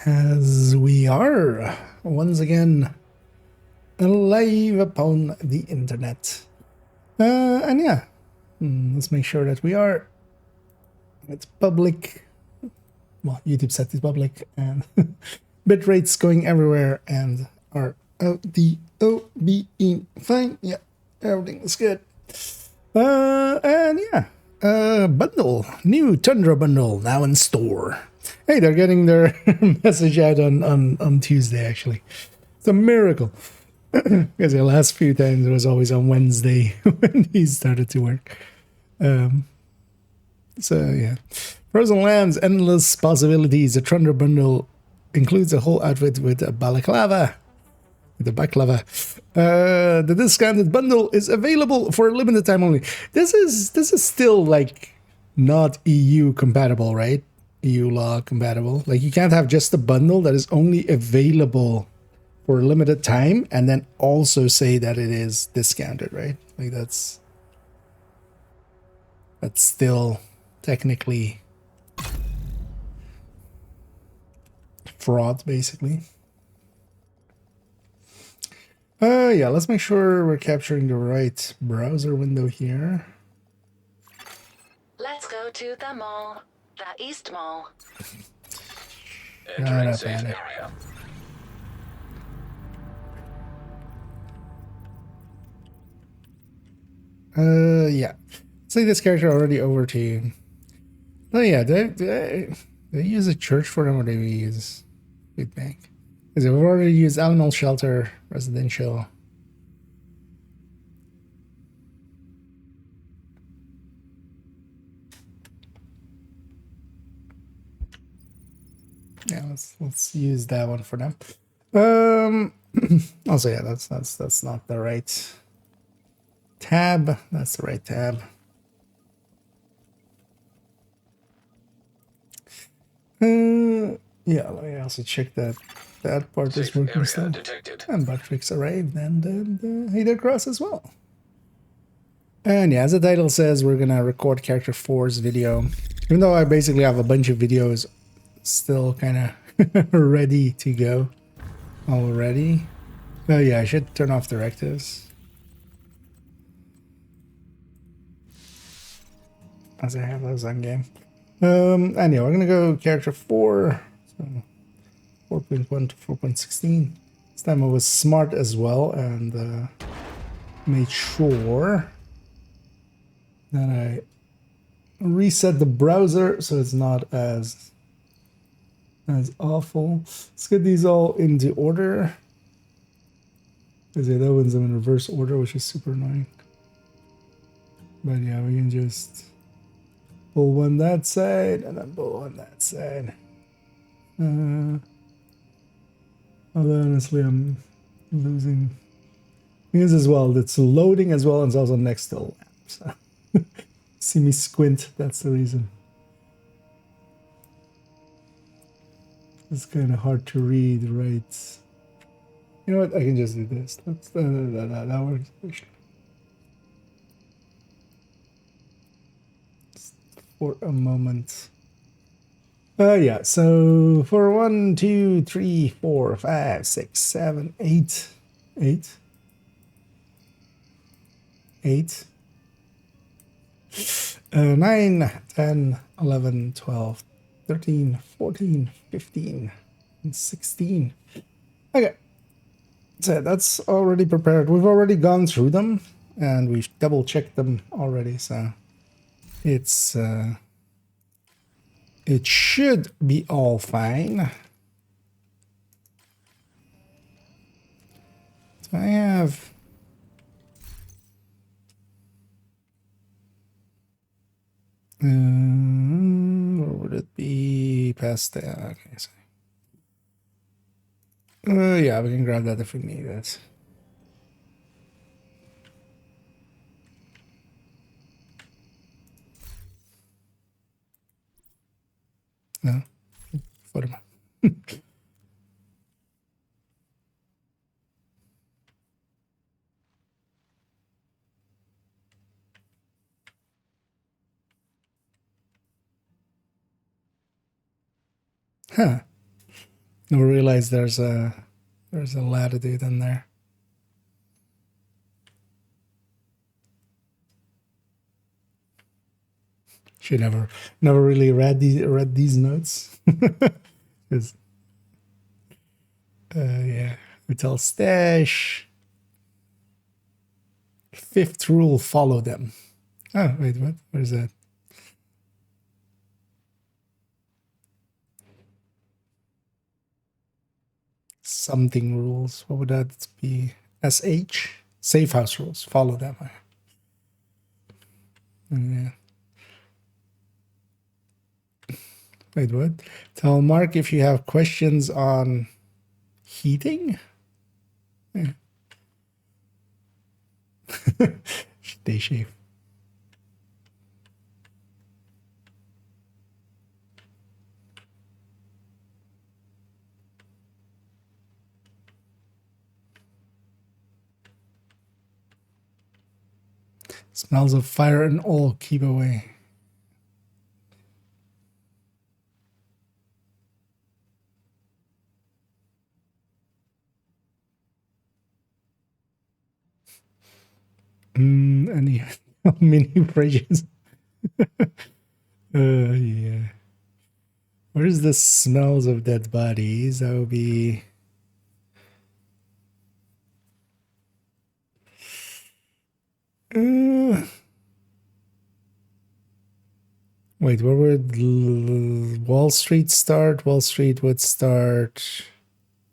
As we are once again live upon the internet. And yeah, let's make sure that we are. It's public. Well, YouTube set is public, and bit rates going everywhere, and our audio being fine. Yeah, everything is good. And yeah, bundle, new Tundra bundle now in store. Hey, they're getting their message out on Tuesday, actually. It's a miracle. Because the last few times it was always on Wednesday when these started to work. So yeah. Frozen Lands, Endless Possibilities. The Tundra bundle includes a whole outfit with a balaclava. The baklava. The discounted bundle is available for a limited time only. This is still like not EU compatible, right? EU law compatible. Like you can't have just a bundle that is only available for a limited time and then also say that it is discounted, right? Like that's still technically fraud, basically. Yeah, let's make sure we're capturing the right browser window here. Let's go to the mall. The East Mall. Entering safe area. Yeah. Say this character already over to you. Oh yeah, they use a church for them, or do we use food bank? Because we've already used animal shelter, residential. Yeah, let's use that one for them. Also, yeah, that's not the right tab. That's the right tab. Yeah, let me also check that part is working still. Detected. And Bugtrix arrived, and Hader Cross as well. And yeah, as the title says, we're gonna record character 4's video. Even though I basically have a bunch of videos still kind of ready to go already. Oh yeah, I should turn off directives. As I have those on game. Anyway, we're gonna go character 4. So 4.1 to 4.16. This time I was smart as well and made sure that I reset the browser so it's not as awful. Let's get these all into order. Because yeah, that one's in reverse order, which is super annoying. But yeah, we can just pull one that side and then pull one that side. Although honestly, I'm losing things as well. It's loading as well, and it's also next to a lamp. So see me squint. That's the reason. It's kind of hard to read, right? You know what? I can just do this. That works. Just for a moment. Yeah. So for 1, 2, 3, 4, 5, 6, 7, 8, 9, 10, 11, 12, 13, 14, 15, and 16. Okay. So that's already prepared. We've already gone through them and we've double checked them already. So it's it should be all fine. So I have or would it be past that? Okay, so yeah, we can grab that if we need it. No, for them. Huh. Never realized there's a latitude in there. She never really read these notes. Yeah, hotel stash. Fifth rule: follow them. Oh wait, what? What is that? Something rules. What would that be? SH? Safe house rules. Follow them. Yeah. Wait, what? Tell Mark if you have questions on heating. Yeah. Day shave. Smells of fire and oil. Keep away. Any mini fridges. Yeah. Where's the smells of dead bodies? That would be. Wait, where would Wall Street start? Wall Street would start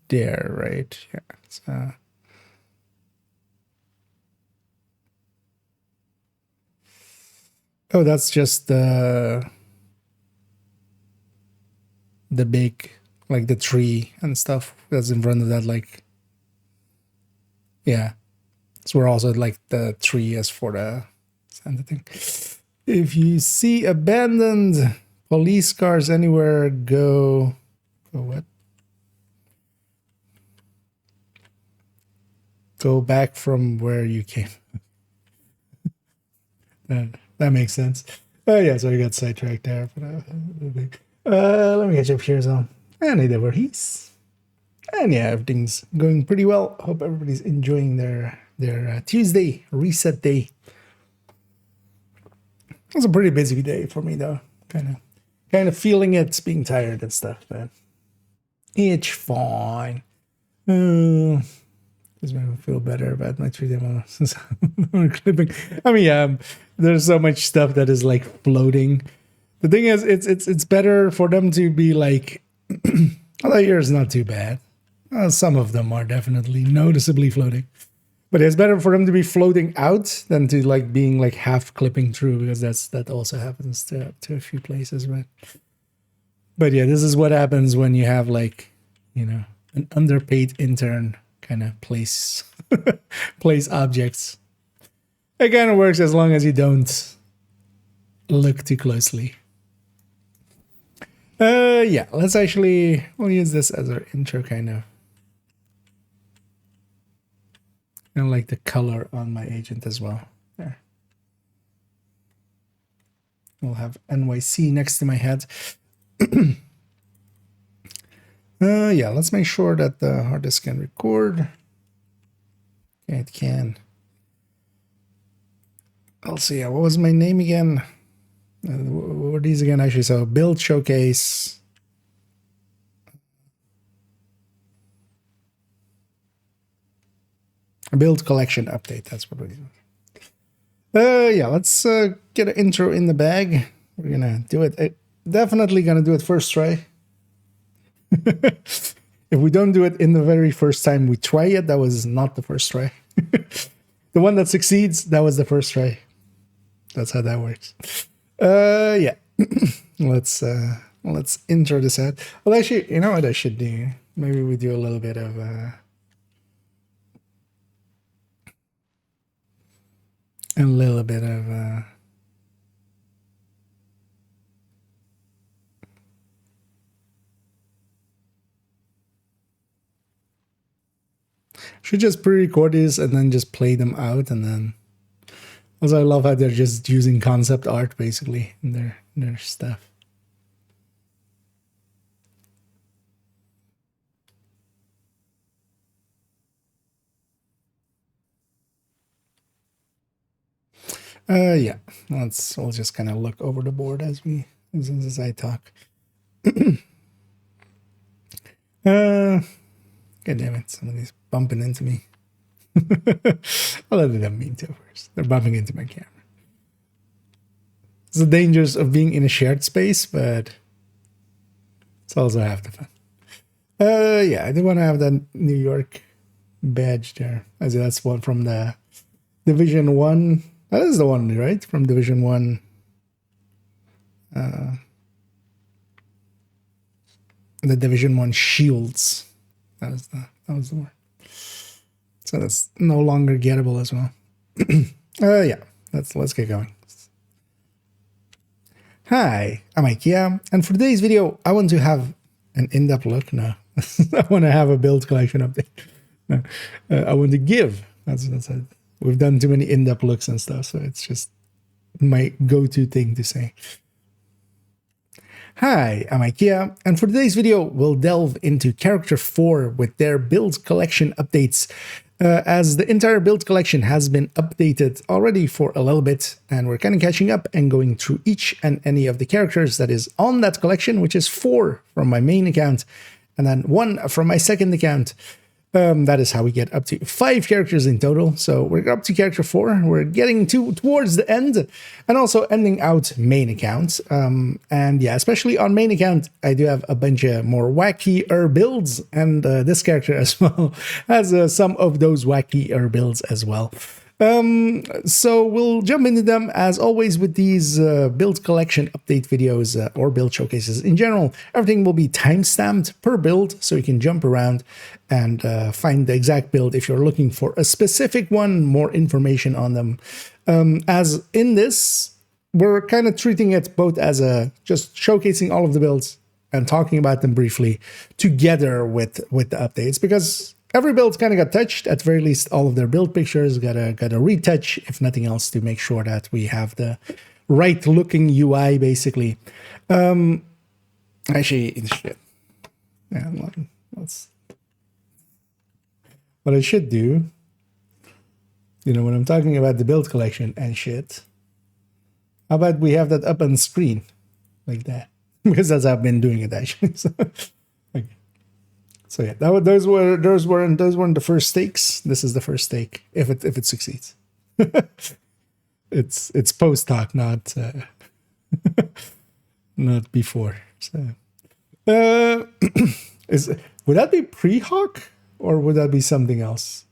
there, right? Yeah. So. Oh, that's just the big, like the tree and stuff that's in front of that, like, yeah. So we're also like the tree as for the center thing. If you see abandoned police cars anywhere, go what? Go back from where you came. That makes sense. Oh yeah, so we got sidetracked there. Let me catch up here. So, and there were he's. And yeah, everything's going pretty well. Hope everybody's enjoying their Tuesday reset day. It was a pretty busy day for me though. Kind of feeling it, being tired and stuff, but it's fine. Just make me feel better about my 3D clipping. I mean, yeah, there's so much stuff that is like floating. The thing is, it's better for them to be like, although yours is not too bad. Some of them are definitely noticeably floating, but it's better for them to be floating out than to like being like half clipping through, because that also happens to a few places, right? But yeah, this is what happens when you have like, an underpaid intern kind of place objects. It kind of works as long as you don't look too closely. Yeah, we'll use this as our intro kind of. I like the color on my agent as well. There. We'll have NYC next to my head. Yeah, let's make sure that the hard disk can record. Okay, it can. I'll see. What was my name again? What were these again? Actually, so build showcase. Build collection update. That's what we're doing. Yeah, let's get an intro in the bag. We're gonna do it. Definitely gonna do it first try. If we don't do it in the very first time we try it, that was not the first try. The one that succeeds, that was the first try. That's how that works. Yeah. let's intro this out. Well, actually, you know what I should do? Maybe we do a little bit of should just pre-record these and then just play them out, and then also I love how they're just using concept art basically in their stuff. Yeah, we'll just kind of look over the board as I talk. God damn it, somebody's bumping into me. I'll let them mean to first. They're bumping into my camera. It's the dangers of being in a shared space, but it's also half the fun. Yeah, I do want to have that New York badge there. As that's one from the Division 1. That is the one, right? From Division 1. The Division 1 shields. That was the one. So that's no longer gettable as well. Yeah, let's get going. Hi, I'm IKEA, and for today's video, I want to have an in-depth look. No, I want to have a build collection update. No, I want to give. That's it. We've done too many in-depth looks and stuff, so it's just my go-to thing to say. Hi, I'm IKEA, and for today's video, we'll delve into Character 4 with their build collection updates, as the entire build collection has been updated already for a little bit, and we're kind of catching up and going through each and any of the characters that is on that collection, which is 4 from my main account, and then 1 from my second account. That is how we get up to 5 characters in total. So we're up to character 4. We're getting towards the end, and also ending out main account. And yeah, especially on main account, I do have a bunch of more wacky builds, and this character as well has some of those wacky builds as well. So we'll jump into them as always with these build collection update videos or build showcases in general. Everything will be time-stamped per build, so you can jump around and find the exact build if you're looking for a specific one, more information on them. As in this, we're kind of treating it both as just showcasing all of the builds and talking about them briefly together with the updates, because every build kind of got touched. At the very least, all of their build pictures got a retouch, if nothing else, to make sure that we have the right looking UI, basically. Actually, shit. Yeah, let's. What I should do, when I'm talking about the build collection and shit, how about we have that up on screen like that? Because that's how I've been doing it, actually. So, okay. So yeah, those weren't the first stakes. This is the first stake if it succeeds. It's post hoc, not not before. So, would that be pre hoc or would that be something else?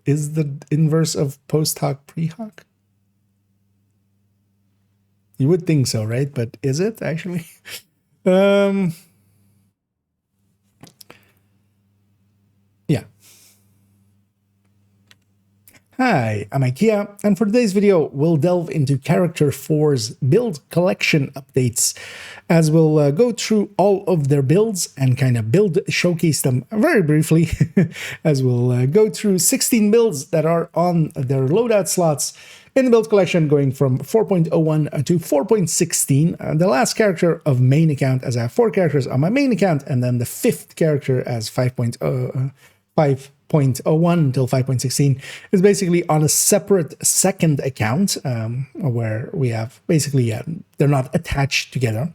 Is the inverse of post hoc pre hoc? You would think so, right? But is it actually? Yeah. Hi, I'm IKEA, and for today's video, we'll delve into Character 4's build collection updates, as we'll go through all of their builds and kind of showcase them very briefly, as we'll go through 16 builds that are on their loadout slots in the build collection, going from 4.01 to 4.16. The last character of main account, as I have 4 characters on my main account, and then the 5th character as 5.01 until 5.16 is basically on a separate second account, where we have basically, they're not attached together.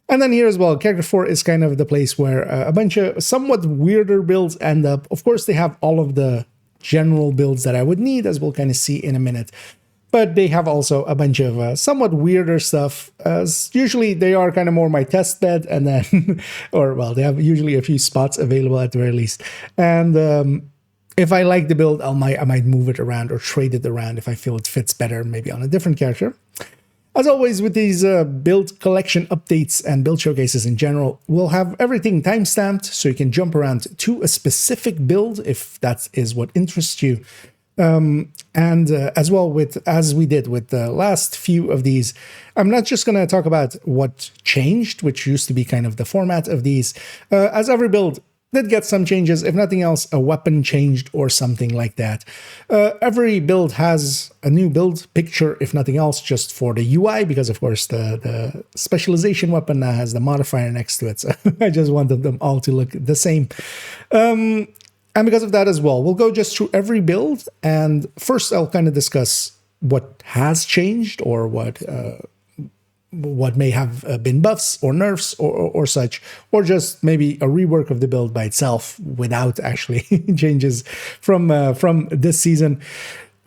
And then here as well, character 4 is kind of the place where a bunch of somewhat weirder builds end up. Of course, they have all of the general builds that I would need, as we'll kind of see in a minute. But they have also a bunch of somewhat weirder stuff. Usually they are kind of more my test bed, and then, or well, they have usually a few spots available at the very least. And if I like the build, I might move it around or trade it around if I feel it fits better, maybe on a different character. As always with these build collection updates and build showcases in general, we'll have everything timestamped so you can jump around to a specific build if that is what interests you. And as well, as we did with the last few of these, I'm not just going to talk about what changed, which used to be kind of the format of these, as every build did get some changes, if nothing else, a weapon changed or something like that. Every build has a new build picture, if nothing else, just for the UI, because of course the specialization weapon now has the modifier next to it, so I just wanted them all to look the same. And because of that as well, we'll go just through every build. And first, I'll kind of discuss what has changed or what may have been buffs or nerfs or such, or just maybe a rework of the build by itself without actually changes from this season.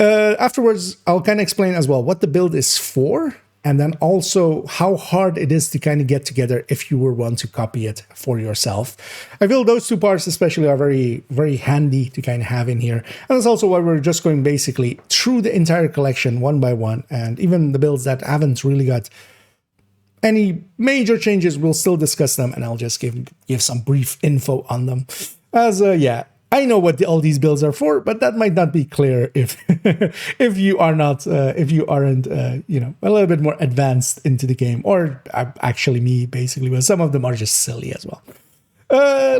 Afterwards, I'll kind of explain as well what the build is for, and then also how hard it is to kind of get together if you were one to copy it for yourself. I feel those two parts especially are very, very handy to kind of have in here. And that's also why we're just going basically through the entire collection one by one, and even the builds that haven't really got any major changes, we'll still discuss them, and I'll just give some brief info on them. As yeah, I know what all these builds are for, but that might not be clear if if you are not if you aren't you know, a little bit more advanced into the game, or actually me basically, but some of them are just silly as well.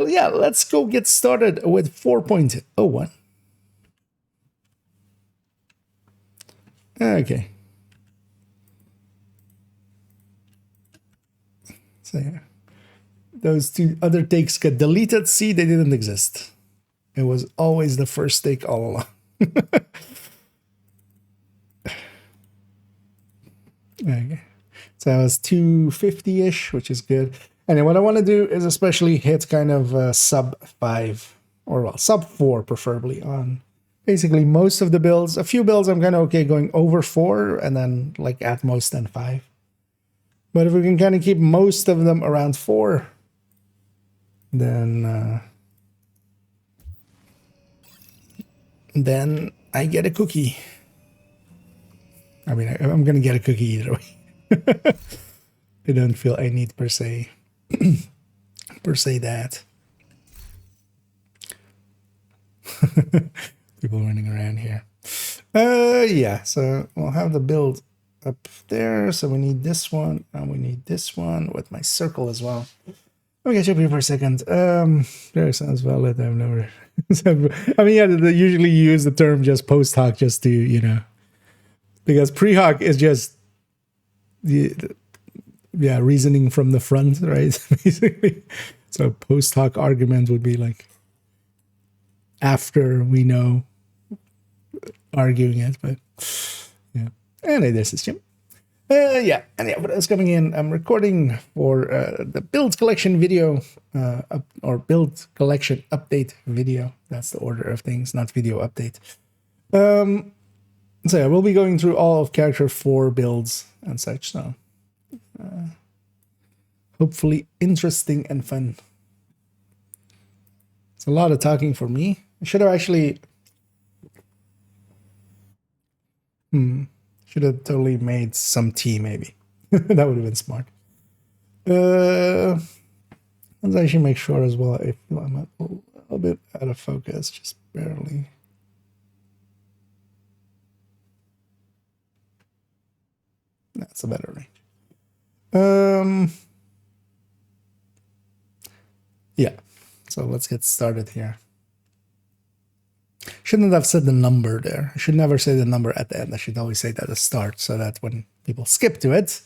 Yeah, let's go get started with 4.01. Okay. So yeah, those two other takes get deleted. See, they didn't exist. It was always the first take all along. Okay. So that was 250-ish, which is good. And what I want to do is especially hit kind of sub 5, or well, sub 4 preferably, on basically most of the builds. A few builds I'm kind of okay going over 4, and then like at most then 5. But if we can kind of keep most of them around 4, then I get a cookie. I mean, I'm going to get a cookie either way. I don't feel I need per se that. People running around here. Yeah, so we'll have the build up there. So we need this one, and we need this one with my circle as well. Let me get you up here for a second. There sounds valid. I've never. I mean, yeah, they usually use the term just post hoc just to, you know, because pre hoc is just yeah, reasoning from the front, right? Basically. So post hoc argument would be like after we know arguing it, but yeah. Anyway, this is Jim. Yeah, and yeah, but it's coming in. I'm recording for the build collection video, or build collection update video. That's the order of things, not video update. So yeah, we'll be going through all of character 4 builds and such. So hopefully interesting and fun. It's a lot of talking for me. I should have actually. Should have totally made some tea, maybe. That would have been smart. Let's actually make sure as well. I feel I'm a little bit out of focus, just barely. That's a better range. Yeah. So let's get started here. Shouldn't have said the number there. I should never say the number at the end. I should always say that at the start, so that when people skip to it,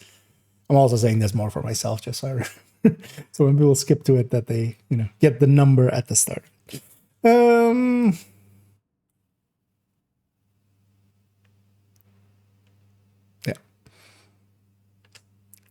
I'm also saying this more for myself, just so so when people skip to it, that they, you know, get the number at the start. Yeah.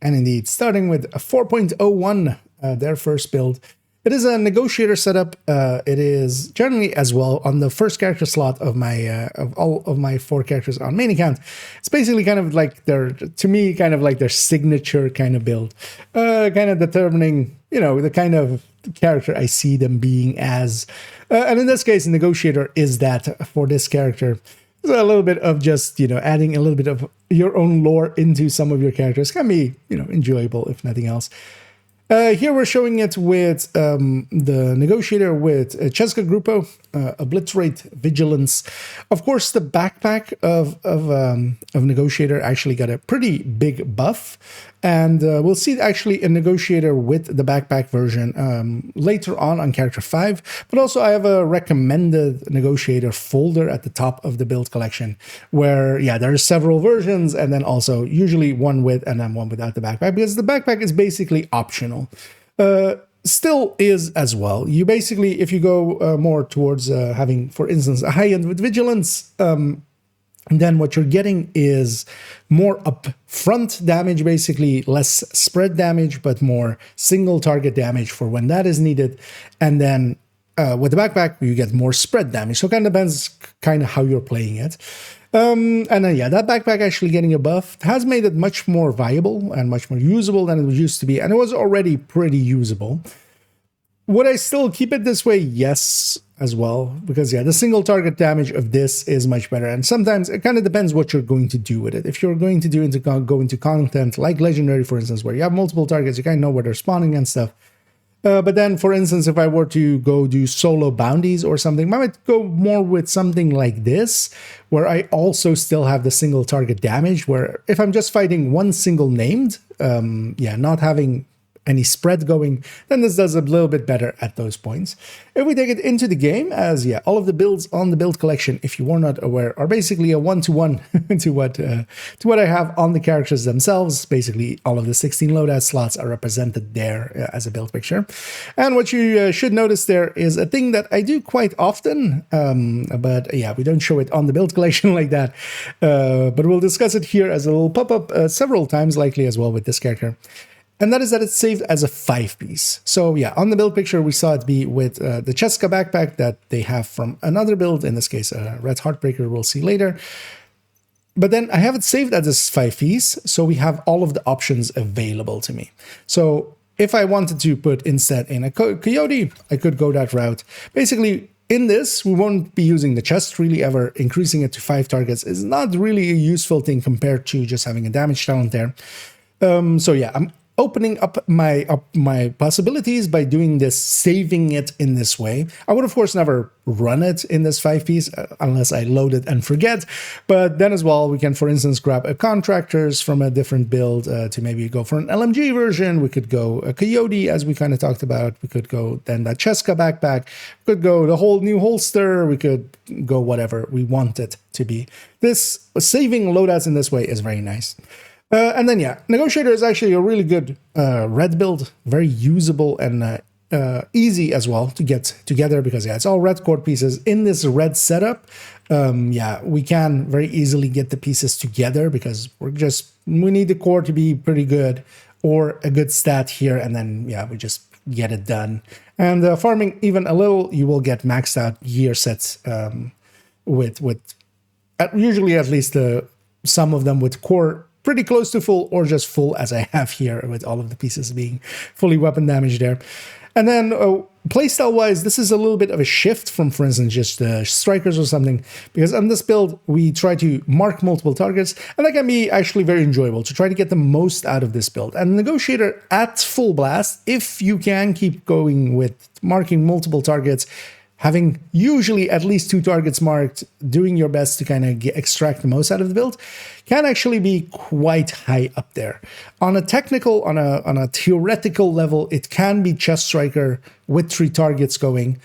And indeed, starting with a 4.01, their first build. It is a negotiator setup. It is generally as well on the first character slot of my of all of my 4 characters on main account. It's basically kind of like to me, kind of like their signature kind of build, kind of determining, you know, the kind of character I see them being as. And in this case, negotiator is that for this character. So a little bit of just, you know, adding a little bit of your own lore into some of your characters can be, you know, enjoyable if nothing else. Here we're showing it with the negotiator with Cheska Gruppo, Obliterate Vigilance. Of course, the backpack of negotiator actually got a pretty big buff, and we'll see actually a negotiator with the backpack version later on character 5. But also I have a recommended negotiator folder at the top of the build collection where, yeah, there are several versions, and then also usually one with and then one without the backpack, because the backpack is basically optional. still is as well. You basically, if you go more towards having, for instance, a high end with vigilance, then what you're getting is more upfront damage, basically less spread damage, but more single target damage for when that is needed. And then with the backpack, you get more spread damage. So it kind of depends kind of how you're playing it. And then, yeah, that backpack actually getting a buff has made it much more viable and much more usable than it used to be. And it was already pretty usable. Would I still keep it this way? Yes, as well. Because, yeah, the single target damage of this is much better. And sometimes it kind of depends what you're going to do with it. If you're going to go into content like Legendary, for instance, where you have multiple targets, you kind of know where they're spawning and stuff. But then, for instance, if I were to go do solo bounties or something, I might go more with something like this, where I also still have the single target damage, where if I'm just fighting one single named, yeah, not having any spread going, then this does a little bit better at those points. If we take it into the game, as yeah, all of the builds on the build collection, if you were not aware, are basically a one-to-one to what I have on the characters themselves. Basically, all of the 16 loadout slots are represented there as a build picture. And what you should notice there is a thing that I do quite often, but yeah, we don't show it on the build collection like that. But we'll discuss it here as a little pop-up several times, likely as well with this character. And that is that it's saved as a 5-piece. So yeah, on the build picture, we saw it be with the Cheska backpack that they have from another build, in this case, Red Heartbreaker, we'll see later. But then I have it saved as a 5-piece, so we have all of the options available to me. So if I wanted to put instead in a Coyote, I could go that route. Basically, in this, we won't be using the chest really ever. Increasing it to 5 targets is not really a useful thing compared to just having a damage talent there. So yeah, I'm opening up my possibilities by doing this, saving it in this way. I would, of course, never run it in this 5-piece unless I load it and forget. But then as well, we can, for instance, grab a Contractors from a different build to maybe go for an LMG version. We could go a Coyote, as we kind of talked about. We could go then that Cheska backpack. We could go the whole new holster. We could go whatever we want it to be. This saving loadouts in this way is very nice. And then, yeah, Negotiator is actually a really good red build, very usable and easy as well to get together because, yeah, it's all red core pieces. In this red setup, yeah, we can very easily get the pieces together because we need the core to be pretty good or a good stat here, and then, yeah, we just get it done. And farming even a little, you will get maxed out gear sets with usually at least some of them with core pretty close to full or just full, as I have here with all of the pieces being fully weapon damage there. And then playstyle wise, this is a little bit of a shift from, for instance, just strikers or something, because on this build we try to mark multiple targets, and that can be actually very enjoyable to try to get the most out of this build. And Negotiator at full blast, if you can keep going with marking multiple targets, having usually at least 2 targets marked, doing your best to kind of extract the most out of the build, can actually be quite high up there. On a technical, on a theoretical level, it can be Chest Striker with 3 targets going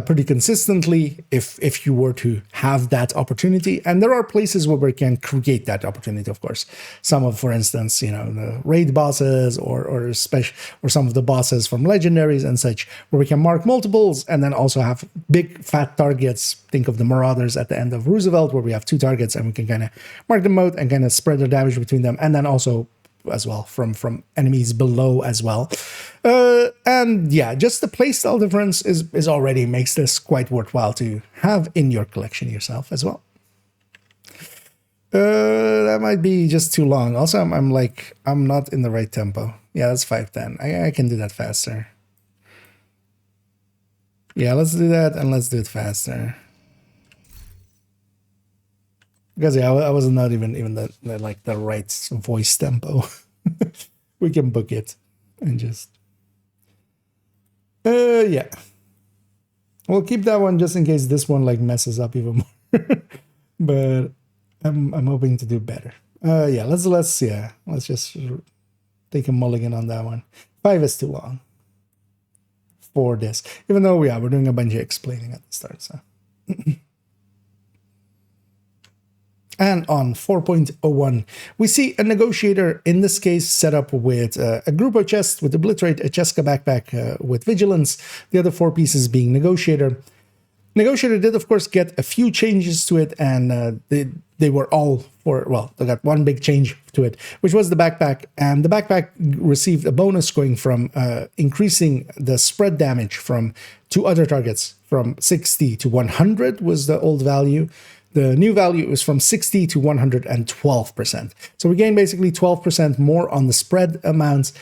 pretty consistently if you were to have that opportunity. And there are places where we can create that opportunity, of course. Some of, for instance, you know, the raid bosses or some of the bosses from legendaries and such, where we can mark multiples and then also have big fat targets. Think of the Marauders at the end of Roosevelt, where we have 2 targets and we can kind of mark them out and kind of spread the damage between them, and then also as well from enemies below as well. And yeah, just the playstyle difference is already makes this quite worthwhile to have in your collection yourself as well. That might be just too long. Also, I'm not in the right tempo. Yeah, that's 5:10. I can do that faster. Yeah, let's do that, and let's do it faster. Because yeah, I was not even the right voice tempo. We can book it and just yeah. We'll keep that one just in case this one like messes up even more. But I'm hoping to do better. Yeah, let's just take a mulligan on that one. 5 is too long for this. Even though we're doing a bunch of explaining at the start, so And on 4.01, we see a negotiator, in this case, set up with a group of chests with Obliterate, a Cheska backpack with Vigilance, the other 4 pieces being negotiator. Negotiator did, of course, get a few changes to it, and they were all for, well, they got one big change to it, which was the backpack. And the backpack received a bonus going from increasing the spread damage from 2 other targets from 60 to 100 was the old value. The new value is from 60 to 112%. So we gain basically 12% more on the spread amounts.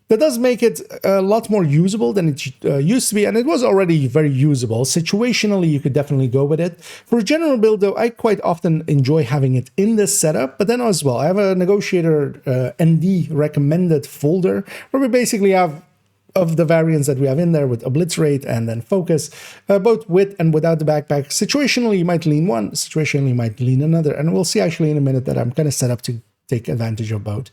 That does make it a lot more usable than it used to be, and it was already very usable. Situationally, you could definitely go with it. For a general build, though, I quite often enjoy having it in this setup, but then as well, I have a Negotiator ND recommended folder where we basically have of the variants that we have in there with Obliterate and then Focus, both with and without the backpack. Situationally, you might lean one, situationally, you might lean another, and we'll see actually in a minute that I'm kind of set up to take advantage of both.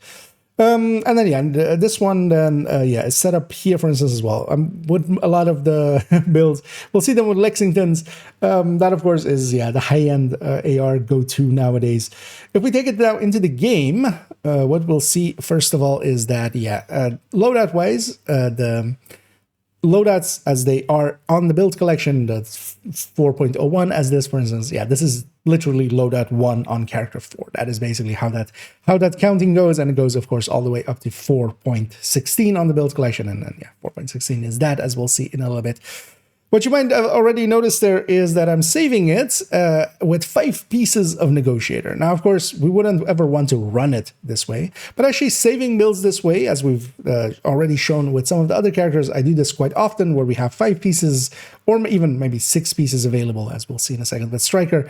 And then, yeah, and, this one then, yeah, is set up here, for instance, as well. With a lot of the builds, we'll see them with Lexingtons. That, of course, is, yeah, the high-end AR go-to nowadays. If we take it now into the game, what we'll see, first of all, is that, yeah, loadout-wise, the loadouts as they are on the build collection, that's 4.01 as this, for instance. Yeah, this is literally loadout 1 on character 4. That is basically how that counting goes, and it goes, of course, all the way up to 4.16 on the build collection, and then, yeah, 4.16 is that, as we'll see in a little bit. What you might have already noticed there is that I'm saving it with 5 pieces of Negotiator. Now, of course, we wouldn't ever want to run it this way, but actually saving builds this way, as we've already shown with some of the other characters, I do this quite often, where we have 5 pieces, or even maybe 6 pieces available, as we'll see in a second with Striker.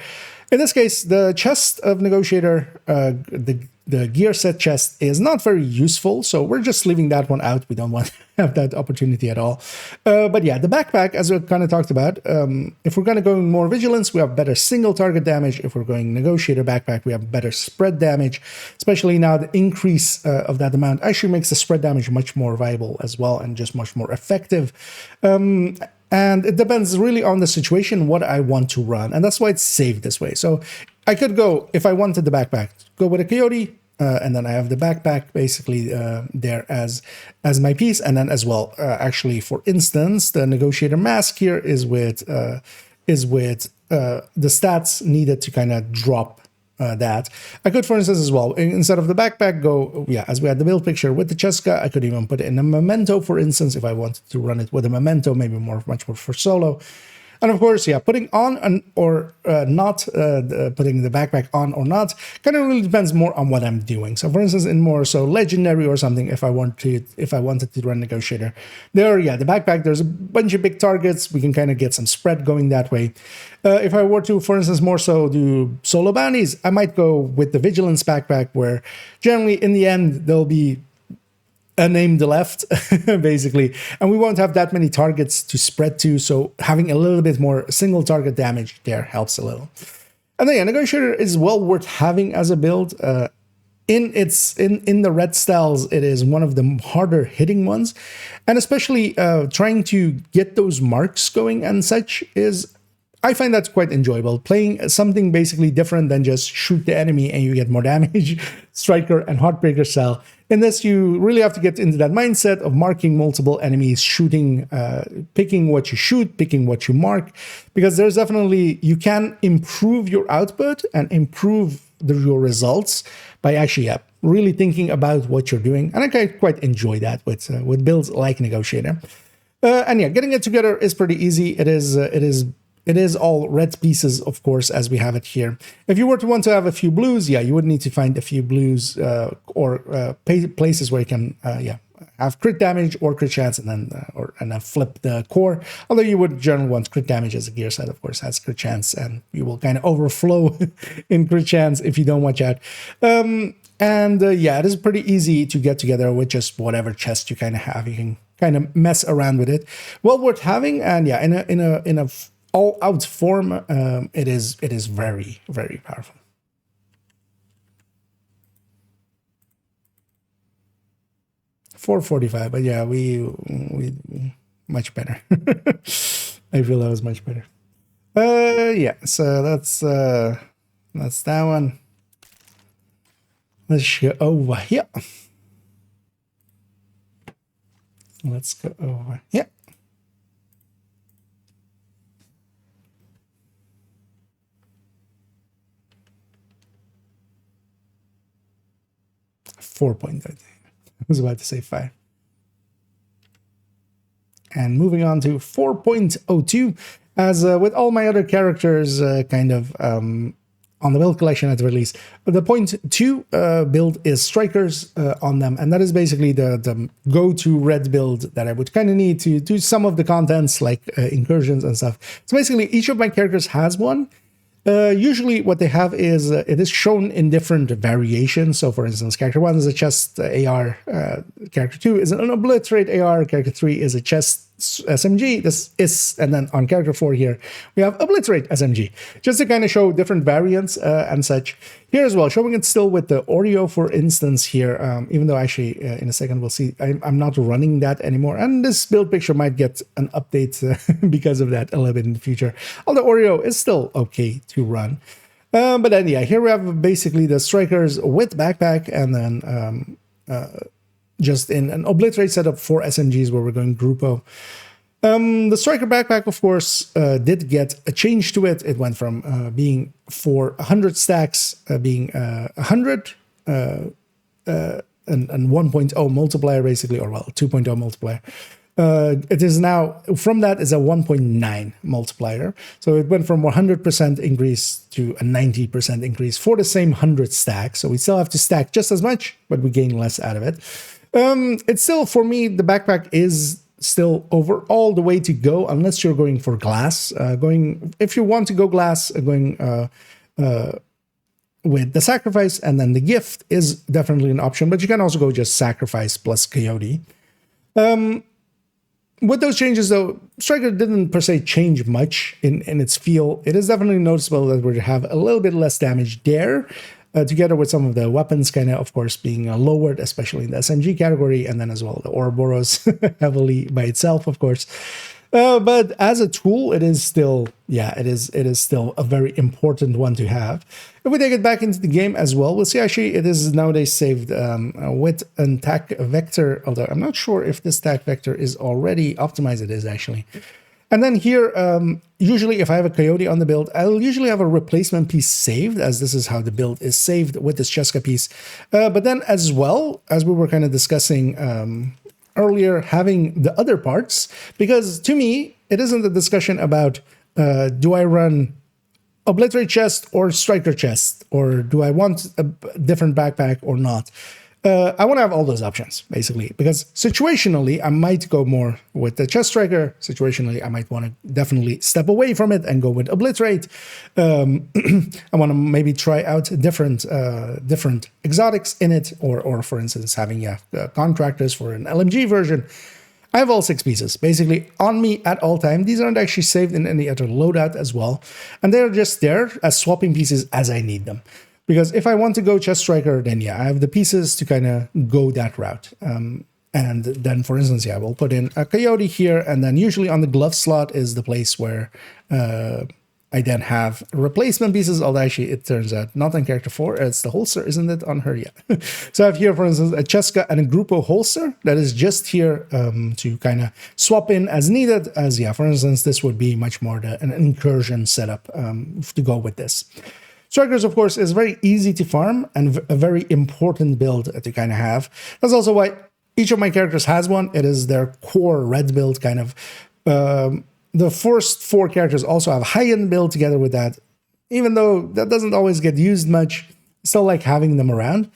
In this case, the chest of Negotiator, the gear set chest, is not very useful, so we're just leaving that one out. We don't want to have that opportunity at all. But yeah, the backpack, as we kind of talked about, if we're going to go more Vigilance, we have better single target damage. If we're going Negotiator backpack, we have better spread damage, especially now the increase of that amount actually makes the spread damage much more viable as well, and just much more effective. And it depends really on the situation, what I want to run. And that's why it's saved this way. So I could go, if I wanted the backpack, go with a Coyote, and then I have the backpack basically there as my piece. And then as well, actually, for instance, the Negotiator mask here is with the stats needed to kind of drop that. I could, for instance, as well, instead of the backpack, go, yeah, as we had the build picture with the Cheska, I could even put it in a Memento, for instance, if I wanted to run it with a Memento, maybe much more for solo. And of course, yeah, putting on or not, putting the backpack on or not, kind of really depends more on what I'm doing. So, for instance, in more so legendary or something, if I wanted to run Negotiator, there, yeah, the backpack, there's a bunch of big targets. We can kind of get some spread going that way. If I were to, for instance, more so do solo bounties, I might go with the Vigilance backpack, where generally in the end there'll be a name to left, basically, and we won't have that many targets to spread to, so having a little bit more single target damage there helps a little. And then, yeah, Negotiator is well worth having as a build. In the red styles, it is one of the harder hitting ones, and especially trying to get those marks going and such is, I find that's quite enjoyable. Playing something basically different than just shoot the enemy and you get more damage, Striker and Heartbreaker style. In this, you really have to get into that mindset of marking multiple enemies, shooting, picking what you shoot, picking what you mark, because there's definitely, you can improve your output and improve your results by actually really thinking about what you're doing. And I quite enjoy that with builds like Negotiator. And yeah, getting it together is pretty easy. It is all red pieces, of course, as we have it here. If you were to want to have a few blues, yeah, you would need to find a few blues or places where you can, have crit damage or crit chance, and then flip the core. Although you would generally want crit damage as a gear set, of course, has crit chance, and you will kind of overflow in crit chance if you don't watch out. Yeah, it is pretty easy to get together with just whatever chest you kind of have. You can kind of mess around with it. Well worth having, and yeah, in a all-out form, it is very, very powerful. $4.45, but yeah, we much better. I feel that was much better. Yeah, so that's That's that one. Let's go over here. Let's go over here. .4. I was about to say 5. And moving on to 4.02, as with all my other characters, kind of on the build collection at the release, the .2 build is strikers on them, and that is basically the go-to red build that I would kind of need to do some of the contents like incursions and stuff. So basically, each of my characters has one. Usually what they have is, it is shown in different variations. So for instance, character 1 is a chest AR, character 2 is an obliterate AR, character 3 is a chest SMG, this is, and then on character 4 here, we have obliterate SMG, just to kind of show different variants and such. Here as well, showing it still with the Oreo, for instance, here, even though actually in a second we'll see, I'm not running that anymore, and this build picture might get an update because of that a little bit in the future, although Oreo is still okay to run. But then, yeah, here we have basically the strikers with backpack, and then just in an obliterate setup for SMGs where we're going Grupo. The striker backpack, of course, did get a change to it. It went from being for 100 stacks, being 100 and 1.0 multiplier, basically, or well, 2.0 multiplier. It is now, from that is a 1.9 multiplier. So it went from 100% increase to a 90% increase for the same 100 stacks. So we still have to stack just as much, but we gain less out of it. It's still, for me, the backpack is still overall the way to go, unless you're going for glass. If you want to go glass, going with the sacrifice and then the gift is definitely an option, but you can also go just sacrifice plus coyote. With those changes, though, Striker didn't per se change much in its feel. It is definitely noticeable that we have a little bit less damage there, together with some of the weapons kind of course, being lowered, especially in the SMG category, and then as well the Ouroboros heavily by itself, of course. But as a tool, it is still, yeah, it is still a very important one to have. If we take it back into the game as well, we'll see actually it is nowadays saved with an attack vector, although I'm not sure if this attack vector is already optimized. It is actually. And then here, usually if I have a coyote on the build, I'll usually have a replacement piece saved, as this is how the build is saved with this Cheska piece. But then as well, as we were kind of discussing earlier, having the other parts, because to me, it isn't a discussion about do I run obliterate chest or striker chest, or do I want a different backpack or not. I want to have all those options, basically, because situationally, I might go more with the chest striker. Situationally, I might want to definitely step away from it and go with obliterate. I want to maybe try out different exotics in it, or for instance, having contractors for an LMG version. I have all 6 pieces, basically, on me at all time. These aren't actually saved in any other loadout as well, and they're just there as swapping pieces as I need them. Because if I want to go chest striker, then yeah, I have the pieces to kind of go that route. And then, for instance, yeah, we'll put in a coyote here, and then usually on the glove slot is the place where I then have replacement pieces. Although actually, it turns out not on character 4, it's the holster, isn't it, on her? Yeah. So I have here, for instance, a Cheska and a Grupo holster that is just here to kind of swap in as needed. As yeah, for instance, this would be much more an incursion setup to go with this. Strikers, of course, is very easy to farm and a very important build to kind of have. That's also why each of my characters has one. It is their core red build kind of. The first 4 characters also have a high-end build together with that. Even though that doesn't always get used much, still like having them around.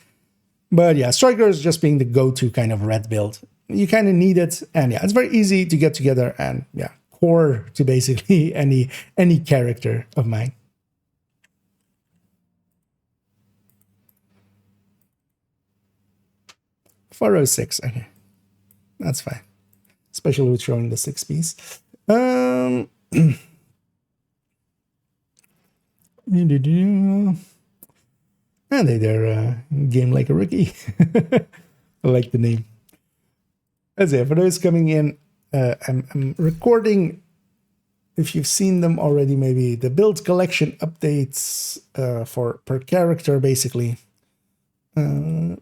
But yeah, Strikers just being the go-to kind of red build. You kind of need it. And yeah, it's very easy to get together and yeah, core to basically any character of mine. 406, okay, that's fine, especially with showing the 6 piece. And they there, game like a rookie. I like the name. That's it. For those coming in, I'm recording if you've seen them already, maybe the build collection updates for per character, basically. Anyway,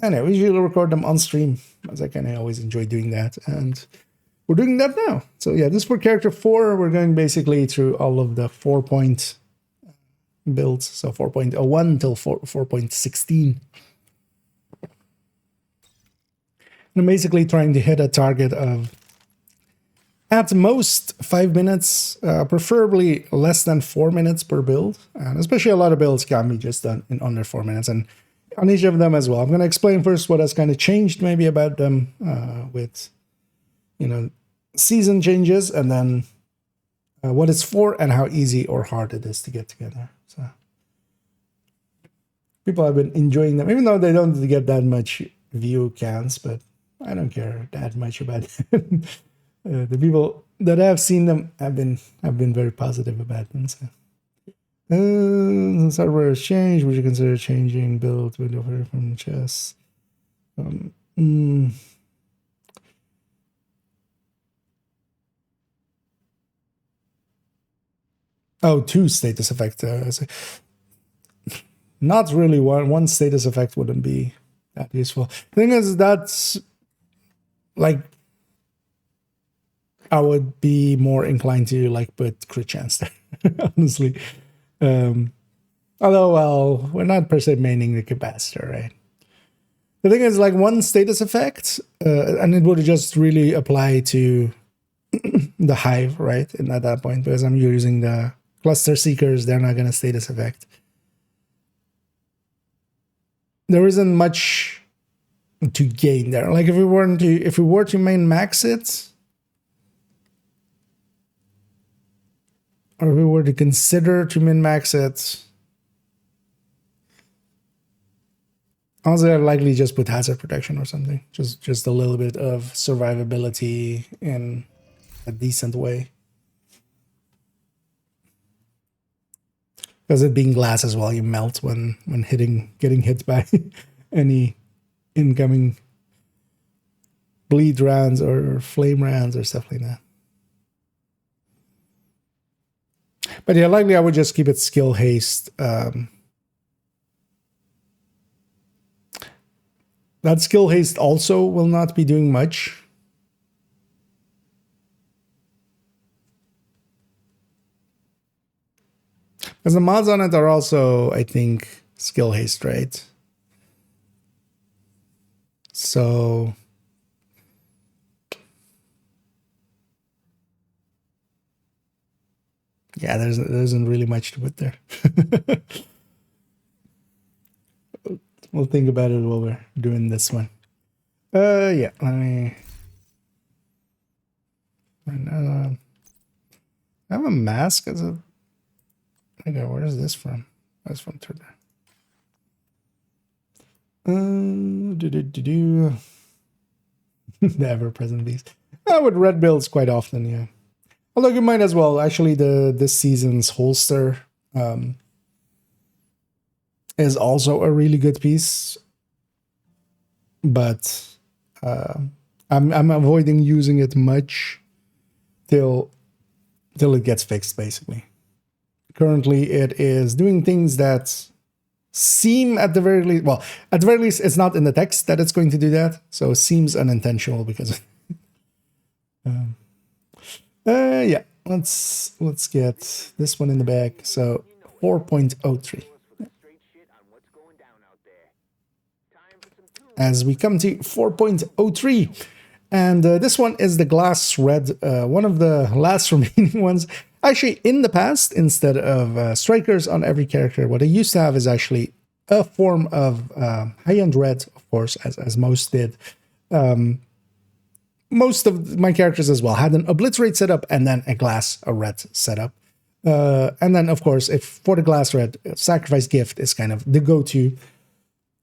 we usually record them on stream, as I kind of always enjoy doing that, and we're doing that now. So yeah, this for character 4, we're going basically through all of the 4-point builds, so 4.01 until 4.16. I'm basically trying to hit a target of at most 5 minutes, preferably less than 4 minutes per build. And especially a lot of builds can be just done in under 4 minutes. And on each of them as well, I'm going to explain first what has kind of changed maybe about them with, you know, season changes, and then what it's for and how easy or hard it is to get together. So people have been enjoying them, even though they don't get that much view counts, but I don't care that much about them. The people that have seen them have been very positive about them. So, server has changed. Would you consider changing build window from chess? Oh, 2 status effect. Not really. One status effect wouldn't be that useful. The thing is, that's like, I would be more inclined to like put crit chance there, honestly. Although, well, we're not per se maining the capacitor, right? The thing is, like, one status effect, and it would just really apply to the hive, right? And at that point, because I'm using the cluster seekers, they're not going to status effect. There isn't much to gain there. Like, if we were to main max it, or if we were to consider to min max it, honestly, I'd likely just put hazard protection or something. Just a little bit of survivability in a decent way. Because it being glass as well, you melt when getting hit by any incoming bleed rounds or flame rounds or stuff like that. But yeah, likely I would just keep it skill haste. That skill haste also will not be doing much. Because the mods on it are also, I think, skill haste, right? So yeah, there isn't really much to put there. We'll think about it while we're doing this one. Yeah, let me. I have a mask as a. Okay, where is this from? That's from Twitter. The ever-present beast. With red builds quite often, yeah. Although you might as well. Actually, this season's holster is also a really good piece, but I'm avoiding using it much till it gets fixed, basically. Currently, it is doing things that seem at the very least, well, at the very least, it's not in the text that it's going to do that, so it seems unintentional because yeah, let's get this one in the bag. So 4.03. As we come to 4.03, and this one is the glass red, one of the last remaining ones. Actually, in the past, instead of strikers on every character, what I used to have is actually a form of high-end red, of course, as most did. Most of my characters as well had an obliterate setup and then a red setup. And then, of course, if for the glass red, sacrifice gift is kind of the go-to.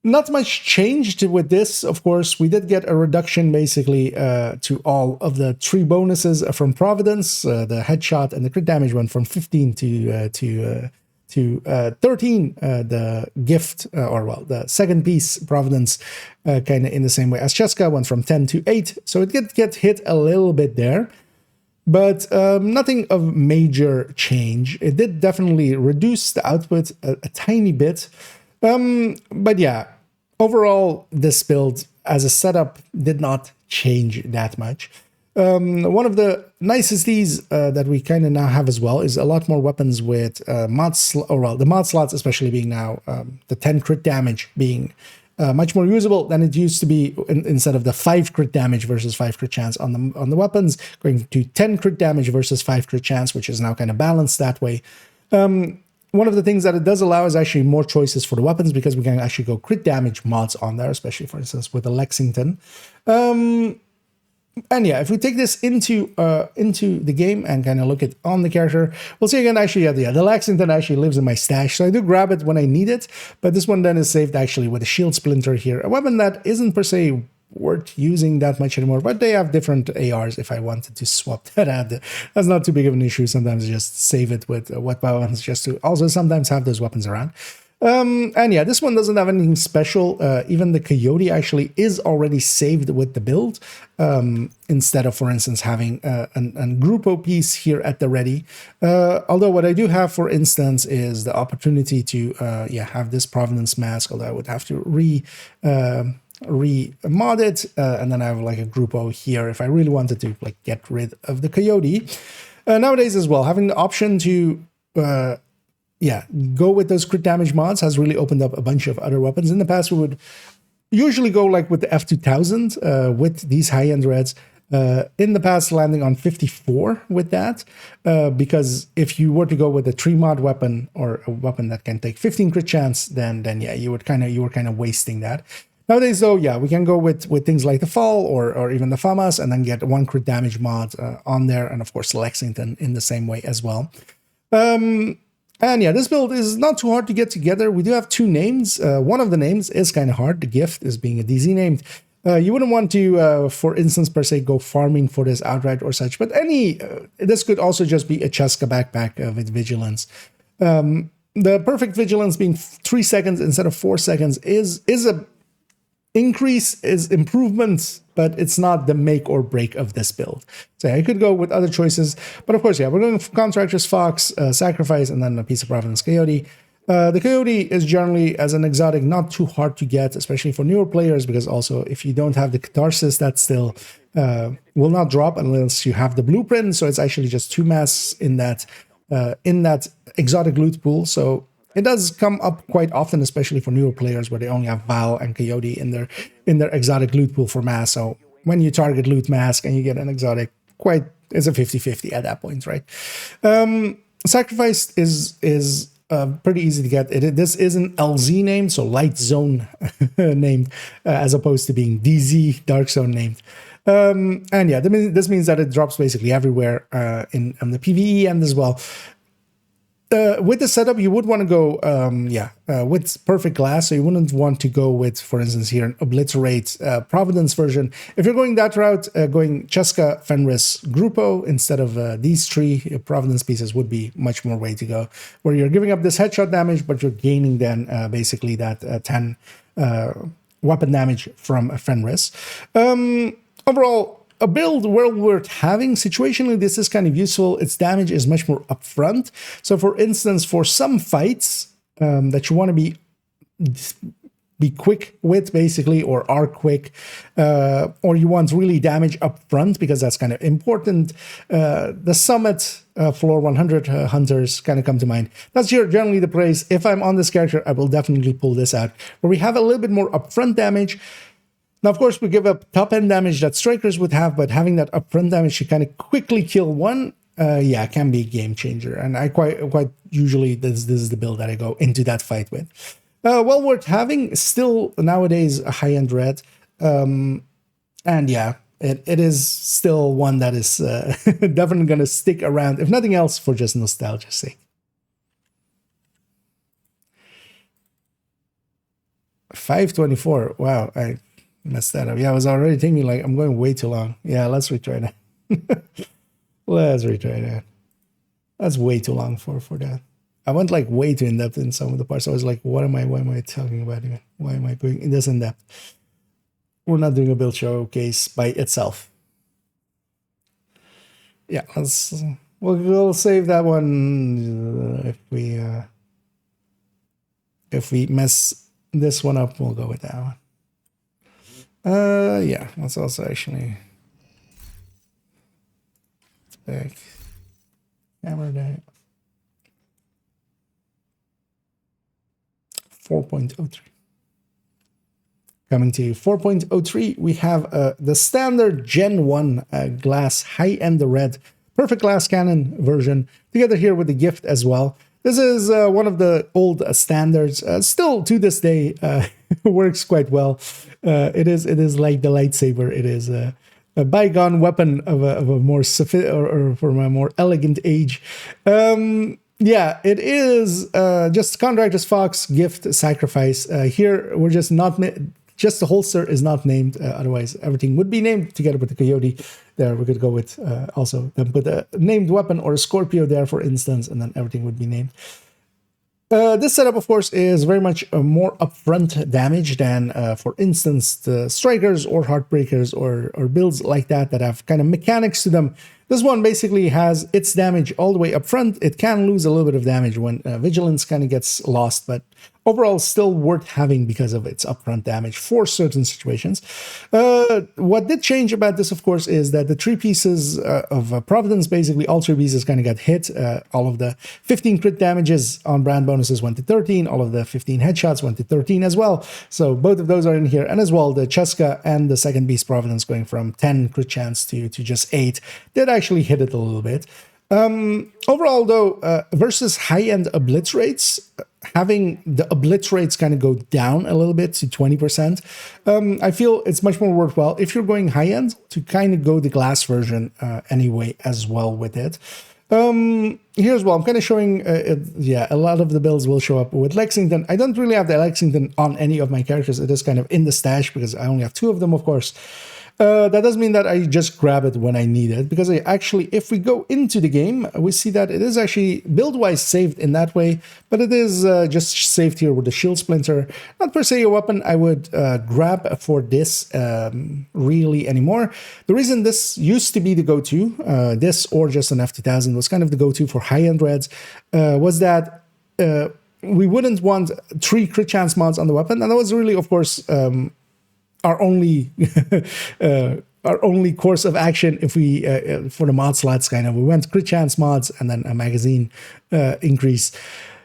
Not much changed with this, of course. We did get a reduction, basically, to all of the 3 bonuses from Providence. The headshot and the crit damage went from 15 to 13. The gift, the second piece, Providence, kind of in the same way as Cheska, went from 10 to 8. So it did get hit a little bit there. but nothing of major change. It did definitely reduce the output a tiny bit. But yeah, overall, this build as a setup did not change that much. One of the niceties that we kind of now have as well is a lot more weapons with the mod slots, especially being now the 10 crit damage being much more usable than it used to be. Instead of the 5 crit damage versus 5 crit chance on the weapons, going to 10 crit damage versus 5 crit chance, which is now kind of balanced that way. One of the things that it does allow is actually more choices for the weapons, because we can actually go crit damage mods on there, especially for instance with the Lexington. And yeah, if we take this into the game and kind of look at on the character, we'll see again, actually, yeah, the Lexington actually lives in my stash, so I do grab it when I need it, but this one then is saved actually with a shield splinter here, a weapon that isn't per se worth using that much anymore, but they have different ARs if I wanted to swap that out. That's not too big of an issue. Sometimes just save it with what weapons, just to also sometimes have those weapons around. And yeah, this one doesn't have anything special. Even the Coyote actually is already saved with the build, instead of, for instance, having a Grupo piece here at the ready. Although what I do have, for instance, is the opportunity to have this Providence mask, although I would have to re-mod it, and then I have like a Grupo here if I really wanted to like get rid of the Coyote. Nowadays as well, having the option to go with those crit damage mods has really opened up a bunch of other weapons. In the past, we would usually go like with the F2000 with these high-end reds. In the past, landing on 54 with that, because if you were to go with a 3-mod weapon or a weapon that can take 15 crit chance, then yeah, you were kind of wasting that. Nowadays, though, yeah, we can go with things like the Fall or even the FAMAS, and then get 1 crit damage mod on there, and of course Lexington in the same way as well. And yeah, this build is not too hard to get together. We do have 2 names. One of the names is kind of hard. The Gift is being a DZ named. You wouldn't want to, for instance, per se, go farming for this outright or such, but this could also just be a Cheska backpack with Vigilance. The perfect Vigilance being 3 seconds instead of 4 seconds is a increase, is improvement, but it's not the make or break of this build. So I could go with other choices, but of course, yeah, we're going for Contractors Fox, Sacrifice, and then a piece of Providence Coyote. The Coyote is generally, as an exotic, not too hard to get, especially for newer players, because also if you don't have the Catharsis, that still will not drop unless you have the blueprint. So it's actually just 2 masks in that exotic loot pool. So it does come up quite often, especially for newer players where they only have Val and Coyote in their exotic loot pool for mask. So when you target loot mask and you get an exotic, it's a 50-50 at that point, right? Sacrifice is pretty easy to get. This is an LZ named, so Light Zone named, as opposed to being DZ Dark Zone named. And yeah, this means that it drops basically everywhere on the PvE end as well. With the setup, you would want to go, with Perfect Glass. So you wouldn't want to go with, for instance, here an Obliterate Providence version. If you're going that route, going Cheska, Fenris, Grupo instead of these 3 Providence pieces would be much more way to go. Where you're giving up this headshot damage, but you're gaining then basically that 10 weapon damage from Fenris. Overall, a build well worth having. Situationally, this is kind of useful. Its damage is much more upfront. So for instance, for some fights that you want to be quick with, basically, or are quick, or you want really damage up front, because that's kind of important. The Summit Floor 100 Hunters kind of come to mind. That's generally the place. If I'm on this character, I will definitely pull this out, where we have a little bit more upfront damage. Now, of course, we give up top-end damage that Strikers would have, but having that upfront damage to kind of quickly kill one, can be a game changer. And I quite usually, this is the build that I go into that fight with. Well worth having, still nowadays a high-end red. And yeah, it is still one that is definitely going to stick around, if nothing else, for just nostalgia's sake. 524, wow, I messed that up. Yeah, I was already thinking like I'm going way too long. Yeah, let's retry that. Let's retry that. That's way too long for that. I went like way too in depth in some of the parts. I was like, why am I talking about even? Why am I going this in depth? We're not doing a build showcase by itself. yeah, we'll save that one. If we mess this one up, we'll go with that one. Yeah, let's also actually back camera day 4.03. Coming to 4.03, we have the standard Gen 1 glass high-end red perfect glass cannon version together here with the gift as well. This is one of the old standards. Still to this day works quite well. It is like the lightsaber. It is a bygone weapon of a more or from a more elegant age. Yeah, it is just Contractor's Fox gift sacrifice. Here we're just not just the holster is not named. Otherwise, everything would be named together with the coyote. There, we could go with also then put a named weapon or a Scorpio there, for instance, and then everything would be named. This setup, of course, is very much more upfront damage than, for instance, the Strikers or Heartbreakers or builds like that have kind of mechanics to them. This one basically has its damage all the way up front. It can lose a little bit of damage when Vigilance kind of gets lost, but overall still worth having because of its upfront damage for certain situations. What did change about this, of course, is that the 3 pieces of Providence, basically all 3 pieces kind of got hit. All of the 15 crit damages on brand bonuses went to 13. All of the 15 headshots went to 13 as well. So both of those are in here. And as well, the Cheska and the second beast Providence going from 10 crit chance to just 8 did actually hit it a little bit. Overall, though, versus high-end obliterates, having the obliterates kind of go down a little bit to 20%, I feel it's much more worthwhile if you're going high-end to kind of go the glass version anyway as well with it. Here's what I'm kind of showing. Yeah, a lot of the builds will show up with Lexington. I don't really have the Lexington on any of my characters. It is kind of in the stash because I only have 2 of them, of course. That doesn't mean that I just grab it when I need it, because if we go into the game, we see that it is actually build-wise saved in that way, but it is just saved here with the Shield Splinter. Not per se a weapon I would grab for this really anymore. The reason this used to be the go-to, this or just an F2000 was kind of the go-to for high-end reds, was that we wouldn't want 3 crit chance mods on the weapon, and that was really, of course, our only course of action if we for the mod slots kind of we went crit chance mods and then a magazine increase.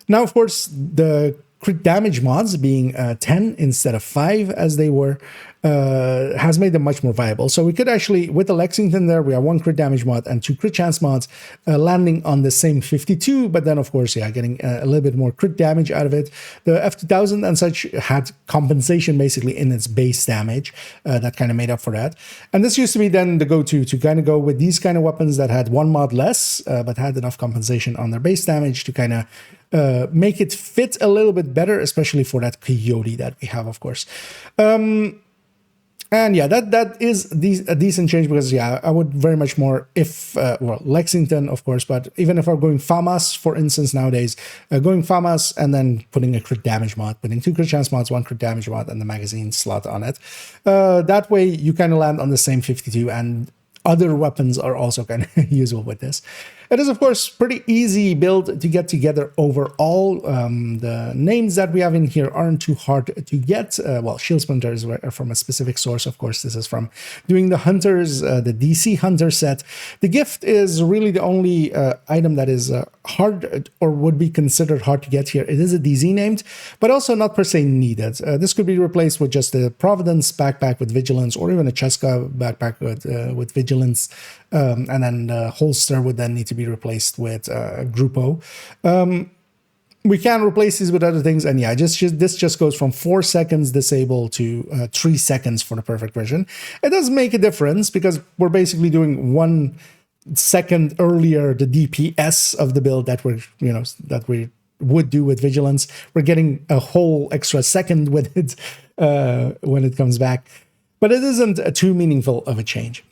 Now, of course, the crit damage mods being 10 instead of 5 as they were has made them much more viable. So we could actually, with the Lexington there, we have 1 crit damage mod and 2 crit chance mods landing on the same 52, but then of course, yeah, getting a little bit more crit damage out of it. The F2000 and such had compensation basically in its base damage that kind of made up for that. And this used to be then the go-to to kind of go with these kind of weapons that had 1 mod less, but had enough compensation on their base damage to kind of make it fit a little bit better, especially for that coyote that we have, of course. And yeah, that is a decent change because, yeah, I would very much more if, well, Lexington, of course, but even if I'm going FAMAS, for instance, nowadays, going FAMAS and then putting a crit damage mod, putting 2 crit chance mods, 1 crit damage mod, and the magazine slot on it. That way, you kind of land on the same 52, and other weapons are also kind of usable with this. It is, of course, pretty easy build to get together overall. The names that we have in here aren't too hard to get. Well, Shield Splinters are from a specific source, of course. This is from doing the Hunters, the DC Hunter set. The gift is really the only item that is hard or would be considered hard to get here. It is a DZ named, but also not per se needed. This could be replaced with just the Providence backpack with Vigilance, or even a Cheska backpack with Vigilance. And then the holster would then need to be replaced with Grupo. We can replace these with other things, and yeah, this just goes from 4 seconds disable to 3 seconds for the perfect version. It does make a difference because we're basically doing 1 second earlier the DPS of the build that we would do with Vigilance. We're getting a whole extra second with it when it comes back, but it isn't too meaningful of a change.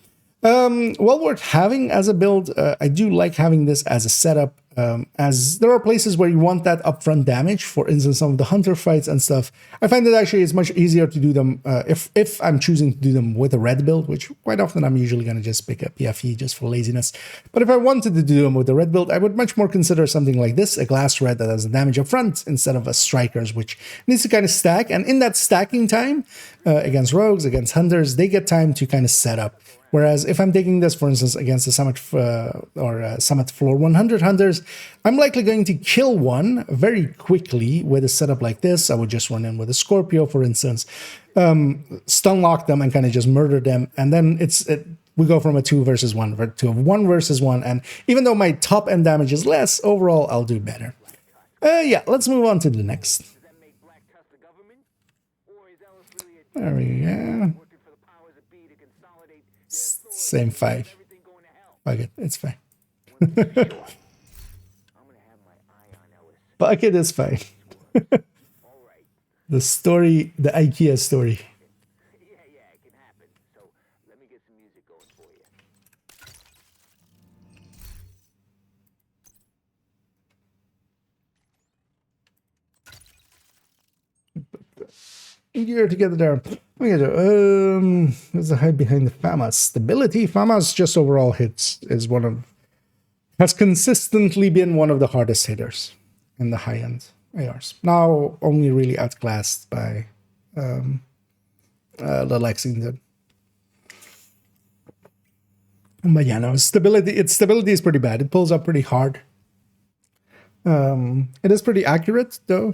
Well worth having as a build. I do like having this as a setup. as there are places where you want that upfront damage. For instance, some of the hunter fights and stuff. I find that actually it's much easier to do them if I'm choosing to do them with a red build, which quite often I'm usually going to just pick up PFE just for laziness. But if I wanted to do them with the red build, I would much more consider something like this, a glass red that has damage up front instead of a strikers, which needs to kind of stack. And in that stacking time, against rogues, against hunters, they get time to kind of set up. Whereas if I'm taking this, for instance, against the Summit Summit Floor 100 Hunters, I'm likely going to kill one very quickly with a setup like this. I would just run in with a Scorpio, for instance, stun lock them and kind of just murder them. And then we go from a 2 versus 1 to a 1 versus 1. And even though my top end damage is less, overall, I'll do better. Yeah, let's move on to the next. There we go. Same 5. Fuck it, it's fine. Fuck it, it's fine. The story, the IKEA story. Yeah, it can happen. So let me get some music going for you. Gear together there. There's a hide behind the FAMAS. Stability. FAMAS just overall has consistently been one of the hardest hitters in the high-end ARs. Now only really outclassed by the Lexington. But yeah, no, stability is pretty bad. It pulls up pretty hard. It is pretty accurate though.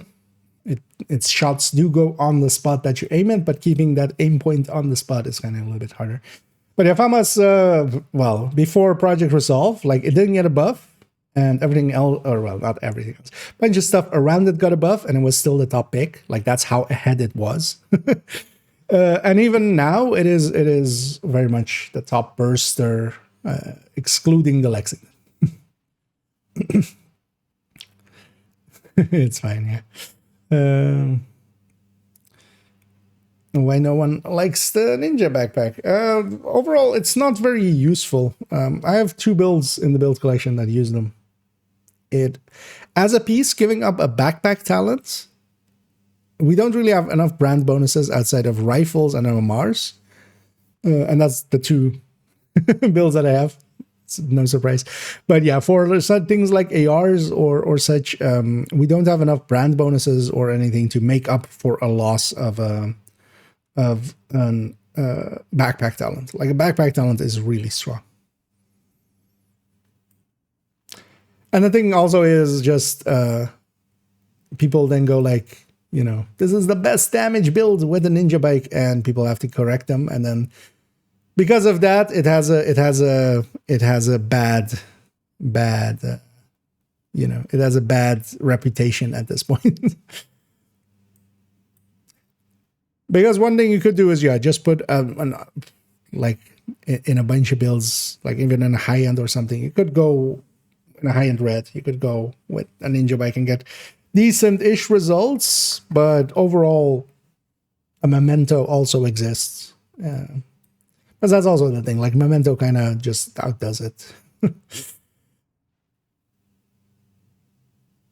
Its shots do go on the spot that you aim at, but keeping that aim point on the spot is kind of a little bit harder. But yeah, FAMAS, well, before Project Resolve, like it didn't get a buff, and everything else, or well, not everything else, a bunch of stuff around it got a buff, and it was still the top pick. Like that's how ahead it was. And even now, it is very much the top burster, excluding the Lexington. It's fine, yeah. Why no one likes the ninja backpack? Overall, it's not very useful. I have 2 builds in the build collection that use them. As a piece, giving up a backpack talent, we don't really have enough brand bonuses outside of rifles and MMRs. And that's the 2 builds that I have. It's no surprise. But yeah, for such things like ARs or such, we don't have enough brand bonuses or anything to make up for a loss of an backpack talent. Like a backpack talent is really strong. And the thing also is just people then go like, you know, this is the best damage build with a ninja bike, and people have to correct them, and then because of that, it has a bad you know, it has a bad reputation at this point. Because one thing you could do is, yeah, just put like in a bunch of builds, like even in a high end or something, you could go in a high end red, you could go with a ninja bike and get decent-ish results, but overall, a memento also exists. Because that's also the thing, like memento kind of just outdoes it.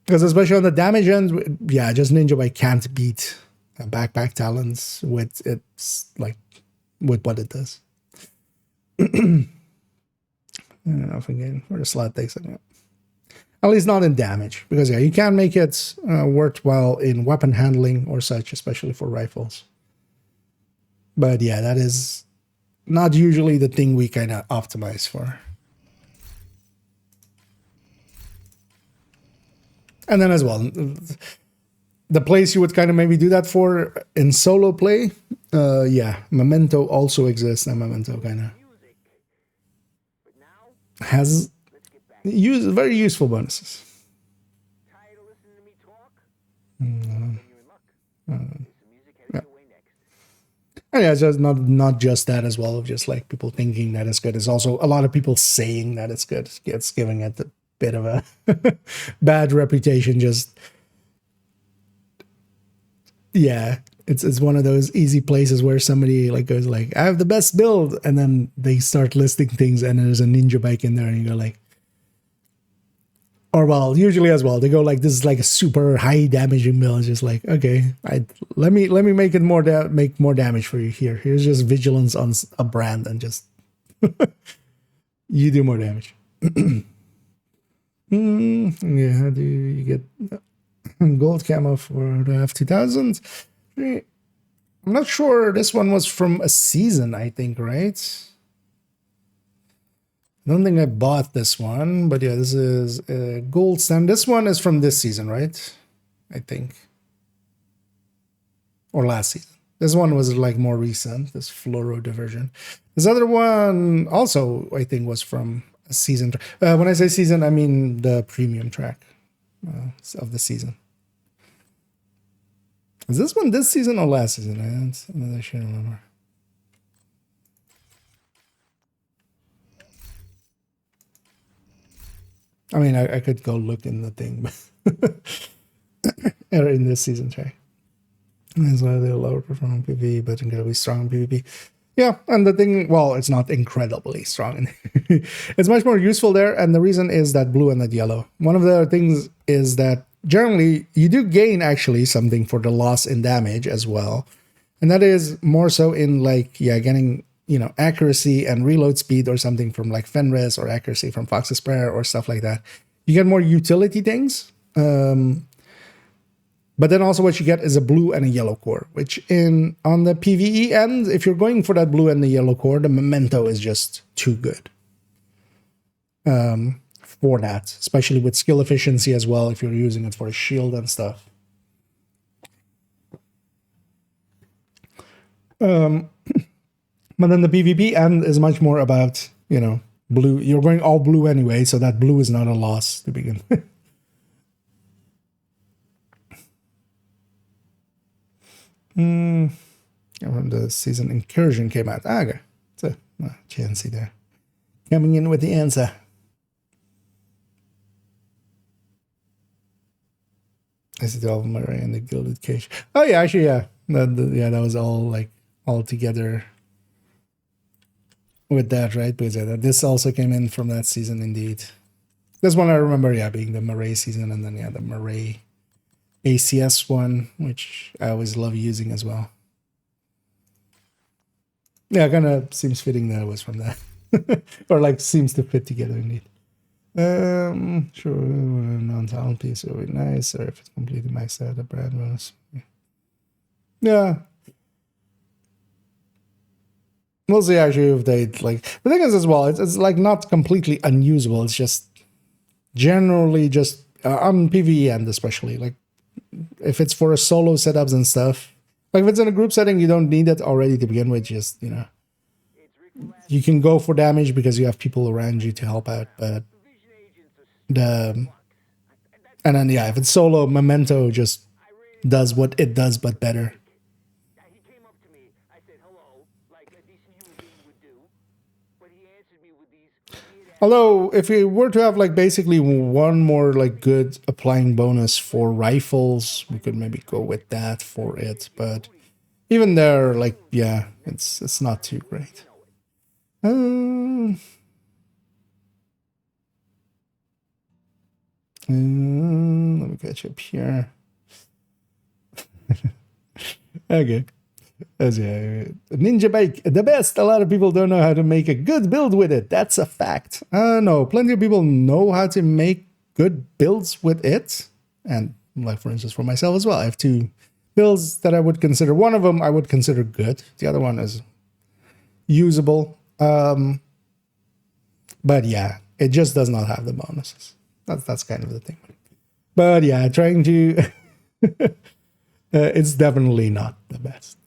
Because especially on the damage end, yeah, just ninja bike can't beat backpack talents with its like with what it does. Enough again for the slot takes it. At least not in damage, because yeah, you can make it worthwhile in weapon handling or such, especially for rifles. But yeah, that is not usually the thing we kind of optimize for. And then as well, the place you would kind of maybe do that for in solo play, yeah, memento also exists, and memento kind of has very useful bonuses. And yeah, it's just not just that as well, of just like people thinking that it's good. It's also a lot of people saying that it's good. It's giving it a bit of a bad reputation. Just yeah, it's one of those easy places where somebody like goes like, I have the best build, and then they start listing things, and there's a ninja bike in there, and you go like, Or well, usually as well, they go like, this is like a super high damaging build. It's just like, okay, let me make it make more damage for you here. Here's just vigilance on a brand and just you do more damage. Yeah, how do you get gold camo for the F2000? I'm not sure. This one was from a season, I think, right? I don't think I bought this one, but yeah, this is gold stand. This one is from this season, right? I think. Or last season. This one was like more recent, this fluoro diversion. This other one also, I think, was from a season. When I say season, I mean the premium track of the season. Is this one this season or last season? I should remember. I mean, I could go look in the thing, but in this season track. That's why they're lower performing PvE, but incredibly strong in PvP. Yeah, and the thing, well, it's not incredibly strong. It's much more useful there, and the reason is that blue and that yellow. One of the things is that generally you do gain actually something for the loss in damage as well, and that is more so in like, yeah, getting, you know, accuracy and reload speed or something from like Fenris, or accuracy from Fox's Prayer or stuff like that. You get more utility things. But then also what you get is a blue and a yellow core, which on the PvE end, if you're going for that blue and the yellow core, the memento is just too good for that, especially with skill efficiency as well, if you're using it for a shield and stuff. But then the PvP end is much more about, you know, blue. You're going all blue anyway, so that blue is not a loss to begin with. When the season incursion came out. Okay. So, GNC there. Coming in with the answer. I see the Alpha Murray and the Gilded Cage. Oh yeah, actually, yeah. That was all like all together with that, right? Because this also came in from that season indeed. This one I remember, yeah, being the Murray season, and then yeah, the Murray ACS one, which I always love using as well. Yeah, kind of seems fitting that it was from that. Or like seems to fit together indeed. Sure, non-talent piece would be nice, or if it's completely maxed out, the brand bonus. Yeah. We'll see actually if they like. The thing is as well, it's like not completely unusable. It's just generally just on PvE end especially, like if it's for a solo setups and stuff, like if it's in a group setting, you don't need it already to begin with. Just, you know, you can go for damage because you have people around you to help out. But and then yeah, if it's solo, memento just does what it does but better. Although, if we were to have like basically one more like good applying bonus for rifles, we could maybe go with that for it. But even there, like, yeah, it's not too great. Let me catch up here. Okay. As yeah, Ninja Bike, the best. A lot of people don't know how to make a good build with it. That's a fact. No, plenty of people know how to make good builds with it. And like, for instance, for myself as well, I have two builds that I would consider. One of them I would consider good. The other one is usable. But yeah, it just does not have the bonuses. That's kind of the thing. But yeah, trying to... it's definitely not the best.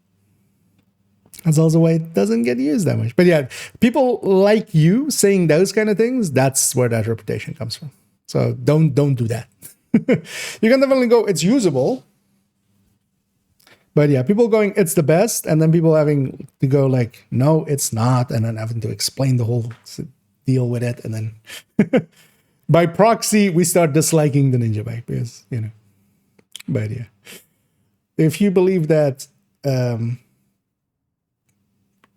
That's also why it doesn't get used that much. But yeah, people like you saying those kind of things, that's where that reputation comes from. So don't do that. You can definitely go, it's usable. But yeah, people going, it's the best, and then people having to go like, no, it's not, and then having to explain the whole deal with it. And then by proxy, we start disliking the Ninja Bike because, you know. But yeah. If you believe that,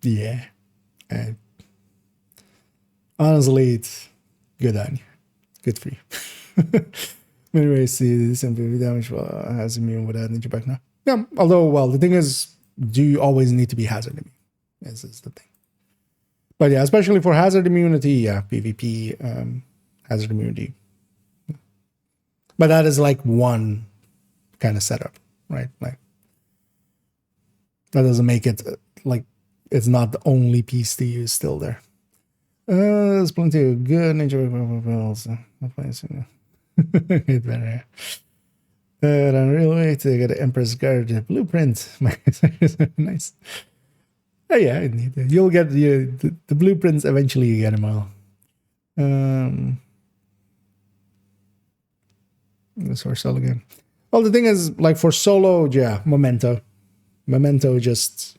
yeah, honestly, it's good on you. Good for you. Anyway, see this MPV damage has immune without ninja back now. Yeah, although, well, the thing is, do you always need to be hazard immune? This is the thing. But yeah, especially for hazard immunity, yeah, PvP hazard immunity. But that is like one kind of setup, right? Like that doesn't make it like it's not the only piece to use still there. There's plenty of good ninja builds. It better. On real way to get an Empress Guard blueprint. Nice. Oh yeah, you'll get the blueprints eventually. You get them all. This for solo again. Well, the thing is, like for solo, yeah, Memento just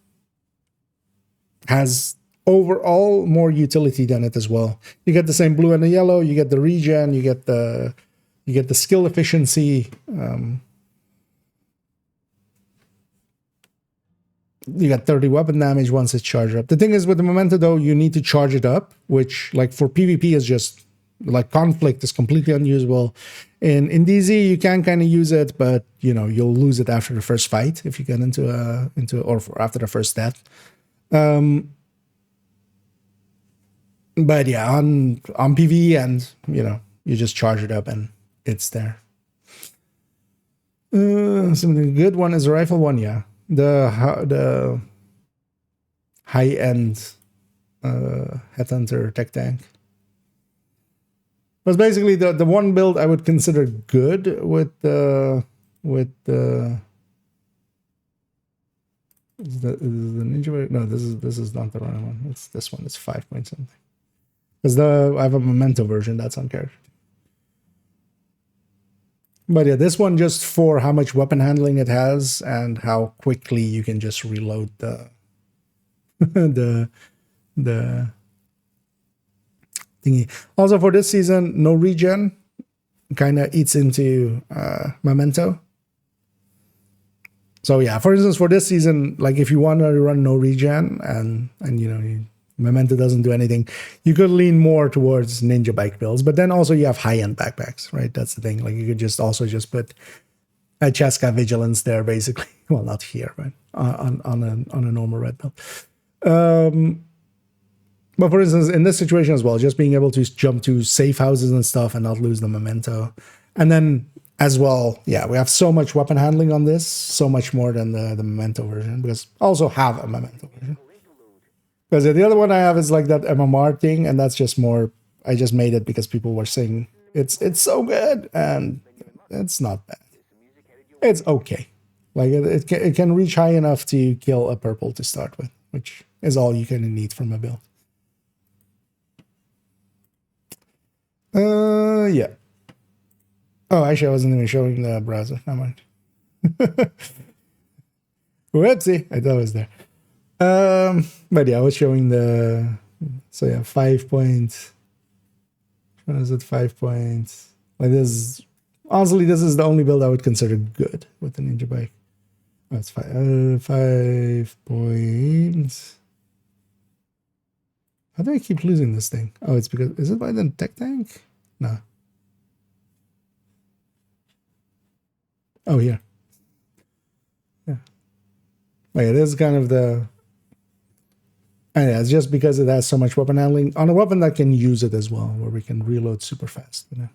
has overall more utility than it as well. You get the same blue and the yellow. You get the regen. You get the skill efficiency. You got 30 weapon damage once it's charged up. The thing is with the Memento though, you need to charge it up, which like for PvP is just like conflict is completely unusable. In DZ you can kind of use it, but you know you'll lose it after the first fight if you get into after the first death. But yeah, on PvE and you know you just charge it up and it's there. Something good one is a rifle one, yeah. The high-end Headhunter tech tank was basically the one build I would consider good with the is the ninja. No, this is not the right one. It's this one. It's 5 point something. Because I have a Memento version that's on character. But yeah, this one just for how much weapon handling it has and how quickly you can just reload the the thingy. Also for this season, no regen kind of eats into Memento. So yeah, for instance, for this season, like if you want to run no regen and you know Memento doesn't do anything, you could lean more towards ninja bike builds. But then also you have high-end backpacks, right? That's the thing. Like you could just also just put a Cheska Vigilance there, basically. Well, not here, but on a normal red build. But for instance, in this situation as well, just being able to jump to safe houses and stuff and not lose the Memento. And then as well, yeah, we have so much weapon handling on this, so much more than the Memento version, because I also have a Memento version. Because the other one I have is like that MMR thing, and that's just more, I just made it because people were saying it's so good, and it's not bad. It's okay. Like it can reach high enough to kill a purple to start with, which is all you kind of need from a build. Yeah. Oh, actually, I wasn't even showing the browser. Never mind. Whoopsie, I thought it was there. But yeah, I was showing so yeah, 5 points. What is it? 5 points. Like this. Honestly, this is the only build I would consider good with the ninja bike. Oh, it's 5 points. How do I keep losing this thing? Oh, it's because, is it by the tech tank? No. Oh, here. Yeah. Oh, yeah, this is kind of the... And yeah, it's just because it has so much weapon handling on a weapon that can use it as well, where we can reload super fast, you know.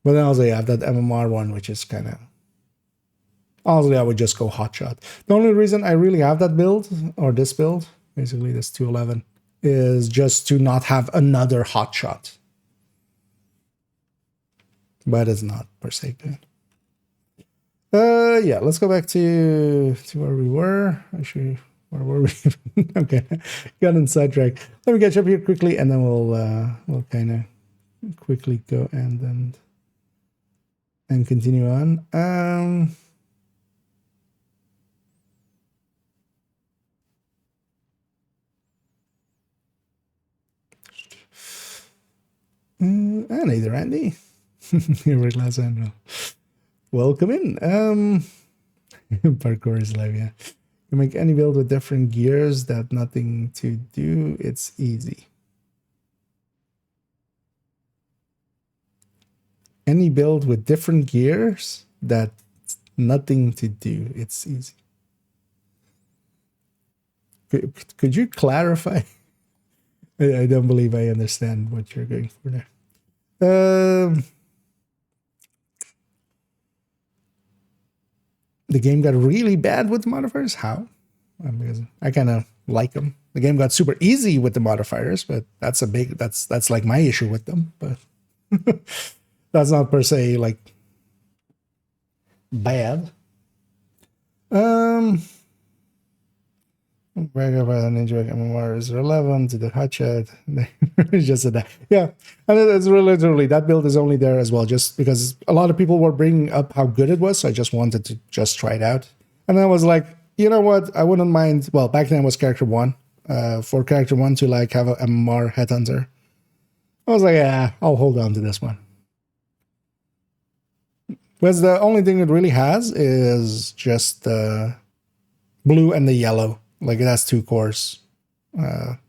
But then also you have that MMR one, which is kind of... Honestly, I would just go hotshot. The only reason I really have that build, or this build, basically this 211, is just to not have another hotshot. But it's not per se good. Yeah, let's go back to where we were. Actually, where were we? Okay, got in sidetracked. Let me catch up here quickly, and then we'll kind of quickly go and continue on. And either Andy. Here glass Andrew. Welcome in. Parkour is live, yeah. You make any build with different gears that nothing to do, it's easy. any build with different gears, that's nothing to do. It's easy. Could you clarify? I don't believe I understand what you're going for there. The game got really bad with modifiers. How? Because I kind of like them. The game got super easy with the modifiers, but that's like my issue with them. But that's not per se like bad. Ninja MMR is relevant to the hot chat. Just said that. Yeah, and it's literally that build is only there as well, just because a lot of people were bringing up how good it was. So I just wanted to just try it out, and I was like, you know what, I wouldn't mind. Well, back then it was character 1. For character 1 to like have a MMR headhunter, I was like, yeah, I'll hold on to this one. Because the only thing it really has is just the blue and the yellow. Like it has 2 cores, or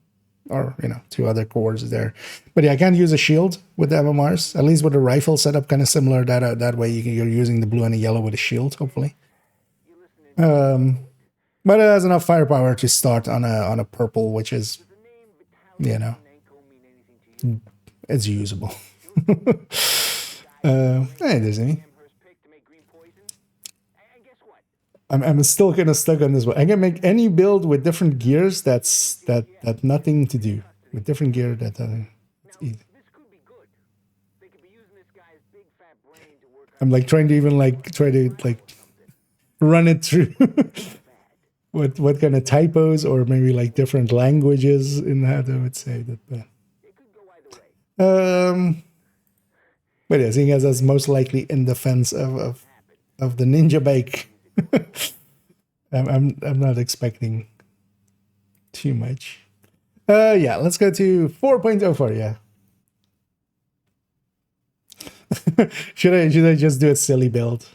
2 other cores there. But yeah, I can't use a shield with the MMRs. At least with the rifle setup, kind of similar. That way you're using the blue and the yellow with a shield, hopefully. But it has enough firepower to start on a purple, which is, it's usable. Hey, there's any. I'm still kind of stuck on this one. I can make any build with different gears. That's nothing to do with different gear. It's easy. I'm like trying to even run it through. what kind of typos or maybe like different languages in that I would say that. But yeah, seeing as that's most likely in defense of the ninja bike. I'm not expecting too much. Yeah, let's go to 4.04. Yeah. should I just do a silly build,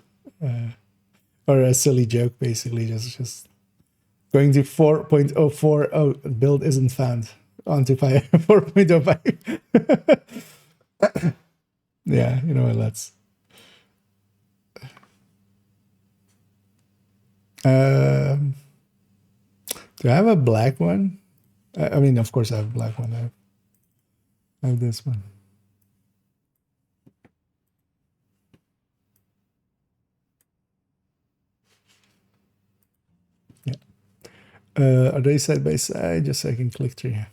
or a silly joke? Basically, just going to 4.04. Oh, build isn't found. On to 4.05. Yeah, you know what? Let's. Do I have a black one? I mean, of course I have a black one. I have this one. Yeah. Are they side by side? Just so I can click through here.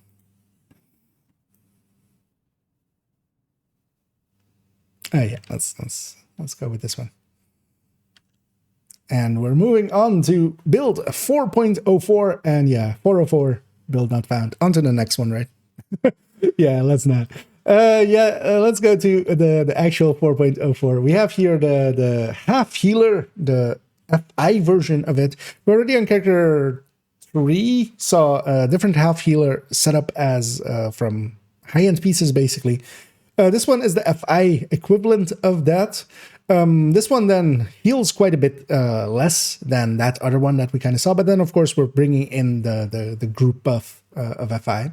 Yeah, let's go with this one. And we're moving on to build 4.04, and yeah, 404 build not found. On to the next one, right? Yeah, let's not. Let's go to the actual 4.04. We have here the half healer, the FI version of it. We already on character 3 saw a different half healer set up as from high-end pieces, basically. This one is the FI equivalent of that. This one then heals quite a bit less than that other one that we kind of saw. But then, of course, we're bringing in the group buff of FI.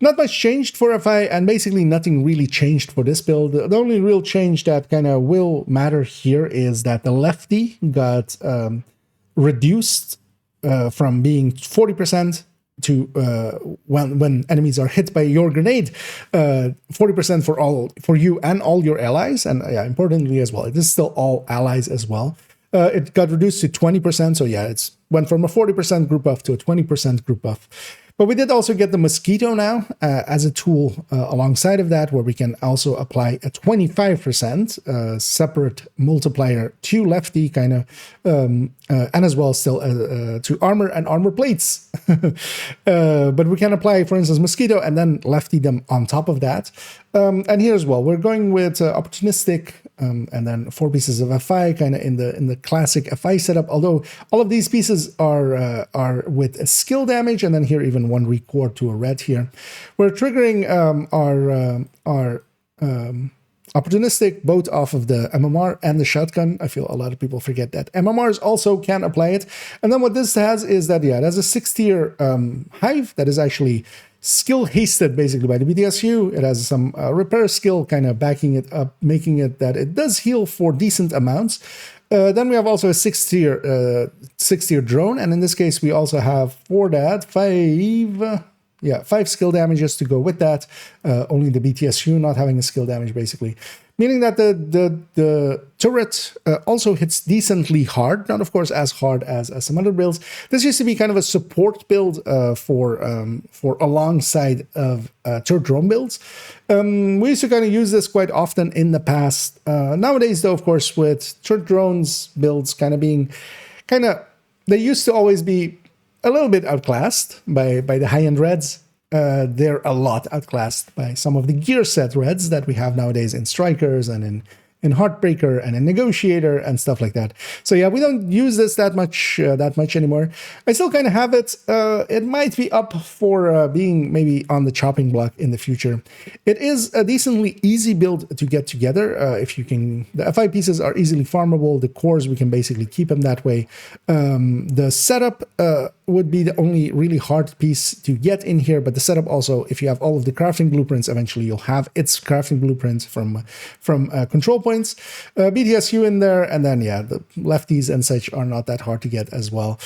Not much changed for FI, and basically nothing really changed for this build. The only real change that kind of will matter here is that the lefty got reduced from being 40% to when enemies are hit by your grenade, 40% for you and all your allies, and yeah, importantly as well, it is still all allies as well. It got reduced to 20%, so yeah, it's went from a 40% group buff to a 20% group buff. But we did also get the mosquito now as a tool alongside of that, where we can also apply a 25% separate multiplier to lefty kind of, and as well still to armor and armor plates. But we can apply, for instance, mosquito and then lefty them on top of that. And here as well, we're going with opportunistic and then 4 pieces of FI, kind of in the classic FI setup. Although all of these pieces are with a skill damage, and then here even 1 record to a red here. We're triggering our opportunistic both off of the MMR and the shotgun. I feel a lot of people forget that MMRs also can apply it. And then what this has is that, yeah, it has a 6-tier hive that is actually skill hasted basically by the BTSU. It has some repair skill kind of backing it up, making it that it does heal for decent amounts. Then we have also a 6-tier drone, and in this case we also have for that 5 skill damages to go with that. Only the BTSU not having a skill damage basically, meaning that the turret also hits decently hard, not of course as hard as some other builds. This used to be kind of a support build for alongside of turret drone builds. We used to kind of use this quite often in the past. Nowadays though, of course, with turret drones builds kind of being they used to always be a little bit outclassed by the high-end reds. They're a lot outclassed by some of the gear set reds that we have nowadays in Strikers and in Heartbreaker and in Negotiator and stuff like that. So yeah, we don't use this that much anymore. I still kind of have it. It might be up for being maybe on the chopping block in the future. It is a decently easy build to get together. If you can, the F5 pieces are easily farmable. The cores, we can basically keep them that way. The setup would be the only really hard piece to get in here, but the setup also, if you have all of the crafting blueprints, eventually you'll have its crafting blueprints from control points. BTSU in there, and then yeah, the lefties and such are not that hard to get as well.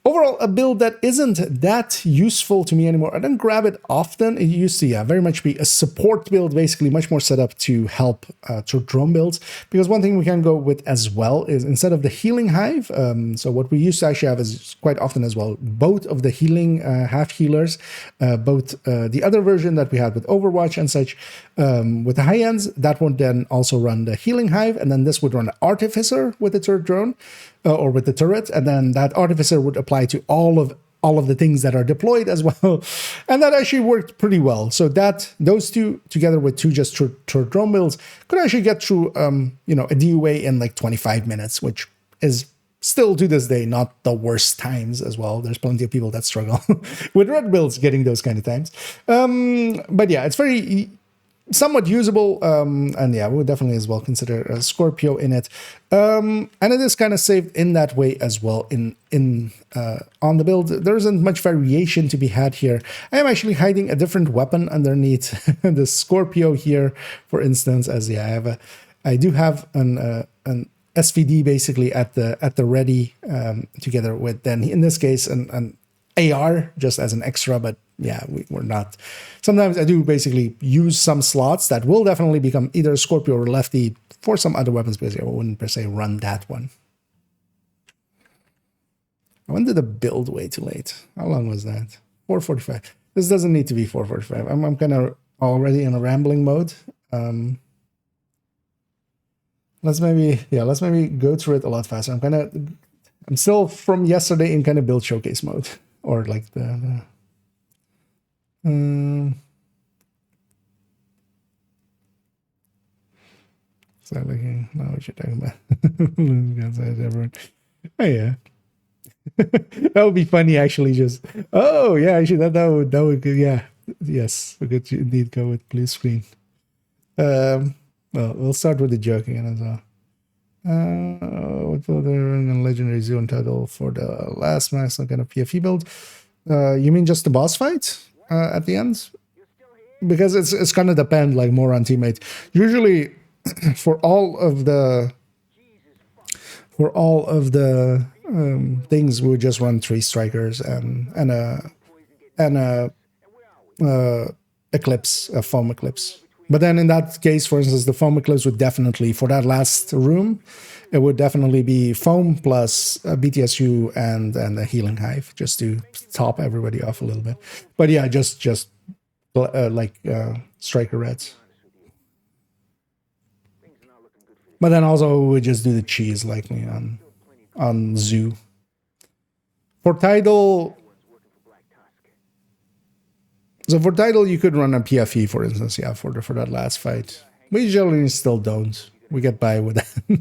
Overall, a build that isn't that useful to me anymore. I don't grab it often. It used to, very much be a support build, basically much more set up to help drone builds. Because one thing we can go with as well is instead of the healing hive, so what we used to actually have is quite often as well, both of the healing half healers, both the other version that we had with Overwatch and such, with the high ends, that would then also run the healing hive, and then this would run the artificer with the turret drone. Or with the turret, and then that artificer would apply to all of the things that are deployed as well, and that actually worked pretty well. So that those two together with two just turret drone builds could actually get through a DUA in like 25 minutes, which is still to this day not the worst times as well. There's plenty of people that struggle with red builds getting those kind of times, but yeah, it's very somewhat usable, and yeah, we would definitely as well consider a Scorpio in it, and it is kind of saved in that way as well. On the build, there isn't much variation to be had here. I am actually hiding a different weapon underneath the Scorpio here, for instance, as yeah, I do have an SVD basically at the ready, together with then in this case an AR just as an extra, but yeah, we're not. Sometimes I do basically use some slots that will definitely become either Scorpio or Lefty for some other weapons, because I wouldn't per se run that one. When did the build way too late? How long was that? 4:45. This doesn't need to be 4:45. I'm kind of already in a rambling mode. Let's maybe go through it a lot faster. I'm still from yesterday in kind of build showcase mode, or like the so looking, know what you're talking about. Everyone. Oh yeah. That would be funny actually, just actually that would yeah, yes, we could indeed go with blue screen. Well, we'll start with the joke again as well. What will there in a legendary zone title for the last max some kind of PFE build? You mean just the boss fight at the end? Because it's gonna depend like more on teammate. Usually for all of the things we would just run 3 strikers and a eclipse, a foam eclipse. But then in that case, for instance, the foam eclipse would definitely, for that last room, it would definitely be foam plus BTSU and a healing hive, just to top everybody off a little bit. But yeah, just striker reds. But then also we would just do the cheese likely on Zoo. For Tidal, so for Tidal you could run a PFE, for instance, yeah, for that last fight. We generally still don't. We get by with that.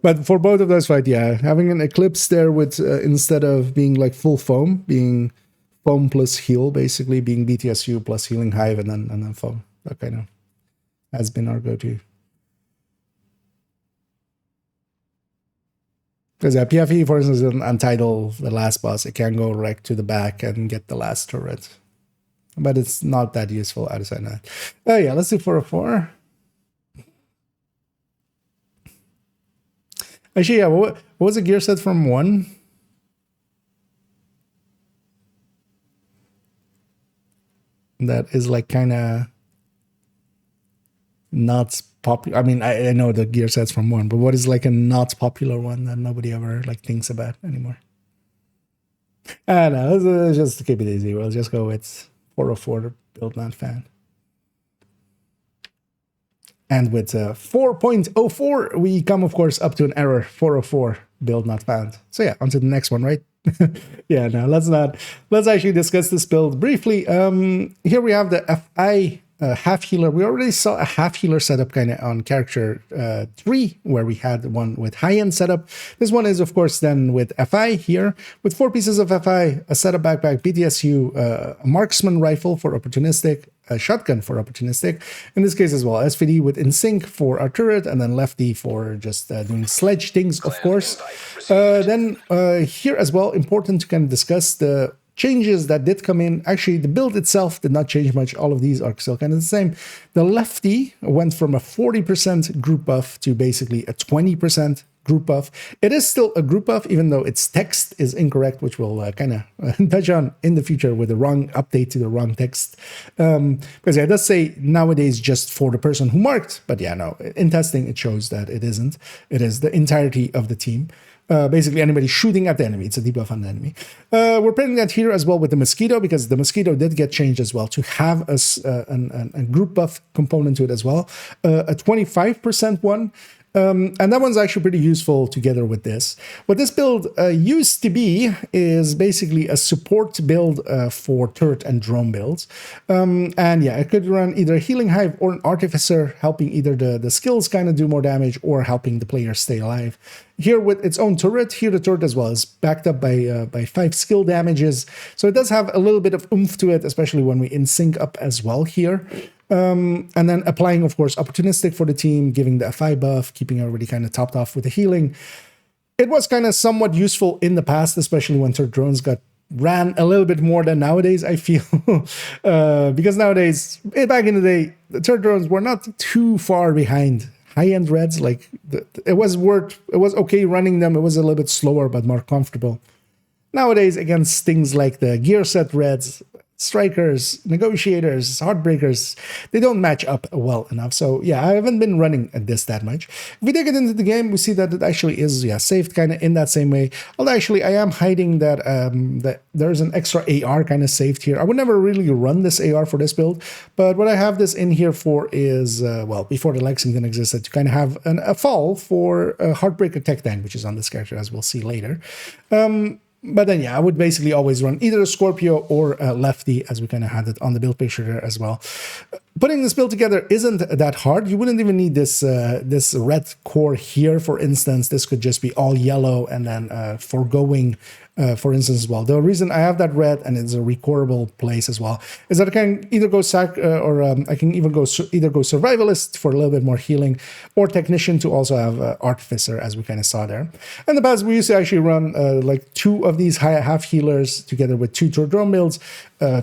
But for both of those fights, yeah, having an Eclipse there with instead of being like full foam, being foam plus heal, basically being BTSU plus healing hive and then foam. That kind of has been our go-to. Because PFE, for instance, on Tidal, the last boss, it can go right to the back and get the last turret. but it's not that useful outside that. Oh yeah, let's do 404. Actually, yeah, what was the gear set from 1? That is like kind of not popular. I mean, I know the gear sets from 1, but what is like a not popular one that nobody ever like thinks about anymore? I know, let's just keep it easy. We'll just go with 404 to build not fan. And with 4.04, we come, of course, up to an error, 404, build not found. So yeah, on to the next one, right? Yeah, no, let's actually discuss this build briefly. Here we have the FI half healer. We already saw a half healer setup kind of on character 3, where we had one with high-end setup. This one is, of course, then with FI here, with 4 pieces of FI, a setup backpack, BTSU, a marksman rifle for opportunistic, a shotgun for opportunistic, in this case as well, SVD with InSync for our turret, and then Lefty for just doing sledge things, of course. Then here as well, important to kind of discuss the changes that did come in. Actually, the build itself did not change much. All of these are still kind of the same. The Lefty went from a 40% group buff to basically a 20% group buff. It is still a group buff, even though its text is incorrect, which we'll kind of touch on in the future with the wrong update to the wrong text. Because yeah, it does say nowadays just for the person who marked, but yeah, no, in testing it shows that it isn't. It is the entirety of the team. Basically anybody shooting at the enemy. It's a debuff on the enemy. We're putting that here as well with the Mosquito, because the Mosquito did get changed as well to have a group buff component to it as well. A 25% one. And that one's actually pretty useful together with this. What this build used to be is basically a support build for turret and drone builds. And yeah, it could run either a healing hive or an artificer, helping either the skills kind of do more damage or helping the player stay alive. Here with its own turret, here the turret as well is backed up by 5 skill damages. So it does have a little bit of oomph to it, especially when we in sync up as well here. And then applying, of course, opportunistic for the team, giving the FI buff, keeping everybody kind of topped off with the healing. It was kind of somewhat useful in the past, especially when turret drones ran a little bit more than nowadays, I feel. Because nowadays, back in the day, the turret drones were not too far behind high-end reds. Like it was okay running them. It was a little bit slower, but more comfortable. Nowadays, against things like the gear set reds, strikers, negotiators, heartbreakers, they don't match up well enough. So yeah, I haven't been running this that much. If we dig it into the game, we see that it actually is saved kind of in that same way. Although actually I am hiding that that there's an extra AR kind of saved here. I would never really run this AR for this build, but what I have this in here for is, well, before the Lexington existed, to kind of have a fall for a Heartbreaker Tech Tank, which is on this character, as we'll see later. But then, yeah, I would basically always run either a Scorpio or a Lefty, as we kind of had it on the build picture there as well. Putting this build together isn't that hard. You wouldn't even need this this red core here, for instance. This could just be all yellow and then foregoing, for instance, as well. The reason I have that red and it's a recorable place as well is that I can either go I can even go survivalist for a little bit more healing, or technician to also have artificer, as we kind of saw there. In the past, we used to actually run like 2 of these half healers together with 2 drone builds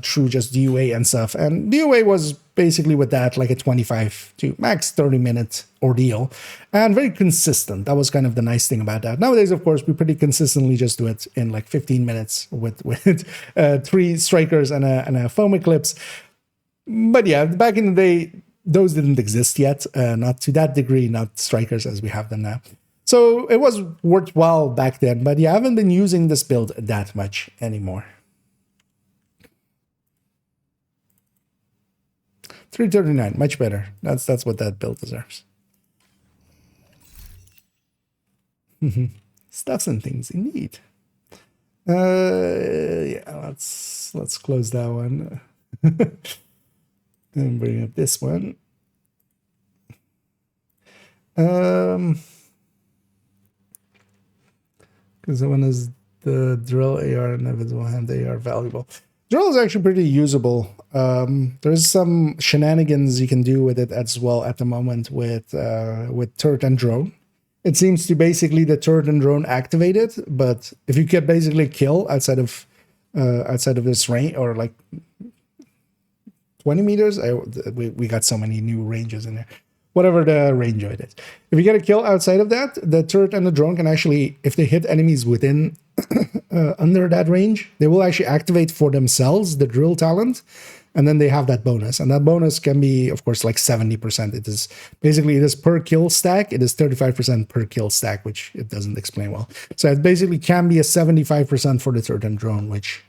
through just DUA and stuff. And DUA was basically with that like a 25 to max 30-minute ordeal, and very consistent. That was kind of the nice thing about that. Nowadays, of course, we pretty consistently just do it in like 15 minutes with 3 strikers and a foam eclipse. But yeah, back in the day, those didn't exist yet, not to that degree, not strikers as we have them now. So it was worthwhile back then, but yeah, I haven't been using this build that much anymore. 339, much better. That's what that build deserves. Stuffs and things indeed. Yeah, let's close that one. And bring up this one. Because that one is the drill AR and invisible hand AR valuable. Drill is actually pretty usable. There's some shenanigans you can do with it as well at the moment with turret and drone. It seems to basically the turret and drone activated, but if you can basically kill outside of this range, or like 20 meters. We got so many new ranges in there. Whatever the range of it is. If you get a kill outside of that, the turret and the drone can actually, if they hit enemies within under that range, they will actually activate for themselves the drill talent, and then they have that bonus. And that bonus can be, of course, like 70%. It is basically, it is per kill stack. It is 35% per kill stack, which it doesn't explain well. So it basically can be a 75% for the turret and drone, which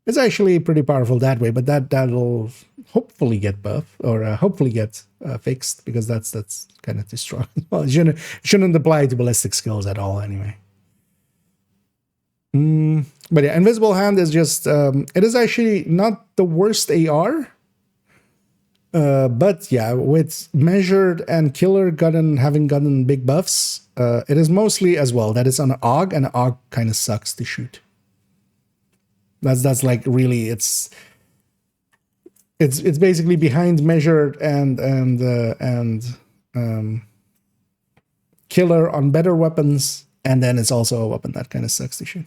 is actually pretty powerful that way. But that'll hopefully get buffed, or hopefully get fixed, because that's kind of too strong. Well, it shouldn't apply to ballistic skills at all anyway. But yeah, Invisible Hand is just, it is actually not the worst AR. But yeah, with Measured and Killer having gotten big buffs, it is mostly as well that it's on an AUG, and an AUG kind of sucks to shoot. That's like really, it's basically behind Measured and Killer on better weapons, and then it's also a weapon that kind of sucks to shoot.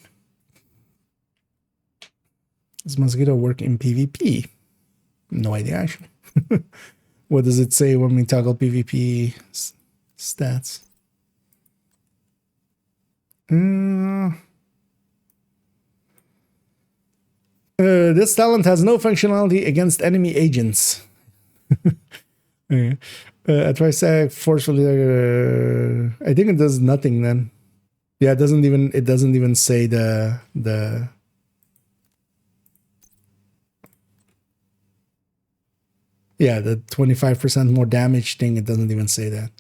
Does Mosquito work in PvP? No idea actually. What does it say when we toggle PvP stats? This talent has no functionality against enemy agents. I try to forcefully. I think it does nothing then. Yeah, it doesn't even say the. Yeah, the 25% more damage thing. It doesn't even say that.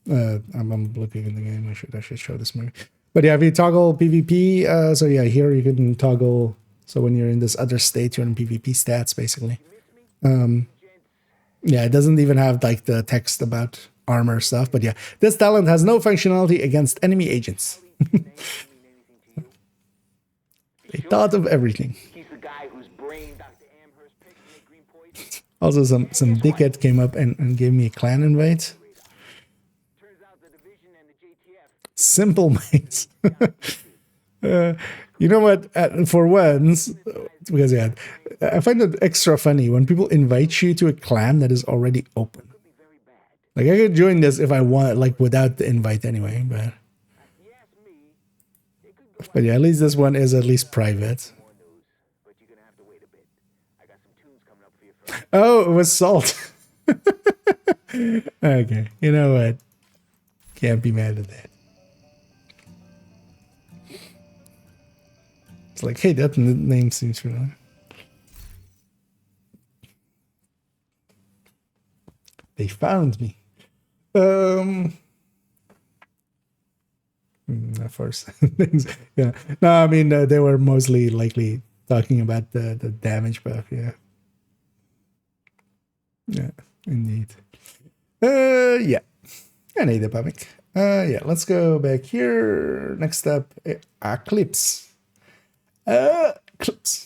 I'm looking in the game. I should show this movie. But yeah, if you toggle PvP, so yeah, here you can toggle. So when you're in this other state, you're in PvP stats, basically. Yeah, it doesn't even have like the text about armor stuff. But yeah, this talent has no functionality against enemy agents. They thought of everything. Also, some dickhead came up and gave me a clan invite. Simple mates. You know what? For once, because yeah, I find it extra funny when people invite you to a clan that is already open. Like I could join this if I want, like without the invite anyway. But yeah, at least this one is at least private. Oh, it was Salt. Okay, you know what? Can't be mad at that. It's like, hey, that name seems familiar. They found me. First things, yeah. No, I mean they were mostly likely talking about the damage buff. Yeah. Yeah, indeed. Yeah. I need the public. Yeah, let's go back here. Next up, Eclipse. Eclipse.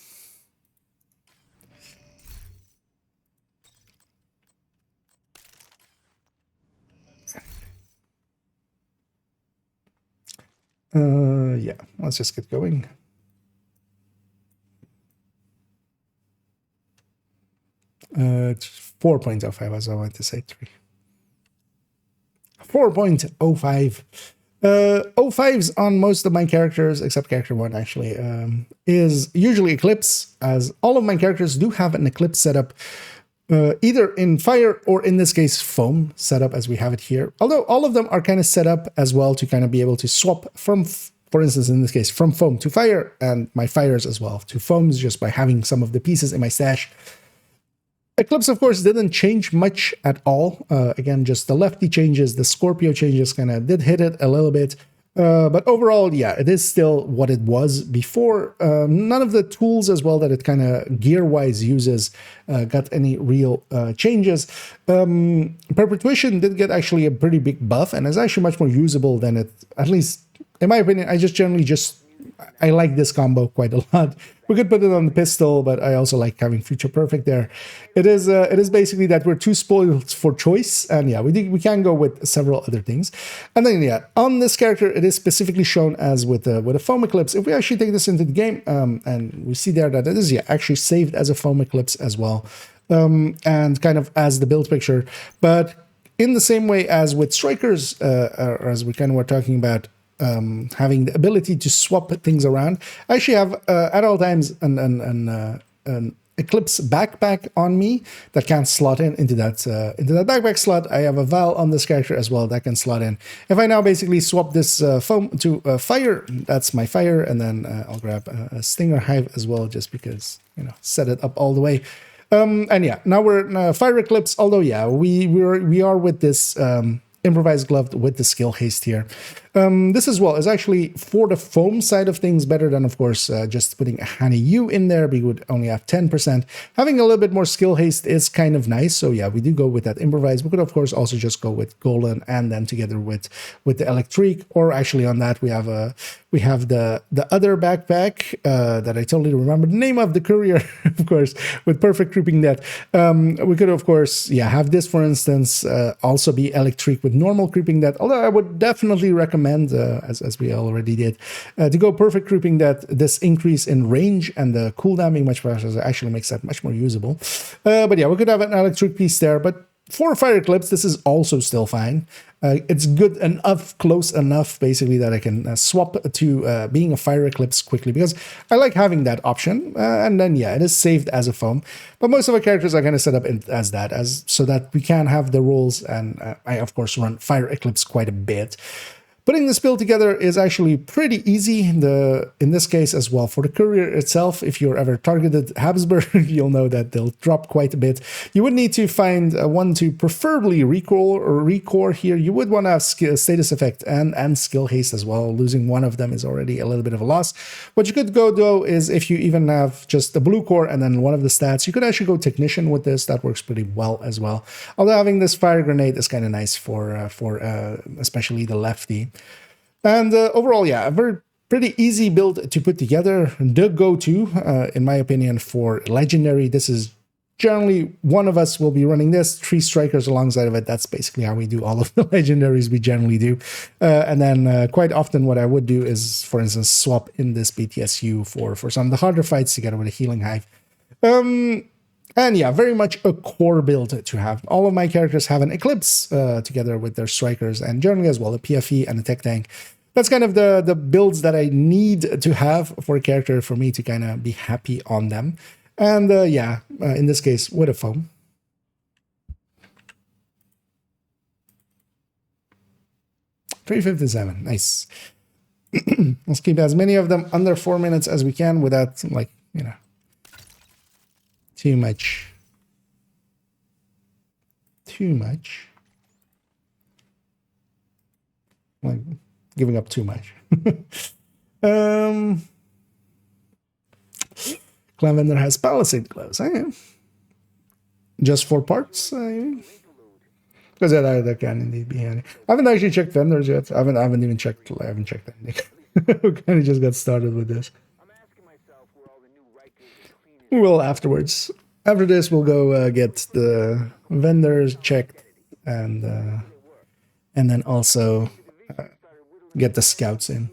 Yeah, let's just get going. It's 4.05, as I want to say 3. 4.05. 05s on most of my characters, except character 1 actually, is usually Eclipse, as all of my characters do have an Eclipse setup, either in fire or in this case foam setup as we have it here. Although all of them are kind of set up as well to kind of be able to swap from, for instance, in this case, from foam to fire, and my fires as well to foams just by having some of the pieces in my stash. Eclipse, of course, didn't change much at all. Again, just the lefty changes, the Scorpio changes kind of did hit it a little bit. But overall, yeah, it is still what it was before. None of the tools as well that it kind of gear-wise uses got any real changes. Perpetuation did get actually a pretty big buff and is actually much more usable than it, at least in my opinion. I just generally just I like this combo quite a lot. We could put it on the pistol, but I also like having Future Perfect there. It is basically that we're too spoiled for choice, and yeah, we can go with several other things. And then yeah, on this character, it is specifically shown as with a foam eclipse. If we actually take this into the game, and we see there that it is actually saved as a foam eclipse as well, and kind of as the build picture, but in the same way as with strikers, or as we kind of were talking about, having the ability to swap things around. I actually have at all times an Eclipse backpack on me that can slot into that backpack slot. I have a Val on this character as well that can slot in. If I now basically swap this foam to fire, that's my fire, and then I'll grab a Stinger Hive as well, just because, you know, set it up all the way. And yeah, now we're in Fire Eclipse, although yeah, we are with this improvised glove with the skill haste here. This as well is actually, for the foam side of things, better than, of course, just putting a Hanny U in there. We would only have 10%. Having a little bit more skill haste is kind of nice. So yeah, we do go with that improvised. We could, of course, also just go with golden and then together with the electric. Or actually on that we have the other backpack that I totally remember the name of, the courier, of course, with perfect creeping net. We could, of course, yeah, have this, for instance, also be electric with normal creeping net. Although I would definitely recommend, as we already did, to go perfect creeping that. This increase in range and the cooldown being much faster actually makes that much more usable. But yeah, we could have an electric piece there, but for Fire Eclipse, this is also still fine. It's good enough, close enough, basically, that I can swap to being a Fire Eclipse quickly, because I like having that option. And then, yeah, it is saved as a foam. But most of our characters are going to set up as that, so that we can have the rules. And I, of course, run Fire Eclipse quite a bit. Putting this build together is actually pretty easy. In this case as well, for the courier itself, if you're ever targeted Habsburg, you'll know that they'll drop quite a bit. You would need to find one to preferably recore here. You would want to have status effect and skill haste as well. Losing one of them is already a little bit of a loss. What you could go, though, is if you even have just the blue core and then one of the stats, you could actually go Technician with this. That works pretty well as well. Although having this Fire Grenade is kind of nice for especially the lefty. And overall, yeah, a pretty easy build to put together. The go-to, in my opinion, for Legendary. This is generally, one of us will be running this, 3 strikers alongside of it. That's basically how we do all of the Legendaries we generally do. And then quite often what I would do is, for instance, swap in this BTSU for some of the harder fights together with a Healing Hive. And yeah, very much a core build to have. All of my characters have an Eclipse together with their strikers, and generally as well a PFE and a tech tank. That's kind of the builds that I need to have for a character for me to kind of be happy on them. And yeah, in this case, with a foam. $357, nice. Let's keep as many of them under 4 minutes as we can without, like, you know, too much. Like, giving up too much. Clan Vendor has Palisade Gloves. Just 4 parts? Because that can indeed be handy. I haven't actually checked vendors yet. I haven't even checked. I haven't checked anything. We kind of just got started with this. We will afterwards. After this, we'll go get the vendors checked, and then also get the scouts in.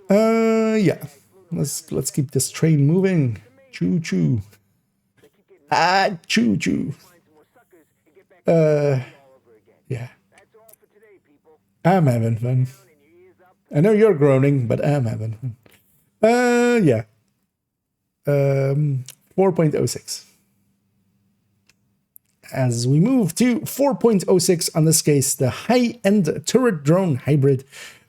Yeah. Let's keep this train moving. Choo choo. Choo choo. Yeah. I'm having fun. I know you're groaning, but I'm having fun. Yeah. 4.06. As we move to 4.06, on this case, the high-end turret drone hybrid.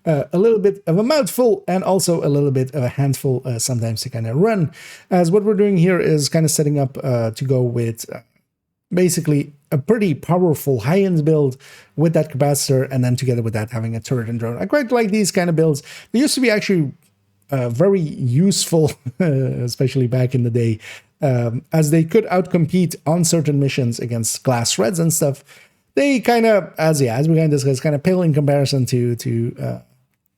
A little bit of a mouthful and also a little bit of a handful sometimes to kind of run. As what we're doing here is kind of setting up to go with basically a pretty powerful high-end build with that capacitor, and then together with that having a turret and drone. I quite like these kind of builds. They used to be actually very useful, especially back in the day, as they could outcompete on certain missions against class reds and stuff. They kind of, as we kind of discussed, kind of pale in comparison to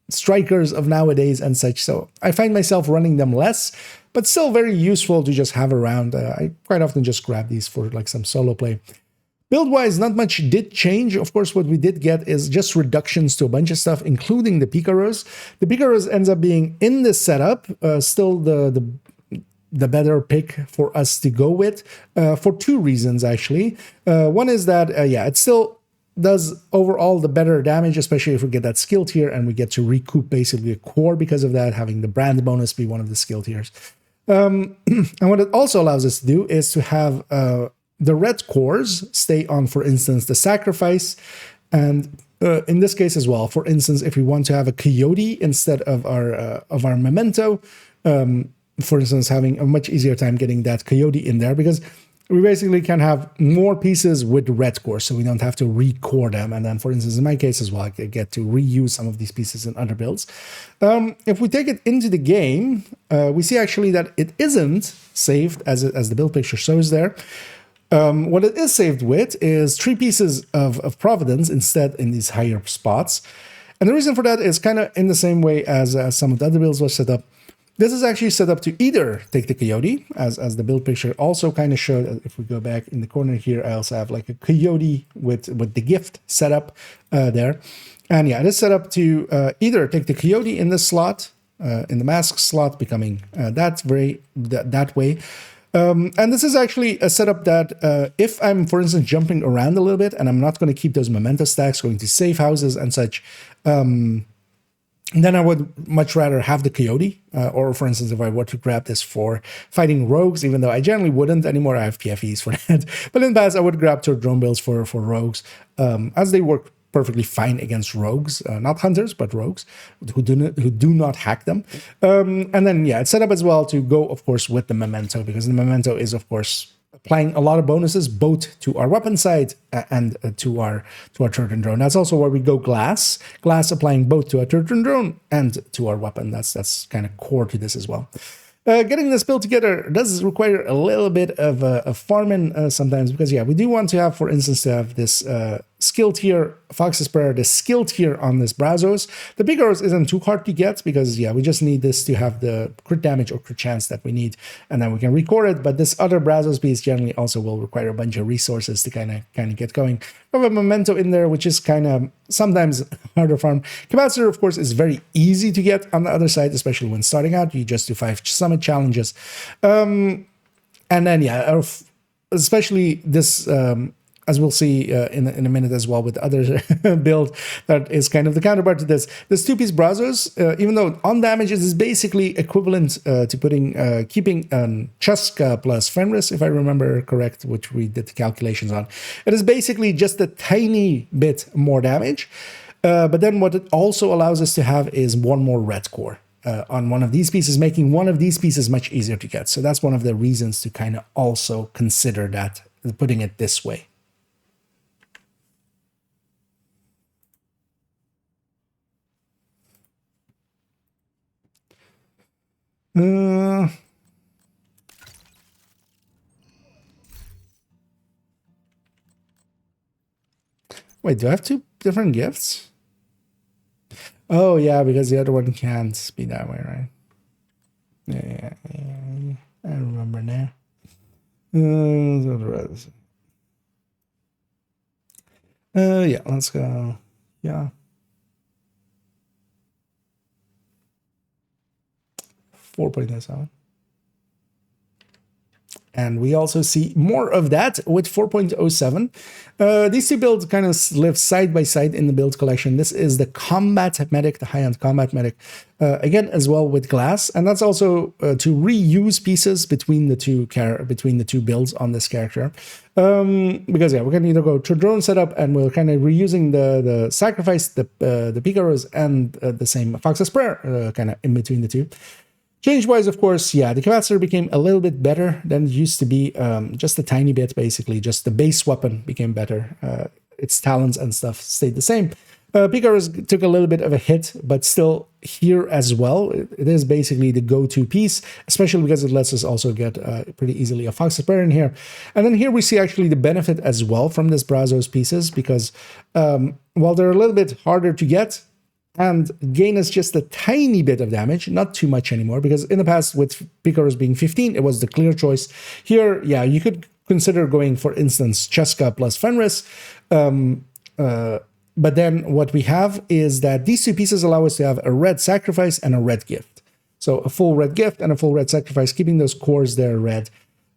strikers of nowadays and such. So I find myself running them less, but still very useful to just have around. I quite often just grab these for like some solo play. Build-wise, not much did change. Of course, what we did get is just reductions to a bunch of stuff, including the Picaros. The Picaros ends up being in this setup, still the better pick for us to go with, for two reasons, actually. One is that, yeah, it still does overall the better damage, especially if we get that skill tier and we get to recoup basically a core because of that, having the brand bonus be one of the skill tiers. And what it also allows us to do is to have the red cores stay on, for instance, the sacrifice, and in this case as well, for instance, if we want to have a coyote instead of our memento, for instance, having a much easier time getting that coyote in there, because we basically can have more pieces with red core, so we don't have to recore them. And then, for instance, in my case as well, I get to reuse some of these pieces in other builds. If we take it into the game, we see actually that it isn't saved as the build picture shows there. What it is saved with is 3 pieces of Providence instead in these higher spots. And the reason for that is kind of in the same way as some of the other builds were set up. This is actually set up to either take the coyote, as the build picture also kind of showed. If we go back in the corner here, I also have like a coyote with the gift set up there. And yeah, it is set up to either take the coyote in this slot, in the mask slot, becoming that way. And this is actually a setup that if I'm, for instance, jumping around a little bit and I'm not going to keep those memento stacks, going to safe houses and such, then I would much rather have the coyote. Or, for instance, if I were to grab this for fighting rogues, even though I generally wouldn't anymore, I have PFEs for that. But in the past, I would grab drone builds for rogues, as they work perfectly fine against rogues, not hunters, but rogues who do not hack them. And then, yeah, it's set up as well to go, of course, with the memento, because the memento is, of course, applying a lot of bonuses both to our weapon side and to our turret and drone. That's also where we go glass applying both to our turret and drone and to our weapon. That's kind of core to this as well. Getting this build together does require a little bit of farming sometimes, because yeah, we do want to have, for instance, to have this skill tier Fox's Prayer, the skill tier on this Brazos. The big arrows isn't too hard to get because yeah, we just need this to have the crit damage or crit chance that we need, and then we can record it. But this other Brazos piece generally also will require a bunch of resources to kind of get going. We have a memento in there, which is kind of sometimes harder farm. Capacitor, of course, is very easy to get on the other side, especially when starting out. You just do 5 summit challenges, and then yeah, especially this. As we'll see in a minute as well with the other build that is kind of the counterpart to this. This 2-piece Brazos, even though on damage it is basically equivalent to keeping Chuska plus Fenris, if I remember correct, which we did the calculations on. It is basically just a tiny bit more damage. But then what it also allows us to have is one more red core on one of these pieces, making one of these pieces much easier to get. So that's one of the reasons to kind of also consider that, putting it this way. Wait, do I have 2 different gifts? Oh, yeah, because the other one can't be that way, right? Yeah, I remember now. Yeah, let's go. Yeah. 4.07. And we also see more of that with 4.07. These 2 builds kind of live side by side in the build collection. This is the combat medic, the high-end combat medic, again as well with glass, and that's also to reuse pieces between the two builds on this character. Because yeah, we can either go to drone setup and we're kind of reusing the sacrifice, the Picaros, and the same Fox's Prayer kind of in between the two. Change-wise, of course, yeah, the capacitor became a little bit better than it used to be, just a tiny bit, basically. Just the base weapon became better. Its talents and stuff stayed the same. Picaros took a little bit of a hit, but still here as well, it is basically the go-to piece, especially because it lets us also get pretty easily a Fox's Prayer in here. And then here we see actually the benefit as well from this Brazos pieces, because while they're a little bit harder to get, and gain us just a tiny bit of damage, not too much anymore, because in the past with Picaros being 15, it was the clear choice. Here, yeah, you could consider going, for instance, Cheska plus Fenris. But then what we have is that these two pieces allow us to have a red sacrifice and a red gift. So a full red gift and a full red sacrifice, keeping those cores there red.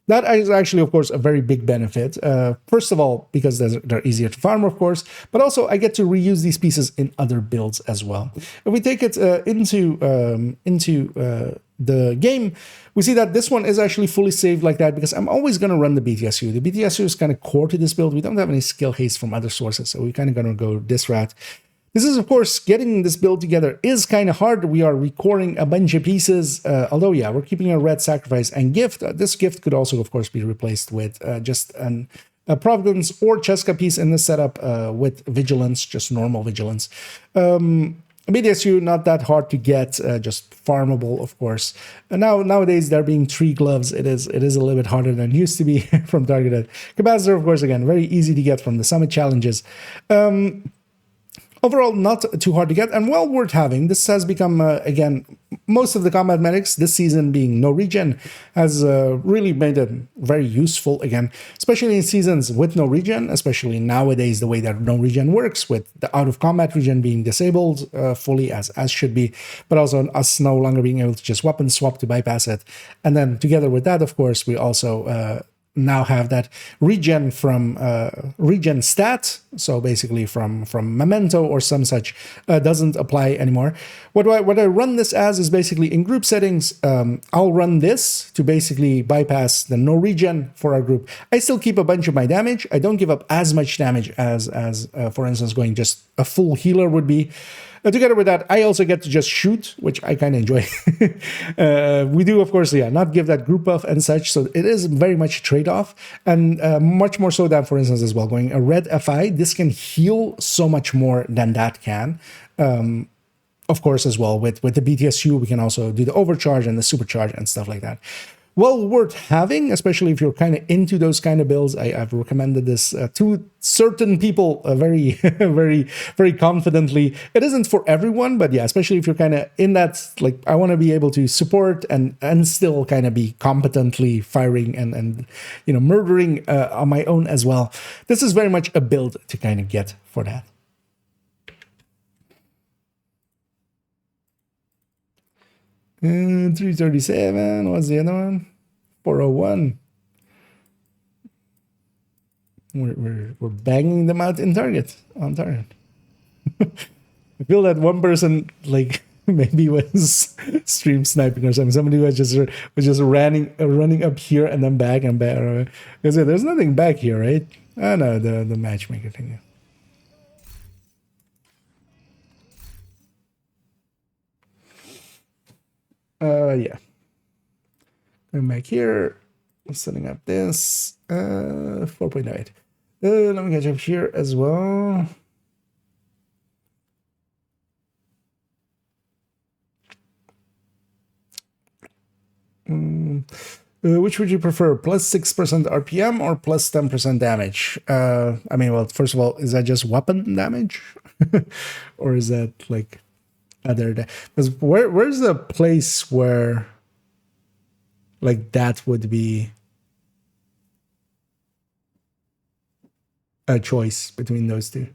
That is actually, of course, a very big benefit. First of all, because they're easier to farm, of course, but also I get to reuse these pieces in other builds as well. If we take it into the game, we see that this one is actually fully saved like that because I'm always going to run the BTSU. The BTSU is kind of core to this build. We don't have any skill haste from other sources, so we're kind of going to go this route. This is, of course, getting this build together is kind of hard. We are recoring a bunch of pieces, although, yeah, we're keeping a red sacrifice and gift. This gift could also, of course, be replaced with just a Providence or Cheska piece in this setup with Vigilance, just normal Vigilance. BDSU, not that hard to get, just farmable, of course. And nowadays, there being 3 gloves, it is a little bit harder than it used to be from targeted. Capacitor, of course, again, very easy to get from the summit challenges. Overall, not too hard to get and well worth having. This has become, again, most of the combat medics this season being no regen has really made it very useful again, especially in seasons with no regen, especially nowadays the way that no regen works with the out of combat regen being disabled fully as should be, but also us no longer being able to just weapon swap to bypass it. And then together with that, of course, we also now have that regen from regen stat, so basically from memento or some such doesn't apply anymore. What I run this as is basically in group settings. I'll run this to basically bypass the no regen for our group. I still keep a bunch of my damage. I don't give up as much damage as for instance going just a full healer would be. Together with that, I also get to just shoot, which I kind of enjoy. We do, of course, yeah, not give that group buff and such, so it is very much a trade-off, and much more so than, for instance, as well, going a red FI, this can heal so much more than that can. Of course, as well, with the BTSU, we can also do the overcharge and the supercharge and stuff like that. Well worth having, especially if you're kind of into those kind of builds. I've recommended this to certain people very, very, very confidently. It isn't for everyone, but yeah, especially if you're kind of in that, like, I want to be able to support and still kind of be competently firing and you know, murdering on my own as well. This is very much a build to kind of get for that. And 337, what's the other one? 401. We're banging them out on target. I feel that one person, like, maybe was stream sniping or something. Somebody was just running up here and then back and back. There's nothing back here, right? Oh no, the matchmaker thing. Yeah. Going back here, setting up this 4.8. Let me catch up here as well. Which would you prefer, plus 6% RPM or plus 10% damage? I mean, well, first of all, is that just weapon damage? Or is that like other? Because where's the place where like that would be a choice between those two?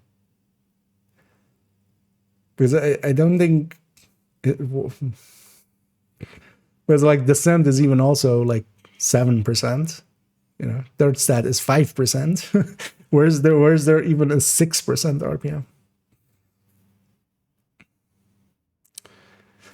Because I don't think it, because like descent is even also like 7%. You know, third stat is 5%. where's there even a 6% RPM?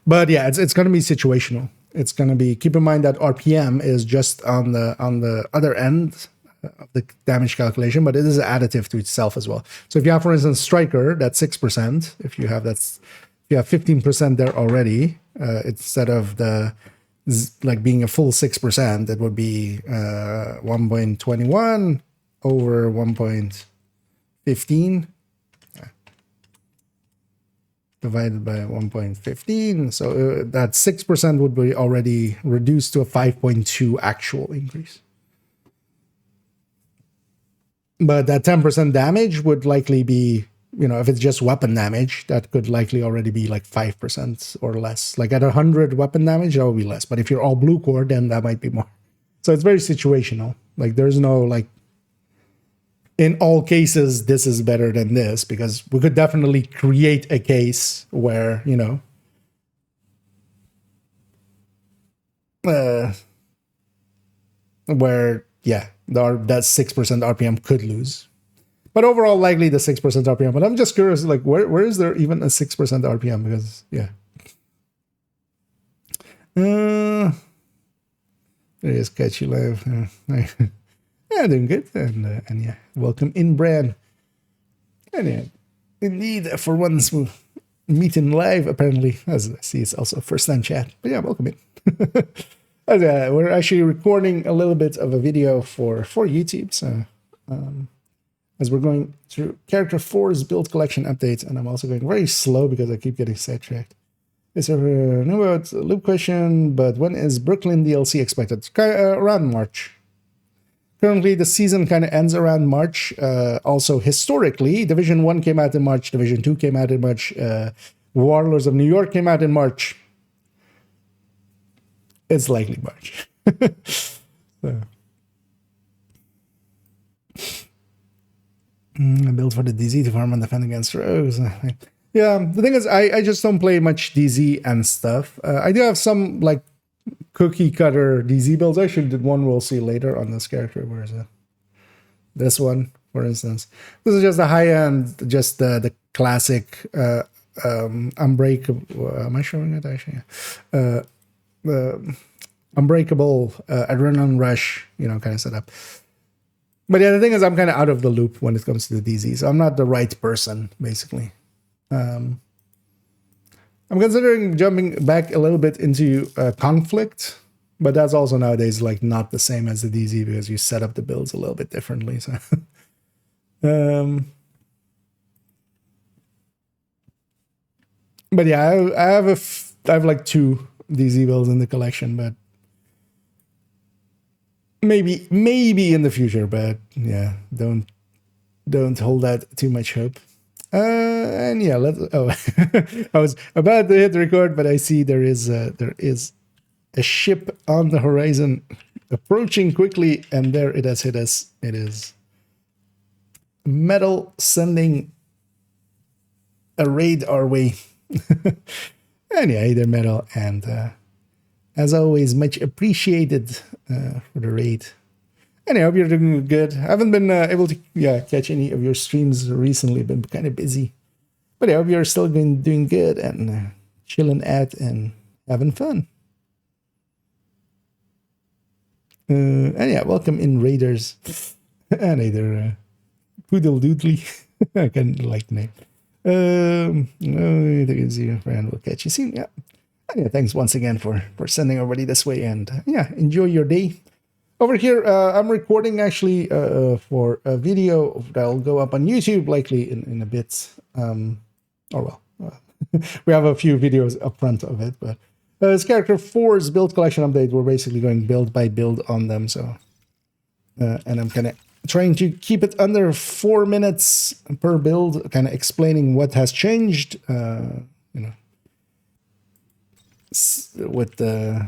But yeah, it's going to be situational. It's going to be, keep in mind that RPM is just on the other end of the damage calculation, but it is additive to itself as well. So if you have, for instance, Striker, that's 6%. If you have 15% there already, instead of the like being a full 6%, that would be 1.21 over 1.15. Divided by 1.15, so that 6% would be already reduced to a 5.2 actual increase. But that 10% damage would likely be you know, if it's just weapon damage, that could likely already be like 5% or less. Like at 100 weapon damage, that would be less. But if you're all blue core, then that might be more. So it's very situational. Like there's no like, in all cases, this is better than this, because we could definitely create a case where, you know, where, yeah, that 6% RPM could lose. But overall, likely the 6% RPM. But I'm just curious, like, where is there even a 6% RPM? Because, yeah. There is Catchy Live. Yeah, doing good. And yeah, welcome in, Bran. And yeah, indeed, for once, we'll meet in live, apparently. As I see, it's also a first-time chat. But yeah, welcome in. We're actually recording a little bit of a video for YouTube. So, as we're going through Character 4's build collection updates, and I'm also going very slow because I keep getting sidetracked. It's a new about loop question, but when is Brooklyn DLC expected? Around March. Currently, the season kind of ends around March. Also, historically, Division 1 came out in March, Division 2 came out in March, Warlords of New York came out in March. It's likely March. So. I built for the DZ to farm and defend against rogues. Yeah, the thing is, I just don't play much DZ and stuff. I do have some, like, cookie cutter DZ builds. I actually did one we'll see later on this character. Where is it? This one, for instance. This is just the high end, just the classic unbreakable. Am I showing it actually? The unbreakable adrenaline rush, you know, kind of setup. But yeah, the thing is, I'm kind of out of the loop when it comes to the DZ, so I'm not the right person, basically. I'm considering jumping back a little bit into conflict, but that's also nowadays like not the same as the DZ because you set up the builds a little bit differently. So, but yeah, I have like 2 DZ builds in the collection, but maybe in the future. But yeah, don't hold that too much hope. And yeah, I was about to hit record, but I see there is a ship on the horizon approaching quickly, and there it has hit us. It is metal sending a raid our way. And yeah, either metal, and as always, much appreciated for the raid. And I hope you're doing good. I haven't been able to catch any of your streams recently. Been kind of busy. But I hope you're still doing good and chilling out and having fun. And yeah, welcome in, Raiders. And either Poodle Doodly. I kind of like the name. I think it's your friend. We'll catch you soon. Yeah. And yeah, thanks once again for sending everybody this way. And yeah, enjoy your day. Over here, I'm recording actually for a video that'll go up on YouTube likely in a bit. We have a few videos up front of it, but it's Character 4's build collection update. We're basically going build by build on them. So, and I'm kind of trying to keep it under 4 minutes per build, kind of explaining what has changed, you know, with the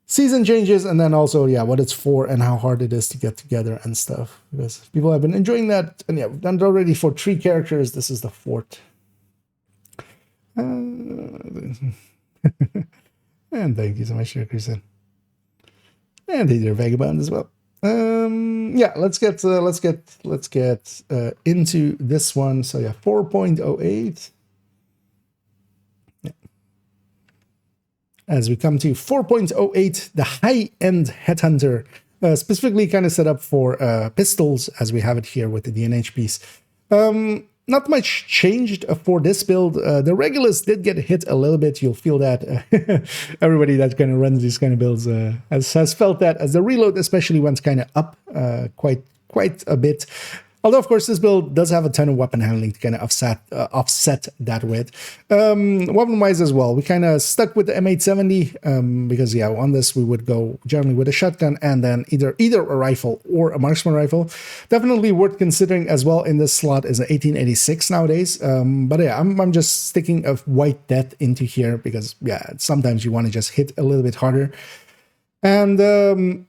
season changes, and then also, yeah, what it's for and how hard it is to get together and stuff, because people have been enjoying that. And yeah, we've done it already for 3 characters. This is the 4th. And thank you so much, Kristen. And either Vagabond as well. Yeah, let's get into this one. So yeah, 4.08. As we come to 4.08, the high-end Headhunter, specifically kind of set up for pistols, as we have it here with the DNH piece. Not much changed for this build. The Regulus did get hit a little bit. You'll feel that. Everybody that kind of runs these kind of builds has felt that, as the reload especially went kind of up quite a bit. Although, of course, this build does have a ton of weapon handling to kind of offset that with. Weapon-wise as well, we kind of stuck with the M870 because, yeah, on this we would go generally with a shotgun and then either a rifle or a marksman rifle. Definitely worth considering as well in this slot is an 1886 nowadays. But yeah, I'm just sticking a White Death into here because, yeah, sometimes you want to just hit a little bit harder. And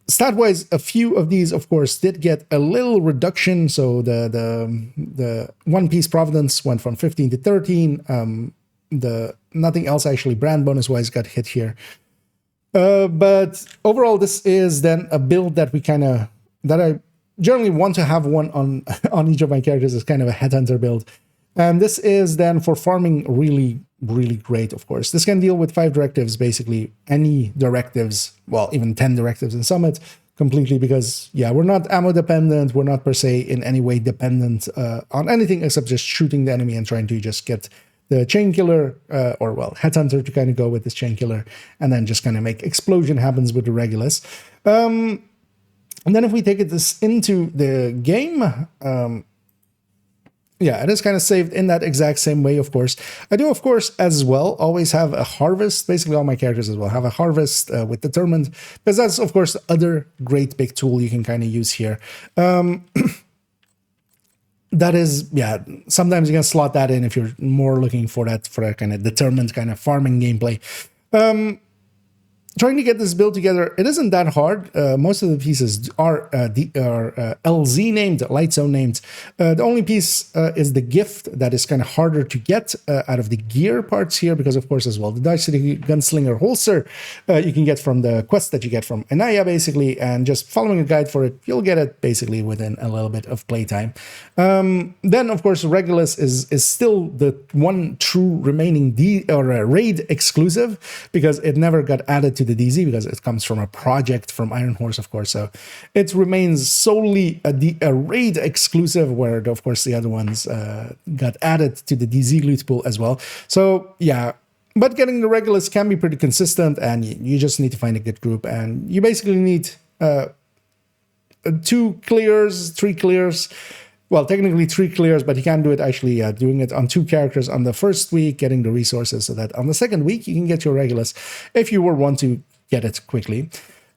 stat-wise, a few of these, of course, did get a little reduction. So the one-piece Providence went from 15 to 13. The nothing else actually brand bonus-wise got hit here. But overall, this is then a build that I generally want to have one on each of my characters as kind of a headhunter build. And this is then for farming really, really great, of course. This can deal with 5 directives, basically any directives, well, even 10 directives in Summit, completely because, yeah, we're not ammo dependent. We're not per se in any way dependent on anything except just shooting the enemy and trying to just get the chain killer or, well, headhunter to kind of go with this chain killer and then just kind of make explosion happens with the Regulus. And then if we take this into the game, yeah, it is kind of saved in that exact same way, of course. I do, of course, as well, always have a harvest. Basically, all my characters as well have a harvest with Determined, because that's, of course, the other great big tool you can kind of use here. That is, yeah, sometimes you can slot that in if you're more looking for that kind of determined kind of farming gameplay. Trying to get this build together, it isn't that hard. Most of the pieces are LZ named, Light Zone named. The only piece is the gift that is kind of harder to get out of the gear parts here, because of course as well, the Dodge City Gunslinger holster you can get from the quest that you get from Anaya basically, and just following a guide for it, you'll get it basically within a little bit of playtime. Then of course Regulus is still the one true remaining raid exclusive, because it never got added to the DZ because it comes from a project from Iron Horse, of course. So it remains solely a raid exclusive, where of course the other ones got added to the DZ loot pool as well. So yeah, but getting the Regulus can be pretty consistent, and you just need to find a good group, and you basically need 2 clears, 3 clears. Well, technically 3 clears, but you can do it actually doing it on 2 characters on the first week, getting the resources, so that on the second week you can get your Regulus if you were want to get it quickly.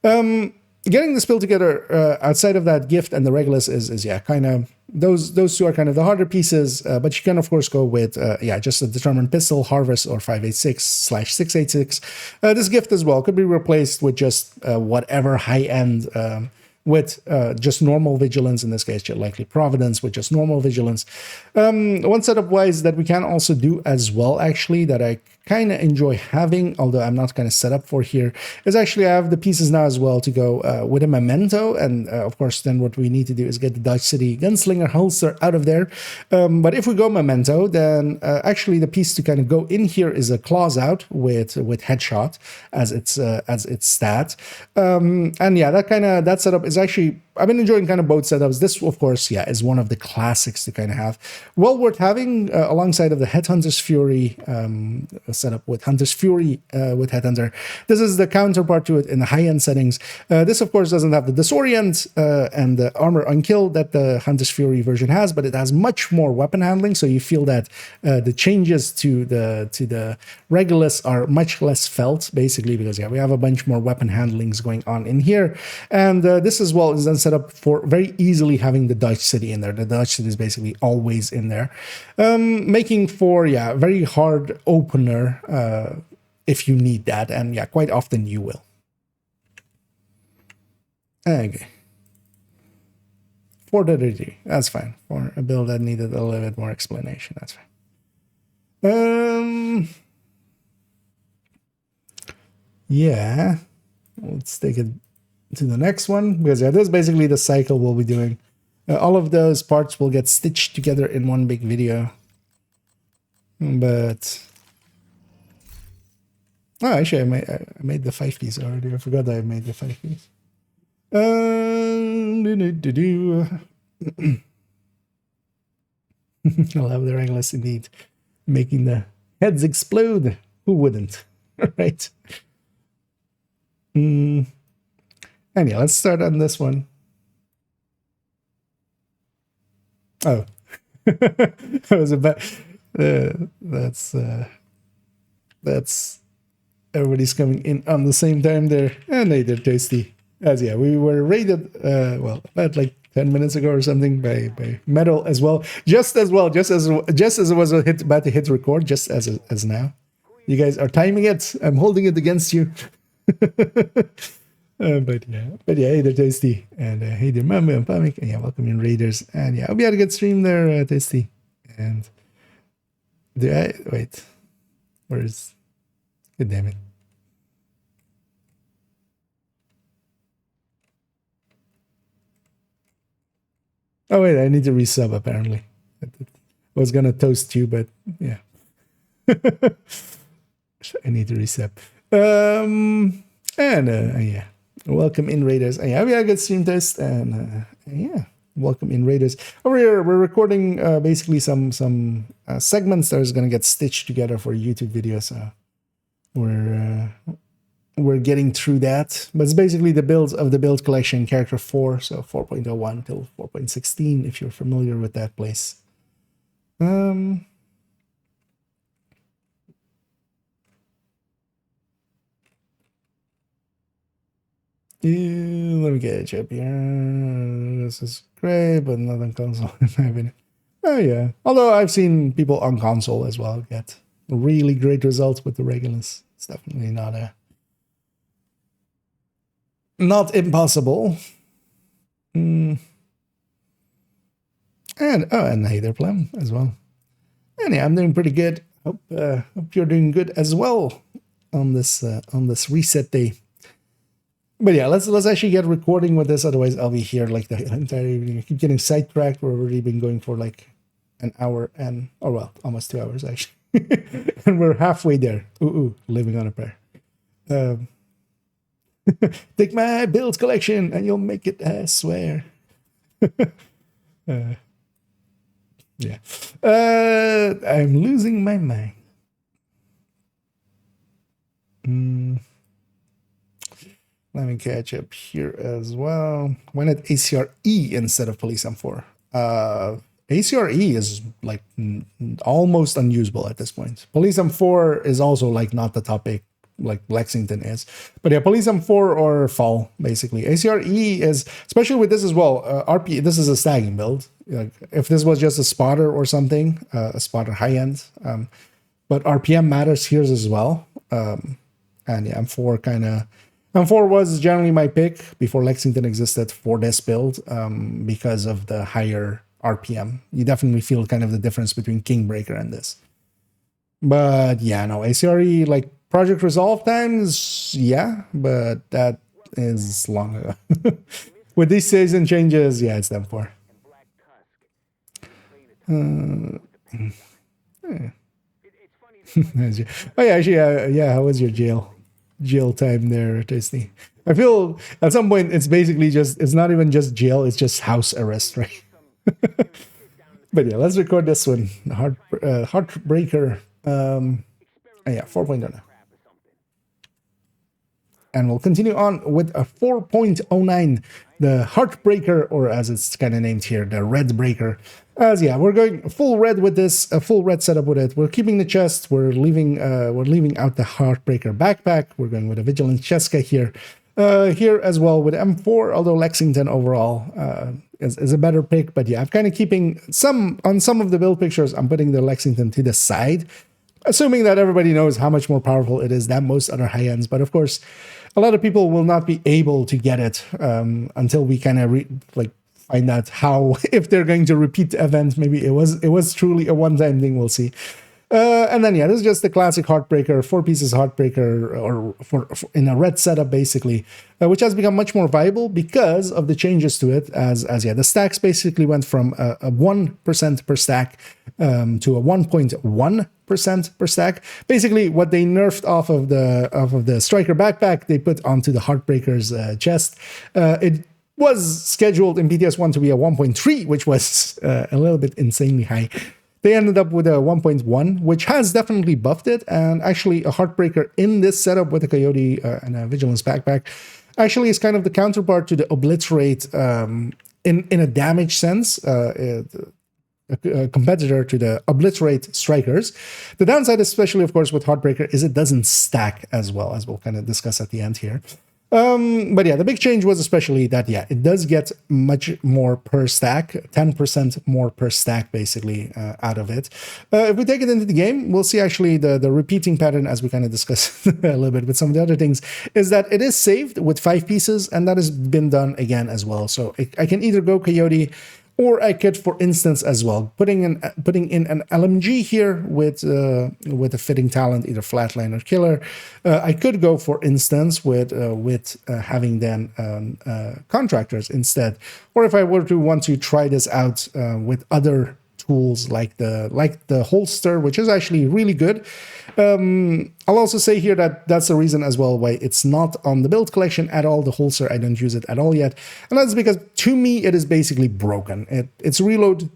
Getting this build together outside of that gift and the Regulus is yeah, kind of those 2 are kind of the harder pieces, but you can of course go with yeah, just a Determined Pistol, Harvest, or 586/686. This gift as well could be replaced with just whatever high-end with just normal vigilance, in this case likely Providence with just normal vigilance. One setup wise that we can also do as well, actually, that I kind of enjoy having, although I'm not kind of set up for here, is actually I have the pieces now as well to go with a memento, and of course then what we need to do is get the Dodge City Gunslinger holster out of there. But if we go memento, then actually the piece to kind of go in here is a claws out with headshot as its stat. And yeah, that setup is actually, I've been enjoying kind of both setups. This, of course, yeah, is one of the classics to kind of have. Well worth having alongside of the Headhunter's Fury setup with Hunter's Fury with Headhunter. This is the counterpart to it in the high-end settings. This, of course, doesn't have the disorient and the armor unkill that the Hunter's Fury version has, but it has much more weapon handling, so you feel that the changes to the Regulus are much less felt, basically, because yeah, we have a bunch more weapon handlings going on in here. And this as well is then set up for very easily having the Dodge City in there. The Dodge City is basically always in there, making for, yeah, very hard opener if you need that, and yeah, quite often you will. Okay. 433, that's fine. For a build that needed a little bit more explanation, that's fine. Yeah, let's take it to the next one, because yeah, this is basically the cycle we'll be doing. All of those parts will get stitched together in one big video. But oh, actually, I made the 5-piece already. I forgot that I made the 5-piece. I'll have the Regulus indeed, making the heads explode. Who wouldn't, right? And yeah, let's start on this one. Oh, that was a bad. That's everybody's coming in on the same time there, and hey, they're tasty. As yeah, we were raided well about like 10 minutes ago or something by metal as well, just as it was about to hit record, just as now. You guys are timing it. I'm holding it against you. But yeah, hey, they're tasty, and hey, they're Mambo and Pamik, and yeah, welcome in Raiders, and yeah, we had a good stream there, tasty, and wait, where's, god damn it. Oh wait, I need to resub apparently. I was gonna toast you, but yeah. I need to resub. And yeah. Welcome in Raiders. And yeah, we had a good stream test, and yeah. Welcome in Raiders. Over here, we're recording basically some segments that is gonna get stitched together for a YouTube video. So we're getting through that, but it's basically the builds of the build collection character 4, so 4.01 till 4.16 if you're familiar with that place. Let me get it up here. This is great, but not on console. Oh yeah, although I've seen people on console as well get really great results with the Regulus. It's definitely not impossible. And hey there, Plum, as well. And yeah, I'm doing pretty good. Hope you're doing good as well on this reset day. But yeah, let's actually get recording with this. Otherwise, I'll be here like the entire evening. I keep getting sidetracked. We've already been going for like an hour and, or well, almost 2 hours actually. And we're halfway there. Living on a prayer. Take my build collection and you'll make it, I swear. Yeah. I'm losing my mind. Let me catch up here as well. Why not ACRE instead of Police M4? ACRE is like almost unusable at this point. Police M4 is also like not the topic like Lexington is. But yeah, Police M4 or Fall, basically. ACRE is, especially with this as well, RP, this is a stagging build. Like, if this was just a spotter or something, a spotter high-end, but RPM matters here as well. And yeah, M4 was generally my pick before Lexington existed for this build, because of the higher RPM. You definitely feel kind of the difference between Kingbreaker and this. But yeah, no, ACRE, like project resolve times, yeah, but that is long ago. With these season changes, yeah, it's done for. Yeah. Oh yeah, actually, yeah, how was your jail time there, Tasty? I feel at some point it's basically just, it's not even just jail, it's just house arrest, right? But yeah, let's record this one. Heartbreaker. Yeah, 4.0. And we'll continue on with a 4.09, the Heartbreaker, or as it's kind of named here, the Red Breaker. As yeah, we're going full red with this, a full red setup with it. We're keeping the chest. We're leaving out the Heartbreaker backpack. We're going with a Vigilant Cheska here. Here as well with M4, although Lexington overall is a better pick. But yeah, I'm kind of keeping on some of the build pictures, I'm putting the Lexington to the side, assuming that everybody knows how much more powerful it is than most other high ends. But of course, a lot of people will not be able to get it until we kind of find out how, if they're going to repeat the event. Maybe it was truly a one-time thing. We'll see. And then yeah, this is just the classic Heartbreaker, 4 pieces Heartbreaker, or for in a red setup basically, which has become much more viable because of the changes to it. As yeah, the stacks basically went from a 1% per stack to a 1.1% per stack. Basically, what they nerfed off of the Striker backpack, they put onto the Heartbreaker's chest. It was scheduled in PTS 1 to be a 1.3, which was a little bit insanely high. They ended up with a 1.1, which has definitely buffed it. And actually, a Heartbreaker in this setup with a Coyote and a Vigilance backpack actually is kind of the counterpart to the Obliterate in a damage sense. a competitor to the Obliterate Strikers. The downside, especially of course with Heartbreaker, is it doesn't stack as well, as we'll kind of discuss at the end here. But yeah, the big change was especially that, yeah, it does get much more per stack, 10% more per stack, basically, out of it. If we take it into the game, we'll see actually the repeating pattern, as we kind of discussed a little bit with some of the other things, is that it is saved with 5 pieces, and that has been done again as well. So I can either go Coyote, or I could, for instance, as well, putting in an LMG here with a fitting talent, either Flatline or Killer. I could go, for instance, with having then Contractors instead. Or if I were to want to try this out with other tools like the holster, which is actually really good. I'll also say here that that's the reason as well why it's not on the build collection at all. The holster, I don't use it at all yet, and that's because to me it is basically broken. Its reload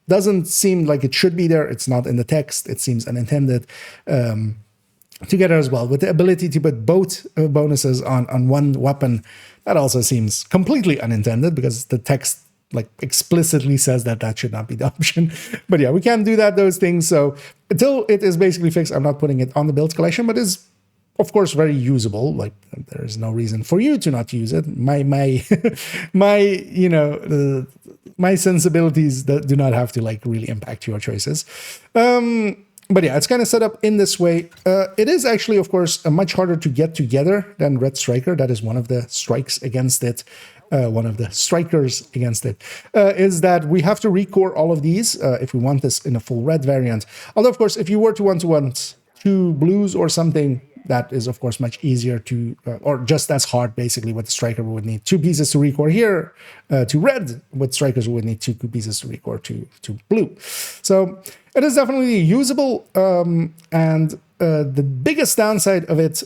doesn't seem like it should be there. It's not in the text. It seems unintended. Together as well with the ability to put both bonuses on one weapon, that also seems completely unintended because the text like explicitly says that should not be the option. But yeah, we can't do those things. So until it is basically fixed, I'm not putting it on the build collection, but is of course very usable. Like there is no reason for you to not use it. My my sensibilities that do not have to like really impact your choices. But yeah, it's kind of set up in this way. It is actually, of course, much harder to get together than Red Striker. That is one of the strikes against it. One of the strikers against it, is that we have to recore all of these if we want this in a full red variant. Although, of course, if you were to want 2 blues or something, that is, of course, much easier to, or just as hard, basically, with the striker. We would need 2 pieces to recore here to red. With strikers, we would need 2 pieces to recore to blue. So it is definitely usable, and the biggest downside of it,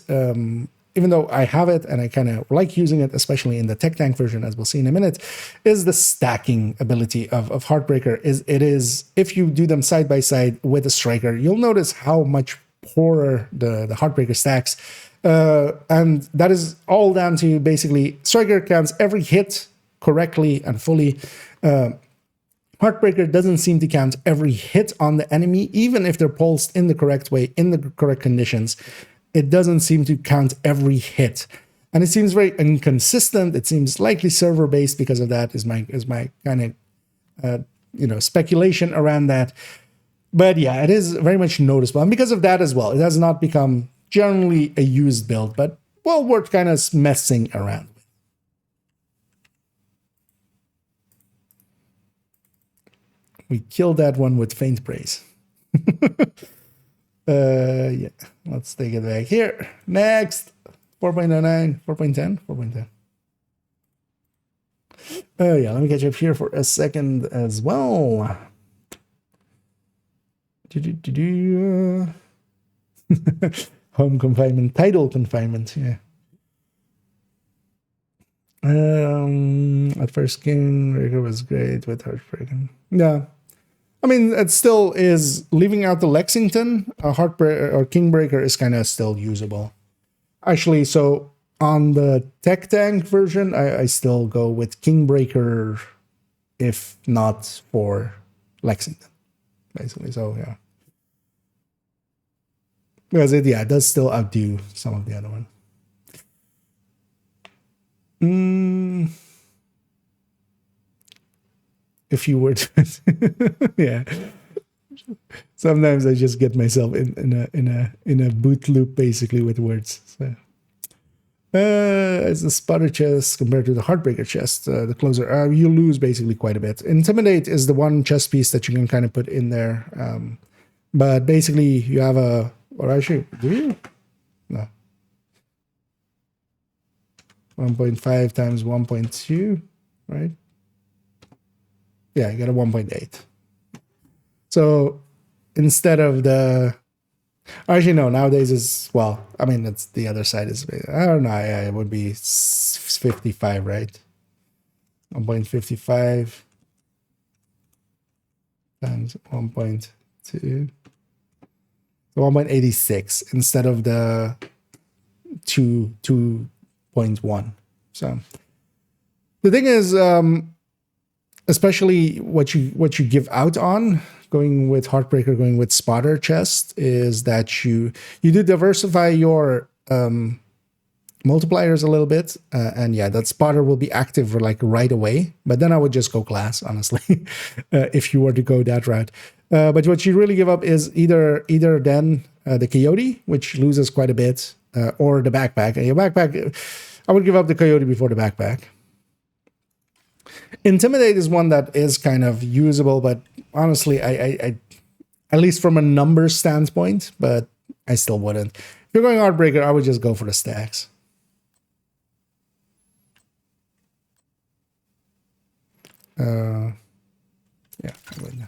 even though I have it and I kind of like using it, especially in the Tech Tank version, as we'll see in a minute, is the stacking ability of Heartbreaker. It is, if you do them side by side with a Striker, you'll notice how much poorer the Heartbreaker stacks. And that is all down to basically Striker counts every hit correctly and fully. Heartbreaker doesn't seem to count every hit on the enemy, even if they're pulsed in the correct way, in the correct conditions. It doesn't seem to count every hit, and it seems very inconsistent. It seems likely server-based because of that. Is my kind of speculation around that. But yeah, it is very much noticeable, and because of that as well, it has not become generally a used build, but well worth kind of messing around with. We killed that one with faint praise. Yeah, let's take it back here. Next, 4.09, 4.10, 4.10. Yeah, let me catch up here for a second as well. Home confinement, tidal confinement, yeah. At first, King Breaker was great with Heartbreaking. Yeah. I mean, it still is, leaving out the Lexington, Heartbreaker or Kingbreaker is kind of still usable. Actually, so on the Tech Tank version, I still go with Kingbreaker, if not for Lexington, basically. So, yeah. Because it does still outdo some of the other one. If you were to, yeah. Sometimes I just get myself in a boot loop basically with words. So, as the spotter chest compared to the Heartbreaker chest, the closer, you lose basically quite a bit. Intimidate is the one chest piece that you can kind of put in there, but basically you have a, or actually, do you? No. 1.5 times 1.2, right? Yeah, you got a 1.8. So instead of the, actually no, nowadays is, well, I mean, it's the other side is, I don't know, yeah, it would be 55, right? 1.55 times 1.2, so 1.86 instead of the 2.1. So the thing is, especially what you give out on going with Heartbreaker, going with Spotter Chest, is that you do diversify your multipliers a little bit, and yeah, that Spotter will be active like right away. But then I would just go class, honestly, if you were to go that route. But what you really give up is either then the Coyote, which loses quite a bit, or the backpack. And your backpack, I would give up the Coyote before the backpack. Intimidate is one that is kind of usable, but honestly, I at least from a numbers standpoint, but I still wouldn't. If you're going Heartbreaker, I would just go for the stacks. Yeah, I would.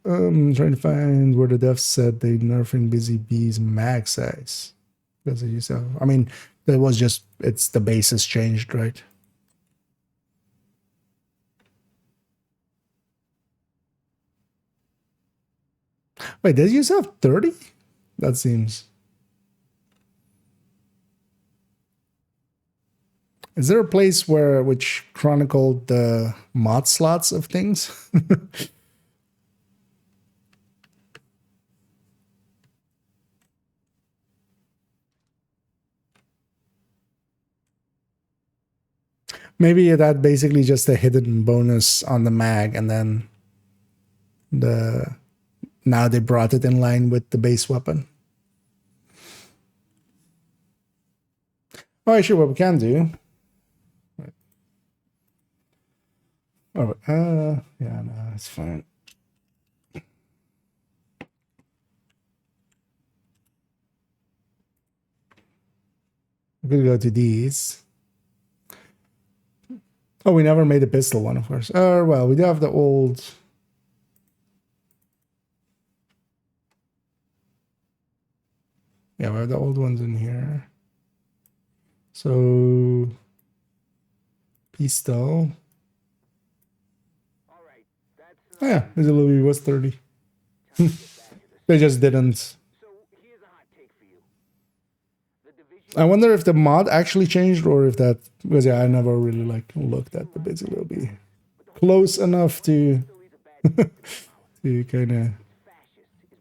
I'm trying to find where the devs said they nerfing Busy Bee's mag size. That's what you said. I mean, that was just, it's the base has changed, right? Wait, did you have 30? That seems... Is there a place which chronicled the mod slots of things? Maybe that basically just a hidden bonus on the mag, and then now they brought it in line with the base weapon. Oh, actually, what we can do. Oh, yeah, no, it's fine. We could go to these. Oh, we never made the pistol one, of course. Oh, well, we do have the old. Yeah, we have the old ones in here. So, pistol. Oh, yeah, this Louis was 30. They just didn't. I wonder if the mod actually changed, or if that, because yeah, I never really like looked at the Busy Little Bee close enough to to kind of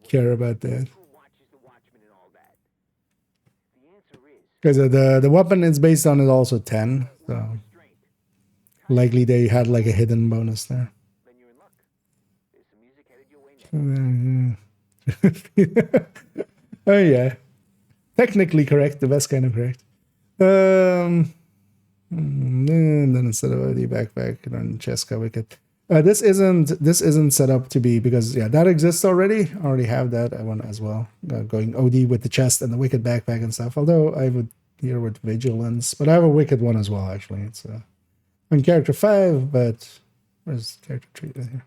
care about that. Because the weapon it's based on is also 10, so likely they had like a hidden bonus there. Oh yeah, technically correct, the best kind of correct. And then instead of the backpack and Cheska wicket, this isn't set up to be, because yeah, that exists already. I already have that. I want as well going OD with the chest and the wicked backpack and stuff. Although I would here with vigilance, but I have a wicked one as well. Actually, it's on character 5, but where's character 3 here?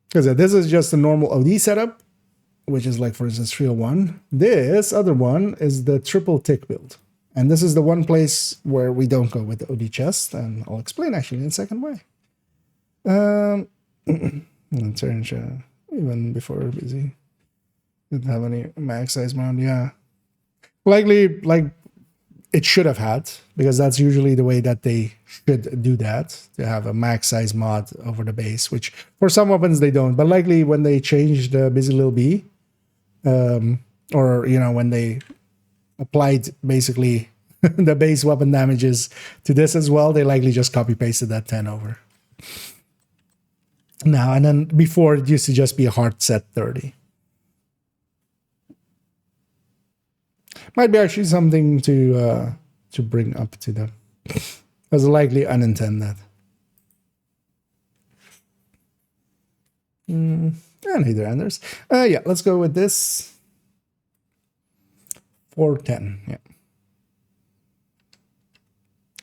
Because this is just a normal OD setup, which is like, for instance, 301. This other one is the triple tick build. And this is the one place where we don't go with the OD chest, and I'll explain actually in a second why. Even before Busy. Didn't have any max size mount, yeah. Likely, like, it should have had, because that's usually the way that they should do that, to have a max size mod over the base, which for some weapons they don't. But likely when they changed the Busy Little Bee, or, you know, when they applied basically the base weapon damages to this as well, they likely just copy pasted that 10 over. Now, and then before it used to just be a hard set 30. Might be actually something to bring up to them. As likely unintended. And either Anders. Yeah, let's go with this. 410, yeah.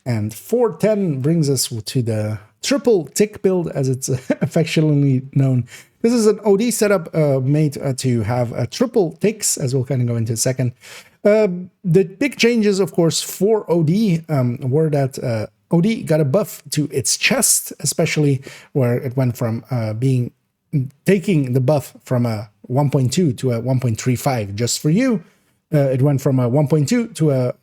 And 410 brings us to the triple tick build, as it's affectionately known. This is an OD setup made to have triple ticks, as we'll kind of go into a second. The big changes, of course, for OD were that OD got a buff to its chest, especially where it went from taking the buff from a 1.2 to a 1.35 just for you. It went from a 1.2 to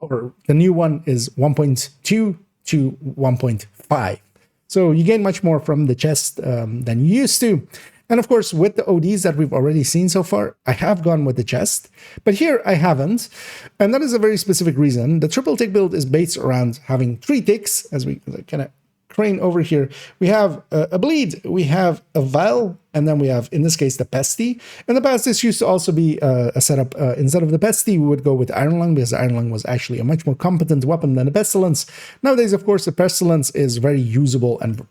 or the new one is 1.2 to 1.5. So you gain much more from the chest than you used to. And of course, with the ODs that we've already seen so far, I have gone with the chest, but here I haven't. And that is a very specific reason. The triple tick build is based around having 3 ticks, as we kind of crane over here. We have a bleed, we have a vial, and then we have, in this case, the pesty. In the past, this used to also be a setup. Instead of the pesty, we would go with Iron Lung, because the Iron Lung was actually a much more competent weapon than the pestilence. Nowadays, of course, the pestilence is very usable and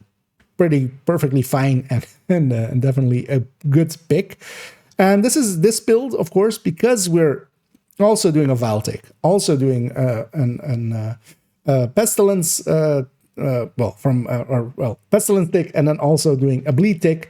pretty perfectly fine and definitely a good pick. And this build, of course, because we're also doing a vial tick, also doing pestilence. Pestilence tick, and then also doing a bleed tick.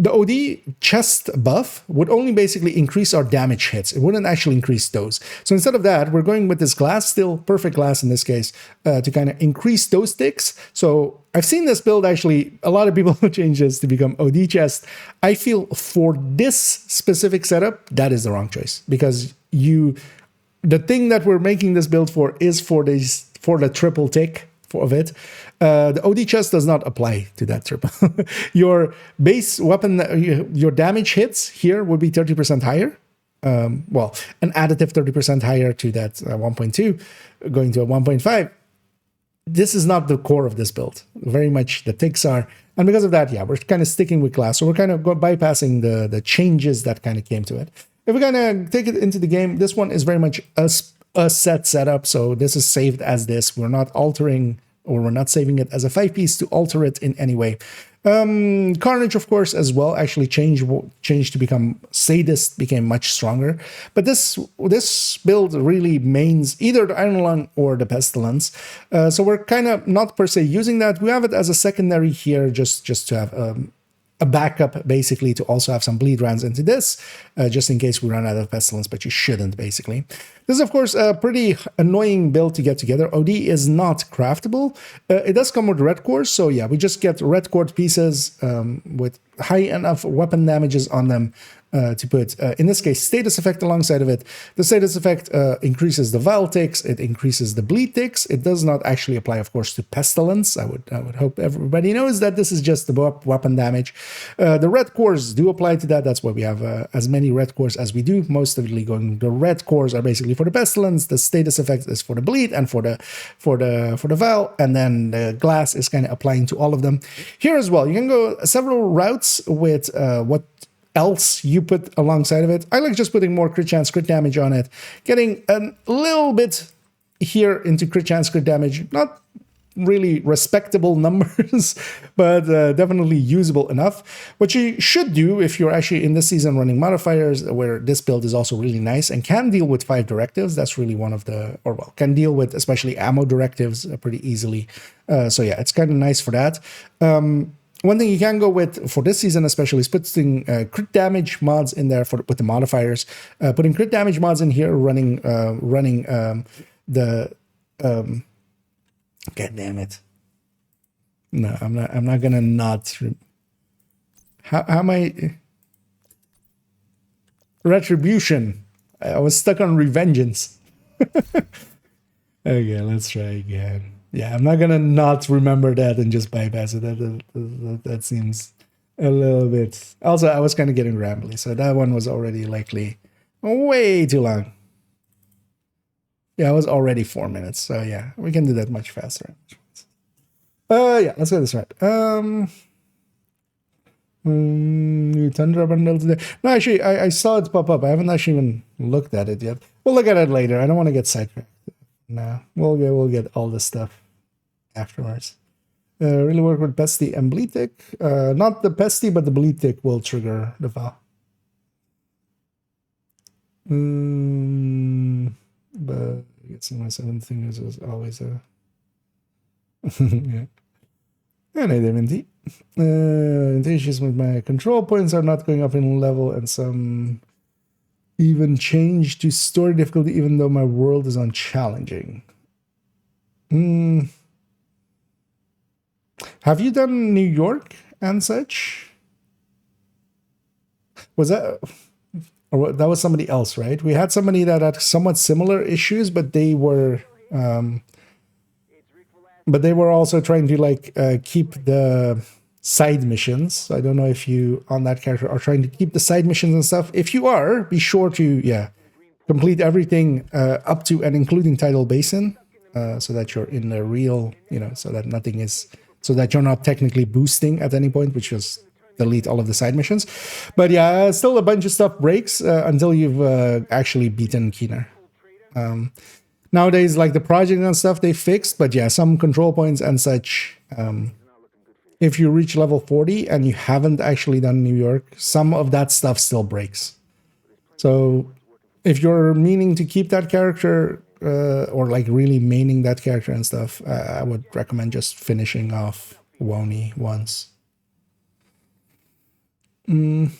The OD chest buff would only basically increase our damage hits. It wouldn't actually increase those. So instead of that, we're going with this glass, still perfect glass in this case, to kind of increase those ticks. So I've seen this build actually, a lot of people change this to become OD chest. I feel for this specific setup, that is the wrong choice, because the thing that we're making this build for is for the triple tick of it. The OD chest does not apply to that triple. Your base weapon, your damage hits here would be 30% higher. An additive 30% higher to that 1.2, going to a 1.5. This is not the core of this build. Very much the ticks are. And because of that, yeah, we're kind of sticking with glass. So we're kind of bypassing the changes that kind of came to it. If we're going to take it into the game, this one is very much a set setup. So this is saved as this. We're not altering, or we're not saving it as a 5-piece to alter it in any way. Carnage, of course, as well, actually changed to become Sadist, became much stronger. But this build really mains either the Iron Lung or the Pestilence. So we're kind of not per se using that. We have it as a secondary here, just to have a backup, basically, to also have some bleed rounds into this, just in case we run out of Pestilence, but you shouldn't, basically. This is, of course, a pretty annoying build to get together. OD is not craftable. It does come with red cores, so yeah, we just get red core pieces with high enough weapon damages on them to put, in this case, status effect alongside of it. The status effect increases the vial ticks, it increases the bleed ticks. It does not actually apply, of course, to pestilence. I would hope everybody knows that this is just the weapon damage. The red cores do apply to that. That's why we have as many red cores as we do. Mostly going, the red cores are basically for the pestilence. The status effect is for the bleed and for the vial, and then the glass is kind of applying to all of them. Here as well, you can go several routes with what else you put alongside of it. I like just putting more crit chance, crit damage on it, getting a little bit here into crit chance, crit damage. Not really respectable numbers, but definitely usable enough. What you should do if you're actually in this season running modifiers, where this build is also really nice and can deal with 5 directives, that's really one of the, can deal with especially ammo directives pretty easily. So yeah, it's kind of nice for that. One thing you can go with for this season especially is putting crit damage mods in there with the modifiers. Putting crit damage mods in here, running God damn it. No, I'm not gonna not. How am I? Retribution. I was stuck on revengeance. Okay, let's try again. Yeah, I'm not gonna not remember that and just bypass it. That seems a little bit. Also, I was kind of getting rambly, so that one was already likely way too long. Yeah, it was already 4 minutes, so yeah, we can do that much faster. Yeah, let's go this route. New Tundra bundle today. No, actually, I saw it pop up. I haven't actually even looked at it yet. We'll look at it later. I don't want to get sidetracked. No, we'll get all this stuff afterwards. Really work with Pesty and Bleed Tick. Not the Pesty, but the Bleed Tick will trigger the vow. But I guess my 7th thing is always a yeah. And I didn't. Issues with my control points are not going up in level, and some even change to story difficulty, even though my world is on challenging. Have you done New York and such? Was that, or that was somebody else, right? We had somebody that had somewhat similar issues, but they were also trying to like keep the side missions. So I don't know if you on that character are trying to keep the side missions and stuff. If you are, be sure to complete everything up to and including Tidal Basin, so that you're in the real, so that nothing is, so that you're not technically boosting at any point, which is delete all of the side missions. But yeah, still a bunch of stuff breaks until you've actually beaten Keener. Nowadays, like the project and stuff, they fixed, but yeah, some control points and such. If you reach level 40 and you haven't actually done New York, some of that stuff still breaks. So if you're meaning to keep that character or like really maining that character and stuff, I would recommend just finishing off Wony once. That's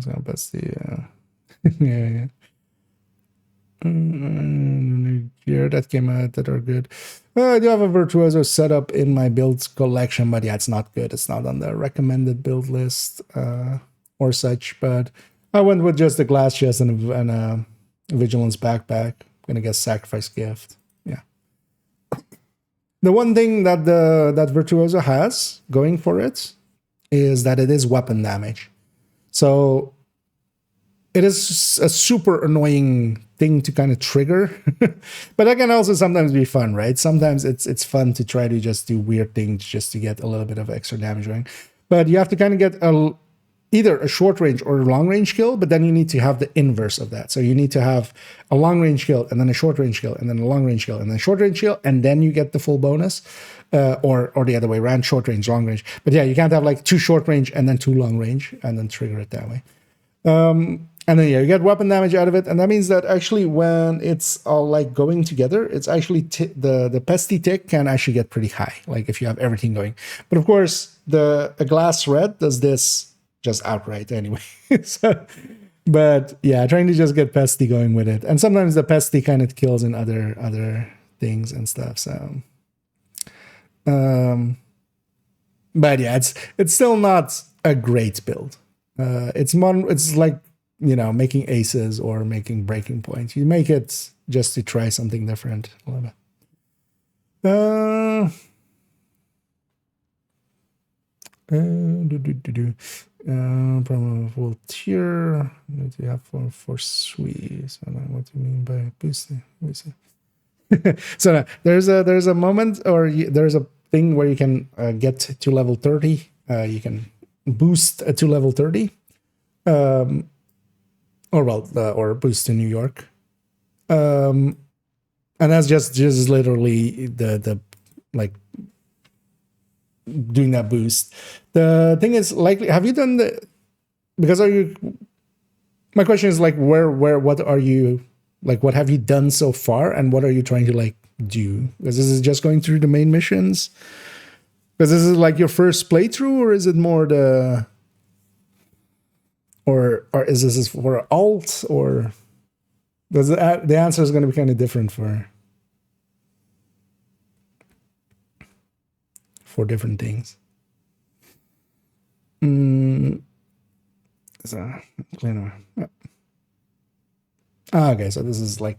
gonna best the yeah. Here that came out that are good. I do have a Virtuoso setup in my builds collection, but yeah, it's not good. It's not on the recommended build list or such. But I went with just a glass chest and a vigilance backpack. Gonna get sacrifice gift. Yeah. The one thing that that Virtuoso has going for it is that it is weapon damage. So it is a super annoying thing to kind of trigger, but that can also sometimes be fun, right? Sometimes it's fun to try to just do weird things just to get a little bit of extra damage going. But you have to kind of get either a short range or a long range kill, but then you need to have the inverse of that. So you need to have a long range kill and then a short range kill and then a long range kill and then a short range kill, and then you get the full bonus, or the other way around, short range, long range. But yeah, you can't have like 2 short range and then 2 long range and then trigger it that way. And then, yeah, you get weapon damage out of it. And that means that actually when it's all like going together, it's actually the pesty tick can actually get pretty high, like if you have everything going. But of course, a glass red does this just outright anyway. So, but yeah, trying to just get pesty going with it. And sometimes the pesty kind of kills in other things and stuff. So, but yeah, it's still not a great build. It's like, making aces or making breaking points. You make it just to try something different a little bit. From a full tier, what do you have for Swiss? I don't know what you mean by boosting. So there's a moment, or there's a thing where you can get to level 30. You can boost to level 30. Or boost to New York, and that's just literally the like doing that boost. The thing is, likely, have you done because my question is like what are you, like, what have you done so far and what are you trying to like do? Because this is just going through the main missions, because this is like your first playthrough, or is it more or is this for alt, or does the answer is going to be kind of different for different things. Okay, so this is like,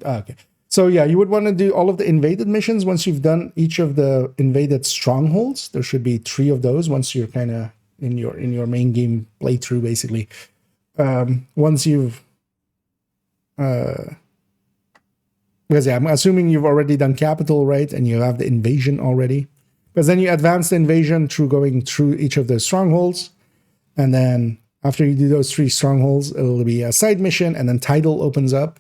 okay. So yeah, you would want to do all of the invaded missions once you've done each of the invaded strongholds. There should be 3 of those once you're kind of in your main game playthrough, basically. Once you've because yeah, I'm assuming you've already done capital, right? And you have the invasion already, because then you advance the invasion through going through each of the strongholds, and then after you do those 3 strongholds, it'll be a side mission, and then Tidal opens up,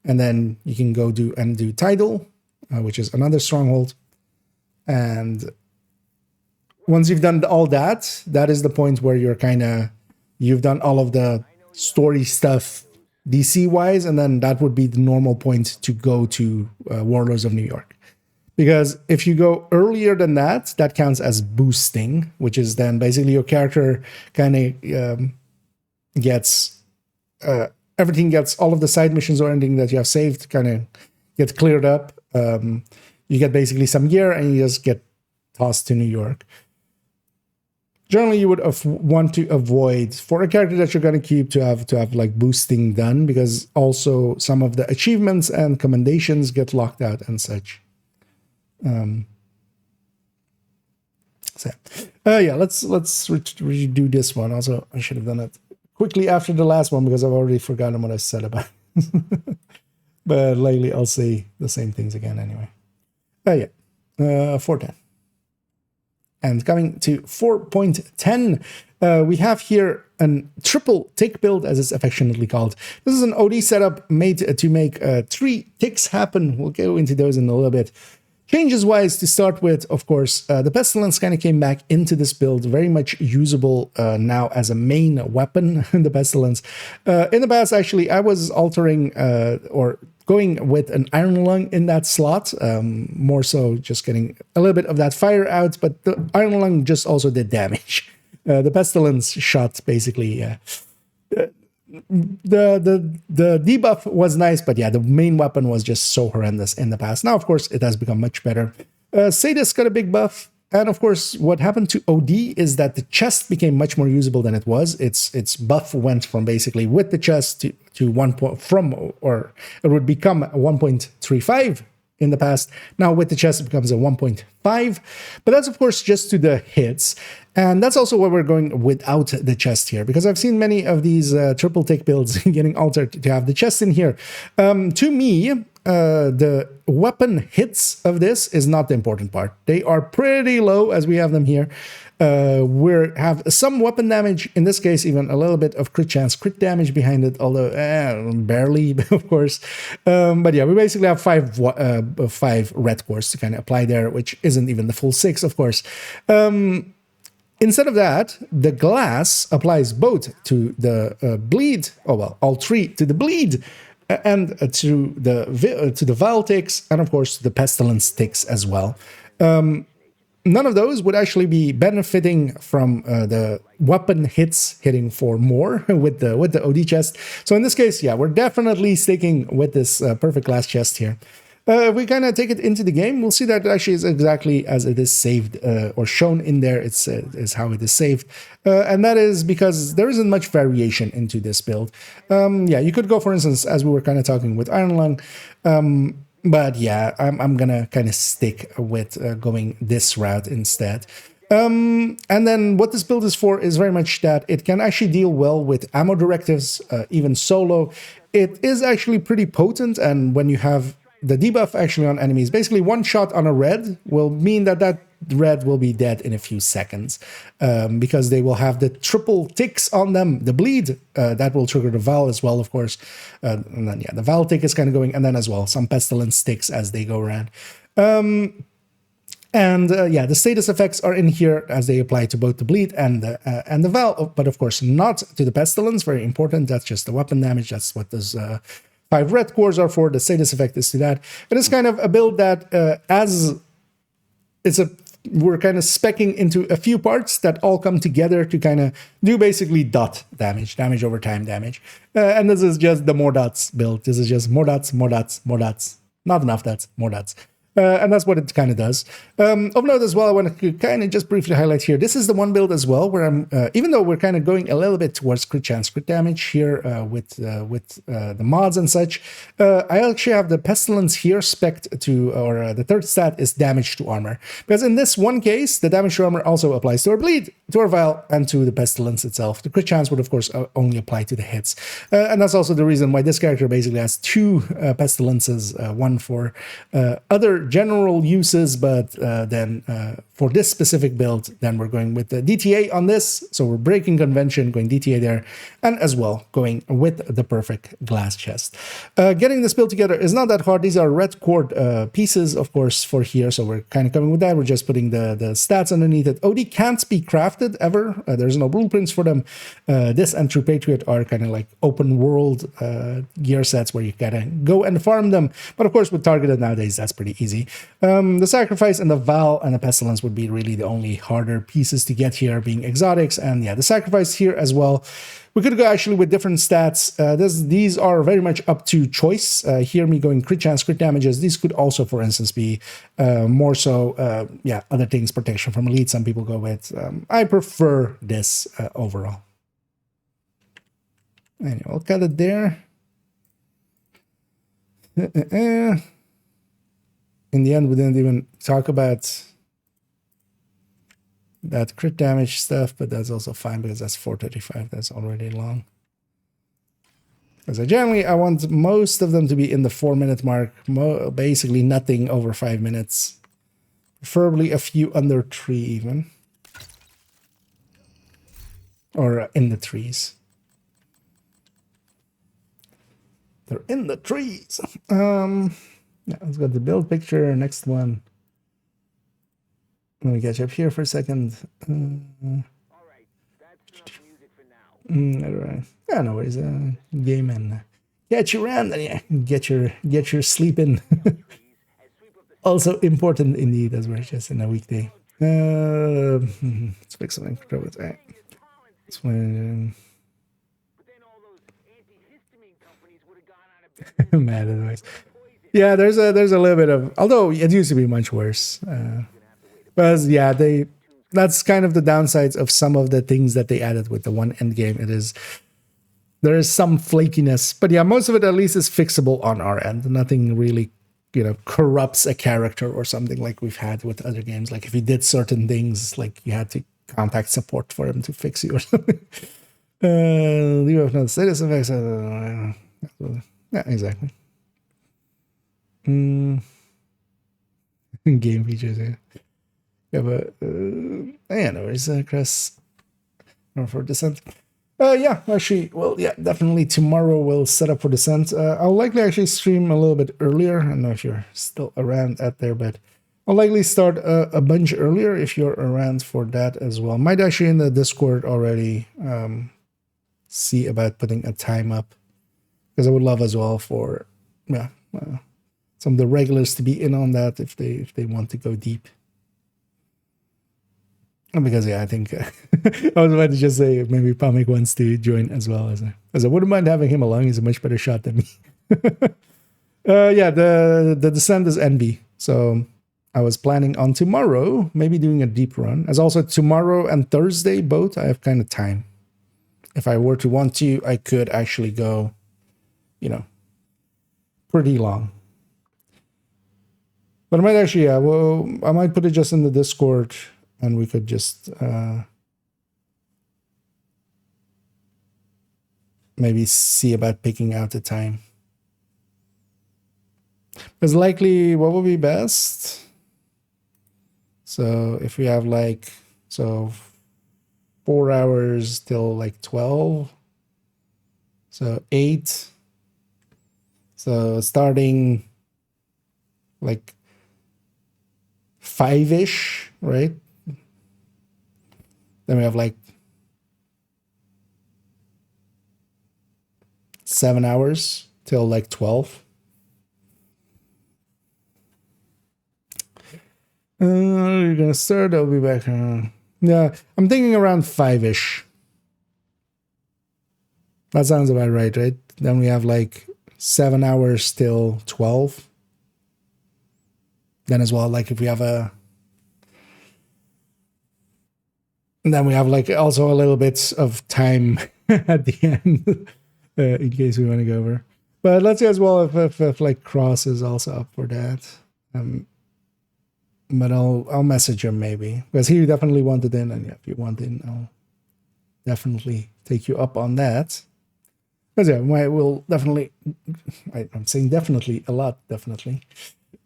and then you can go do Tidal, which is another stronghold. And once you've done all that, that is the point where you've done all of the story stuff DC wise, and then that would be the normal point to go to Warlords of New York. Because if you go earlier than that, that counts as boosting, which is then basically your character kind of gets everything gets, all of the side missions or anything that you have saved kind of get cleared up. You get basically some gear and you just get tossed to New York. Generally, you would want to avoid, for a character that you're going to keep, to have like boosting done, because also some of the achievements and commendations get locked out and such. Yeah, let's redo this one. Also, I should have done it quickly after the last one because I've already forgotten what I said about it. But lately, I'll say the same things again anyway. Yeah, 410. And coming to 4.10, we have here a triple tick build, as it's affectionately called. This is an OD setup made to make 3 ticks happen. We'll go into those in a little bit. Changes-wise, to start with, of course, the Pestilence kind of came back into this build, very much usable now as a main weapon, the Pestilence. In the past, actually, I was altering or going with an Iron Lung in that slot, more so just getting a little bit of that fire out, but the Iron Lung just also did damage. The Pestilence shot, basically, the debuff was nice, but yeah, the main weapon was just so horrendous in the past. Now, of course, it has become much better. Sadist got a big buff, and of course, what happened to OD is that the chest became much more usable than it was. Its buff went from basically with the chest to 1 point or it would become a 1.35 in the past. Now with the chest, it becomes a 1.5, but that's of course just to the hits. And that's also why we're going without the chest here, because I've seen many of these triple tick builds getting altered to have the chest in here. To me, the weapon hits of this is not the important part. They are pretty low as we have them here. We have some weapon damage, in this case even a little bit of crit chance, crit damage behind it, although barely, of course. But yeah, we basically have 5 red cores to kind of apply there, which isn't even the full 6, of course. Instead of that, the glass applies both to the bleed, all 3 to the bleed, and to the Vile ticks, and of course to the Pestilence ticks as well. None of those would actually be benefiting from the weapon hits hitting for more with the OD chest. So in this case, yeah, we're definitely sticking with this perfect glass chest here. If we kind of take it into the game, we'll see that it actually is exactly as it is saved or shown in there. It's is how it is saved. And that is because there isn't much variation into this build. Yeah, you could go, for instance, as we were kind of talking with Iron Lung. But yeah, I'm going to kind of stick with going this route instead. And then what this build is for is very much that it can actually deal well with ammo directives, even solo. It is actually pretty potent, and when you have the debuff actually on enemies, basically 1 shot on a red will mean that red will be dead in a few seconds, because they will have the triple ticks on them, the bleed, that will trigger the Val as well, of course. And then yeah, the Val tick is kind of going, and then as well some Pestilence ticks as they go around. Yeah, the status effects are in here as they apply to both the bleed and the Val, but of course not to the Pestilence. Very important. That's just the weapon damage. That's what those 5 red cores are for. The status effect is to that. It is kind of a build that we're kind of specking into a few parts that all come together to kind of do basically dot damage over time damage. And this is just the more dots build. This is just more dots, more dots, more dots. Not enough dots, more dots. And that's what it kind of does. Of note as well, I want to kind of just briefly highlight here, this is the one build as well where I'm, even though we're kind of going a little bit towards crit chance, crit damage here with the mods and such, I actually have the Pestilence here spec'd to, or the third stat is damage to armor. Because in this one case, the damage to armor also applies to our bleed, to our Vile, and to the Pestilence itself. The crit chance would, of course, only apply to the hits. And that's also the reason why this character basically has 2 Pestilences, one for other general uses, but then for this specific build, then we're going with the DTA on this. So we're breaking convention, going DTA there, and as well going with the perfect glass chest. Getting this build together is not that hard. These are red cord pieces, of course, for here. So we're kind of coming with that. We're just putting the stats underneath it. OD can't be crafted ever. There's no blueprints for them. This and True Patriot are kind of like open world gear sets where you gotta go and farm them. But of course, with targeted nowadays, that's pretty easy. The Sacrifice and the Val and the Pestilence would be really the only harder pieces to get here, being exotics. And yeah, the sacrifice here as well. We could go actually with different stats. These are very much up to choice. Here, me going crit chance, crit damages. These could also, for instance, be more so, yeah, other things, protection from elite. Some people go with. I prefer this overall. Anyway, I'll cut it there. In the end, we didn't even talk about that crit damage stuff, but that's also fine because that's 435. That's already long. Because generally, I want most of them to be in the 4-minute mark. Basically, nothing over 5 minutes. Preferably a few under 3 even. Or in the 3s. They're in the trees. Yeah, let's go to the build picture. Next one. Let me catch up here for a second. All right, that's enough music for now. All right. Yeah, no worries. Game and get your round and yeah, get your sleep in. Also important indeed, as we're just in a weekday. Let's fix something. Right. It's when. Mad advice. Yeah, there's a little bit of, although it used to be much worse. But yeah, that's kind of the downsides of some of the things that they added with the one end game. There is some flakiness, but yeah, most of it at least is fixable on our end. Nothing really, corrupts a character or something like we've had with other games. Like if you did certain things, like you had to contact support for them to fix you or something. You have no status effects. Yeah, exactly. Game features, yeah. Yeah, but yeah, no worries, Chris. Or for descent. Yeah, actually, well, yeah, definitely tomorrow we'll set up for descent. I'll likely actually stream a little bit earlier. I don't know if you're still around out there, but I'll likely start a bunch earlier if you're around for that as well. Might actually in the Discord already see about putting a time up. Because I would love as well for, yeah, some of the regulars to be in on that if they want to go deep. And because yeah, I think I was about to just say maybe Pamek wants to join as well as I wouldn't mind having him along. He's a much better shot than me. Yeah, the descent is NB, so I was planning on tomorrow maybe doing a deep run. As also tomorrow and Thursday both I have kind of time. If I were to want to, I could actually go. Pretty long. But I might actually, yeah, well, I might put it just in the Discord and we could just maybe see about picking out the time. Because likely, what would be best? So if we have 4 hours till 12. So 8. So starting 5-ish, right? Then we have 7 hours till 12. You're gonna start, I'll be back. Yeah, I'm thinking around 5-ish. That sounds about right? Then we have 7 hours till 12. Then as well, if we have then we have also a little bit of time at the end in case we want to go over. But let's see as well if Cross is also up for that. But I'll message him maybe because he definitely wanted in, and yeah, if you want in, I'll definitely take you up on that. Because yeah, we'll definitely, I'm saying definitely, a lot, definitely.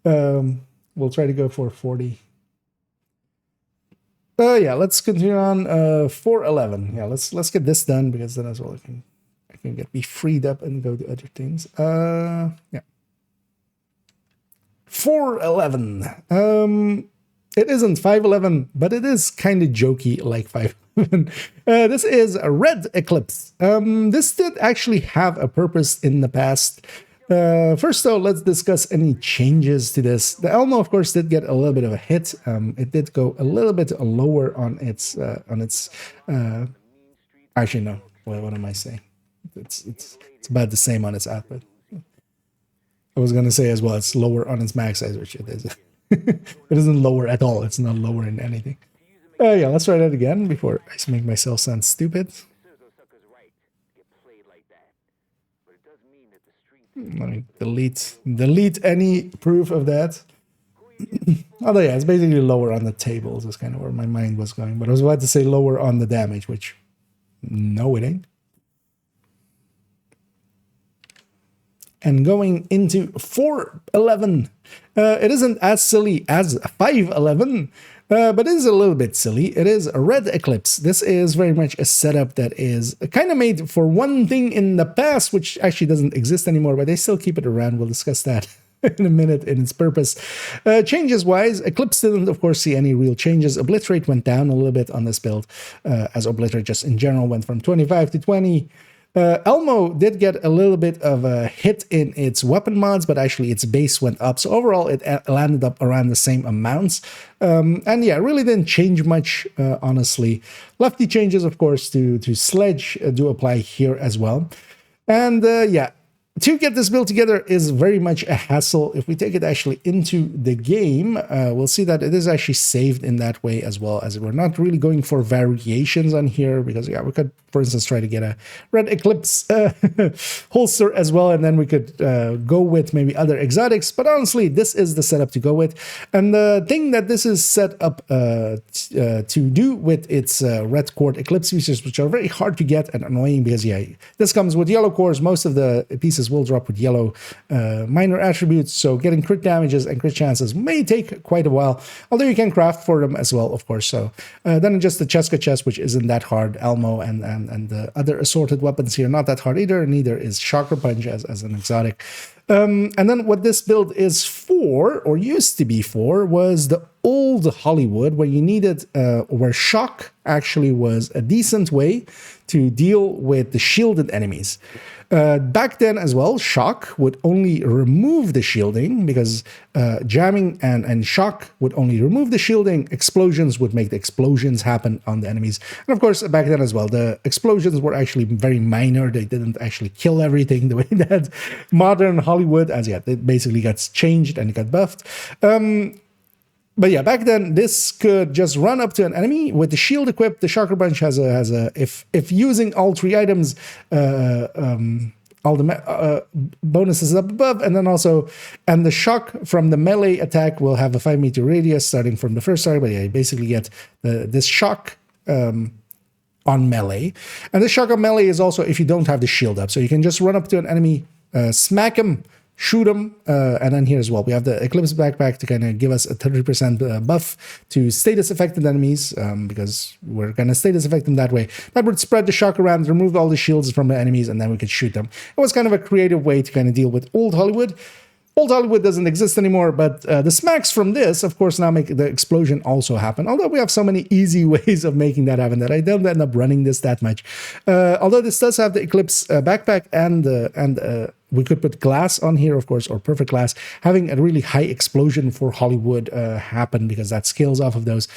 We'll try to go for 40. Yeah, let's continue on 411. Yeah, let's get this done because then as well I can be freed up and go to other things. Yeah. 411. It isn't 511, but it is kind of jokey like 511. This is a Red Eclipse. This did actually have a purpose in the past. First, though, let's discuss any changes to this. The Elmo, of course, did get a little bit of a hit. It did go a little bit lower on its actually, no. What am I saying? It's about the same on its output. I was gonna say as well, it's lower on its max size, which it is. It isn't lower at all. It's not lower in anything. Yeah, let's try that again before I make myself sound stupid. Let me delete any proof of that. Although yeah, it's basically lower on the tables. That's kind of where my mind was going. But I was about to say lower on the damage, which no, it ain't. And going into 411, it isn't as silly as 511, but it is a little bit silly. It is a red eclipse. This is very much a setup that is kind of made for one thing in the past, which actually doesn't exist anymore, but they still keep it around. We'll discuss that in a minute in its purpose. Changes wise, Eclipse didn't, of course, see any real changes. Obliterate went down a little bit on this build, as Obliterate just in general went from 25 to 20. Elmo did get a little bit of a hit in its weapon mods, but actually its base went up. So overall, it landed up around the same amounts. And yeah, really didn't change much, honestly. Lefty changes, of course, to Sledge do apply here as well. And yeah, to get this build together is very much a hassle. If we take it actually into the game, we'll see that it is actually saved in that way as well, as we're not really going for variations on here, because yeah, we could, for instance, try to get a red Eclipse holster as well, and then we could go with maybe other exotics. But honestly, this is the setup to go with. And the thing that this is set up to do with its red cord Eclipse features, which are very hard to get and annoying, because yeah, this comes with yellow cores. Most of the pieces will drop with yellow minor attributes, so getting crit damages and crit chances may take quite a while, although you can craft for them as well, of course. So then just the Cheska chest, which isn't that hard. Elmo and the other assorted weapons here, not that hard either. Neither is Shocker Punch as an exotic. And then what this build is for, or used to be for, was the old Hollywood, where you needed, where Shock actually was a decent way to deal with the shielded enemies. Back then as well, Shock would only remove the shielding, because jamming and Shock would only remove the shielding. Explosions would make the explosions happen on the enemies. And of course, back then as well, the explosions were actually very minor. They didn't actually kill everything the way that modern Hollywood, as yet, it basically gets changed and it got buffed. But yeah, back then this could just run up to an enemy with the shield equipped. The Shocker Punch has a if using all three items, all the bonuses up above, and then also, and the shock from the melee attack will have a 5-meter radius starting from the first target. But yeah, you basically get this shock on melee, and this shock on melee is also if you don't have the shield up, so you can just run up to an enemy, smack him, shoot them, and then here as well, we have the Eclipse Backpack to kind of give us a 30% buff to status affected enemies, because we're going to status affect them that way. That would spread the shock around, remove all the shields from the enemies, and then we could shoot them. It was kind of a creative way to kind of deal with old Hollywood. Old Hollywood doesn't exist anymore, but the smacks from this, of course, now make the explosion also happen. Although we have so many easy ways of making that happen that I don't end up running this that much. Although this does have the Eclipse backpack and we could put glass on here, of course, or perfect glass, having a really high explosion for Hollywood happen, because that scales off of those.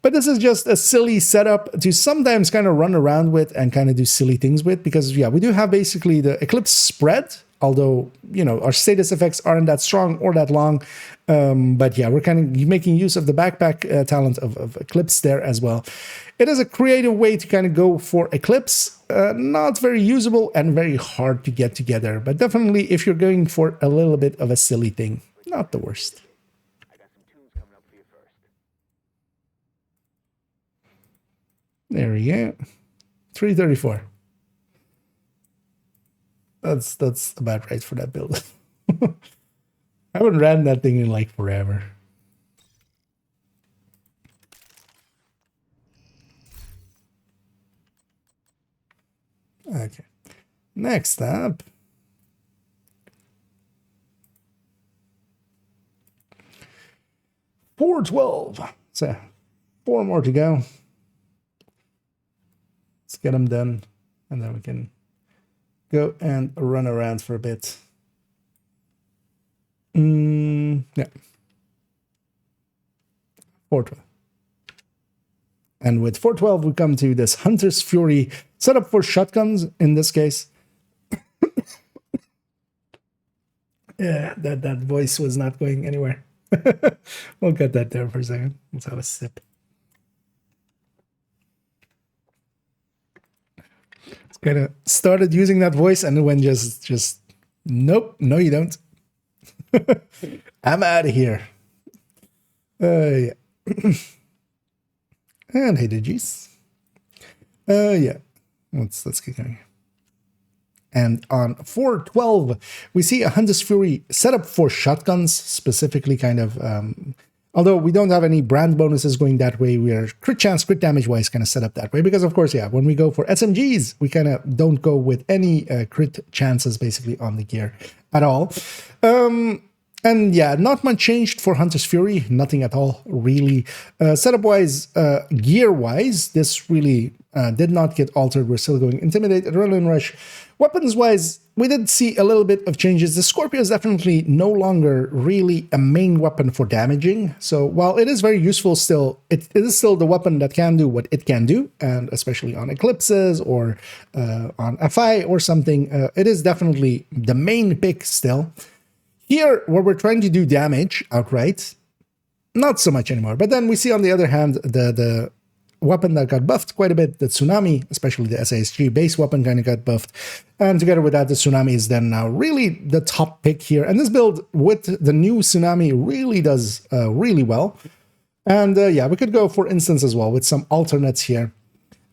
But this is just a silly setup to sometimes kind of run around with and kind of do silly things with, because yeah, we do have basically the Eclipse spread, although, you know, our status effects aren't that strong or that long. But yeah, we're kind of making use of the backpack talent of Eclipse there as well. It is a creative way to kind of go for Eclipse. Not very usable and very hard to get together, but definitely if you're going for a little bit of a silly thing, not the worst. I got some tunes coming up for you first. There we go. 334. That's about right for that build. I haven't ran that thing in like forever. Okay. Next up. $412. So 4 more to go. Let's get them done, and then we can go and run around for a bit. Yeah. 412. And with 412, we come to this Hunter's Fury setup for shotguns in this case. Yeah, that voice was not going anywhere. We'll cut that there for a second. Let's have a sip. It's kind of started using that voice and then just nope, no you don't. I'm out of here. Yeah. And hey, Digis. Yeah. Let's get going. And on 412, we see a Hunter's Fury setup for shotguns, specifically kind of, although we don't have any brand bonuses going that way, we are crit chance, crit damage wise kind of set up that way. Because of course, yeah, when we go for SMGs, we kind of don't go with any crit chances basically on the gear at all. And yeah, not much changed for Hunter's Fury, nothing at all, really. Setup-wise, gear-wise, this really did not get altered. We're still going Intimidate, Adrenaline Rush. Weapons-wise, we did see a little bit of changes. The Scorpio is definitely no longer really a main weapon for damaging. So while it is very useful still, it is still the weapon that can do what it can do, and especially on Eclipses or on FI or something, it is definitely the main pick still. Here, where we're trying to do damage outright, not so much anymore. But then we see, on the other hand, the weapon that got buffed quite a bit, the Tsunami, especially the SASG base weapon kind of got buffed. And together with that, the Tsunami is then now really the top pick here. And this build with the new Tsunami really does really well. And yeah, we could go, for instance, as well with some alternates here.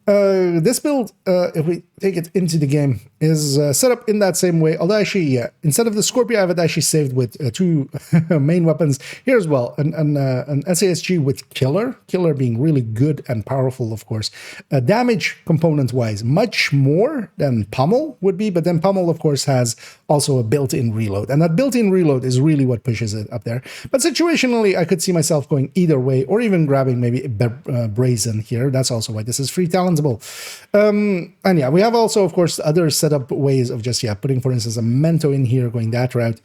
This build, if we take it into the game, is set up in that same way. Although actually, yeah, instead of the Scorpio, I have it actually saved with two main weapons here as well. An SASG with Killer being really good and powerful, of course. Damage component-wise, much more than Pummel would be, but then Pummel, of course, has also a built-in reload. And that built-in reload is really what pushes it up there. But situationally, I could see myself going either way, or even grabbing maybe Brazen here. That's also why this is free talentable. And yeah, we have also, of course, other setup ways of just, yeah, putting, for instance, a Mento in here, going that route.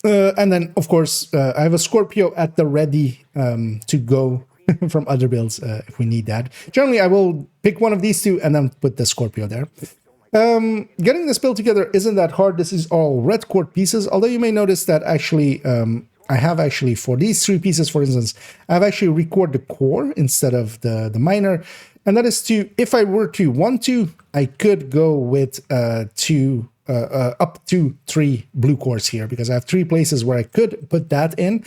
And then, of course, I have a Scorpio at the ready to go from other builds if we need that. Generally, I will pick one of these two and then put the Scorpio there. Getting this build together isn't that hard. This is all red cord pieces, although you may notice that actually I have actually, for these three pieces, for instance, I've actually record the core instead of the minor. And that is to, if I were to want to, I could go with up to 3 blue cores here, because I have 3 places where I could put that in.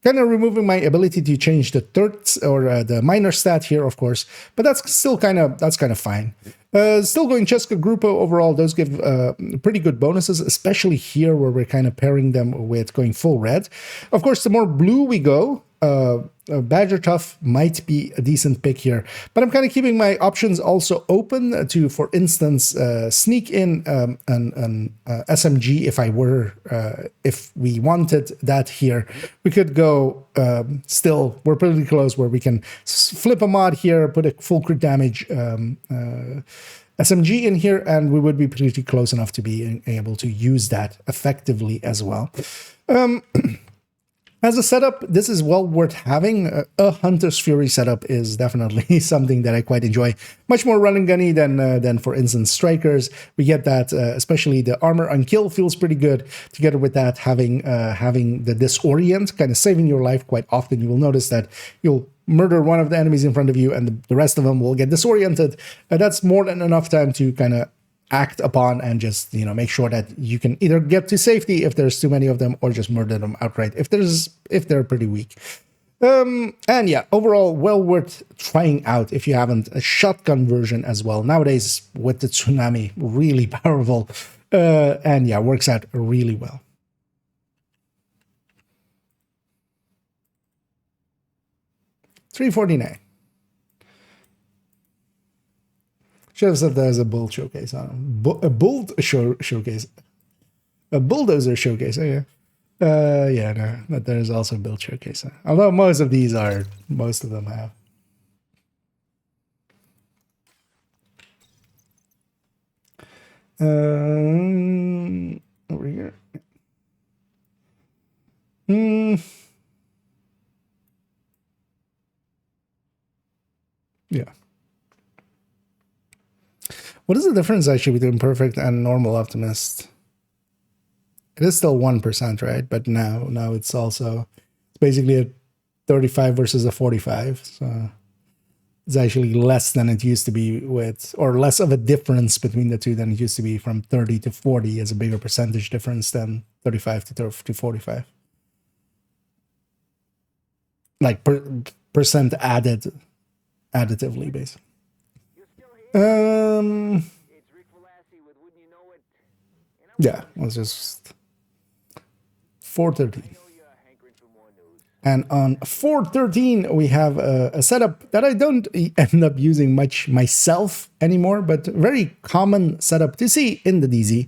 Kind of removing my ability to change the thirds or the minor stat here, of course, but that's still kind of fine. Still going Cheska Grupo overall, those give pretty good bonuses, especially here where we're kind of pairing them with going full red. Of course, the more blue we go, Badger Tough might be a decent pick here, but I'm kind of keeping my options also open to, for instance, sneak in an SMG if we wanted that here. We could go, still, we're pretty close where we can flip a mod here, put a full crit damage SMG in here, and we would be pretty close enough to be able to use that effectively as well. As a setup, this is well worth having. A Hunter's Fury setup is definitely something that I quite enjoy. Much more run and gunny than for instance, Strikers. We get that, especially the armor on kill feels pretty good. Together with that, having the disorient, kind of saving your life quite often. You will notice that you'll murder one of the enemies in front of you and the rest of them will get disoriented. That's more than enough time to kind of act upon and just, you know, make sure that you can either get to safety if there's too many of them, or just murder them outright if they're pretty weak. And yeah, overall, well worth trying out if you haven't. A shotgun version as well nowadays with the Tsunami, really powerful, and yeah, works out really well. $349. Should have said there's a build showcase on a build showcase, a bulldozer showcase. Oh yeah, yeah, no, but there's also a build showcase. Although most of them have. Over here. What is the difference actually between perfect and normal optimist? It is still 1%, right? But now it's also, it's basically a 35 versus a 45. So it's actually less than it used to be with, or less of a difference between the two than it used to be. From 30 to 40 is a bigger percentage difference than 35 to 45. Like percent added, additively, basically. Yeah, let's just 413. And on 413, we have a setup that I don't end up using much myself anymore, but very common setup to see in the DZ.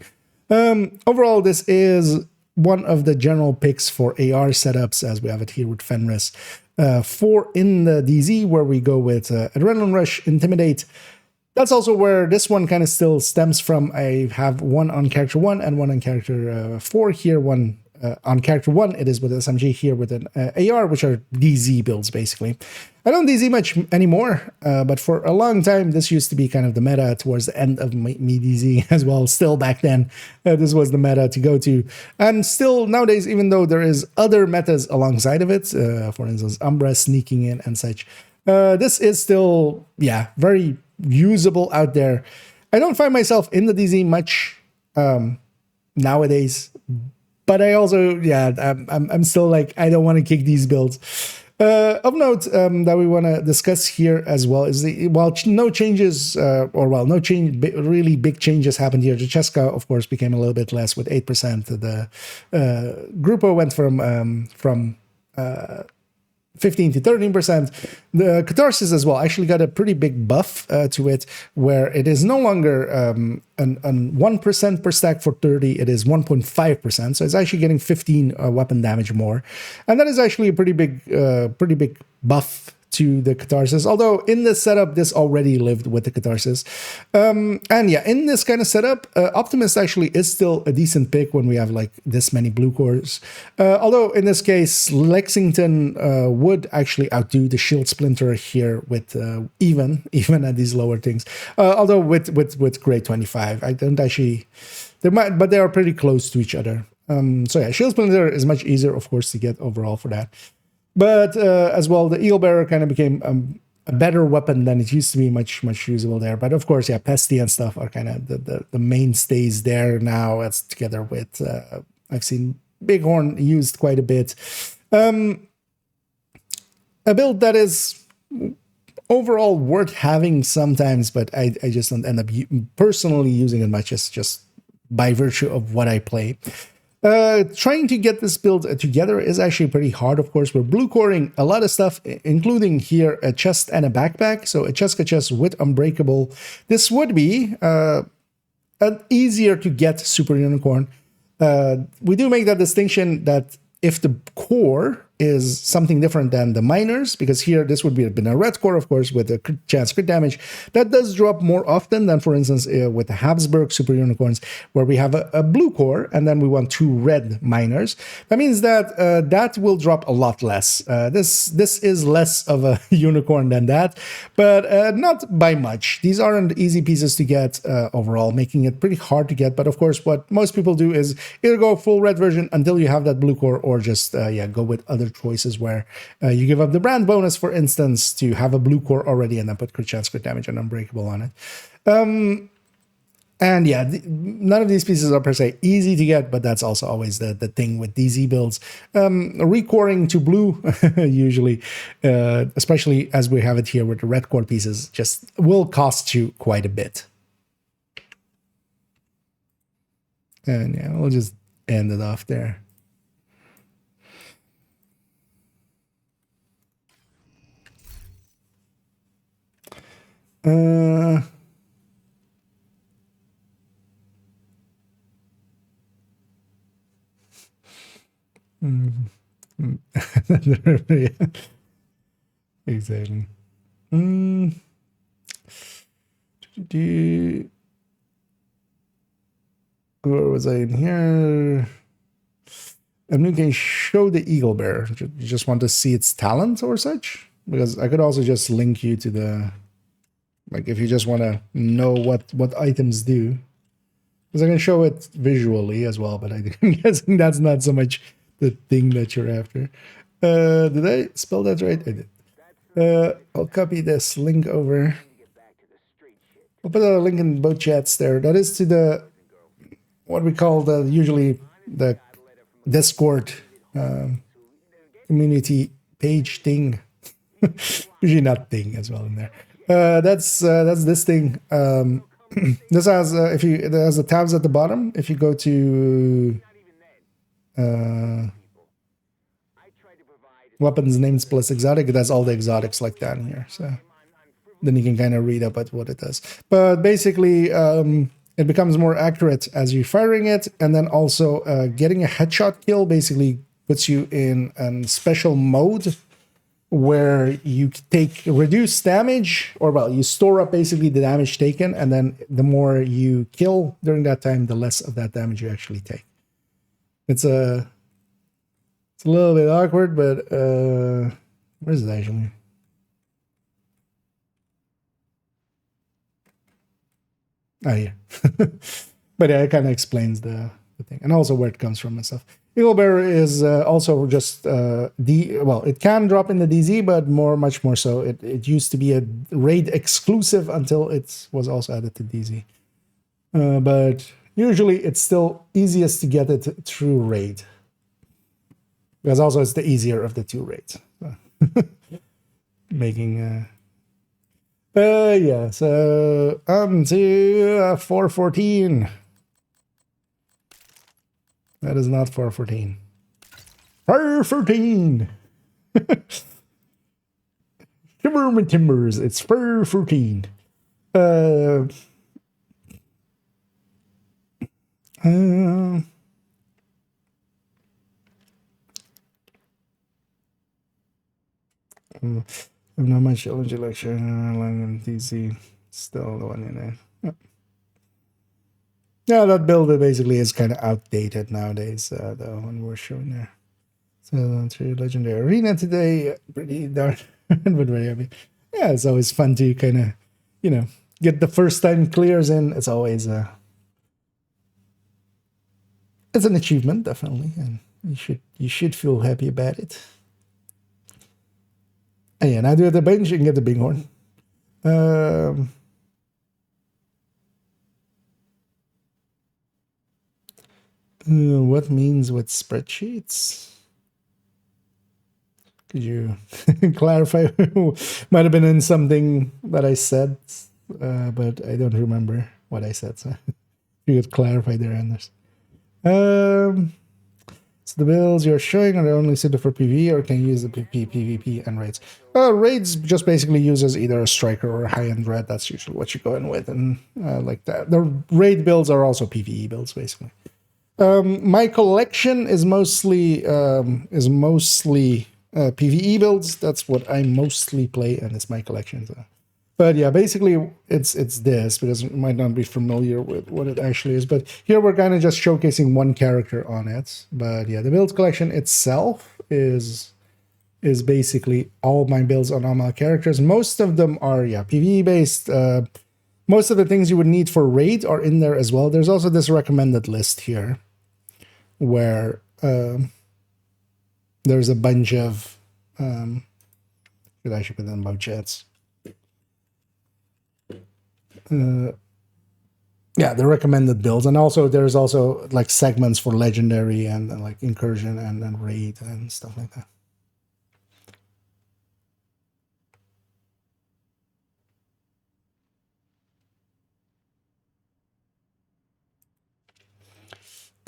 Overall, this is one of the general picks for AR setups, as we have it here with Fenris. 4 in the DZ, where we go with Adrenaline Rush, Intimidate. That's also where this one kind of still stems from. I have one on character 1 and one on character 4 here, one on character 1, it is with SMG, here with an AR, which are DZ builds, basically. I don't DZ much anymore, but for a long time, this used to be kind of the meta towards the end of me DZ as well. Still back then, this was the meta to go to. And still nowadays, even though there is other metas alongside of it, for instance, Umbra sneaking in and such, this is still, yeah, very usable out there. I don't find myself in the DZ much nowadays. But I also, yeah, I'm still like, I don't want to kick these builds. Of note that we want to discuss here as well is no changes, really big changes happened here. Cheska, of course, became a little bit less with 8%. The Grupo went from 15 to 13%. The Catharsis as well actually got a pretty big buff to it, where it is no longer 1% per stack for 30, it is 1.5%. So it's actually getting 15 weapon damage more. And that is actually a pretty big buff to the Catharsis, although in this setup, this already lived with the Catharsis. And yeah, in this kind of setup, Optimist actually is still a decent pick when we have like this many blue cores. Although in this case, Lexington would actually outdo the Shield Splinter here with even at these lower things. Although with grade 25, I don't actually, but they are pretty close to each other. So yeah, Shield Splinter is much easier, of course, to get overall for that. But as well, the Eel Bearer kind of became a better weapon than it used to be, much usable there. But of course, yeah, Pesty and stuff are kind of the mainstays there now, as together with, I've seen Bighorn used quite a bit. A build that is overall worth having sometimes, but I just don't end up personally using it much, just by virtue of what I play. Trying to get this build together is actually pretty hard, of course. We're blue coring a lot of stuff, including here a chest and a backpack. So a Cheska chest with Unbreakable. This would be an easier to get Super Unicorn. We do make that distinction that if the core is something different than the miners, because here this would been a red core, of course, with a chance crit damage. That does drop more often than, for instance, with the Habsburg Super Unicorns, where we have a blue core and then we want 2 red miners. That means that that will drop a lot less. This is less of a unicorn than that, but not by much. These aren't easy pieces to get overall, making it pretty hard to get. But of course, what most people do is either go full red version until you have that blue core, or just go with other choices where you give up the brand bonus, for instance, to have a blue core already and then put crit chance, crit damage, and Unbreakable on it. And yeah, none of these pieces are per se easy to get, but that's also always the thing with DZ builds. Recoring to blue, usually, especially as we have it here with the red core pieces, just will cost you quite a bit. And yeah, we'll just end it off there. And exactly. Where was I in here? And you can show the Eagle Bear. You just want to see its talent or such? Because I could also just link you to the Like if you just want to know what items do. Because I can show it visually as well, but I'm guessing that's not so much the thing that you're after. Did I spell that right? I did. I'll copy this link over. I'll put a link in both chats there. That is to the what we call usually the Discord community page thing. Usually not thing as well in there. That's this thing. This has it has the tabs at the bottom. If you go to weapons names plus exotic, it has all the exotics like that in here. So then you can kind of read up at what it does. But basically, it becomes more accurate as you're firing it, and then also getting a headshot kill basically puts you in a special mode where you take reduced damage, or well, you store up basically the damage taken, and then the more you kill during that time, the less of that damage you actually take. It's a little bit awkward, but where is it actually? Oh yeah. But yeah, it kind of explains the thing, and also where it comes from and stuff. Eagle Bear is also just it can drop in the DZ, but much more so. It used to be a raid exclusive until it was also added to DZ. But usually it's still easiest to get it through raid. Because also it's the easier of the two raids. So making yeah, so on to 414. That is not 414. 414! Timber my timbers, it's 414. I've not much challenge election, London, DC, still the one in there. Yeah, that build basically is kind of outdated nowadays, the one we're showing there. So, through Legendary Arena today, pretty darn, but very happy. Yeah, it's always fun to kind of, get the first time clears in. It's always it's an achievement, definitely, and you should feel happy about it. And yeah, now do the bench, you can get the bighorn. What means with spreadsheets? Could you clarify? Might have been in something that I said, but I don't remember what I said. So you could clarify there, Anders. So the builds you're showing are only suited for PvE, or can you use the PvP and raids? Raids just basically uses either a striker or a high-end red. That's usually what you go in with, and like that. The raid builds are also PvE builds, basically. My collection is mostly PvE builds. That's what I mostly play, and it's my collection. So. But yeah, basically it's this, because you might not be familiar with what it actually is. But here we're kind of just showcasing one character on it. But yeah, the build collection itself is basically all my builds on all my characters. Most of them are PvE based. Most of the things you would need for raid are in there as well. There's also this recommended list here, where there's a bunch of should I should put in both chats. Yeah, the recommended builds, and also there's also like segments for legendary and like incursion and raid and stuff like that.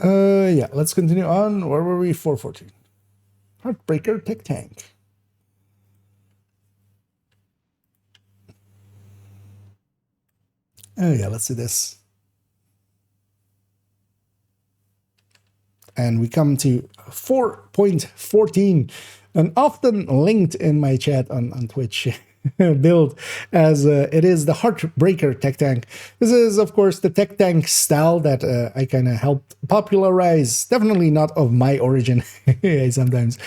Yeah, let's continue on. Where were we? 414. Heartbreaker Tech Tank. Oh yeah, let's do this. And we come to 4.14, an often linked in my chat on Twitch build, as it is the Heartbreaker Tech Tank. This is, of course, the Tech Tank style that I kind of helped popularize. Definitely not of my origin. I sometimes,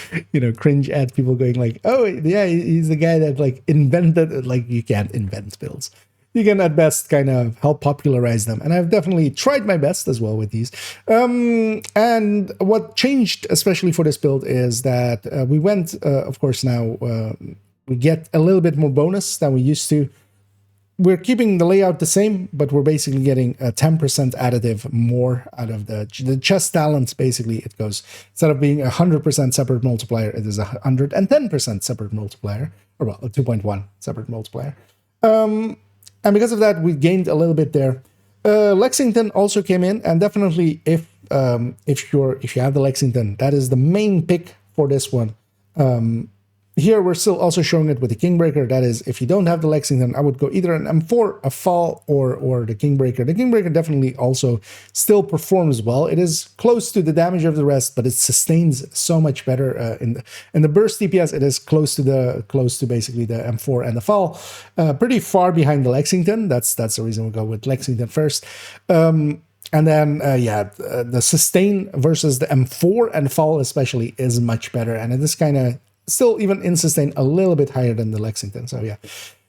cringe at people going like, oh, yeah, he's the guy that like invented, like you can't invent builds. you can at best kind of help popularize them. And I've definitely tried my best as well with these. And what changed, especially for this build, is that we went, of course, now we get a little bit more bonus than we used to. We're keeping the layout the same, but we're basically getting a 10% additive more out of the chest talent. Basically, it goes, instead of being 100% separate multiplier, it is 110% separate multiplier, or well, a 2.1 separate multiplier. And because of that, we gained a little bit there. Lexington also came in, and definitely if you have the Lexington, that is the main pick for this one. Here we're still also showing it with the Kingbreaker. That is, if you don't have the Lexington, I would go either an M4, a Fall, or the Kingbreaker. The Kingbreaker definitely also still performs well. It is close to the damage of the rest, but it sustains so much better in the burst DPS. It is close to basically the M4 and the Fall, pretty far behind the Lexington. That's the reason we go with Lexington first. And then, the sustain versus the M4 and Fall especially is much better, and it is kind of still even in sustain a little bit higher than the Lexington. So yeah,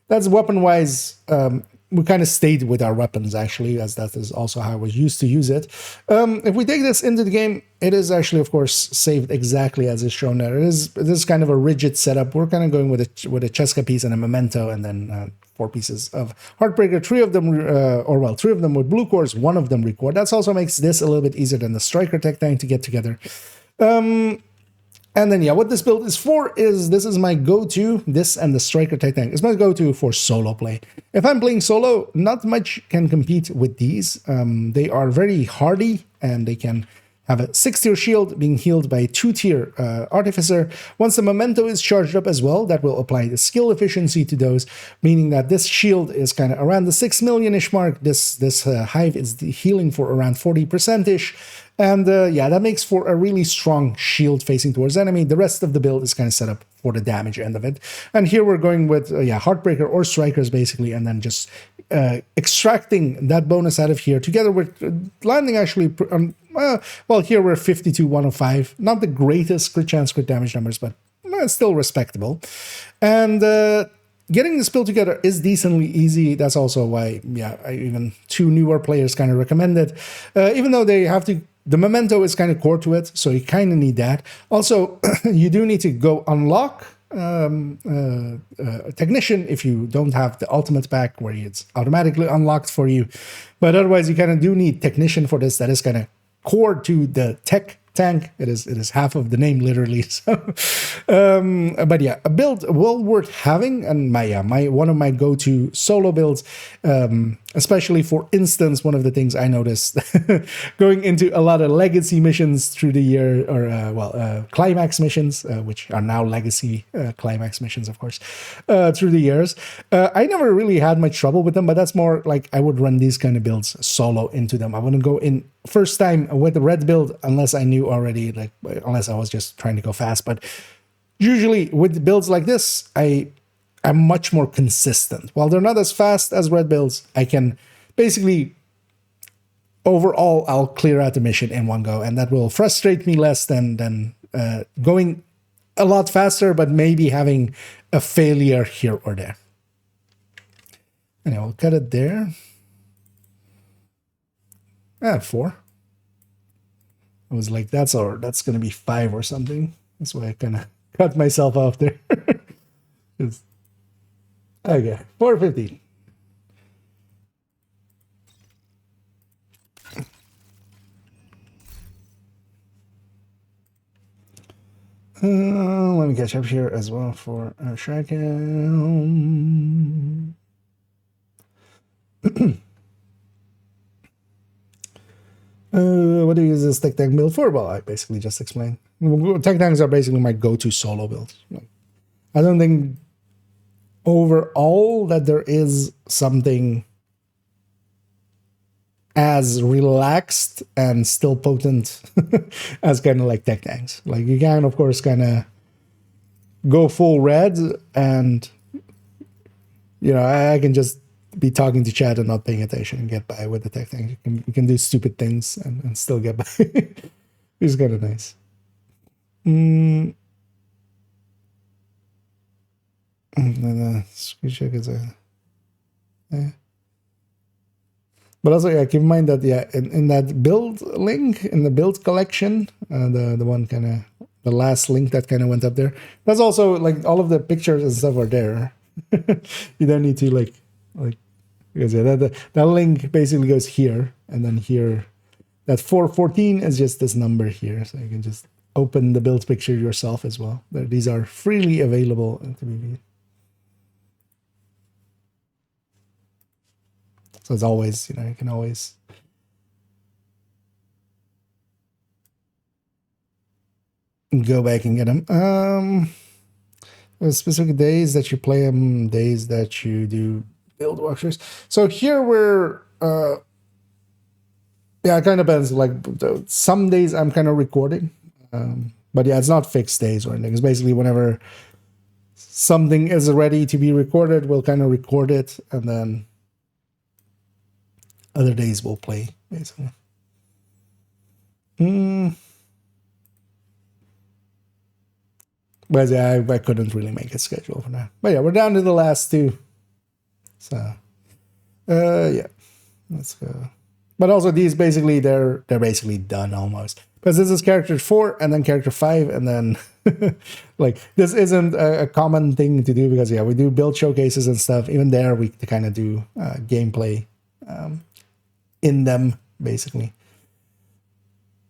that's weapon-wise. We kind of stayed with our weapons, actually, as that is also how I was used to use it. If we take this into the game, it is actually, of course, saved exactly as is shown there. It is kind of a rigid setup. We're kind of going with a Cheska piece and a Memento, and then 4 pieces of Heartbreaker. 3 of them, 3 of them with blue cores, 1 of them record. That also makes this a little bit easier than the Striker Tech Tank to get together. And then, yeah, what this build is for is, this is my go-to, this and the Striker Tech Tank is my go-to for solo play. If I'm playing solo, not much can compete with these. They are very hardy, and they can have a 6-tier shield being healed by a 2-tier Artificer. Once the Memento is charged up as well, that will apply the skill efficiency to those, meaning that this shield is kind of around the 6 million-ish mark. This Hive is healing for around 40%-ish. And yeah, that makes for a really strong shield facing towards enemy. The rest of the build is kind of set up for the damage end of it. And here we're going with, Heartbreaker or Strikers, basically, and then just extracting that bonus out of here, together with landing actually, well, here we're 52-105. Not the greatest crit chance, crit damage numbers, but still respectable. And getting this build together is decently easy. That's also why, even 2 newer players kind of recommend it. Even though they have to, the Memento is kind of core to it, so you kind of need that. Also, you do need to go unlock Technician if you don't have the ultimate pack where it's automatically unlocked for you. But otherwise, you kind of do need Technician for this. That is kind of core to the tech tank. It is half of the name, literally. So, but yeah, a build well worth having, and one of my go-to solo builds. Especially for instance, one of the things I noticed going into a lot of legacy missions through the year, or climax missions, which are now legacy climax missions, of course, through the years. I never really had much trouble with them, but that's more like I would run these kind of builds solo into them. I wouldn't go in first time with the red build unless I knew already, unless I was just trying to go fast. But usually with builds like this, I'm much more consistent. While they're not as fast as red builds, I can basically, overall, I'll clear out the mission in one go, and that will frustrate me less than going a lot faster, but maybe having a failure here or there. Anyway, I'll cut it there. 4. I was like, that's going to be 5 or something. That's why I kind of cut myself off there. Okay, 450. Let me catch up here as well for our Shraken. What do you use this tech tank build for? Well, I basically just explained. Tech tanks are basically my go-to solo build. I don't think overall that there is something as relaxed and still potent as kind of like tech tanks. Like, you can, of course, kind of go full red, and I can just be talking to chat and not paying attention and get by with the tech tank. You can do stupid things and still get by. It's kind of nice. Screen check is But also, yeah, keep in mind that in that build link in the build collection, the one kind of the last link that kind of went up there. That's also like all of the pictures and stuff are there. You don't need to like because that link basically goes here and then here. That 414 is just this number here, so you can just open the build picture yourself as well. These are freely available to be viewed. So it's always, you can always go back and get them. Specific days that you play them, days that you do build walkthroughs. So here we're, yeah, it kind of depends. Like some days I'm kind of recording, but yeah, it's not fixed days or anything. It's basically whenever something is ready to be recorded, we'll kind of record it, and then other days we'll play, basically. But yeah, I couldn't really make a schedule for now. But yeah, we're down to the last two. So, yeah, let's go. But also these basically, they're basically done almost. Because this is character 4 and then character 5 and then like this isn't a common thing to do because yeah, we do build showcases and stuff. Even there we kind of do gameplay in them basically.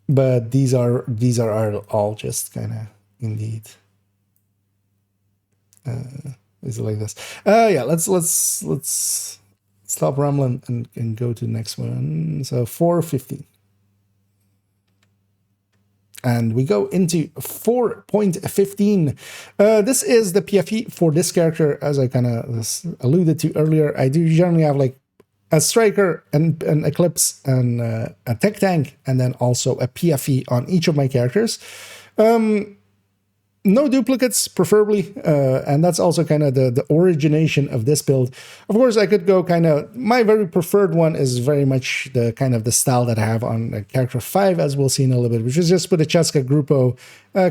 But these are all just kind of indeed is it like this? Yeah, let's stop rambling and go to the next one. So 450. And we go into 4.15. This is the PFE for this character, as I kind of alluded to earlier. I do generally have like a striker and an eclipse and a tech tank, and then also a PFE on each of my characters. No duplicates, preferably, and that's also kind of the origination of this build. Of course, I could go kind of, my very preferred one is very much the kind of the style that I have on character 5, as we'll see in a little bit, which is just with a Cheska, Grupo,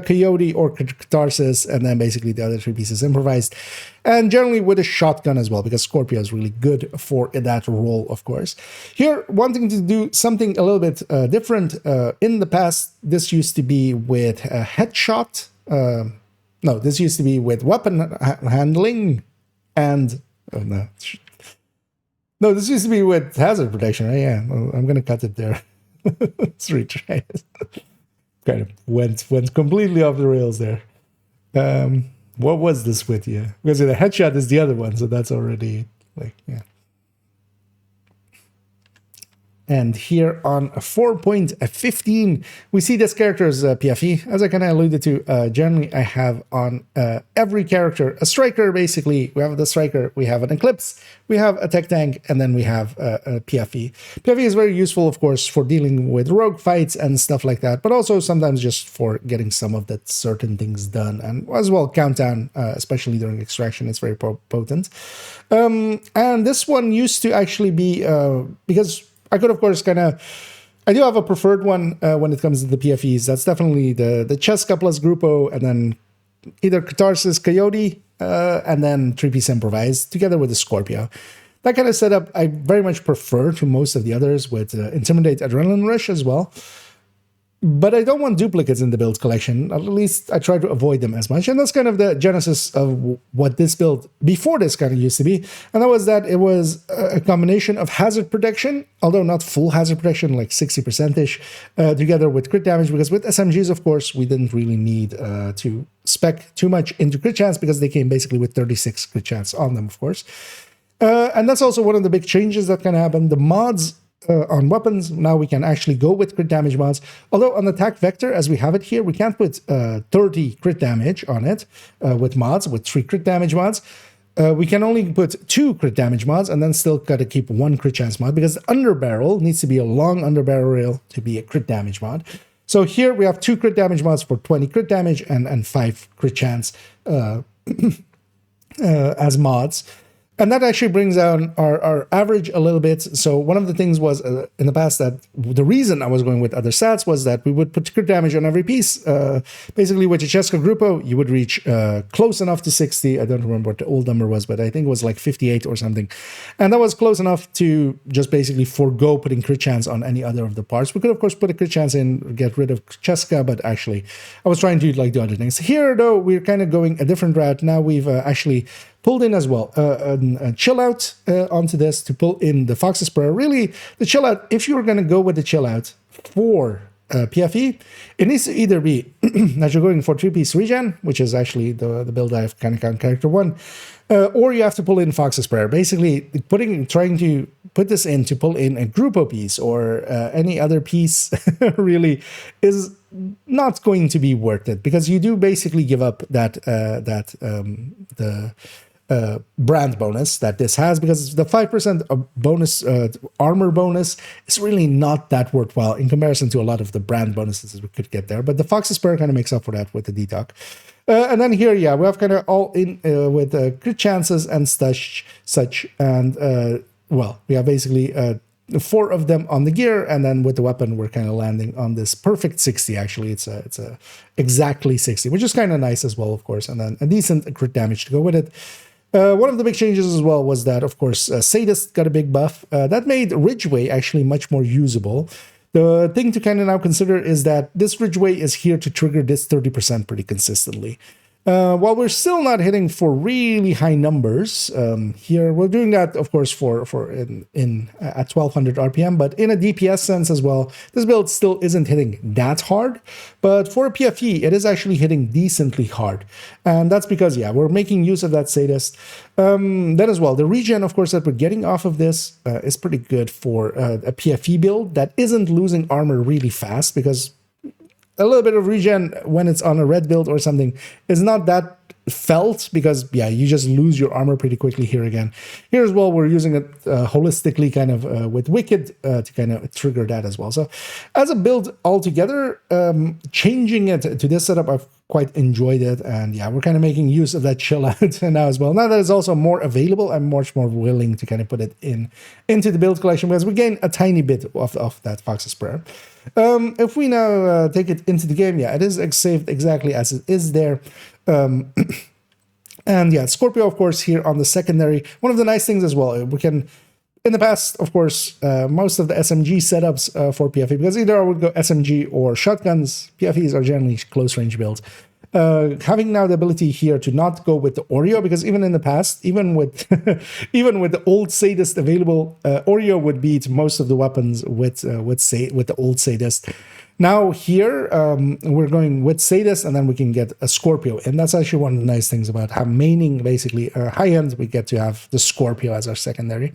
Coyote, or Catharsis, and then basically the other 3 pieces improvised. And generally with a shotgun as well, because Scorpio is really good for that role, of course. Here, wanting to do something a little bit different. In the past, this used to be with a headshot. No, this used to be with weapon handling and no, this used to be with hazard protection. Right? Yeah, I'm gonna cut it there. Let's retry it. Kind of went completely off the rails there. What was this with? Yeah, because the headshot is the other one, so that's already like yeah. And here on 4.15, we see this character's PFE. As I kind of alluded to, generally I have on every character a striker, basically. We have the striker, we have an eclipse, we have a tech tank, and then we have a PFE. PFE is very useful, of course, for dealing with rogue fights and stuff like that, but also sometimes just for getting some of that certain things done. And as well, countdown, especially during extraction, it's very potent. And this one used to actually be, because I could, of course, I do have a preferred one when it comes to the PFEs. That's definitely the Cheska plus Grupo, and then either Catharsis, Coyote, and then 3-piece improvised, together with the Scorpio. That kind of setup I very much prefer to most of the others, with Intimidate, Adrenaline Rush as well. But I don't want duplicates in the build collection. At least I try to avoid them as much. And that's kind of the genesis of what this build before this kind of used to be. And that was that it was a combination of hazard protection, although not full hazard protection, like 60%-ish, together with crit damage. Because with SMGs, of course, we didn't really need to spec too much into crit chance, because they came basically with 36 crit chance on them, of course. And that's also one of the big changes that can happen. The mods on weapons, now we can actually go with crit damage mods. Although on attack vector, as we have it here, we can't put 30 crit damage on it with mods, with 3 crit damage mods. We can only put 2 crit damage mods, and then still got to keep 1 crit chance mod, because the underbarrel needs to be a long underbarrel rail to be a crit damage mod. So here we have 2 crit damage mods for 20 crit damage and 5 crit chance as mods. And that actually brings down our average a little bit. So one of the things was in the past that the reason I was going with other stats was that we would put crit damage on every piece. Basically, with the Cheska Gruppo, you would reach close enough to 60. I don't remember what the old number was, but I think it was like 58 or something. And that was close enough to just basically forego putting crit chance on any other of the parts. We could, of course, put a crit chance in, get rid of Cheska, but actually, I was trying to like the other things. Here, though, we're kind of going a different route. Now we've actually pulled in as well a chill out onto this to pull in the Fox's Prayer. Really, the chill out, if you're going to go with the chill out for PFE, it needs to either be that you're going for 3-piece regen, which is actually the build I have kind of on character 1, or you have to pull in Fox's Prayer. Basically, trying to put this in to pull in a Gruppo piece or any other piece really is not going to be worth it, because you do basically give up that brand bonus that this has, because the 5% bonus armor bonus is really not that worthwhile in comparison to a lot of the brand bonuses we could get there. But the Fox's Prayer kind of makes up for that with the detox. And then here, yeah, we have kind of all in with crit chances and such. And well, we have basically 4 of them on the gear, and then with the weapon, we're kind of landing on this perfect 60. Actually, it's a exactly 60, which is kind of nice as well, of course, and then a decent crit damage to go with it. One of the big changes as well was that, of course, Sadist got a big buff. That made Ridgeway actually much more usable. The thing to kind of now consider is that this Ridgeway is here to trigger this 30% pretty consistently. While we're still not hitting for really high numbers here, we're doing that, of course, for at 1200 RPM, but in a DPS sense as well, this build still isn't hitting that hard. But for a PFE, it is actually hitting decently hard, and that's because, yeah, we're making use of that Sadist. Then as well, the regen, of course, that we're getting off of this is pretty good for a PFE build that isn't losing armor really fast, because a little bit of regen when it's on a red build or something is not that felt, because, yeah, you just lose your armor pretty quickly here again. Here as well, we're using it holistically kind of with Wicked to kind of trigger that as well. So as a build altogether, changing it to this setup, I've quite enjoyed it. And yeah, we're kind of making use of that chill out now as well. Now that it's also more available, I'm much more willing to kind of put it into the build collection, because we gain a tiny bit of that Fox's Prayer. If we now take it into the game, yeah, it is saved exactly as it is there. And yeah, Scorpio, of course, here on the secondary. One of the nice things as well, we can, in the past, of course, most of the SMG setups for PFE, because either I would go SMG or shotguns, PFEs are generally close range builds. Having now the ability here to not go with the Oreo, because even in the past, even with even with the old Sadist available, Oreo would beat most of the weapons with the old Sadist. Now here we're going with Sadist, and then we can get a Scorpio, and that's actually one of the nice things about how maining basically high end. We get to have the Scorpio as our secondary.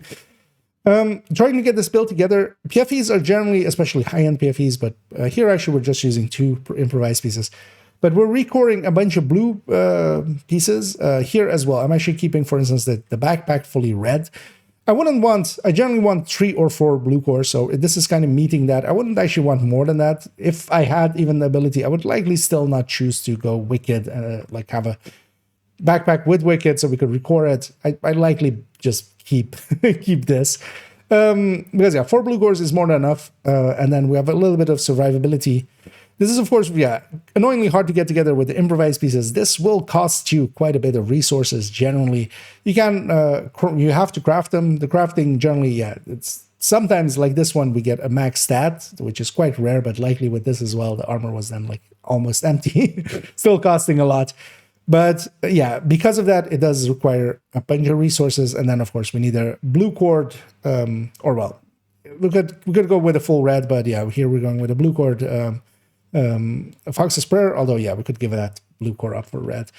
Trying to get this build together. PFEs are generally, especially high end PFEs, but here actually we're just using 2 improvised pieces. But we're recoring a bunch of blue pieces here as well. I'm actually keeping, for instance, the backpack fully red. I generally want 3 or 4 blue cores, so this is kind of meeting that. I wouldn't actually want more than that. If I had even the ability, I would likely still not choose to go Wicked, like have a backpack with Wicked so we could recore it. I likely just keep this. Because, yeah, 4 blue cores is more than enough, and then we have a little bit of survivability. This is, of course, yeah, annoyingly hard to get together with the improvised pieces. This will cost you quite a bit of resources generally. You have to craft them. The crafting generally, yeah, it's sometimes like this one, we get a max stat, which is quite rare, but likely with this as well, the armor was then like almost empty, still costing a lot. But yeah, because of that, it does require a bunch of resources. And then, of course, we need a blue cord, or well, we could go with a full red, but yeah, here we're going with a blue cord. A Fox's Prayer, although yeah, we could give that blue core up for red.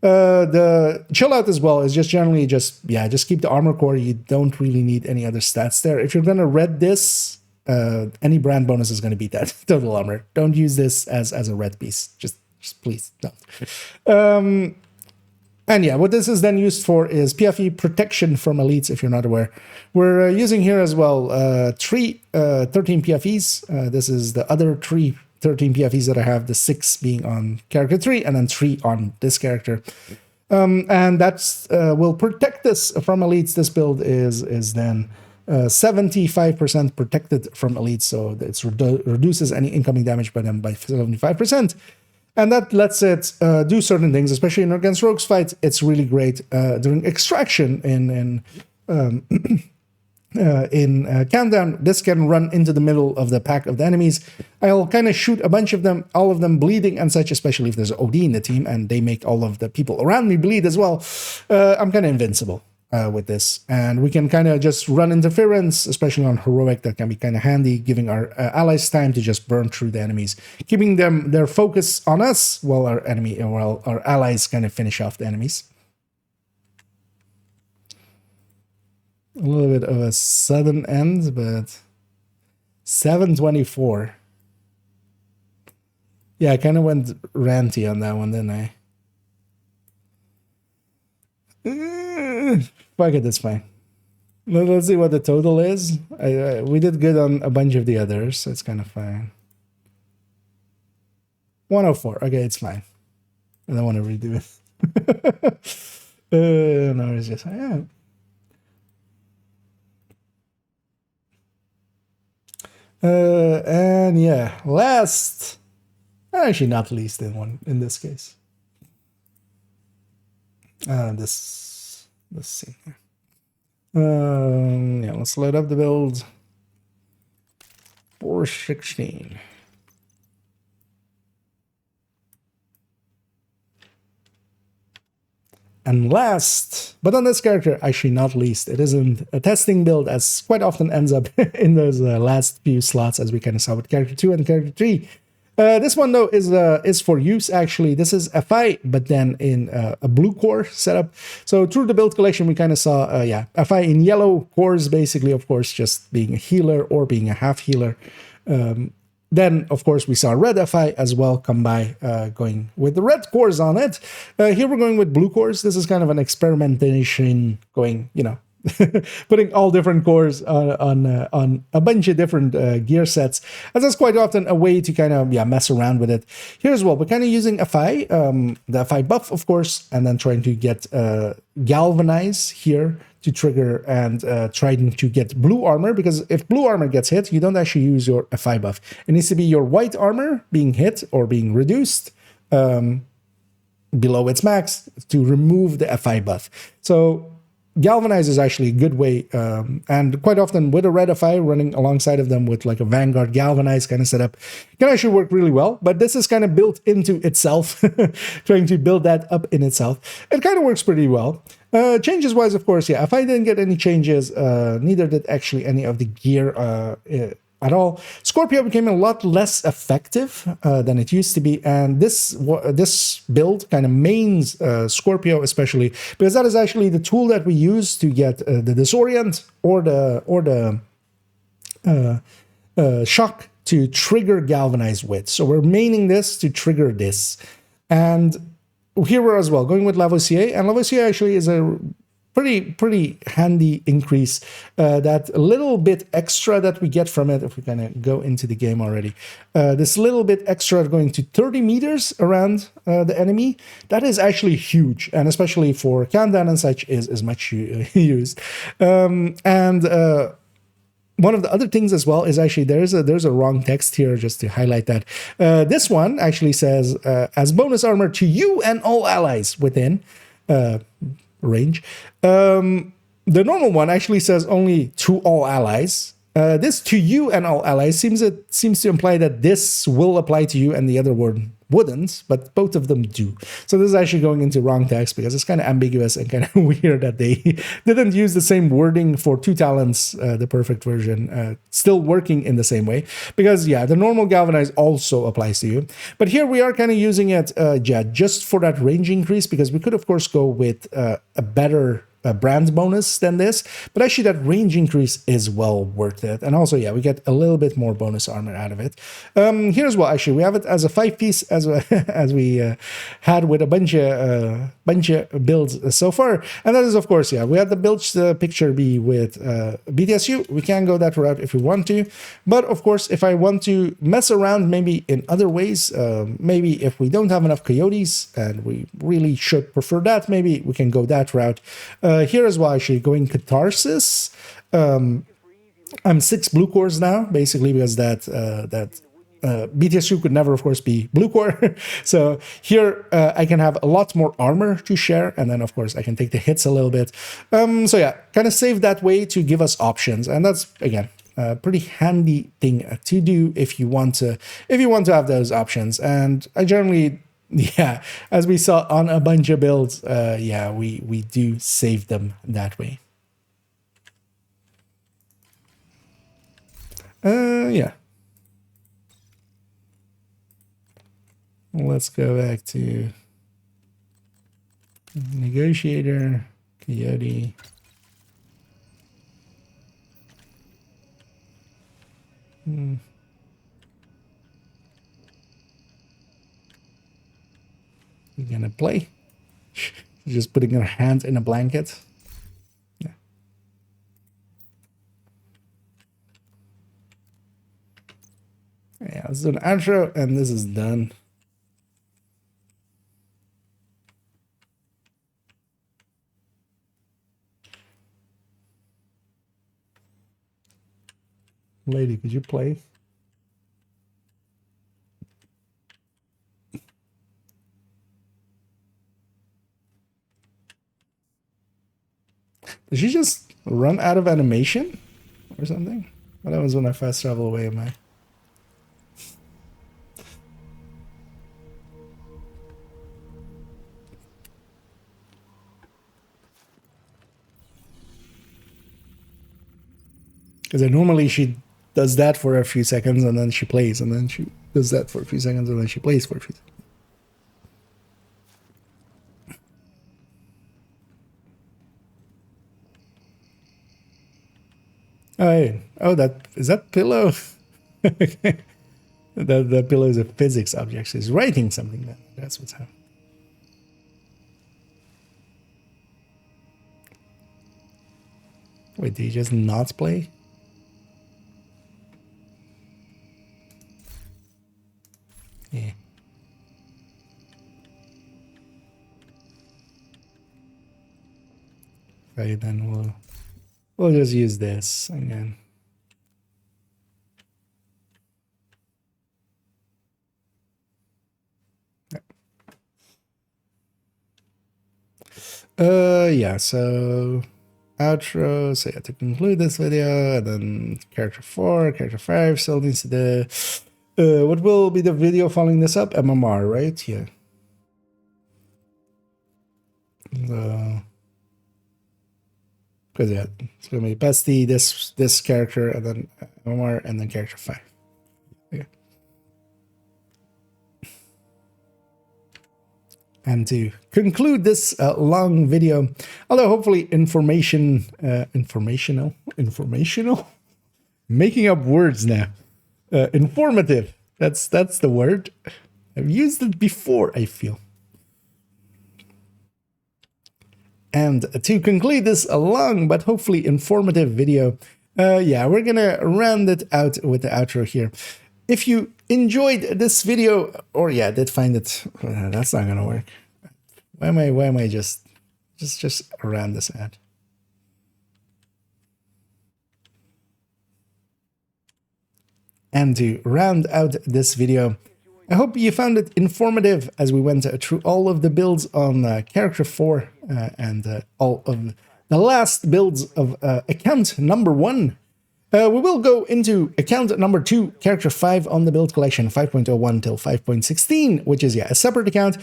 The chill out as well is just generally just keep the armor core. You don't really need any other stats there. If you're gonna red this, any brand bonus is gonna beat that total armor. Don't use this as a red piece. Just please don't. And yeah, what this is then used for is PFE protection from elites, if you're not aware. We're using here as well 13 PFEs. This is the other 13 PFEs that I have, the 6 being on character 3 and then 3 on this character. And that's will protect us from elites. This build is then 75% protected from elites, so it reduces any incoming damage by them by 75%. And that lets it do certain things, especially in against rogues fights. It's really great during extraction in countdown. This can run into the middle of the pack of the enemies. I'll kind of shoot a bunch of them, all of them bleeding and such, especially if there's an OD in the team and they make all of the people around me bleed as well. I'm kind of invincible with this, and we can kind of just run interference, especially on heroic. That can be kind of handy, giving our allies time to just burn through the enemies, keeping them their focus on us while our allies kind of finish off the enemies. A little bit of a sudden end, but 724. Yeah, I kind of went ranty on that one, didn't I? Fuck it, that's fine. Let's see what the total is. We did good on a bunch of the others, so it's kind of fine. 104. Okay, it's fine. I don't want to redo it. No, it's just... Yeah. And yeah, last, actually not least in this case. Let's see. Yeah, let's load up the build. 416. And last, but on this character, actually not least, it isn't a testing build, as quite often ends up in those last few slots, as we kind of saw with character 2 and character 3. This one, though, is for use, actually. This is FI, but then in a blue core setup. So through the build collection, we kind of saw, FI in yellow cores, basically, of course, just being a healer or being a half healer. Then, of course, we saw red FI as well come by, going with the red cores on it. Here we're going with blue cores. This is kind of an experimentation going, putting all different cores on a bunch of different gear sets. As that's quite often a way to kind of, mess around with it. Here as well, we're kind of using FI, the FI buff, of course, and then trying to get Galvanize here to trigger, and trying to get blue armor, because if blue armor gets hit, you don't actually use your FI buff. It needs to be your white armor being hit or being reduced below its max to remove the FI buff. So Galvanize is actually a good way, and quite often with a red FI running alongside of them with like a Vanguard Galvanize kind of setup can actually work really well, but this is kind of built into itself, trying to build that up in itself. It kind of works pretty well. Changes wise, of course, if I didn't get any changes, neither did actually any of the gear at all. Scorpio became a lot less effective than it used to be, and this build kind of mains Scorpio especially, because that is actually the tool that we use to get the disorient or the shock to trigger Galvanize with. So we're maining this to trigger this, and here we're as well going with Lavoisier, and Lavoisier actually is a pretty handy increase. That little bit extra that we get from it, if we kind of go into the game already, this little bit extra going to 30 meters around the enemy, that is actually huge, and especially for countdown and such is much used. One of the other things as well is actually there's a wrong text here, just to highlight that. This one actually says, as bonus armor to you and all allies within range. The normal one actually says only to all allies. This to you and all allies seems to imply that this will apply to you and the other one wouldn't, but both of them do. So this is actually going into wrong text, because it's kind of ambiguous and kind of weird that they didn't use the same wording for two talents, the perfect version, still working in the same way, because the normal Galvanize also applies to you. But here we are kind of using it just for that range increase, because we could of course go with a better brand bonus than this, but actually that range increase is well worth it. And also, yeah, we get a little bit more bonus armor out of it. Here as well, actually, we have it as a 5-piece as as we had with a bunch of builds so far. And that is, of course, yeah, we had the build picture be with BTSU. We can go that route if we want to, but of course, if I want to mess around maybe in other ways, maybe if we don't have enough coyotes and we really should prefer that, maybe we can go that route. Here as well, actually, going Catharsis. I'm 6 blue cores now, basically, because that BTSU could never, of course, be blue core. So here I can have a lot more armor to share, and then, of course, I can take the hits a little bit. So yeah, kind of save that way to give us options, and that's, again, a pretty handy thing to do if you want to have those options. And I generally, yeah, as we saw on a bunch of builds, yeah, we do save them that way. Yeah. Let's go back to Negotiator, Coyote. You gonna play? Just putting her hand in a blanket. Yeah. Yeah, let's do an outro, and this is done. Lady, could you play? Did she just run out of animation or something? Well, that was when I fast travel away, am I? Because normally she does that for a few seconds and then she plays, and then she does that for a few seconds and then she plays for a few seconds. Oh, hey. Oh, that is that pillow? Okay. The pillow is a physics object. She's writing something then. That's what's happening. Wait, did he just not play? Yeah. Okay, then we'll just use this again. Yeah, so outro, so yeah, to conclude this video, and then character 4, character 5 still needs to do, what will be the video following this up? MMR, right? Yeah. So, because yeah, it's gonna be Bestie, this character, and then MMR, and then character 5. Okay. And to conclude this long video, although hopefully informational, making up words now, informative. That's the word. I've used it before, I feel. And to conclude this long but hopefully informative video, yeah, we're gonna round it out with the outro here. If you enjoyed this video, or yeah, did find it, that's not gonna work. Why am I just around this ad? And to round out this video, I hope you found it informative as we went through all of the builds on character 4 and all of the last builds of account number 1. We will go into account number 2, character 5 on the build collection 5.01 till 5.16, which is, yeah, a separate account.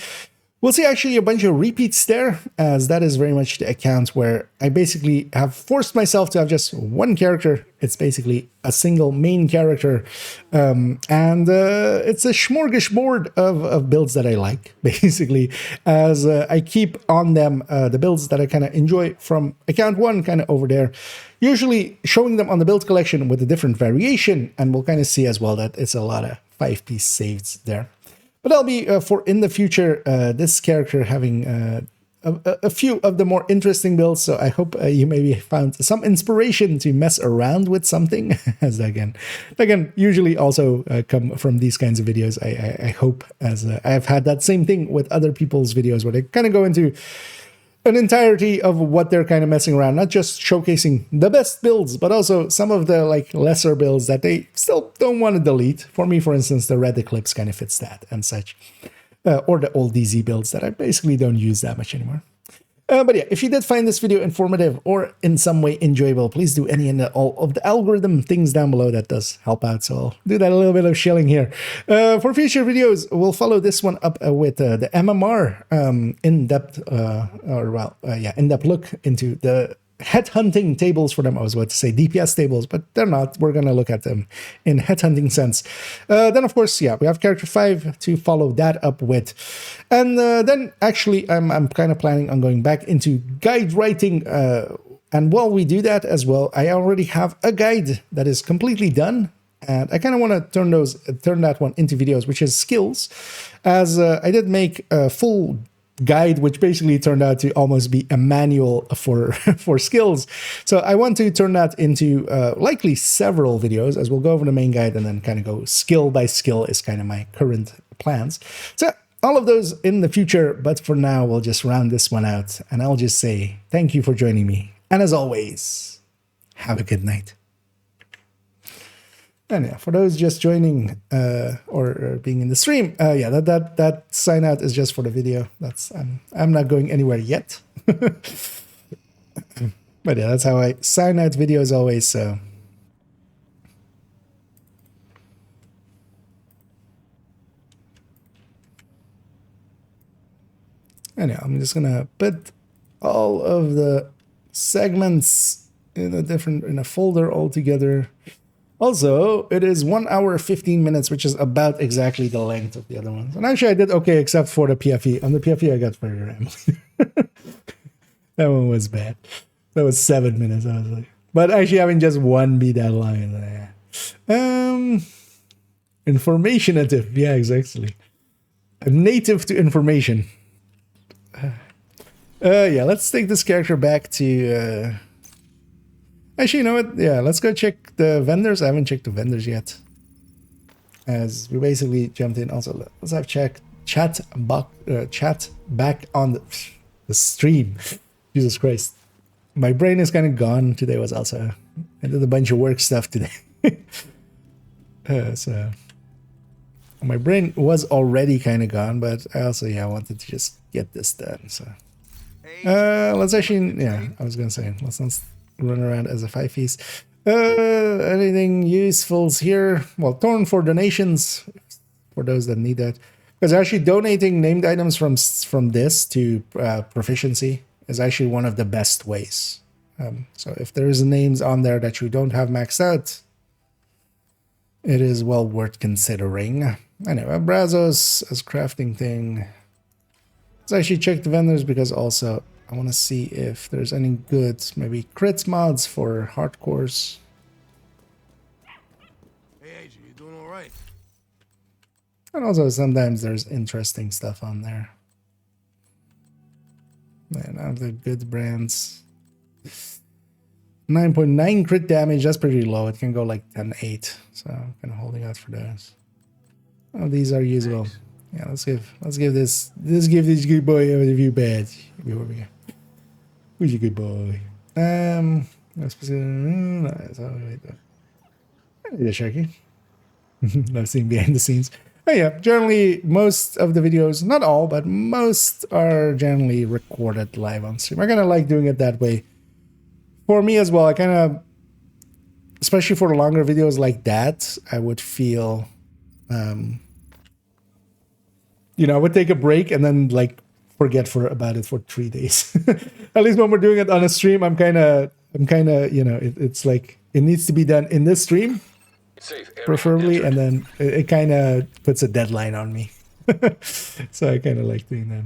We'll see actually a bunch of repeats there, as that is very much the account where I basically have forced myself to have just one character. It's basically a single main character, and it's a smorgasbord of builds that I like, basically, as I keep on them the builds that I kind of enjoy from account 1 kind of over there, usually showing them on the build collection with a different variation, and we'll kind of see as well that it's a lot of 5-piece saves there. But that'll be for in the future, this character having a few of the more interesting builds. So I hope you maybe found some inspiration to mess around with something. As again, usually also come from these kinds of videos. I hope, as I've had that same thing with other people's videos where they kind of go into an entirety of what they're kind of messing around, not just showcasing the best builds, but also some of the like lesser builds that they still don't want to delete. For me, for instance, the Red Eclipse kind of fits that and such, or the old DZ builds that I basically don't use that much anymore. But yeah, if you did find this video informative or in some way enjoyable, please do any and all of the algorithm things down below. That does help out, so I'll do that a little bit of shilling here. For future videos, we'll follow this one up with the MMR in-depth, in-depth look into the headhunting tables for them. I was about to say DPS tables, but they're not. We're going to look at them in headhunting sense. Then, of course, yeah, we have character 5 to follow that up with. And then, actually, I'm kind of planning on going back into guide writing. And while we do that as well, I already have a guide that is completely done. And I kind of want to turn that one into videos, which is skills, as I did make a full guide, which basically turned out to almost be a manual for for skills. So I want to turn that into likely several videos, as we'll go over the main guide and then kind of go skill by skill is kind of my current plans. So all of those in the future, but for now we'll just round this one out, and I'll just say thank you for joining me, and as always, have a good night. And yeah, for those just joining or being in the stream, yeah, that sign out is just for the video. That's I'm not going anywhere yet. But yeah, that's how I sign out videos always. So anyhow, I'm just gonna put all of the segments in a folder all together. Also, it is 1 hour 15 minutes, which is about exactly the length of the other ones. And actually, I did okay, except for the PFE. On the PFE, I got very rambling. That one was bad. That was 7 minutes. I was like, but actually, having just one be that long. Informationative. Yeah, exactly. I'm native to information. Yeah, let's take this character back to. Actually, you know what? Yeah, let's go check the vendors. I haven't checked the vendors yet, as we basically jumped in. Also, let's have chat back on the stream. Jesus Christ, my brain is kind of gone today. Was also I did a bunch of work stuff today, so my brain was already kind of gone. But I also wanted to just get this done. So let's actually I was gonna say let's not run around as a 5-piece. Anything useful here? Well, torn for donations for those that need that, because actually donating named items from this to proficiency is actually one of the best ways. So if there is names on there that you don't have maxed out, it is well worth considering. Anyway, Brazos as crafting thing. Let's actually check the vendors, because also I want to see if there's any good, maybe crits mods for hardcores. Hey, AJ, you doing all right? And also sometimes there's interesting stuff on there. Man, out of the good brands. 9.9 crit damage, that's pretty low. It can go like 10-8. So I'm kind of holding out for those. Oh, these are usable. Thanks. Yeah, let's give this good boy a review badge. Here we go. Who's a good boy? I need a shaky. I've seen behind the scenes. Oh yeah, generally most of the videos, not all, but most are generally recorded live on stream. I kind of like doing it that way. For me as well, I kind of, especially for the longer videos like that, I would feel, I would take a break and then like forget about it for 3 days. At least when we're doing it on a stream, I'm kind of, you know, it's like it needs to be done in this stream, preferably, and then it kind of puts a deadline on me. So I kind of like doing that.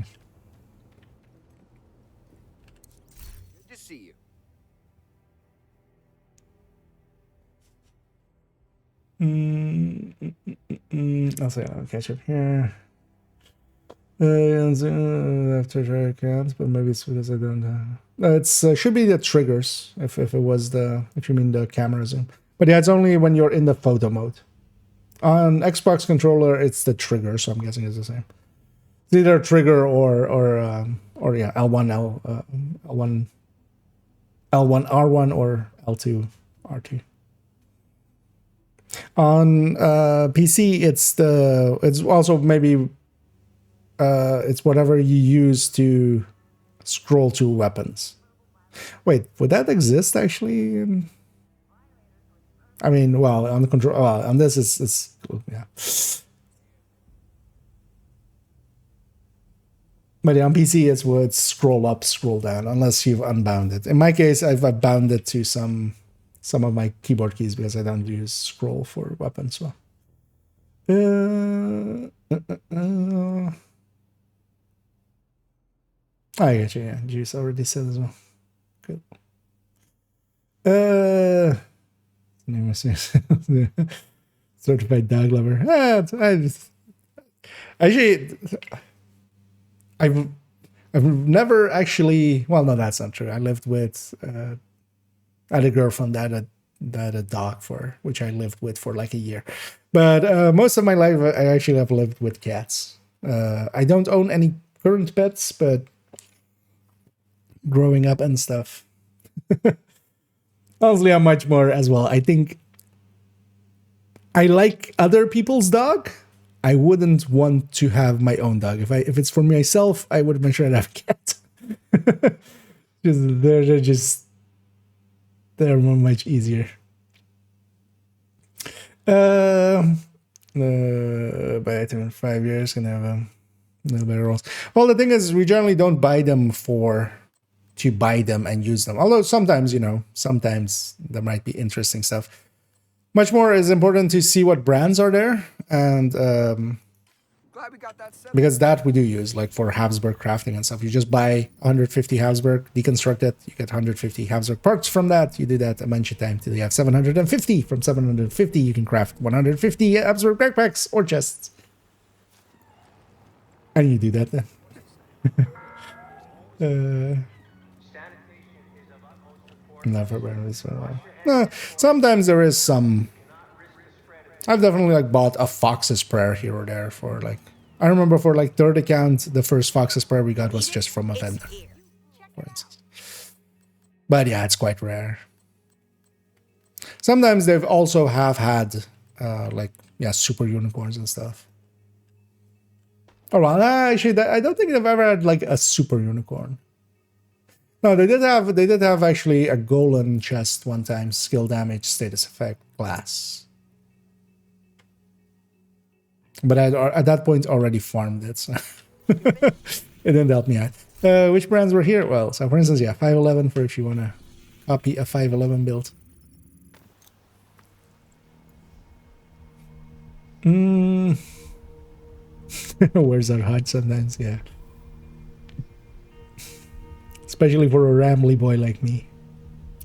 Good to see you. I'll say I'll catch up here. After try accounts, but maybe it's because I don't it's should be the triggers if it was if you mean the camera zoom. But yeah, it's only when you're in the photo mode. On Xbox controller, it's the trigger, so I'm guessing it's the same. It's either trigger or yeah, L1 L1 L1 R1 or L2 R2. On PC, it's also maybe it's whatever you use to scroll to weapons. Wait, would that exist actually? I mean, well, on the control, on this it's yeah. But yeah, on PC it's scroll up, scroll down, unless you've unbound it. In my case, I've bound it to some of my keyboard keys because I don't use scroll for weapons. Well, I get you. Yeah, Juice already said as well. Good. Certified dog lover. I've never actually. Well, no, that's not true. I lived with. I had a girlfriend that had a dog which I lived with for like a year, but most of my life I actually have lived with cats. I don't own any current pets, but growing up and stuff. Honestly, I'm much more as well. I think I like other people's dog. I wouldn't want to have my own dog. If it's for myself, I would make sure I'd have a cat. They're much easier. By 5 years, gonna have a little better rolls. Well, the thing is, we generally don't buy them to buy them and use them. Although sometimes, sometimes there might be interesting stuff. Much more is important to see what brands are there, and Glad we got that set. because that we do use, like for Habsburg crafting and stuff. You just buy 150 Habsburg, deconstruct it, you get 150 Habsburg parts from that. You do that a bunch of time till you have 750. From 750, you can craft 150 Habsburg backpacks or chests. And you do that then. Never been this well. Sometimes there is some. I've definitely bought a Fox's Prayer here or there for I remember for third account, the first Fox's Prayer we got was just from a vendor, for instance. But yeah, it's quite rare. Sometimes they've also had super unicorns and stuff. Oh well, actually, I don't think they've ever had a super unicorn. No, they did have actually a golden chest one time, skill damage, status effect, glass. But I at that point already farmed it, so it didn't help me out. Which brands were here? Well, so for instance, yeah, 511 for if you want to copy a 511 build. Where's our HUD sometimes? Yeah. Especially for a rambly boy like me.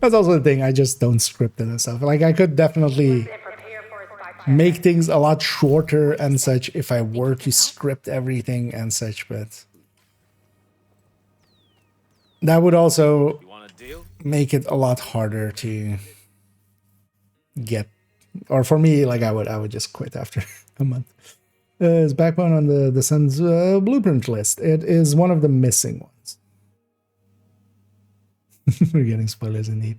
That's also the thing, I just don't script it and stuff. I could definitely make things a lot shorter and such if I were to script everything and such, but that would also make it a lot harder to get, or for me, I would just quit after a month. Is Backbone on the Sun's blueprint list? It is one of the missing ones. We're getting spoilers indeed.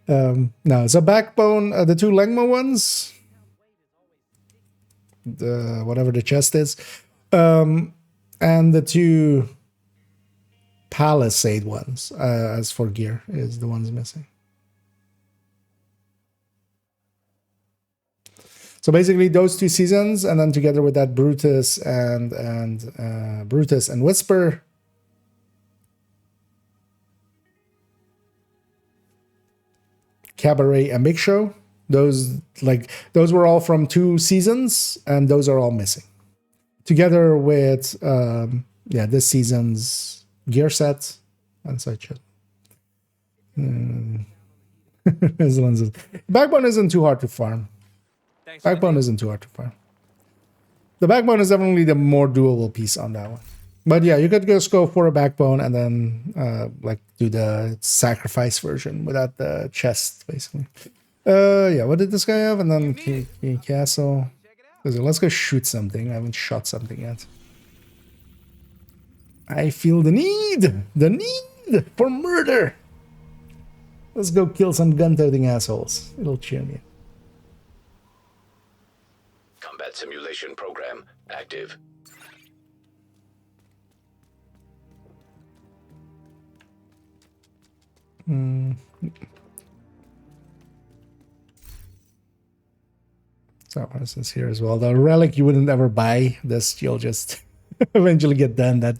No, so Backbone, the two Legma ones, whatever the chest is, and the two Palisade ones, as for gear, is the ones missing. So basically those two seasons, and then together with that Brutus and Whisper, Cabaret and Big Show. Those were all from 2 seasons, and those are all missing. Together with this season's gear set and such. Backbone isn't too hard to farm. Backbone isn't too hard to farm. The backbone is definitely the more doable piece on that one. But yeah, you could just go for a backbone and then do the sacrifice version without the chest, basically. Yeah, what did this guy have? And then castle. Let's go shoot something. I haven't shot something yet. I feel the need for murder. Let's go kill some gun-toting assholes. It'll cheer me. Combat simulation program active. So this is here as well. The relic you wouldn't ever buy. This you'll just eventually get done. That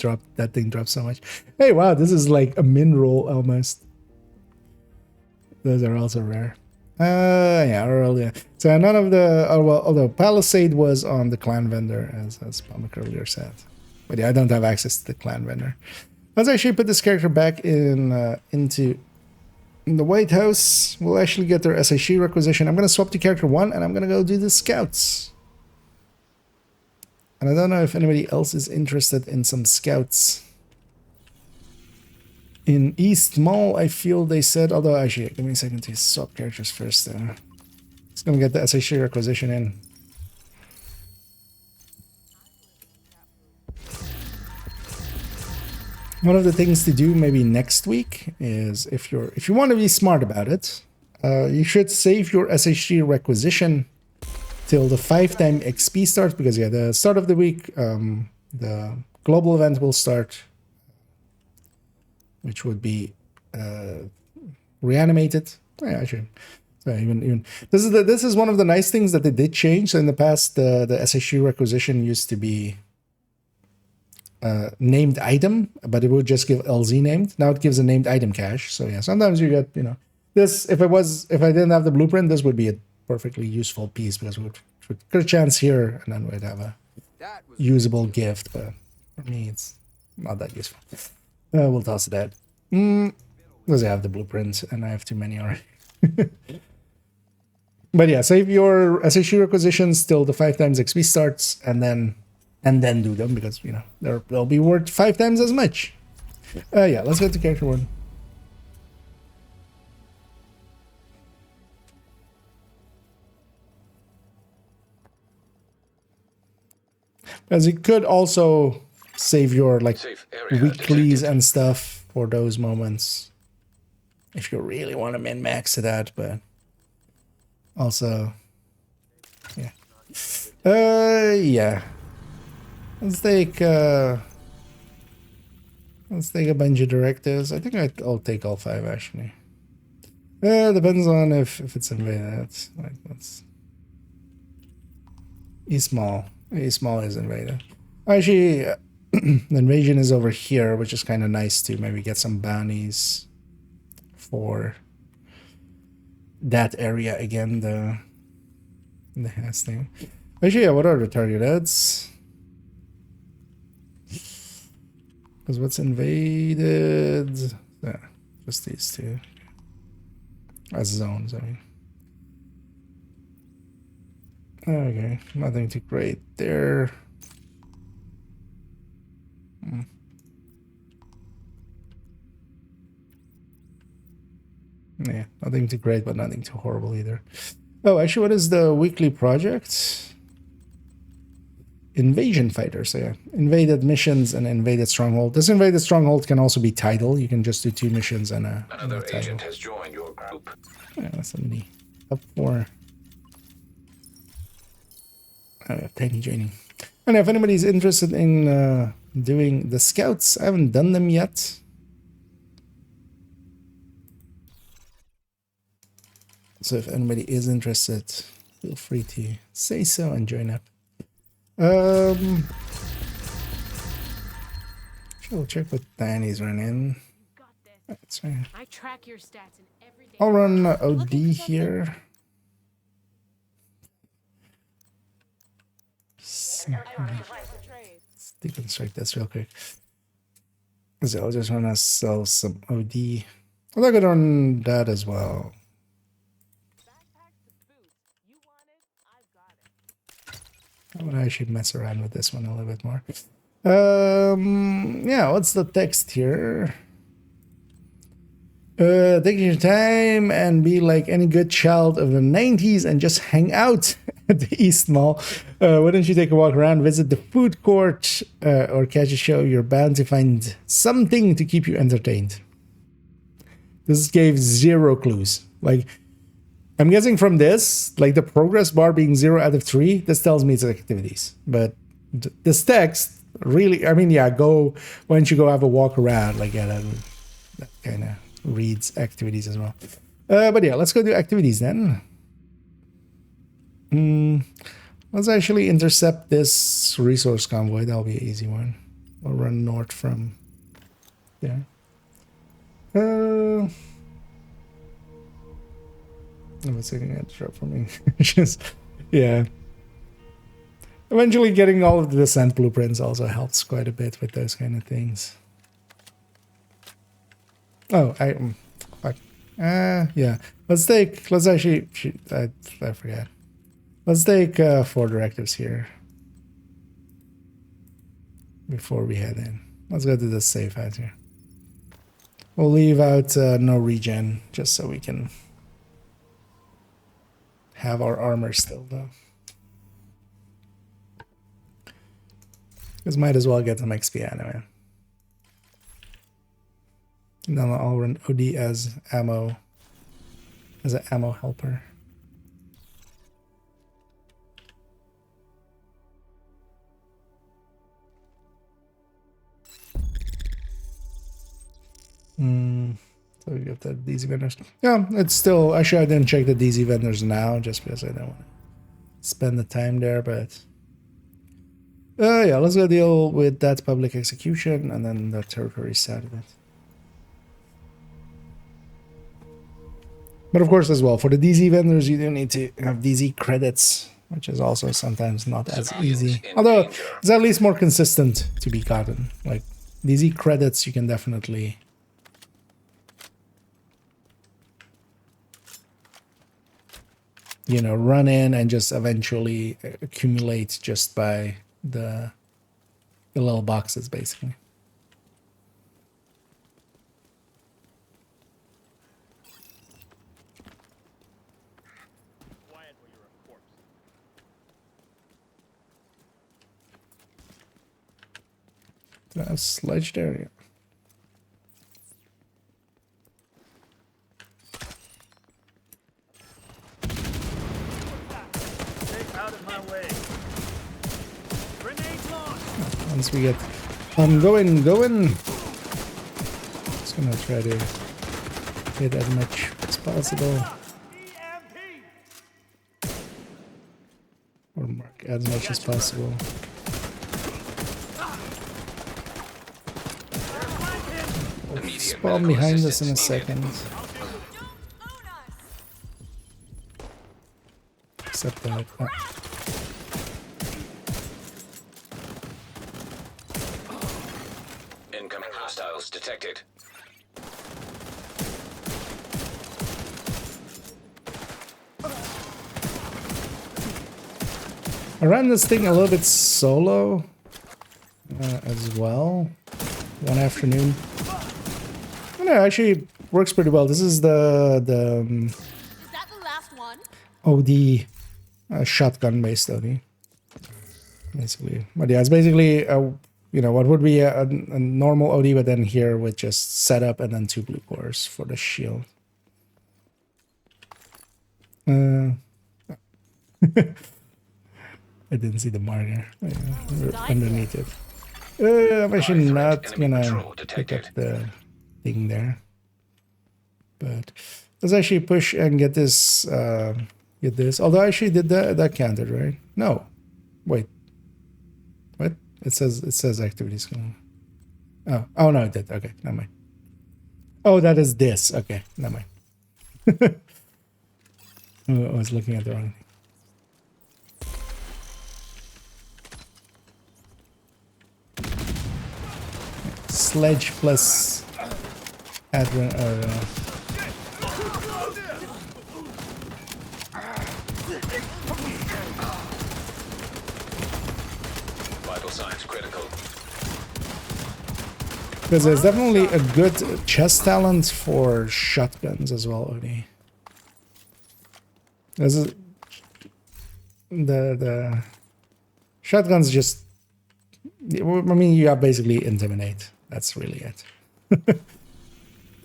thing drops so much. Hey, wow, this is like a mineral almost. Those are also rare. Yeah, earlier. So none of the although Palisade was on the clan vendor, as Pommick earlier said. But yeah, I don't have access to the clan vendor. Let's actually put this character back into the White House. We'll actually get their SHG requisition. I'm gonna swap to character 1 and I'm gonna go do the scouts. And I don't know if anybody else is interested in some scouts. In East Mall, I feel they said, although actually, give me a second to swap characters first. Just gonna get the SHG requisition in. One of the things to do maybe next week is if you want to be smart about it, you should save your SHG requisition till the 5-time XP starts, because yeah, the start of the week, the global event will start, which would be reanimated. Yeah, actually, so even this is one of the nice things that they did change. So in the past, the SHG requisition used to be named item, but it would just give LZ named. Now it gives a named item cache. So yeah, sometimes you get, this, if I didn't have the blueprint, this would be a perfectly useful piece, because we would get a chance here and then we'd have a usable gift. But for me, it's not that useful. We'll toss it out. Because I have the blueprint and I have too many already. But yeah, save your SHG requisitions till the 5-times XP starts, and then do them, because they'll be worth 5 times as much. Yeah, let's get to character 1. As you could also save your weeklies and stuff for those moments, if you really want to min-max to that. But also, yeah, yeah. Let's take a bunch of directives. I think I'll take all 5 actually. Depends on if it's invaded. Let's East Mall. East Mall is invaded. Actually, the invasion is over here, which is kind of nice to maybe get some bounties for that area again. The has thing. Actually, yeah, what are the target ads? Because what's invaded? Yeah, just these 2. As zones, I mean. Okay, nothing too great there. Yeah, nothing too great, but nothing too horrible either. Oh, actually, what is the weekly project? Invasion fighters, so yeah. Invaded missions and invaded stronghold. This invaded stronghold can also be title. You can just do 2 missions and a Another title. agent has joined your group. Yeah, somebody up for tiny joining. And if anybody's interested in doing the scouts, I haven't done them yet. So if anybody is interested, feel free to say so and join up. We'll check what Danny's running. That's right. I track your stats in every day. I'll run OD Looking for something? here. Let's deconstruct this real quick. So I'll just want to sell some OD. I'll go on that as well. Backpacks to boots. You want it? I've got it. I want to actually mess around with this one a little bit more. Yeah, what's the text here? Take your time and be like any good child of the 90s and just hang out at the East Mall. Why don't you take a walk around, visit the food court, or catch a show? You're bound to find something to keep you entertained. This gave 0 clues. Like, I'm guessing from this, like the progress bar being 0 out of 3, this tells me it's activities. But this text really, I mean, yeah, why don't you go have a walk around? Like, yeah, that kind of reads activities as well. But yeah, let's go do activities then. Let's actually intercept this resource convoy. That'll be an easy one. I'll run north from there. What's it gonna drop for me? Just, yeah. Eventually getting all of the descent blueprints also helps quite a bit with those kind of things. Oh, fuck. Yeah. Let's actually, I forget. Let's take 4 directives here before we head in. Let's go to the safe house here. We'll leave out no regen, just so we can have our armor still, though. Because might as well get some XP anyway. And then I'll run OD as ammo, as an ammo helper. So we got the DZ vendors. Yeah, it's still, actually I didn't check the DZ vendors now just because I don't want to spend the time there, but yeah, let's go deal with that public execution and then the territory side of it. But of course as well, for the DZ vendors you do need to have DZ credits, which is also sometimes not as easy. Although it's at least more consistent to be gotten. Like DZ credits you can definitely run in and just eventually accumulate just by the little boxes, basically. That's sledged area. Once we get going, just gonna try to hit as much as possible, or mark as much as possible. Spawn behind us in a second. Except that. Incoming hostiles detected. I ran this thing a little bit solo as well one afternoon. And it actually works pretty well. This is the Is that the last one? OD shotgun based OD, basically. But yeah, it's basically what would be a normal OD, but then here with just setup and then 2 blue cores for the shield. I didn't see the marker underneath it. I'm actually not gonna pick up the thing there. But let's actually push and get this. Although I actually did that counted, right? No, wait. What? It says activities going. Oh no, it did. Okay, never mind. Oh, that is this. Okay, never mind. Oh, I was looking at the wrong thing. Sledge plus adrenaline. Vital signs critical. Because there's definitely a good chest talent for shotguns as well, Odie. This is the shotguns just. I mean, you have basically intimidate. That's really it.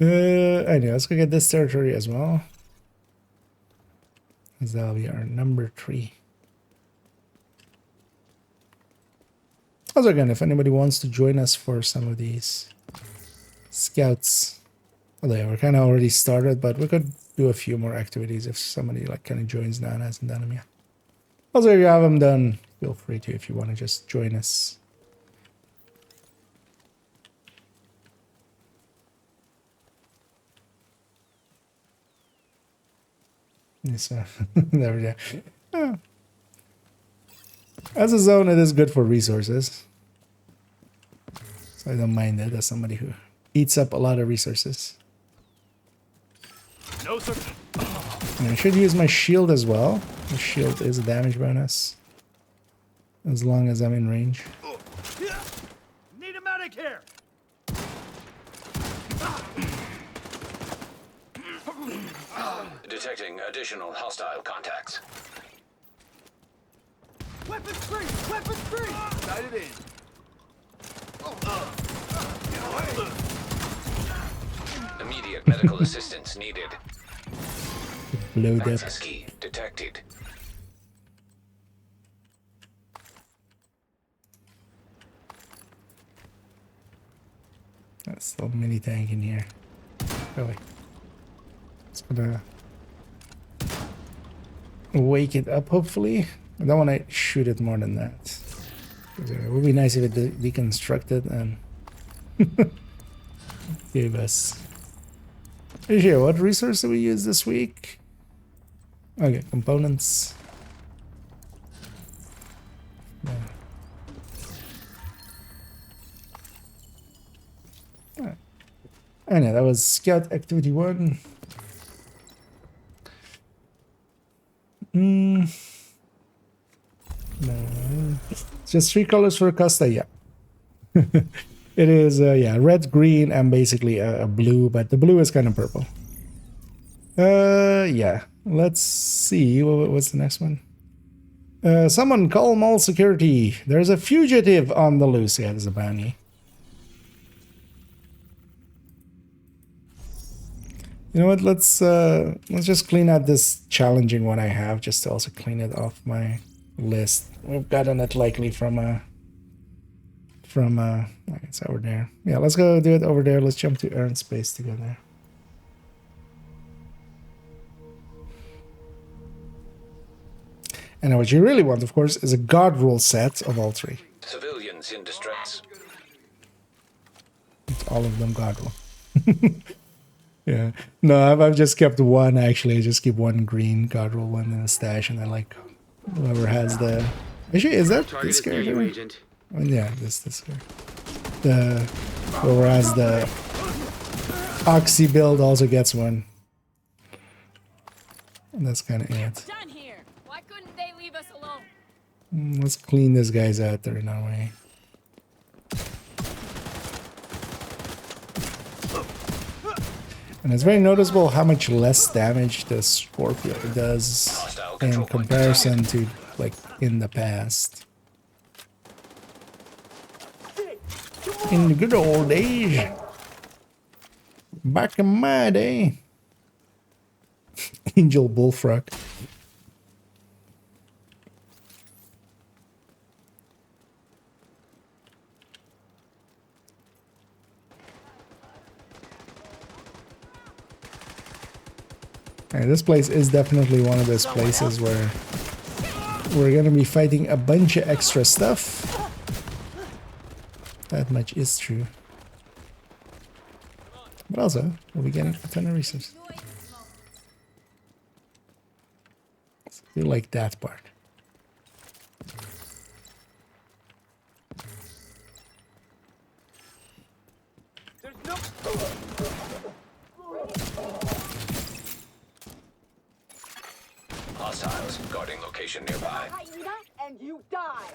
Anyway, let's go get this territory as well. Because that'll be our number 3. Also, again, if anybody wants to join us for some of these scouts, although yeah, we're kind of already started, but we could do a few more activities if somebody like kind of joins now and hasn't done them yet. Also, if you have them done, feel free to if you want to just join us. Yes, there we go. Oh. As a zone, it is good for resources. So I don't mind it as somebody who eats up a lot of resources. No, sir. And I should use my shield as well. The shield is a damage bonus. As long as I'm in range. Need a medic here. Detecting additional hostile contacts. Weapons free. Weapons free. Sighted in. Immediate medical assistance needed. Load up. Access key detected. That's still a mini tank in here. Oh wait. It's gonna wake it up hopefully. I don't want to shoot it more than that. It would be nice if it deconstructed and gave us. Actually, what resource do we use this week? Okay, components. Yeah. Alright. Anyway, that was Scout Activity 1. No. It's just 3 colors for Costa, yeah. It is, yeah, red, green, and basically a blue, but the blue is kind of purple. Yeah. Let's see. What's the next one? Someone call mall security. There's a fugitive on the loose. Yeah, there's a bounty. You know what? Let's just clean out this challenging one I have, just to also clean it off my list. We've gotten it likely from it's over there. Yeah, let's go do it over there. Let's jump to earn space together. And what you really want, of course, is a guard rule set of all 3. Civilians in distress. It's all of them guard rule. Yeah. No, I've just kept one, actually. I just keep one green guard rule one in the stash, and then, like, whoever has the... Actually, is that this character? Oh, yeah, this guy. Whoever has the Oxy build also gets one. And that's kind of it. Done here. Why couldn't they leave us alone? Let's clean these guys out there in our way. And it's very noticeable how much less damage the Scorpio does in comparison to, like, in the past. In the good old days. Back in my day. Angel Bullfrog. Alright, this place is definitely one of those places where we're gonna be fighting a bunch of extra stuff. That much is true. But also, we'll be getting a ton of resources. I do like that part. There's no. Hostiles guarding location nearby. And you die.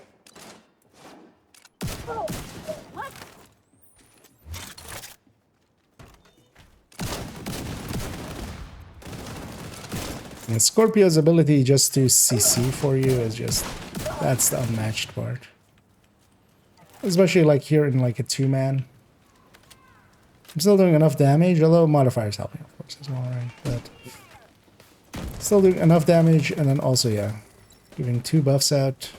Oh, what? And Scorpio's ability just to CC for you is just, that's the unmatched part. Especially like here in like a 2-man. I'm still doing enough damage, although modifiers helping of course as well, right? But still doing enough damage, and then also, yeah, giving 2 buffs out.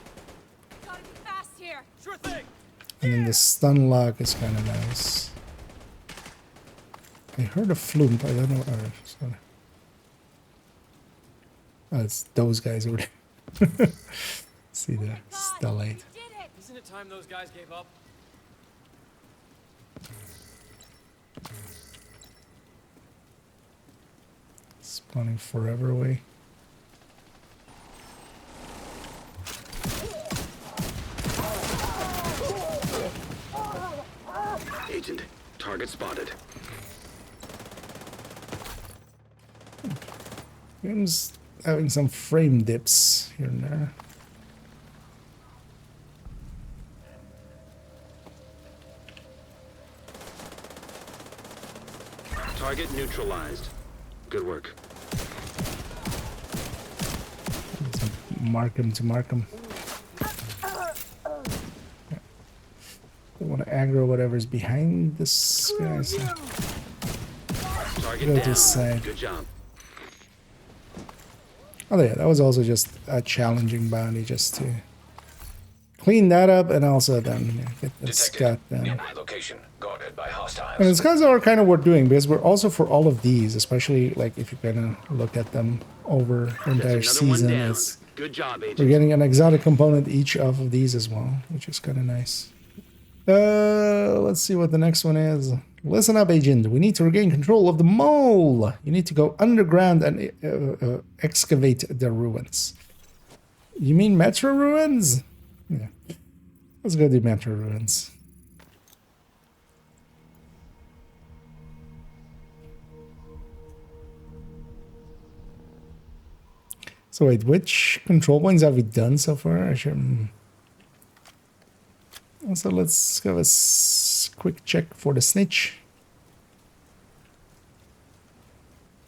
Gotta be fast here. Sure thing. And then the stun lock is kind of nice. I heard a flume, I don't know. Oh, sorry. Oh, it's those guys over there. See the stellate. Did it. Isn't it time those guys gave up? Spawning forever away. Agent, target spotted. Game's having some frame dips here and there. Target neutralized. Good work. Mark him to mark him. I want to aggro whatever's behind this guy. So Target go to down. his side. Good job. Oh yeah, that was also just a challenging bounty just to clean that up, and also then get the scut down. Nearby location guarded by hostiles. And these guys are kind of worth doing because we're also for all of these, especially like if you're gonna look at them over the entire Another one season, down. it's, Good job, we're Agent. getting an exotic component each of these as well, which is kind of nice. Let's see what the next one is. Listen up, Agent. We need to regain control of the mole. You need to go underground and excavate the ruins. You mean Metro ruins? Yeah. Let's go do Metro ruins. So wait, which control points have we done so far? I should... Also, let's have a quick check for the snitch.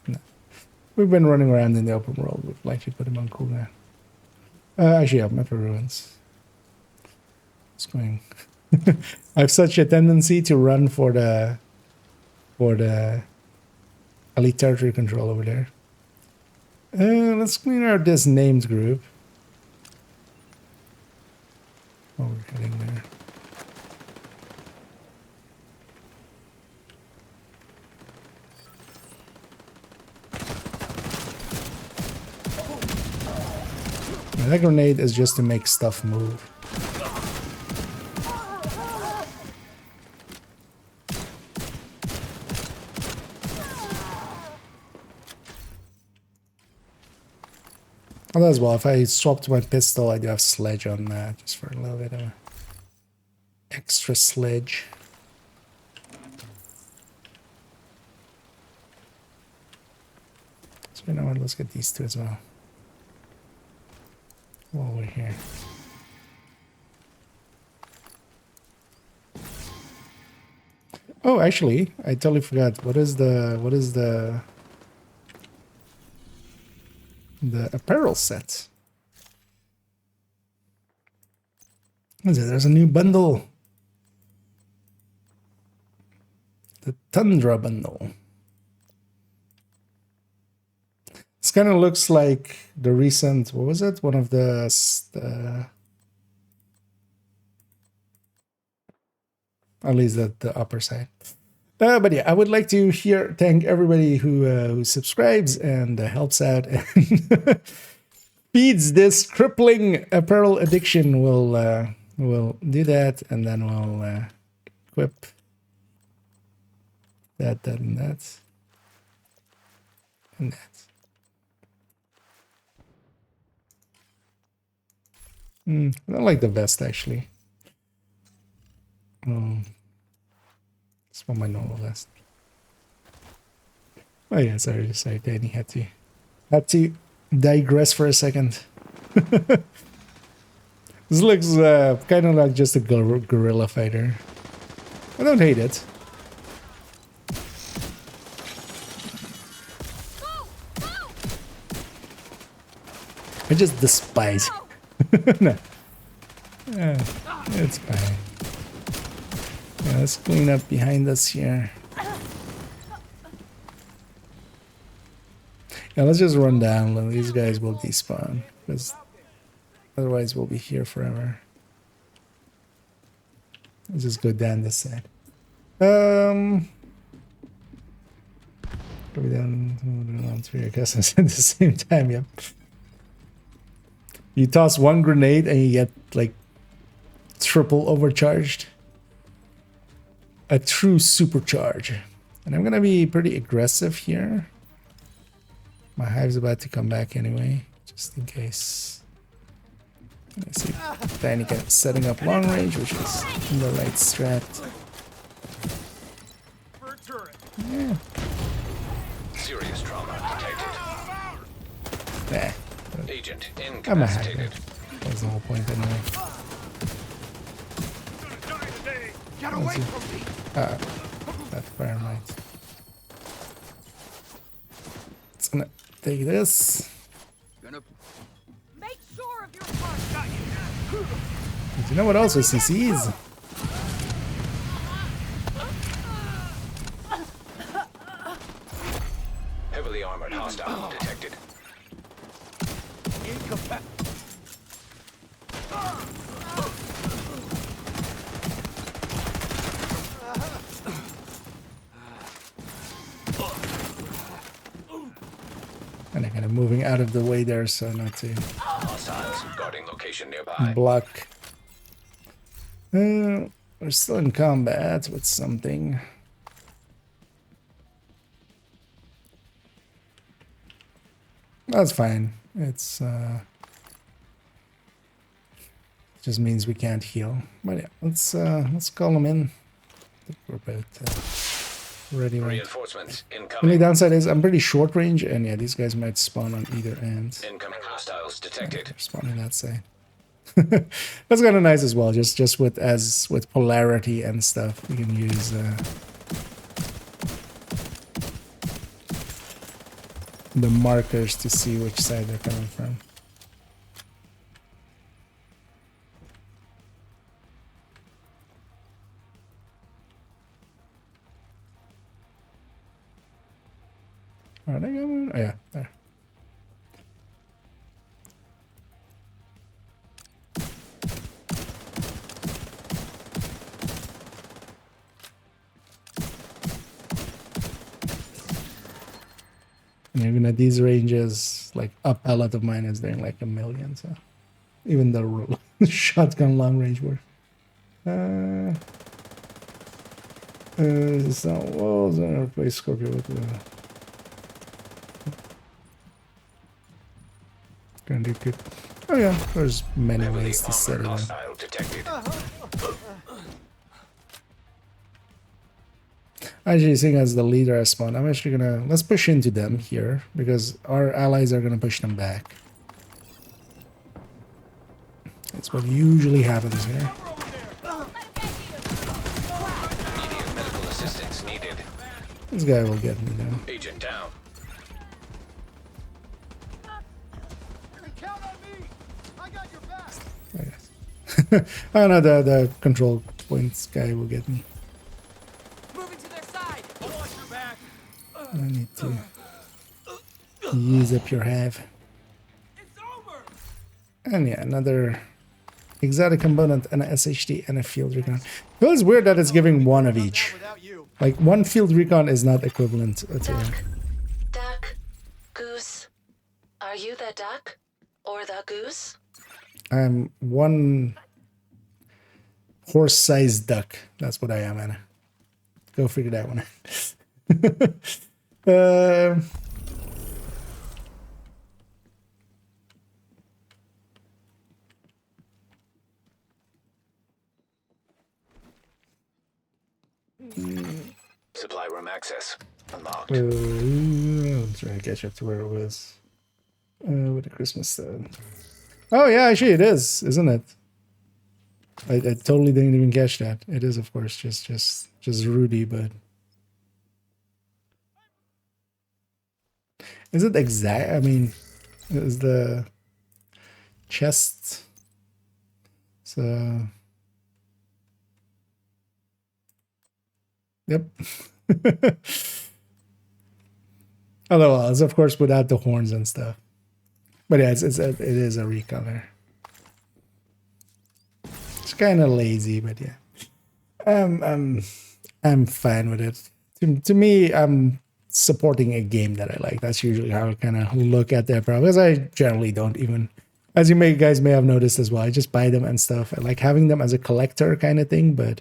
No. We've been running around in the open world. We'd like to put him on cooldown. Actually, yeah, Metro Ruins. It's going... I have such a tendency to run for the elite territory control over there. Let's clean out this named group. Oh, we're heading there. Now, that grenade is just to make stuff move. Oh, as well, if I swapped my pistol, I do have sledge on that, just for a little bit of extra sledge. So you know what, let's get these two as well. While we're here. Oh, actually, I totally forgot. What is the apparel set? What is it? There's a new bundle. The Tundra bundle. This kind of looks like the recent, what was it? One of the at least the upper side. But yeah, I would like to thank everybody who subscribes and helps out and feeds this crippling apparel addiction. We'll do that, and then we'll equip That, and that. And that. I don't like the vest actually. It's for my normal vest. Oh yeah, sorry, Danny had to digress for a second. This looks kind of like just a guerrilla fighter. I don't hate it. I just despise. No. It's fine. Yeah, let's clean up behind us here. Yeah, let's just run down. These guys will despawn, because otherwise we'll be here forever. Let's just go down this side. Go down 3, I guess at the same time, yep. You toss one grenade and you get like triple overcharged. A true supercharge. And I'm gonna be pretty aggressive here. My hive's about to come back anyway, just in case. I see Danny setting up long range, which is in the right strat. Yeah. Serious trauma detected. Nah. Agent I'm a hacker. incapacitated. That's the whole point anyway. Get away from me! That fire might. It's gonna take this. Make sure of your part. Do you know what else is CCs? Heavily armored hostile detected. And I'm kind of moving out of the way there so not to Hostiles guarding location nearby. block. We're still in combat with something. That's fine. It's just means we can't heal. But yeah, let's call them in. I think we're about ready. Right. Reinforcements The only incoming. downside is I'm pretty short range, and yeah, these guys might spawn on either end. Incoming hostiles detected. They're spawning that side. That's kind of nice as well. Just with polarity and stuff, you can use the markers to see which side they're coming from. Are they coming? Oh yeah, there. And even at these ranges, like a pellet of mine is doing like 1 million, so even the shotgun long range works. It's not walls and replace Scorpio with the gonna do good. Oh yeah, there's many Heavily ways to set armored it up. hostile detected. Actually, seeing as the leader has spawned, I'm actually gonna let's push into them here because our allies are gonna push them back. That's what usually happens here. Immediate medical assistance needed. This guy will get me down. Agent down. Count on me! I got your back! I guess. Oh no, the control points guy will get me. Moving to their side. I want your back! I need to use up your have. It's over! And yeah, another exotic component, and a SHD, and a field recon. It feels weird that it's giving one of each. Without you. Like, one field recon is not equivalent to... Duck. Goose. Are you the duck? Or the goose? I'm one horse-sized duck. That's what I am, Anna. Go figure that one out. uh, Supply room access unlocked. I'm trying to catch up to where it was with the Christmas stuff. Oh yeah, actually it is, isn't it? I totally didn't even catch that. It is, of course, just Rudy, but is it exact? I mean, is the chest so? Yep. Otherwise, of course, without the horns and stuff. But yeah, it is a recolor. It's kind of lazy, but yeah. I'm fine with it. To me, I'm supporting a game that I like. That's usually how I kind of look at that problem. Because I generally don't even, as you guys may have noticed as well, I just buy them and stuff. I like having them as a collector kind of thing, but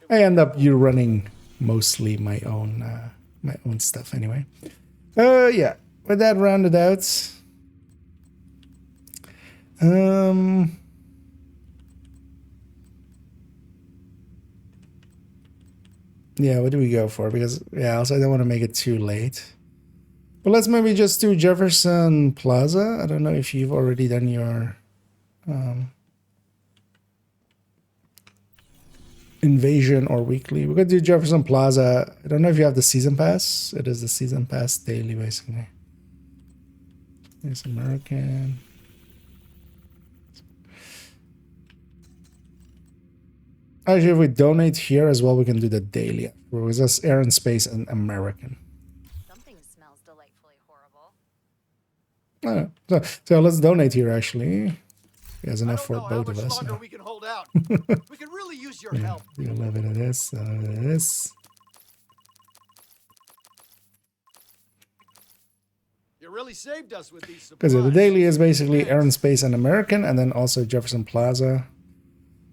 I end up running mostly my own stuff anyway. Yeah. With that rounded out, yeah, what do we go for? Because, yeah, also I don't want to make it too late. But let's maybe just do Jefferson Plaza. I don't know if you've already done your invasion or weekly. We're going to do Jefferson Plaza. I don't know if you have the season pass. It is the season pass daily, basically. It's American. Actually, if we donate here as well, we can do the daily. Because that's Air and Space and American. Something smells delightfully horrible. So let's donate here, actually. He has enough for I don't know both how of much us. longer Yeah. we can hold out. We could really use your help. Do a little bit of this, a little bit of this. You really saved us with these Because supplies. the daily is basically Thanks. Air and Space and American, and then also Jefferson Plaza.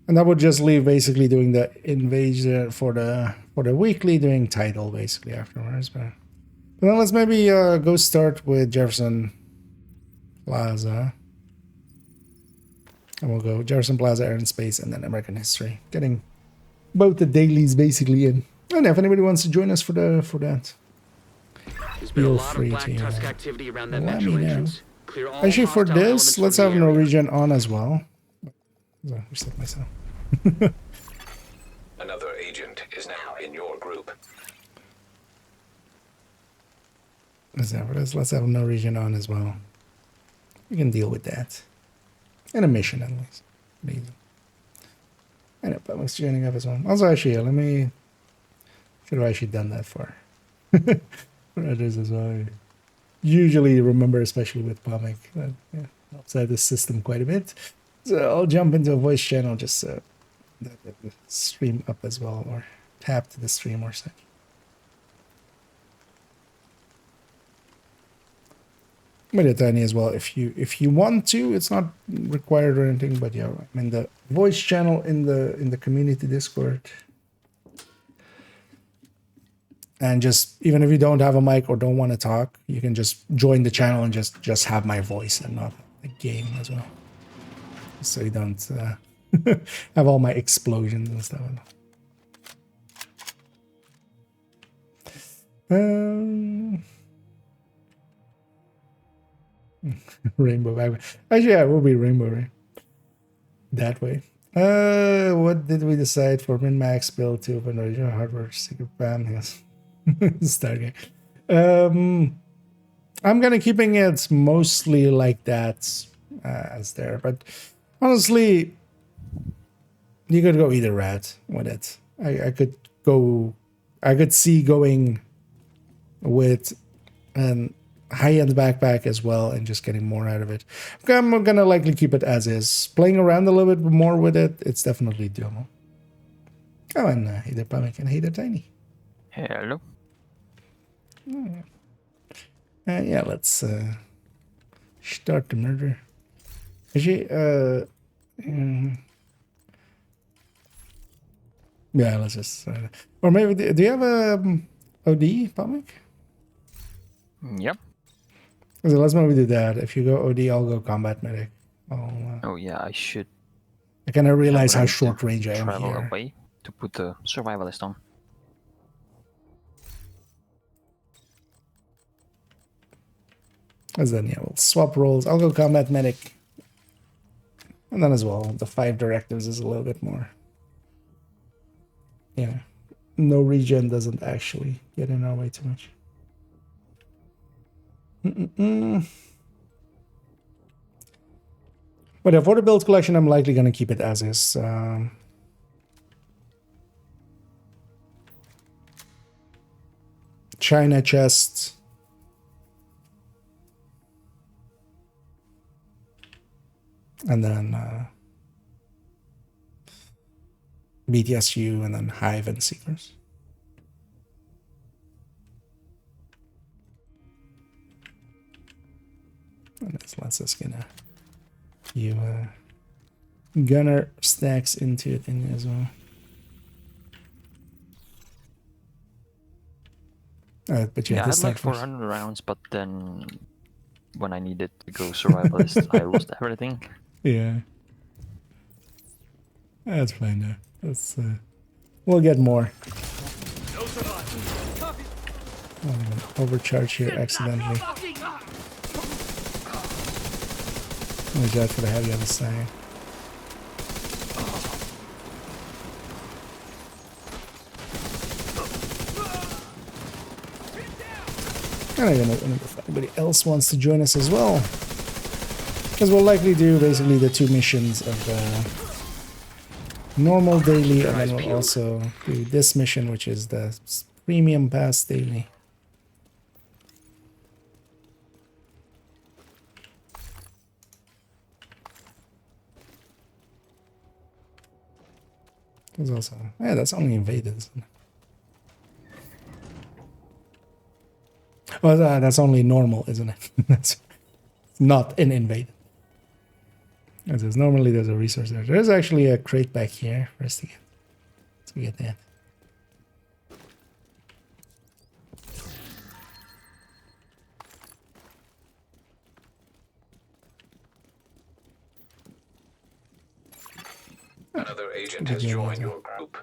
And that would just leave basically doing the invasion for the weekly, doing title basically afterwards. But then let's maybe go start with Jefferson Plaza. And we'll go Jefferson Plaza, Air and Space, and then American History. Getting both the dailies basically in. And if anybody wants to join us for that, There's been a feel lot free of Black to Tusk activity around that let metro me know. entrance. Clear all Actually, for hostile elements this, from let's the have area. Norwegian on as well. So, reset myself. Another agent is now in your group. Let's have Norwegian on as well. We can deal with that. And a mission at least. Easy. And a public's joining up as well. Also, actually, let me. Should have actually done that for others as well. Usually remember, especially with Pomic, that helps out the system quite a bit. So I'll jump into a voice channel just so that the stream up as well, or tap to the stream or such. Made it tiny as well if you want to. It's not required or anything, but yeah, I'm in the voice channel in the community Discord. And just even if you don't have a mic or don't want to talk, you can just join the channel and just have my voice and not the game as well. So you don't have all my explosions and stuff. Rainbow back. Actually, yeah, it will be rainbow, right? That way. What did we decide for min-max build to open original hardware secret ban? Yes. Stargate. I'm gonna keeping it mostly like that as there, but honestly, you could go either route with it. I could see going with an high-end backpack as well and just getting more out of it. I'm gonna likely keep it as is. Playing around a little bit more with it, it's definitely doable. Oh, and either Pumic and either Tiny. Hello. Yeah, let's start the murder. Actually, yeah, let's just. Or maybe do you have OD, Pomic? Yep. So let's maybe do that. If you go OD, I'll go combat medic. Oh yeah, I should. I kind of realize I'm how ready to short range I am travel here. away to put the survivalist on. As then, yeah, we'll swap roles. I'll go combat medic. And then as well, the 5 directives is a little bit more. Yeah. No regen doesn't actually get in our way too much. But yeah, for the build collection, I'm likely going to keep it as is. China chest. And then BTSU, and then Hive and Seekers. And let's just gonna you gunner stacks into it in as well. But yeah, Yeah, I this had like side first. 400 rounds, but then when I needed to go survivalist, I lost everything. Yeah, that's fine though. That's we'll get more. I'm gonna overcharge here accidentally. Watch out for the heavy on the side. And I don't know if anybody else wants to join us as well. Because we'll likely do basically the 2 missions of normal daily, and then we'll also do this mission, which is the premium pass daily. There's also, yeah, that's only invaded, isn't it? Well, that's only normal, isn't it? That's not an invaded. Normally there's a resource there. There's actually a crate back here for us to get. Let's get that. Another agent has joined your group.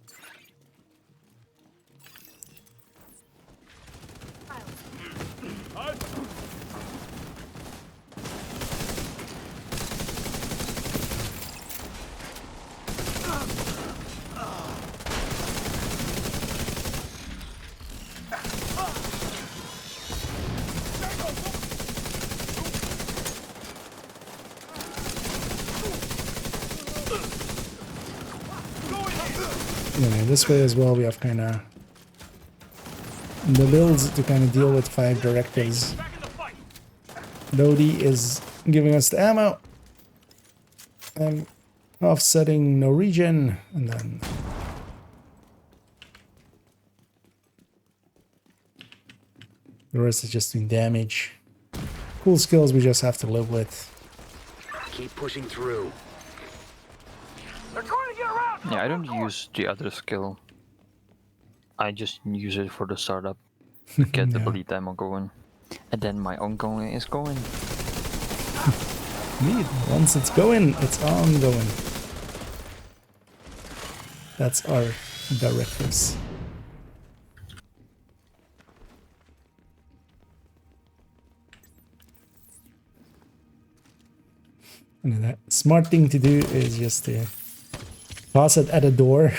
This way as well, we have kind of the builds to kind of deal with 5 directives. Lodi is giving us the ammo. I'm offsetting no regen, and then the rest is just doing damage. Cool skills we just have to live with. Keep pushing through. Yeah, I don't use the other skill. I just use it for the startup to get the bleed ammo going. And then my ongoing is going. Neat. Once it's going, it's ongoing. That's our directives. And that smart thing to do is just to toss it at a door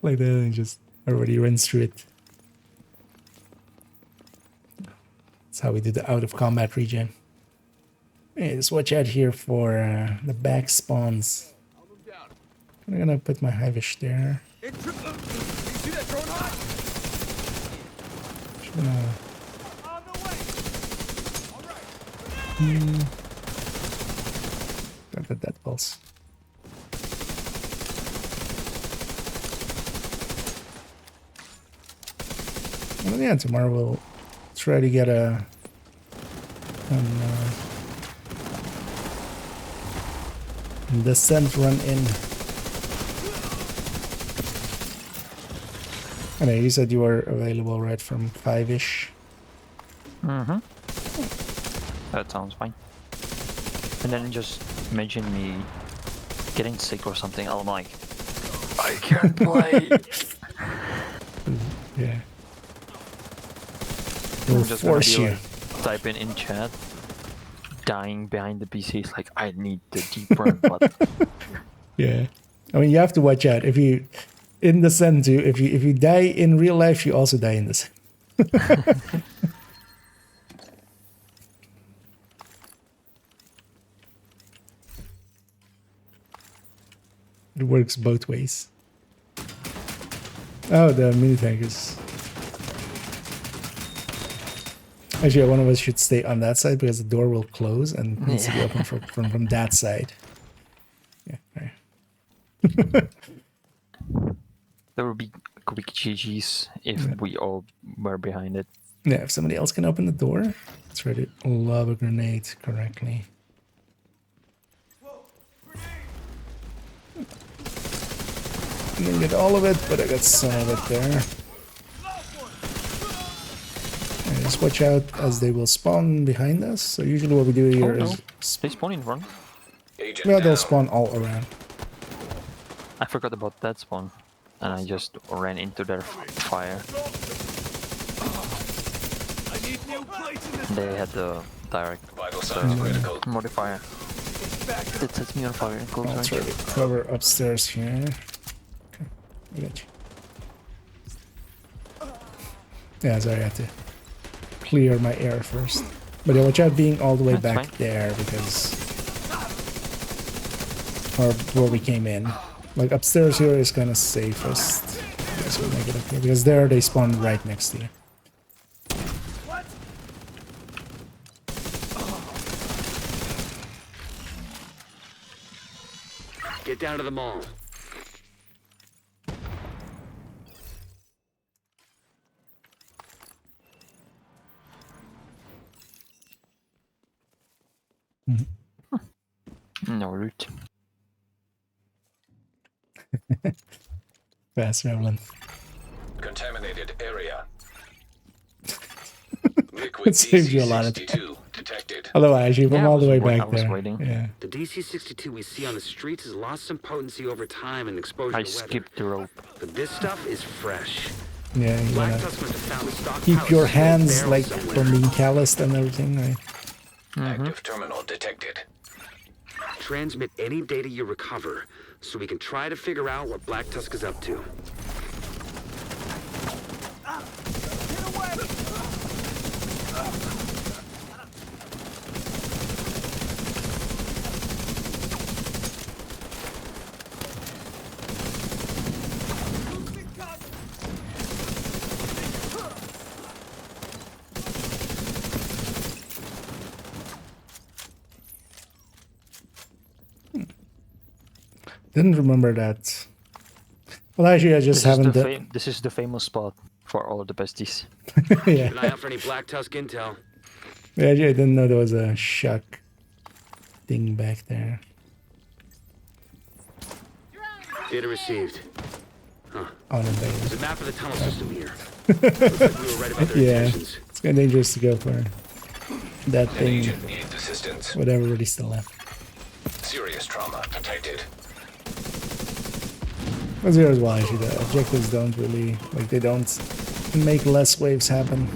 like that and just already rinse through it. That's how we do the out of combat regen. Hey, just watch out here for the back spawns. I'm gonna put my hivish there. Got that pulse. And yeah, tomorrow we'll try to get a descent run in. I know you said you were available right from 5-ish. Mm-hmm. That sounds fine. And then just imagine me getting sick or something. I'm like, I can't play. Yeah. We'll I'm just gonna force be you. like, type in chat, dying behind the PC. It's like, I need the deep burn button. Yeah. I mean, you have to watch out. If you, in the sense, if you die in real life, you also die in this. It works both ways. Oh, the mini tank is. Actually, one of us should stay on that side because the door will close and it needs to be open from that side. Yeah. Right. There would be quick GGs if we all were behind it. Yeah, if somebody else can open the door, let's try to lob a grenade correctly. I didn't get all of it, but I got some of it there. And just watch out as they will spawn behind us. So usually what we do here Oh, no. is, They spawn in front. Agent well, they'll down. spawn all around. I forgot about that spawn. And I just ran into their fire. They had the direct Vital signs critical. modifier. It sets me on fire in close I'll range. try to cover upstairs here. Okay, I got you. Yeah, sorry, I have to clear my air first. But yeah, watch out being all the way That's back fine. there because... Or where we came in. Like upstairs here is kind of safest. Yes, we'll make it up here because there they spawn right next to you. Get down to the mall. No route. Fast traveling. Contaminated area. It Liquid saves you a lot of DC-62 detected. Otherwise, you from Yeah, I all the way was back there. waiting. Yeah. The DC-62 we see on the streets has lost some potency over time and exposure I to weather. skipped the rope. But this stuff is fresh. Yeah, you Black wanna Tusk must have found a stockpile keep of your sealed hands barrels like somewhere. from being calloused and everything, right? Active terminal detected. Transmit any data you recover, so we can try to figure out what Black Tusk is up to. Didn't remember that. Well, actually, I just haven't done. This is the famous spot for all the besties. Yeah, Keep an eye out for any Black Tusk intel. yeah, I didn't know there was a shock thing back there. Data received. Oh, no, there it There's is. a map of the tunnel system here. Looks like we were right about their Yeah, intentions. it's kind of dangerous to go for that An thing. agent needs assistance. With everybody still left. Serious trauma detected. As here as well, actually, the objectives don't really, like, they don't make less waves happen.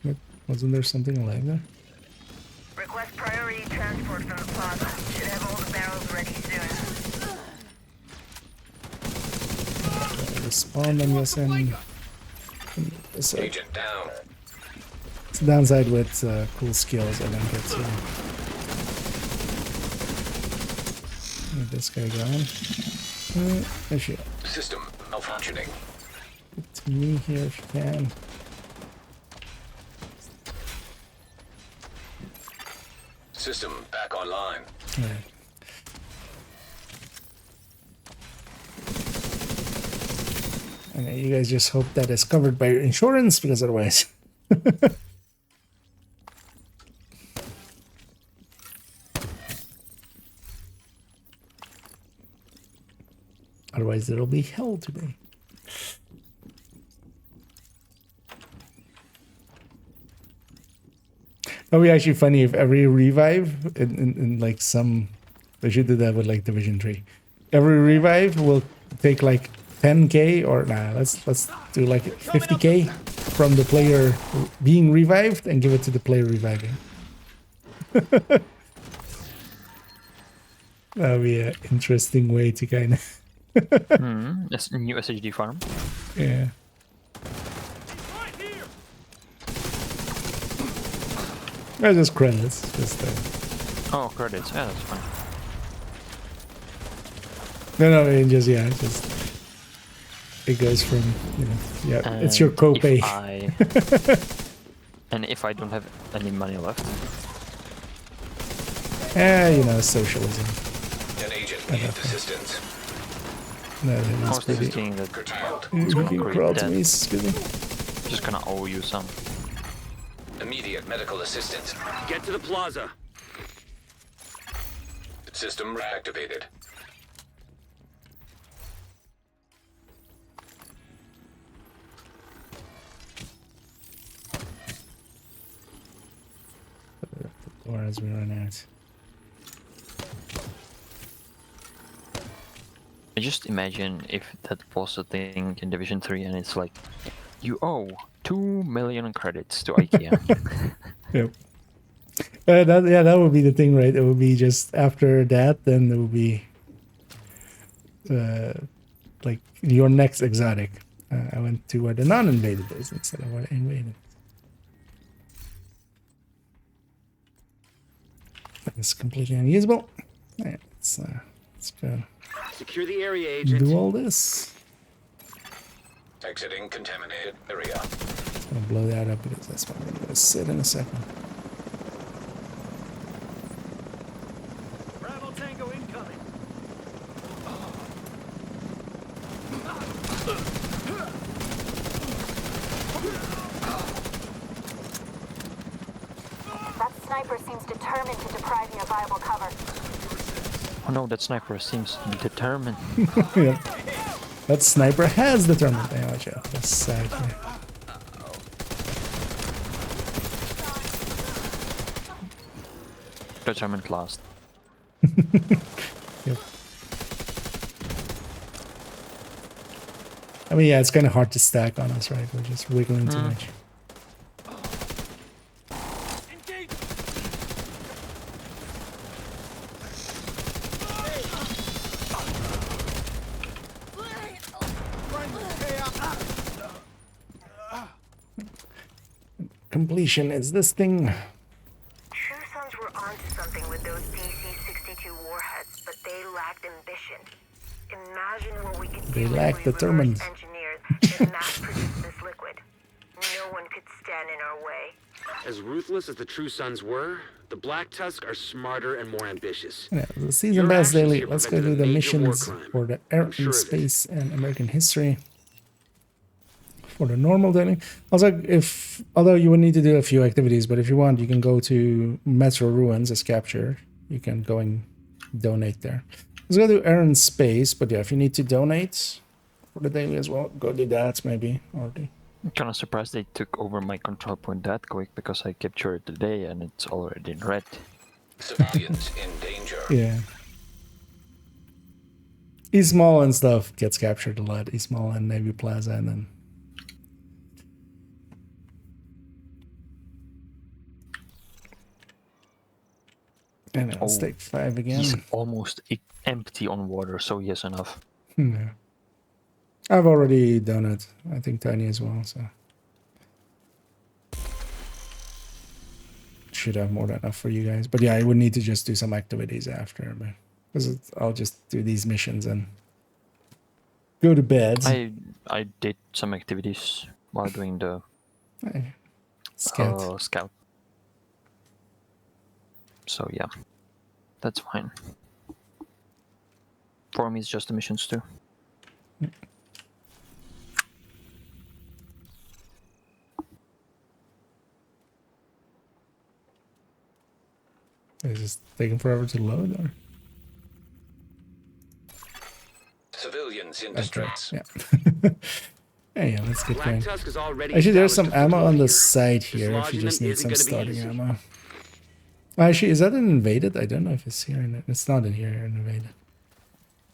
What? Wasn't there something alive there? Request priority transport from the plaza. Should have all the barrels ready soon. Respawn, I'm guessing. So, Agent down. it's the downside with cool skills I don't get to. Get this guy going. Actually, System malfunctioning. get to me here if you can. System back online. Alright. Okay, you guys just hope that is covered by your insurance, because otherwise... Otherwise, it'll be hell today. That would be actually funny if every revive in like some... They should do that with like Division 3. Every revive will take like 10k or nah, let's do like 50k from the player being revived and give it to the player reviving. That would be an interesting way to kind of... That's a new SHD farm. Yeah. Well, just credits. Just Oh, credits. Yeah, that's fine. no, I mean, just yeah, just it goes from, you know, yeah, it's your And copay. And if I don't have any money left, You know, socialism. An agent needs assistance. No, I that's was pretty. thinking that Curtailed. it's You gonna can create crawl to that. me, excuse me. Just gonna owe you some. Immediate medical assistance. Get to the plaza. System reactivated. Or as we run out. I just imagine if that was a thing in Division 3 and it's like, you owe 2 million credits to IKEA. Yep. That would be the thing, right? It would be just after that, then it would be like your next exotic. I went to where the non-invaded is instead of where the invaded. It's completely unusable. Yeah, let's go Secure the area, agent. do all this. Exiting contaminated area. I'm gonna blow that up because that's what I'm gonna sit in a second. Bravo Tango incoming. That sniper seems determined to deprive me of viable cover. Oh no, that sniper seems determined. Yeah. That sniper has determined. Yeah, watch out. That's sad. Yeah. Determined last. Yep. I mean, yeah, it's kind of hard to stack on us, right? We're just wiggling too much. Completion is this thing. True Sons were onto something with those DC-62 warheads, but they lacked ambition. Imagine what we could They do lacked if we determined. reverse engineered and mass-produced this liquid. No one could stand in our way. As ruthless as the True Sons were, the Black Tusk are smarter and more ambitious. Yeah, the season Your pass actions daily. here Let's go prevented do a the major war missions crime. for the air I'm sure and of it. space and American history. For the normal daily. Also, although you would need to do a few activities, but if you want, you can go to Metro Ruins as captured. You can go and donate there. Let's go to air and space, but yeah, if you need to donate for the daily as well, go do that maybe. Or the... I'm kind of surprised they took over my control point that quick because I captured it today and it's already in red. Civilians in danger. Yeah. Ismail and stuff gets captured a lot. Ismail and Navy Plaza and then... And let's Oh, take 5 again. He's almost empty on water, so yes, enough. Yeah. I've already done it. I think Tiny as well, so... Should have more than enough for you guys. But yeah, I would need to just do some activities after. But because I'll just do these missions and go to bed. I did some activities while doing the Scout. scout. So yeah, that's fine. For me, it's just the missions too. Is this taking forever to load? Or? Civilians Assistance in distress. Yeah. Yeah, let's get Black going. Tusk is already Actually, there's some established a ammo on the foothold here. side here if you Dislodging just them need isn't some gonna be starting easy. ammo. Actually, is that an invaded? I don't know if it's here. It's not in here in invaded.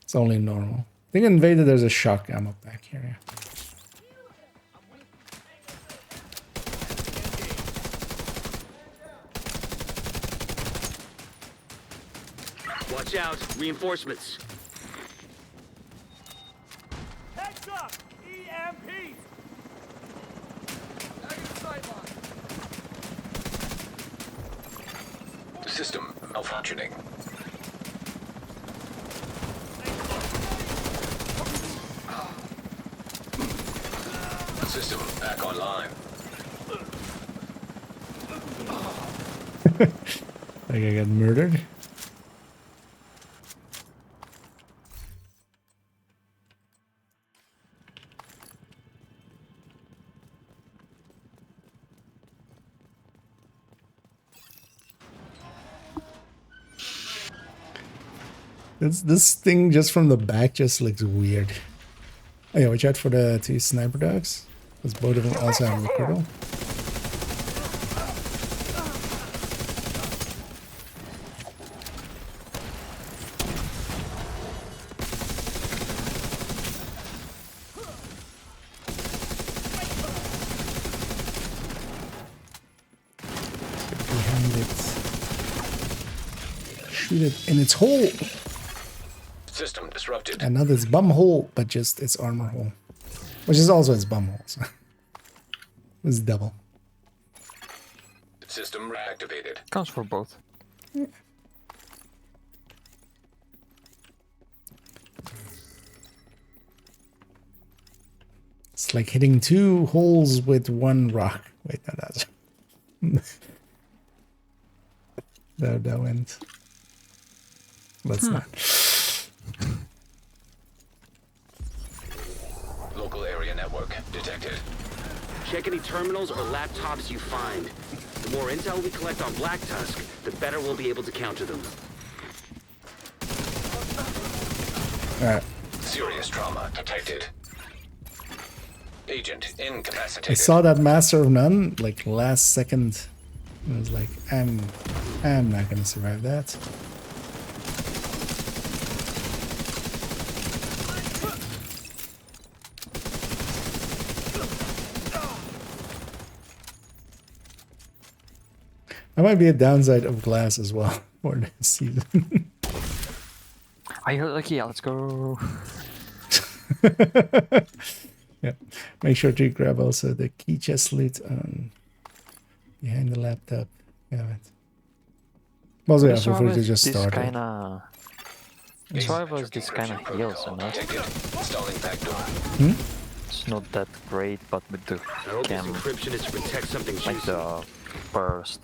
It's only normal. I think in invaded there's a shock ammo back here. Yeah. Watch out, reinforcements. Heads up! EMP! System malfunctioning. System back online. Like I got murdered. This thing just from the back just looks weird. Oh yeah, watch out for the two sniper dogs. Because both of them also have a recruital. Behind it. Shoot it in its hole. System disrupted. And not its bum hole, but just its armor hole. Which is also its bum hole, so it's double. System reactivated. Counts for both. It's like hitting two holes with one rock. Wait, no, that's that went. Let's not. Local area network detected. Check any terminals or laptops you find. The more intel we collect on Black Tusk, the better we'll be able to counter them. Alright. Serious trauma detected. Agent I incapacitated. saw that Master of None like last second. I was like, I'm not gonna survive that. That might be a downside of glass as well for this season. Are you lucky? Yeah, let's go. Yeah. Make sure to grab also the key chest loot on behind the laptop. Yeah. Also, yeah, feel free to just start it. This was this kind of heals, you know? Detected. Installing backdoor. It's not that great, but with the I hope this cam, encryption is to protect something like juicy. the burst.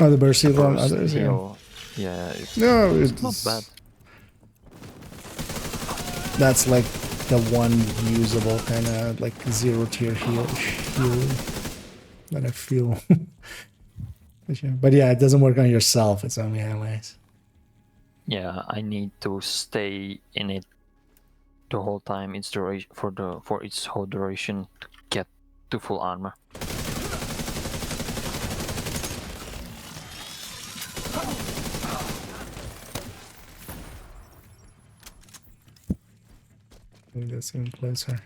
Oh, the burst heal on burst others, yeah. heal, yeah, No, it's not bad. That's like the one usable kind of like zero tier heal that I feel. But yeah, it doesn't work on yourself. It's only allies. Yeah, I need to stay in it the whole time. Its duration for its whole duration to get to full armor. I think that's even closer.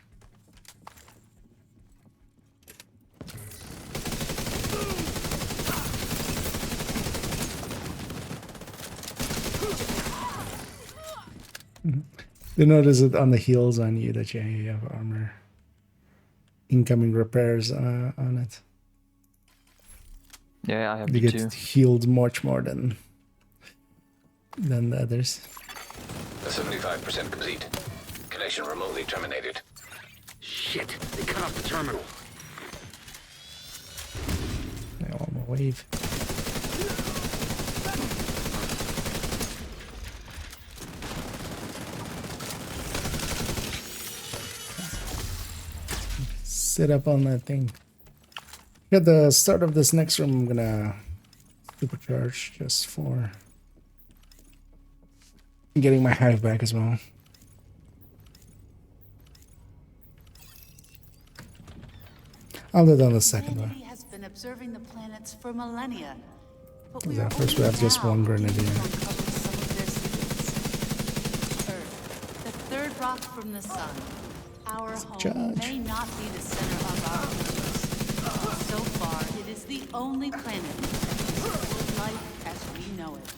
You notice it on the heels on you that you have armor. Incoming repairs on it. Yeah, I have You the get two. healed much more than the others. 75% complete. Connection remotely terminated. Shit, they cut off the terminal. Now on the wave. Sit up on that thing. At the start of this next room, I'm gonna supercharge just for getting my hive back as well. I'll do it on the second one. Humanity has been observing the planets for millennia. But we Yeah, are first we only have just now one beginning grenadier. to uncover some of their secrets. Earth, the third rock from the sun. Our home Judge. may not be the center of our universe. But so far, it is the only planet that can support life as we know it.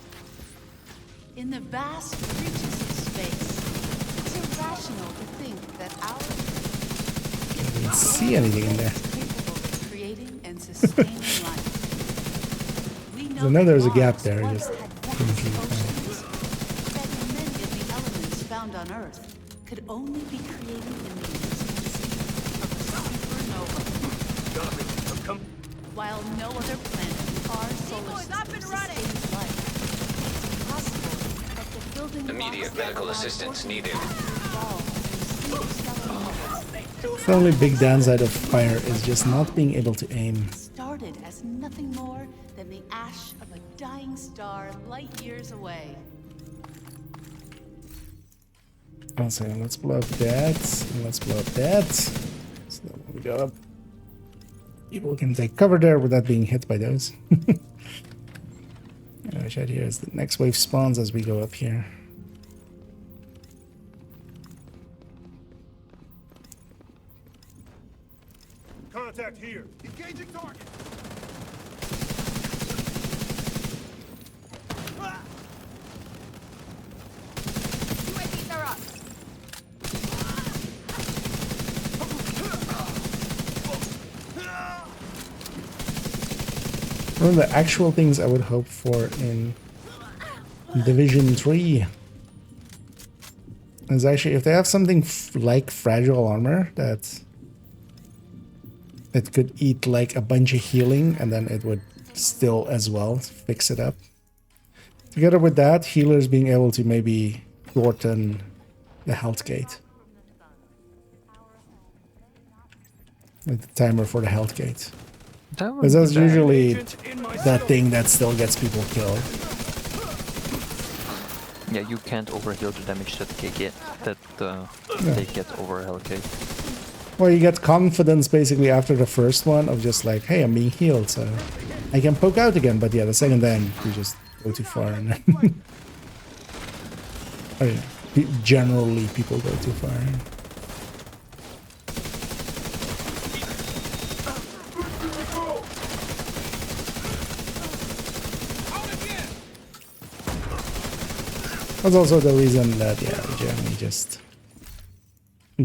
In the vast reaches of space, it's irrational to think that our I didn't see anything in there. capable of creating and sustaining life. We I know there's a gap Mars there, once just had couldn't vast see it. oceans, that many of the elements found on Earth could only be created in the instancy of a supernova. While no other planet in our solar system sustains life, it's possible that the building Immediate blocks that medical allow assistance organisms needed. to evolve through single-cell units The only big downside of fire is just not being able to aim. started as nothing more than the ash of a dying star light years away. I'll say, let's blow up that, and let's blow up that. So that when we go up, people can take cover there without being hit by those. Which idea is the next wave spawns as we go up here. Contact here. Engaging target. UAVs are up. One of the actual things I would hope for in Division 3 is actually if they have something like fragile armor that it could eat like a bunch of healing and then it would still as well fix it up. Together with that, healers being able to maybe shorten the health gate. With the timer for the health gate. Because that's usually that thing that still gets people killed. Yeah, you can't overheal the damage that they get. They get over Hellgate. Well, you get confidence basically after the first one of just like, hey, I'm being healed, so I can poke out again. But yeah, the second time you just go too far, and then I mean, generally people go too far. That's also the reason that, yeah, we generally just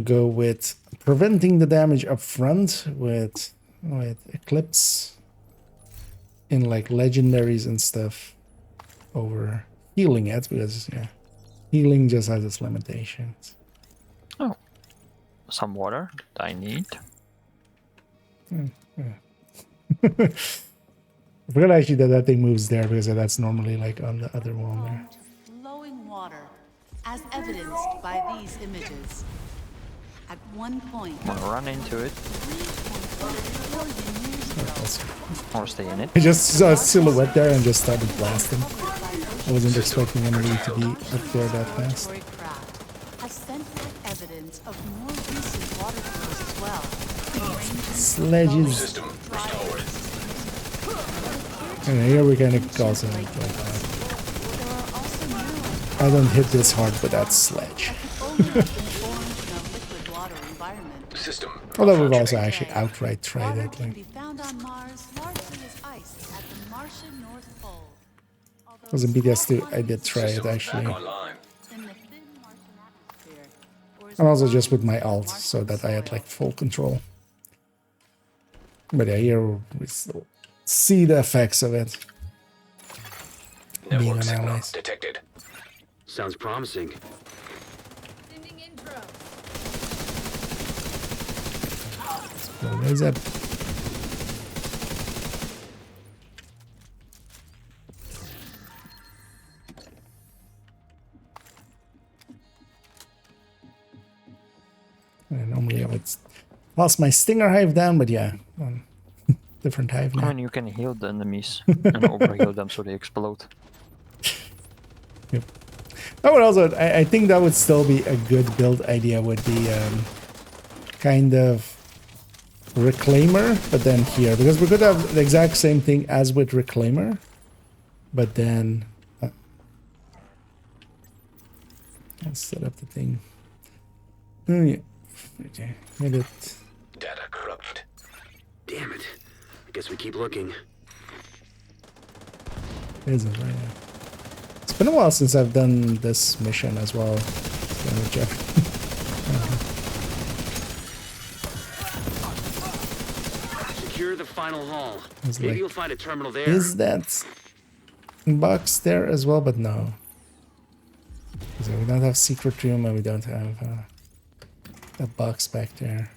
go with preventing the damage up front with Eclipse in like legendaries and stuff over healing it, because yeah, healing just has its limitations. Oh, some water that I need. I forgot actually that thing moves there because that's normally like on the other wall there. Flowing water, as evidenced by these images. At one point, I'm gonna run into it 3.4 billion years ago, or stay in it. I just saw a silhouette there and just started blasting. I wasn't expecting anybody to be up there that fast. laboratory craft has sent back evidence of more recent water flows as well. Sledges. System restored. And here we kind of also like There are also neurons I don't hit this hard with that sledge. only have been formed in a liquid water environment. System. Although we've also malfunctioning. actually outright tried Water it. can Like, be found on Mars largely as ice at the Martian North Pole. Although was in BTS2, I did try it System actually. back online. in the thin Martian atmosphere, or And also just with my alt, so that I had like full control. But yeah, here we still see the effects of it. Being Network an signal ally. detected. Sounds promising. Sending intro. Where is that? Normally I would toss my stinger hive down, but yeah, different hive I now. mean, you can heal the enemies and overheal them so they explode. Yep. That would also, I think that would still be a good build idea, would be kind of Reclaimer, but then here, because we could have the exact same thing as with Reclaimer, but then let's set up the thing. Oh yeah, okay, made it. Data corrupted. Damn it. I guess we keep looking. Isn't right now. It's been a while since I've done this mission as well. Secure the final hall. It's Maybe like, you'll find a terminal there. is that box there as well? But no. So we don't have secret room and we don't have a box back there.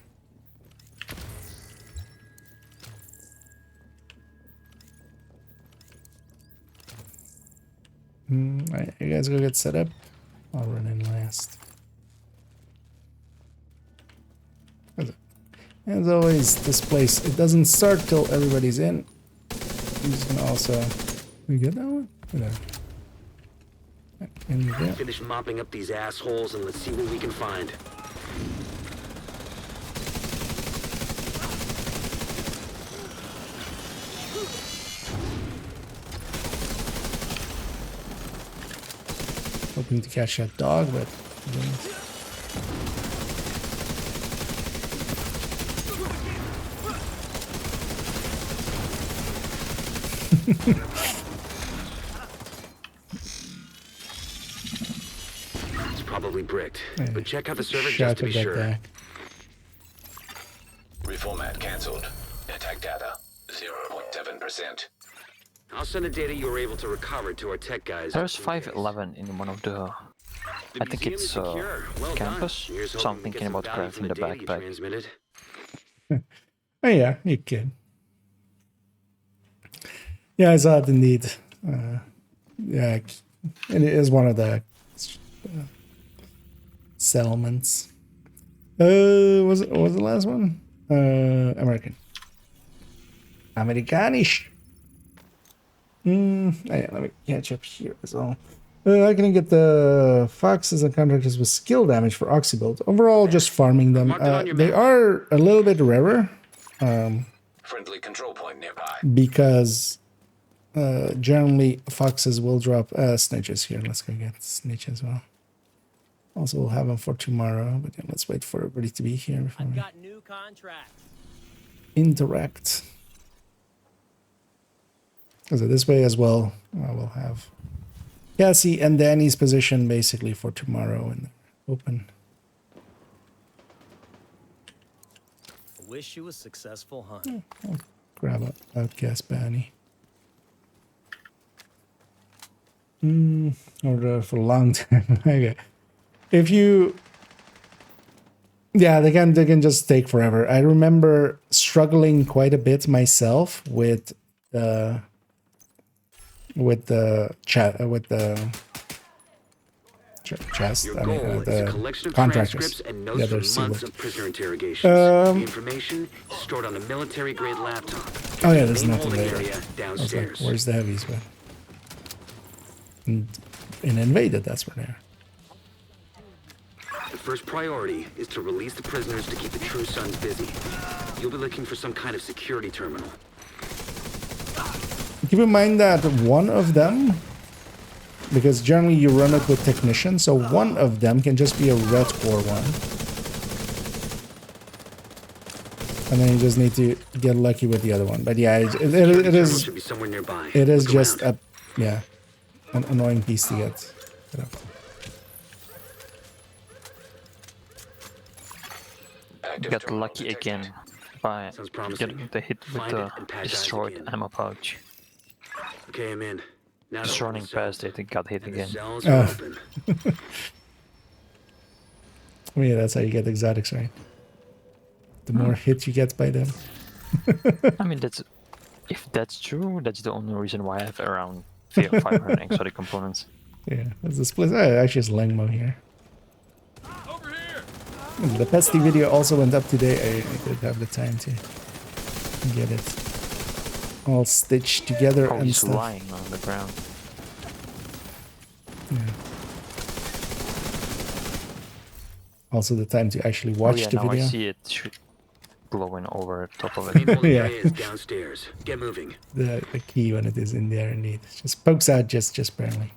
Alright, you guys go get set up. I'll run in last. As always, this place, it doesn't start till everybody's in. I'm just gonna also... We get that one? Whatever. And yeah. Finish mopping up these assholes and let's see what we can find. Hoping to catch that dog, but... It's probably bricked, Yeah. but check out the server just Shot to be at that sure. back. Reformat cancelled. Attack data 0.7%. I'll send the data you were able to recover to our tech guys. There's 511 in one of the... I think museum it's is secure. Well campus, done. Here's so hoping I'm we thinking get some about value from crafting the data you backpack. transmitted. Oh yeah, you can. Yeah, I saw it indeed. Yeah, it is one of the settlements. Was it the last one? American. Americanish. Yeah, let me catch up here as well. I can get the foxes and contractors with skill damage for Oxybolt. Overall, just farming them. They are a little bit rarer. Friendly control point nearby. Because generally foxes will drop snitches here. Let's go get snitch as well. Also, we'll have them for tomorrow, but yeah, let's wait for everybody to be here before we got new contracts. interact. So this way as well, I will have Cassie and Danny's position basically for tomorrow and open. Wish you a successful hunt. I'll grab a outcast Banny. Order for a long time. Okay. If you... Yeah, they can just take forever. I remember struggling quite a bit myself with the chest. Your I goal mean, is a the collection of contractors. transcripts and The notes other from months sealed. of prisoner interrogations. The information is stored on a military-grade laptop. Oh yeah, there's Main nothing holding there. area I was like, downstairs. where's the heavies? But in Invaded, that's where they are. The first priority is to release the prisoners to keep the True Sons busy. You'll be looking for some kind of security terminal. Keep in mind that one of them, because generally you run it with technicians, so one of them can just be a red core one. And then you just need to get lucky with the other one. But yeah, it is Should be somewhere nearby. it is Look just around. an annoying piece to get up. Got lucky again by Sounds promising. getting the hit with Find the it and patch eyes destroyed again. ammo pouch. Okay, I'm in. Now Just to running open the past cells. it, it got hit And the again. cells are open. I mean, that's how you get exotics, right? The more hit you get by them. I mean, if that's true, that's the only reason why I have around 500 exotic components. Yeah, there's this place. Actually, it's Langmo here. Over here! The Pesty video also went up today. I did have the time to get it all stitched together Oh, and he's stuff. lying on the ground. Yeah. Also the time to actually watch oh yeah, the now video. I see it. glowing over top of Main it. holding Yeah. area is downstairs. Get moving. The key when it is in there, indeed. Just pokes out just barely.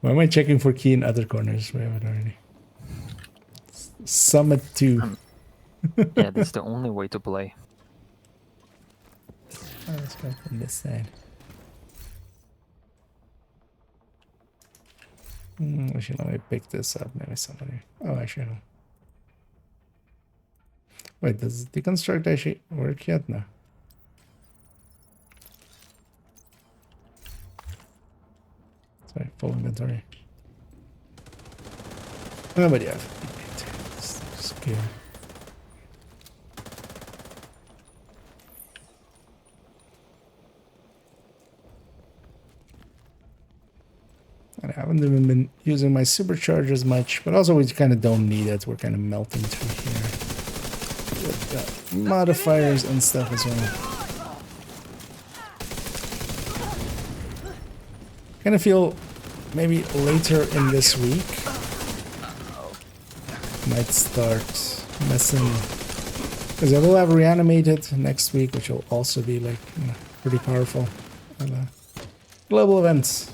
Why am I checking for key in other corners? We have it already. Summit 2. Yeah, that's the only way to play. Oh, let's go from this side. Actually, let me pick this up. Maybe somebody. Oh, actually, no. Wait, does deconstruct actually work yet? No. Sorry, full inventory. Oh, but yeah. Just kill. I haven't even been using my superchargers much, but also we kind of don't need it. We're kind of melting through here with modifiers and stuff as well. Kind of feel maybe later in this week might start messing, because I will have reanimated next week, which will also be like, you know, pretty powerful global events.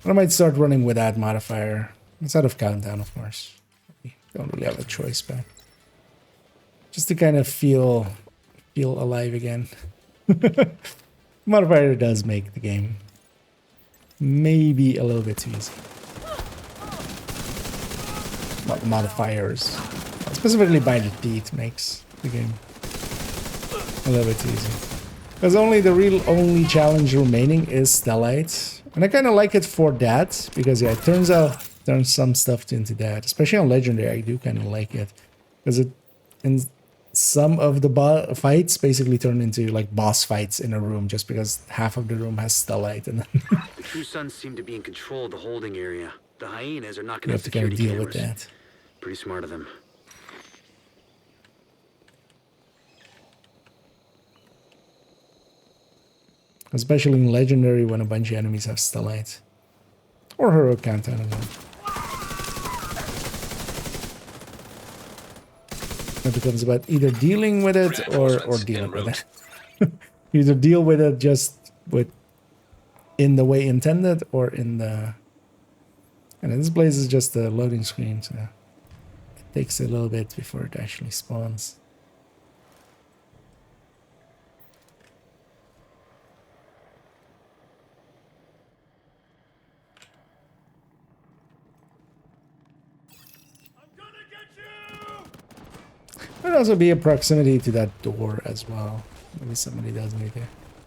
I might start running with that modifier instead of countdown, of course. We don't really have a choice, but just to kind of feel alive again. Modifier does make the game maybe a little bit too easy. Modifiers, specifically by the teeth, makes the game a little bit too easy. Because the only challenge remaining is Stellite. And I kind of like it for that, because yeah, it turns some stuff into that. Especially on Legendary, I do kind of like it. Because it, in some of the fights, basically turn into like boss fights in a room, just because half of the room has Stellite. And then The True Sons seem to be in control of the holding area. The hyenas are not you going have to kind of security deal with cameras. that. Pretty smart of them. Especially in Legendary when a bunch of enemies have Stellite. Or Hero Count, I don't know. It becomes about either dealing with it or dealing with it. Either deal with it just in the way intended, or in the... And this place is just a loading screen, so it takes a little bit before it actually spawns. Could also be a proximity to that door as well. Maybe somebody does need it.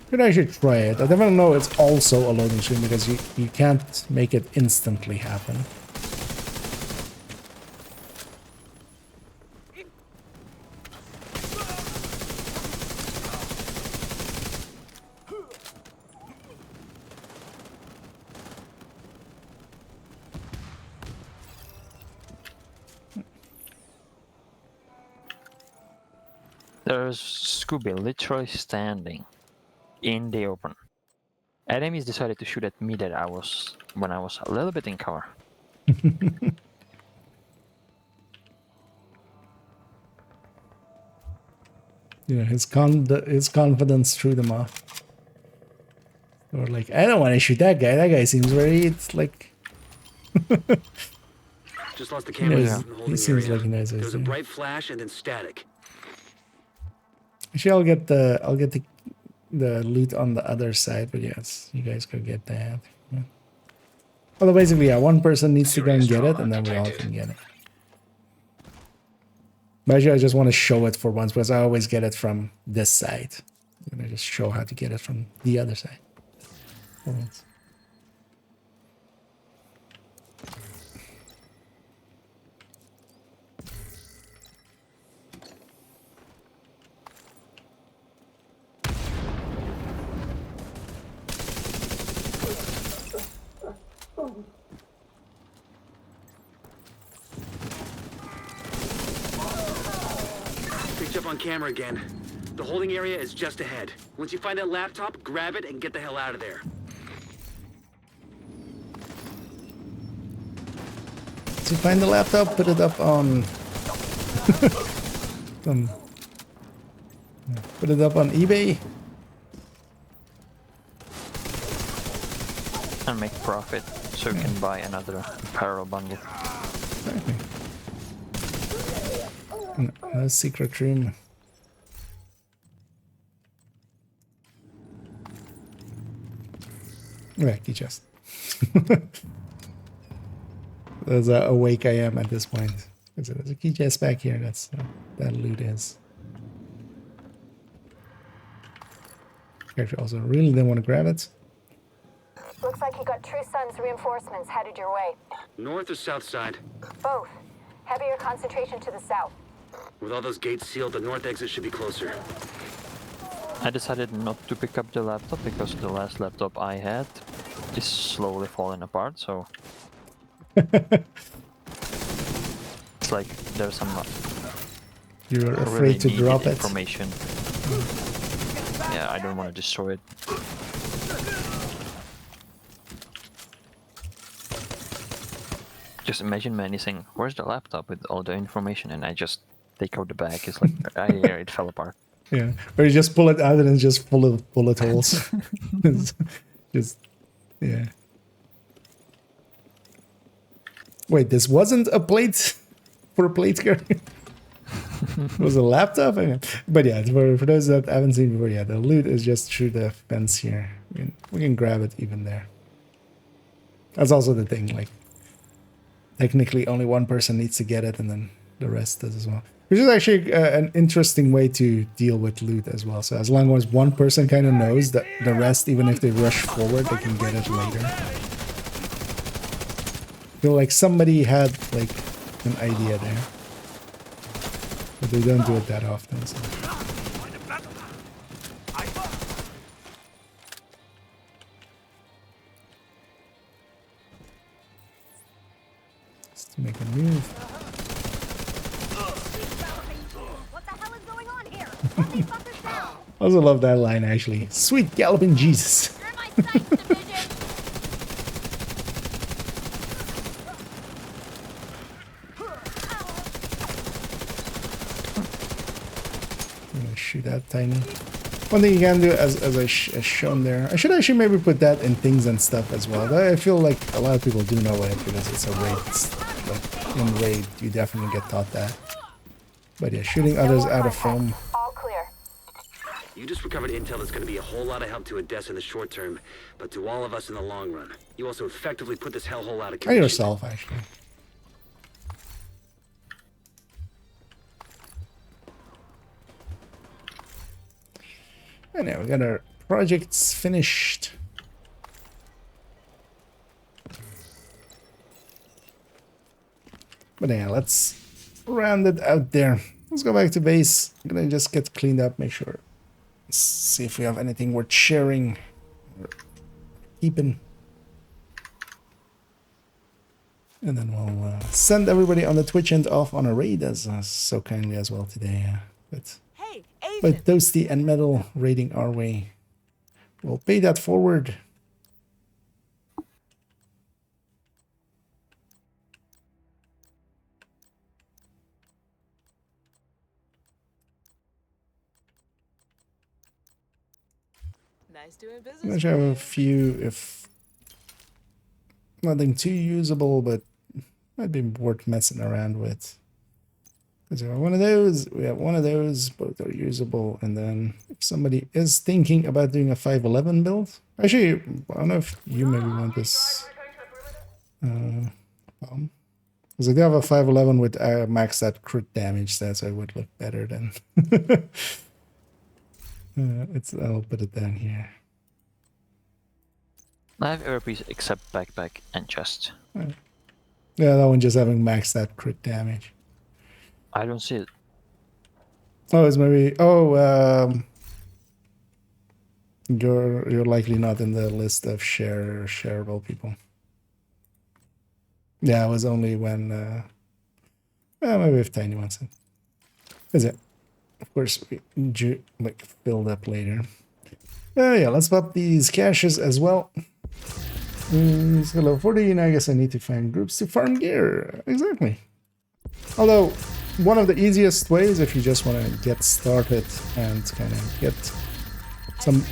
Could actually try it. I definitely know it's also a loading screen, because you can't make it instantly happen. There's Scooby literally standing in the open. Enemies decided to shoot at me when I was a little bit in cover. Yeah, his confidence threw them off. They were like, I don't want to shoot that guy. That guy seems very... It's like... Just lost the cameras in the he holding seems area. like he knows There what was he's a doing. bright flash and then static. Actually, I'll get the loot on the other side, but yes, you guys go get that. Yeah. Although basically, yeah, one person needs to go and get it, and then we all can get it. But actually, I just want to show it for once, because I always get it from this side. I'm gonna just show how to get it from the other side. For once. Picked up on camera again. The holding area is just ahead. Once you find that laptop, grab it and get the hell out of there. To find the laptop, put it up on put it up on eBay And make profit so you can buy another apparel bundle. Exactly. No secret room. Yeah, key chest. That's how awake I am at this point. There's a key chest back here. That's that loot is. Actually, also really didn't want to grab it. Looks like you got True Sun's reinforcements headed your way. North or south side? Both. Heavier concentration to the south. With all those gates sealed, the north exit should be closer. I decided not to pick up the laptop because the last laptop I had is slowly falling apart, so... It's like there's some... You're afraid really to drop it. Information. Yeah, I don't want to destroy it. Just imagine me saying, "Where's the laptop with all the information?" And I just take out the bag. It's like, yeah, it fell apart. Yeah, or you just pull it out and it's just full of bullet holes. It's just, yeah. Wait, this wasn't a plate for a plate carrier? It was a laptop? I mean, but yeah, for those that haven't seen before, yeah, the loot is just through the fence here. We can grab it even there. That's also the thing, like, technically only one person needs to get it and then the rest does as well. Which is actually an interesting way to deal with loot as well. So as long as one person kind of knows that the rest, even if they rush forward, they can get it later. Feel like somebody had like an idea there. But they don't do it that often. So. Just to make a move. What the hell is going on here? Let these fuckers down. I also love that line actually. Sweet galloping Jesus. You're in my sights, division. I'm gonna shoot that tiny. One thing you can do, as as shown there, I should actually maybe put that in things and stuff as well. But I feel like a lot of people do know it because it's a raid. It's like in raid, you definitely get taught that. But yeah, shooting others out of foam. All clear. You just recovered intel that's going to be a whole lot of help to Odessa in the short term, but to all of us in the long run. You also effectively put this hellhole out of And commission. yourself, actually. And now we got our projects finished. But yeah, let's round it out there. Let's go back to base. I'm gonna just get cleaned up, make sure. See if we have anything worth sharing or keeping. And then we'll send everybody on the Twitch end off on a raid as so kindly as well today. But Toasty and Metal raiding our way. We'll pay that forward. Nice doing I business. have a few, if nothing too usable, but might be worth messing around with. So one of those, we have one of those, both are usable. And then if somebody is thinking about doing a 511 build, actually, I don't know if you maybe want this. Because I do have a 511 with max that crit damage stats, so it would look better than. I'll put it down here. I have every piece except backpack and chest. Right. Yeah, that one just having max that crit damage. I don't see it. Oh, it's maybe. You're likely not in the list of shareable people. Yeah, it was only when. Maybe if Tiny wants it. Is it? Of course, we like filled up later. Yeah, let's pop these caches as well. It's level 40, and I guess I need to find groups to farm gear. Exactly. Although, one of the easiest ways, if you just want to get started and kind of get some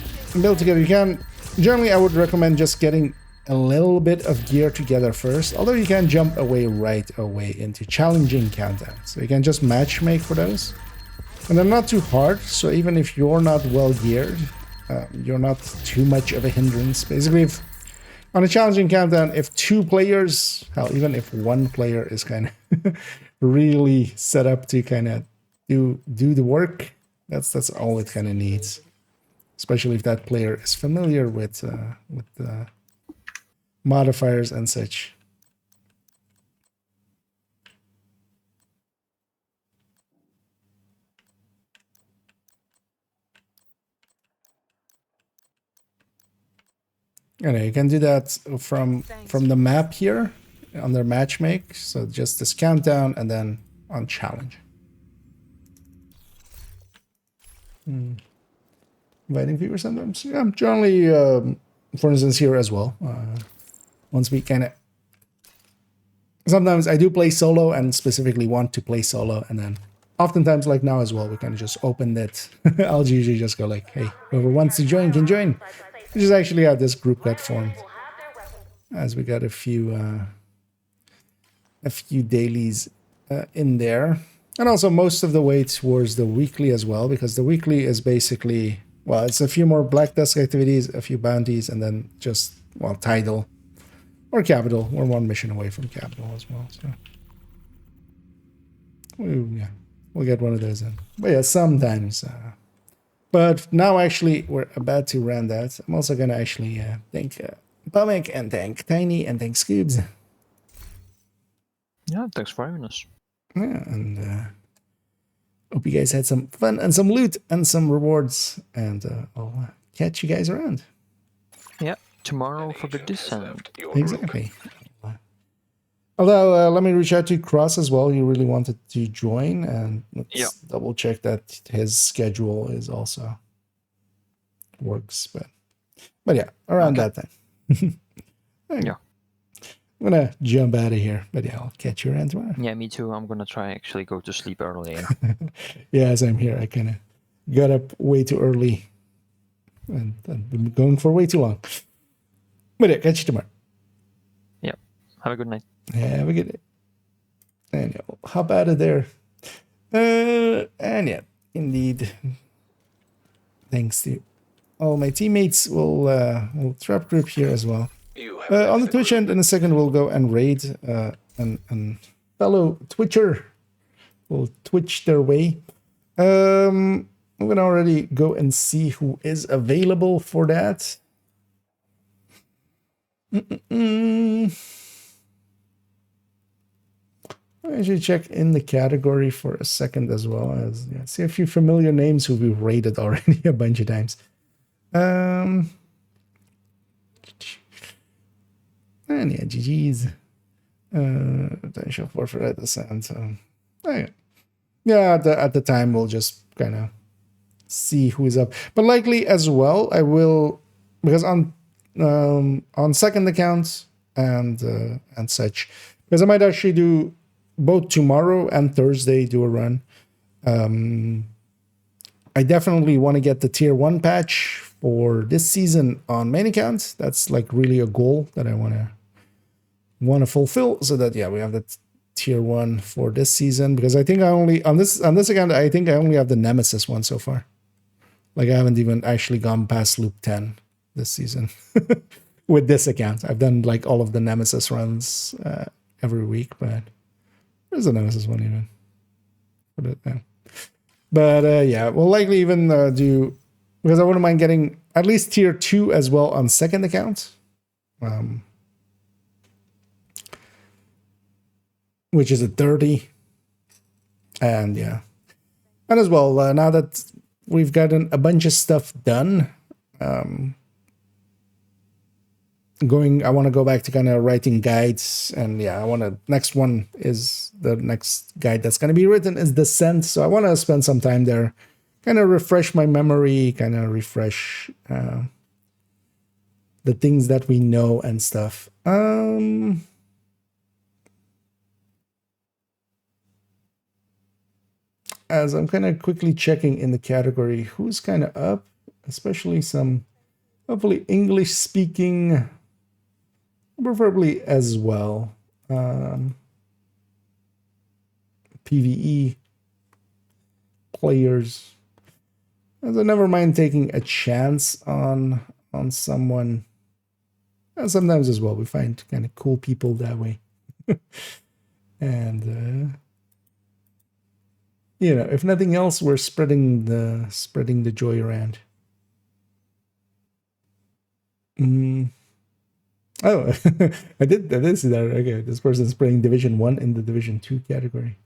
build together, you can. Generally, I would recommend just getting a little bit of gear together first, although you can jump right away into challenging countdowns. So you can just match make for those. And they're not too hard, so even if you're not well geared, you're not too much of a hindrance. Basically, if on a challenging countdown, if 2 players, hell, even if 1 player is kind of really set up to kind of do the work, that's all it kind of needs. Especially if that player is familiar with the modifiers and such. And you can do that from the map here under matchmake. So just this countdown and then on challenge. Inviting viewers sometimes. Yeah, generally, for instance, here as well. Once we kind of... Sometimes I do play solo and specifically want to play solo, and then oftentimes, like now as well, we kind of just open it. I'll usually just go like, hey, whoever wants to join can join. Which is actually how this group got formed. As we got a few dailies in there. And also most of the way towards the weekly as well, because the weekly is basically... Well, it's a few more Black Dusk activities, a few bounties, and then just, well, Tidal or Capital. We're 1 mission away from Capital as well, so... yeah, we'll get one of those in. But yeah, sometimes... But now actually, we're about to run that. I'm also going to actually thank Pomek and thank Tiny and thank Scoobs. Yeah, thanks for having us. Yeah, and... hope you guys had some fun and some loot and some rewards, and I'll catch you guys around. Yeah, tomorrow for the descent. Exactly. Although, let me reach out to Cross as well. He really wanted to join, and let's double check that his schedule is also works. But yeah, around that time. Yeah. I'm gonna jump out of here, but yeah, I'll catch you around tomorrow. Yeah, me too. I'm gonna try actually go to sleep early. Yeah, as I'm here, I kind of got up way too early and I've been going for way too long. But yeah, catch you tomorrow. Yeah, have a good night. Have a good day. And yeah, we'll hop out of there. And yeah, indeed. Thanks to all my teammates. We'll trap group here as well. On the Twitch end, in a second, we'll go and raid and fellow Twitcher will Twitch their way. I'm gonna already go and see who is available for that. I should check in the category for a second as well, as see a few familiar names who we've raided already a bunch of times. And yeah, GG's. Potential forfeit at the sound. So, yeah, at the time we'll just kind of see who is up. But likely as well, I will, because on second accounts and such, because I might actually do both tomorrow and Thursday do a run. I definitely want to get the tier 1 patch for this season on main account. That's like really a goal that I want to fulfill, so that we have that tier 1 for this season, because I think I only on this account I think I only have the Nemesis one so far. Like I haven't even actually gone past loop 10 this season with this account. I've done like all of the Nemesis runs every week, but there's a Nemesis one even. But yeah, we'll likely even do, because I wouldn't mind getting at least tier 2 as well on second account. Which is a 30. And yeah. And as well, now that we've gotten a bunch of stuff done, I want to go back to kind of writing guides. And yeah, next one is the next guide that's going to be written is Descent. So I want to spend some time there kind of refresh my memory, kind of refresh the things that we know and stuff. As I'm kind of quickly checking in the category, who's kind of up, especially some hopefully English speaking, preferably as well. PvE players. As I never mind taking a chance on someone. And sometimes as well, we find kind of cool people that way. And you know, if nothing else, we're spreading the joy around. Oh, I did see that. Okay, this person's playing Division 1 in the Division 2 category.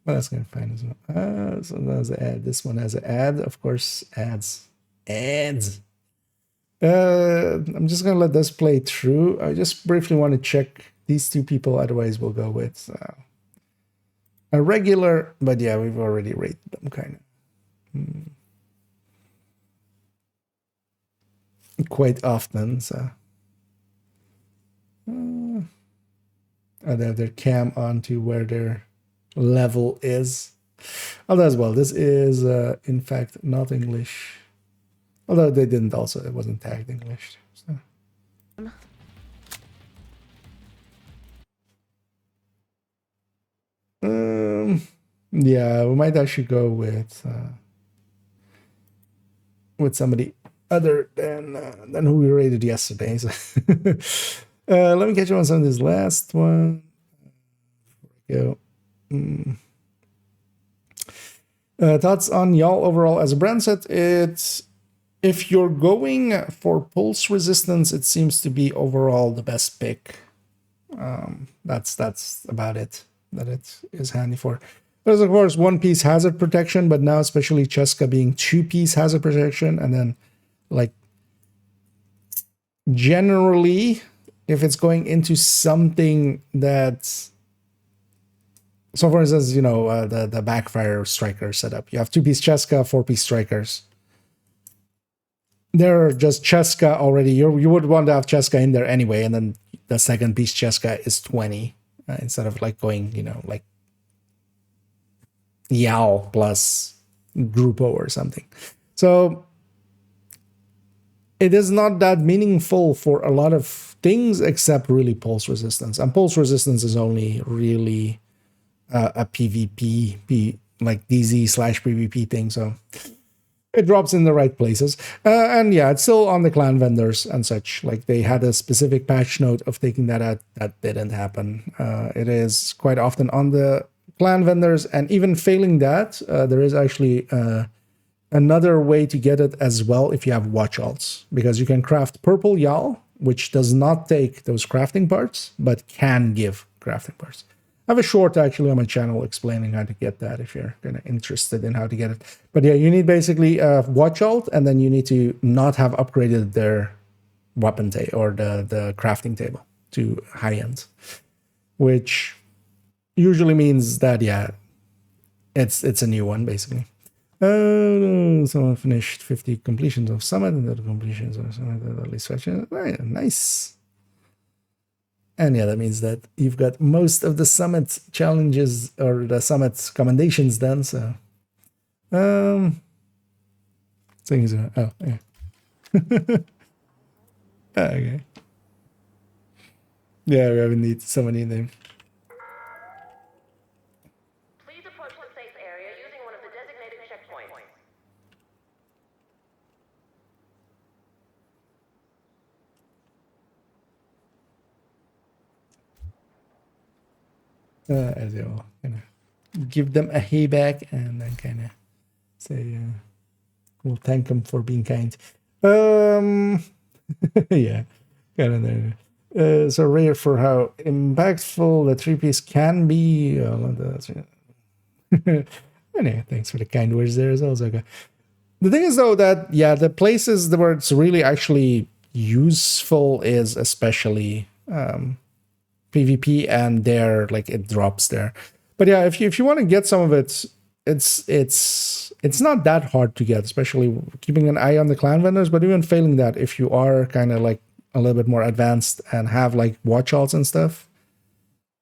Well, that's kind of fine as well. So that's an ad. This one has an ad, of course. Ads. I'm just gonna let this play through. I just briefly want to check these two people. Otherwise, we'll go with a regular. But yeah, we've already rated them kind of quite often. So they have their cam on to where their level is. Although as well, this is in fact not English. Although they didn't also, it wasn't tagged English. So. Yeah, we might actually go with somebody other than who we rated yesterday. So let me catch you on some of this last one. Here we go. Thoughts on y'all overall as a brand set? If you're going for pulse resistance, it seems to be overall the best pick. That's about it that it is handy for. There's of course one-piece hazard protection, but now especially Cheska being two-piece hazard protection, and then like generally if it's going into something that's, so for instance, you know, the backfire striker setup, you have two-piece Cheska, four-piece strikers. They're just Cheska already. You would want to have Cheska in there anyway, and then the second piece Cheska is 20 instead of like going, you know, like Yao plus Grupo or something. So it is not that meaningful for a lot of things except really pulse resistance, and pulse resistance is only really a PvP, like DZ/PvP thing. So it drops in the right places. And yeah, it's still on the clan vendors and such. Like they had a specific patch note of taking that out. That didn't happen. It is quite often on the clan vendors, and even failing that, there is actually another way to get it as well if you have watch alts, because you can craft purple Yal, which does not take those crafting parts, but can give crafting parts. I have a short actually on my channel explaining how to get that if you're kind of interested in how to get it. But yeah, you need basically watch alt, and then you need to not have upgraded their weapon or the crafting table to high end, which usually means that yeah, it's a new one basically. Someone finished 50 completions of Summit, and the completions of Summit at least nice. And yeah, that means that you've got most of the Summit challenges or the Summit commendations done. So, things are, oh yeah, okay, yeah, we haven't so many in there. Please approach the safe area using one of the designated checkpoints. As they will kind of give them a hay back and then kind of say, we'll thank them for being kind. Yeah, kind of there. So rare for how impactful the three-piece can be. Anyway, thanks for the kind words there as well, Zoka. The thing is though that, yeah, the places where it's really actually useful is especially PvP, and there like it drops there. But yeah, if you want to get some of it it's not that hard to get, especially keeping an eye on the clan vendors. But even failing that, if you are kind of like a little bit more advanced and have like watch alts and stuff,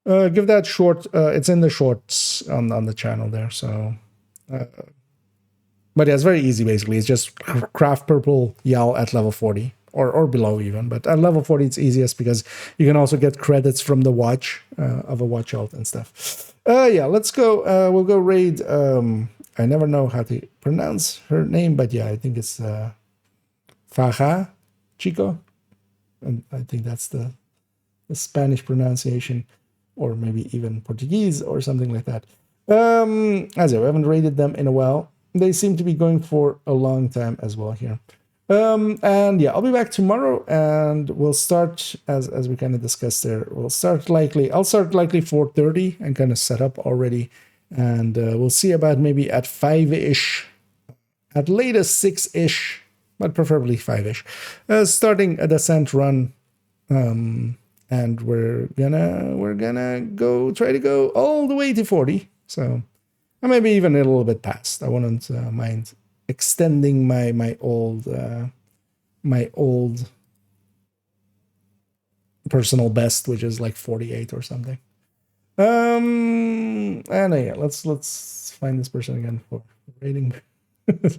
give that short. It's in the shorts on the channel there. So, but yeah, it's very easy. Basically, it's just craft purple Yao at level 40 or below even. But at level 40, it's easiest because you can also get credits from the watch of a watch alt and stuff. Yeah, let's go. We'll go raid. I never know how to pronounce her name, but yeah, I think it's Faja Chico, and I think that's the Spanish pronunciation, or maybe even Portuguese or something like that. As we haven't raided them in a while. They seem to be going for a long time as well here. And yeah, I'll be back tomorrow, and we'll start as we kind of discussed there. I'll start likely 4:30 and kind of set up already, and we'll see about maybe at 5-ish, at latest 6-ish, but preferably 5-ish, starting a descent run. And we're gonna try to go all the way to 40. So, or maybe even a little bit past. I wouldn't mind extending my old personal best, which is like 48 or something. And yeah, let's find this person again for rating.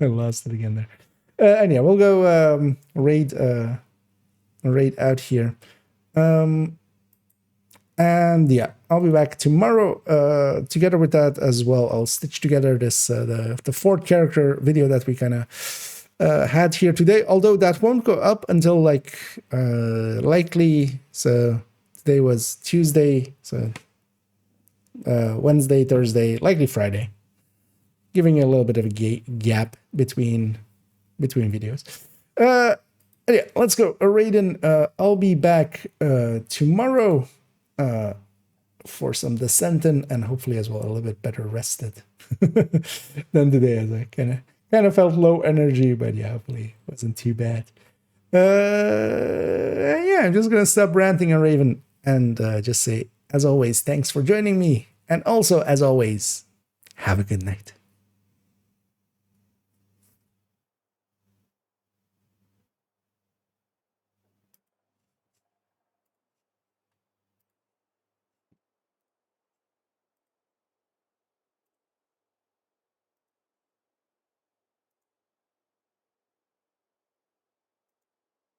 I lost it again there. And yeah, we'll go raid out here. And yeah, I'll be back tomorrow. Together with that as well, I'll stitch together this the 4th character video that we kind of had here today. Although that won't go up until like likely. So today was Tuesday, so Wednesday, Thursday, likely Friday, giving a little bit of a gap between videos. Yeah, let's go. Raiden, I'll be back tomorrow for some Descentin, and hopefully as well a little bit better rested than today, as I kind of felt low energy, but yeah, hopefully it wasn't too bad. Yeah, I'm just gonna stop ranting and raving and just say, as always, thanks for joining me, and also as always, have a good night.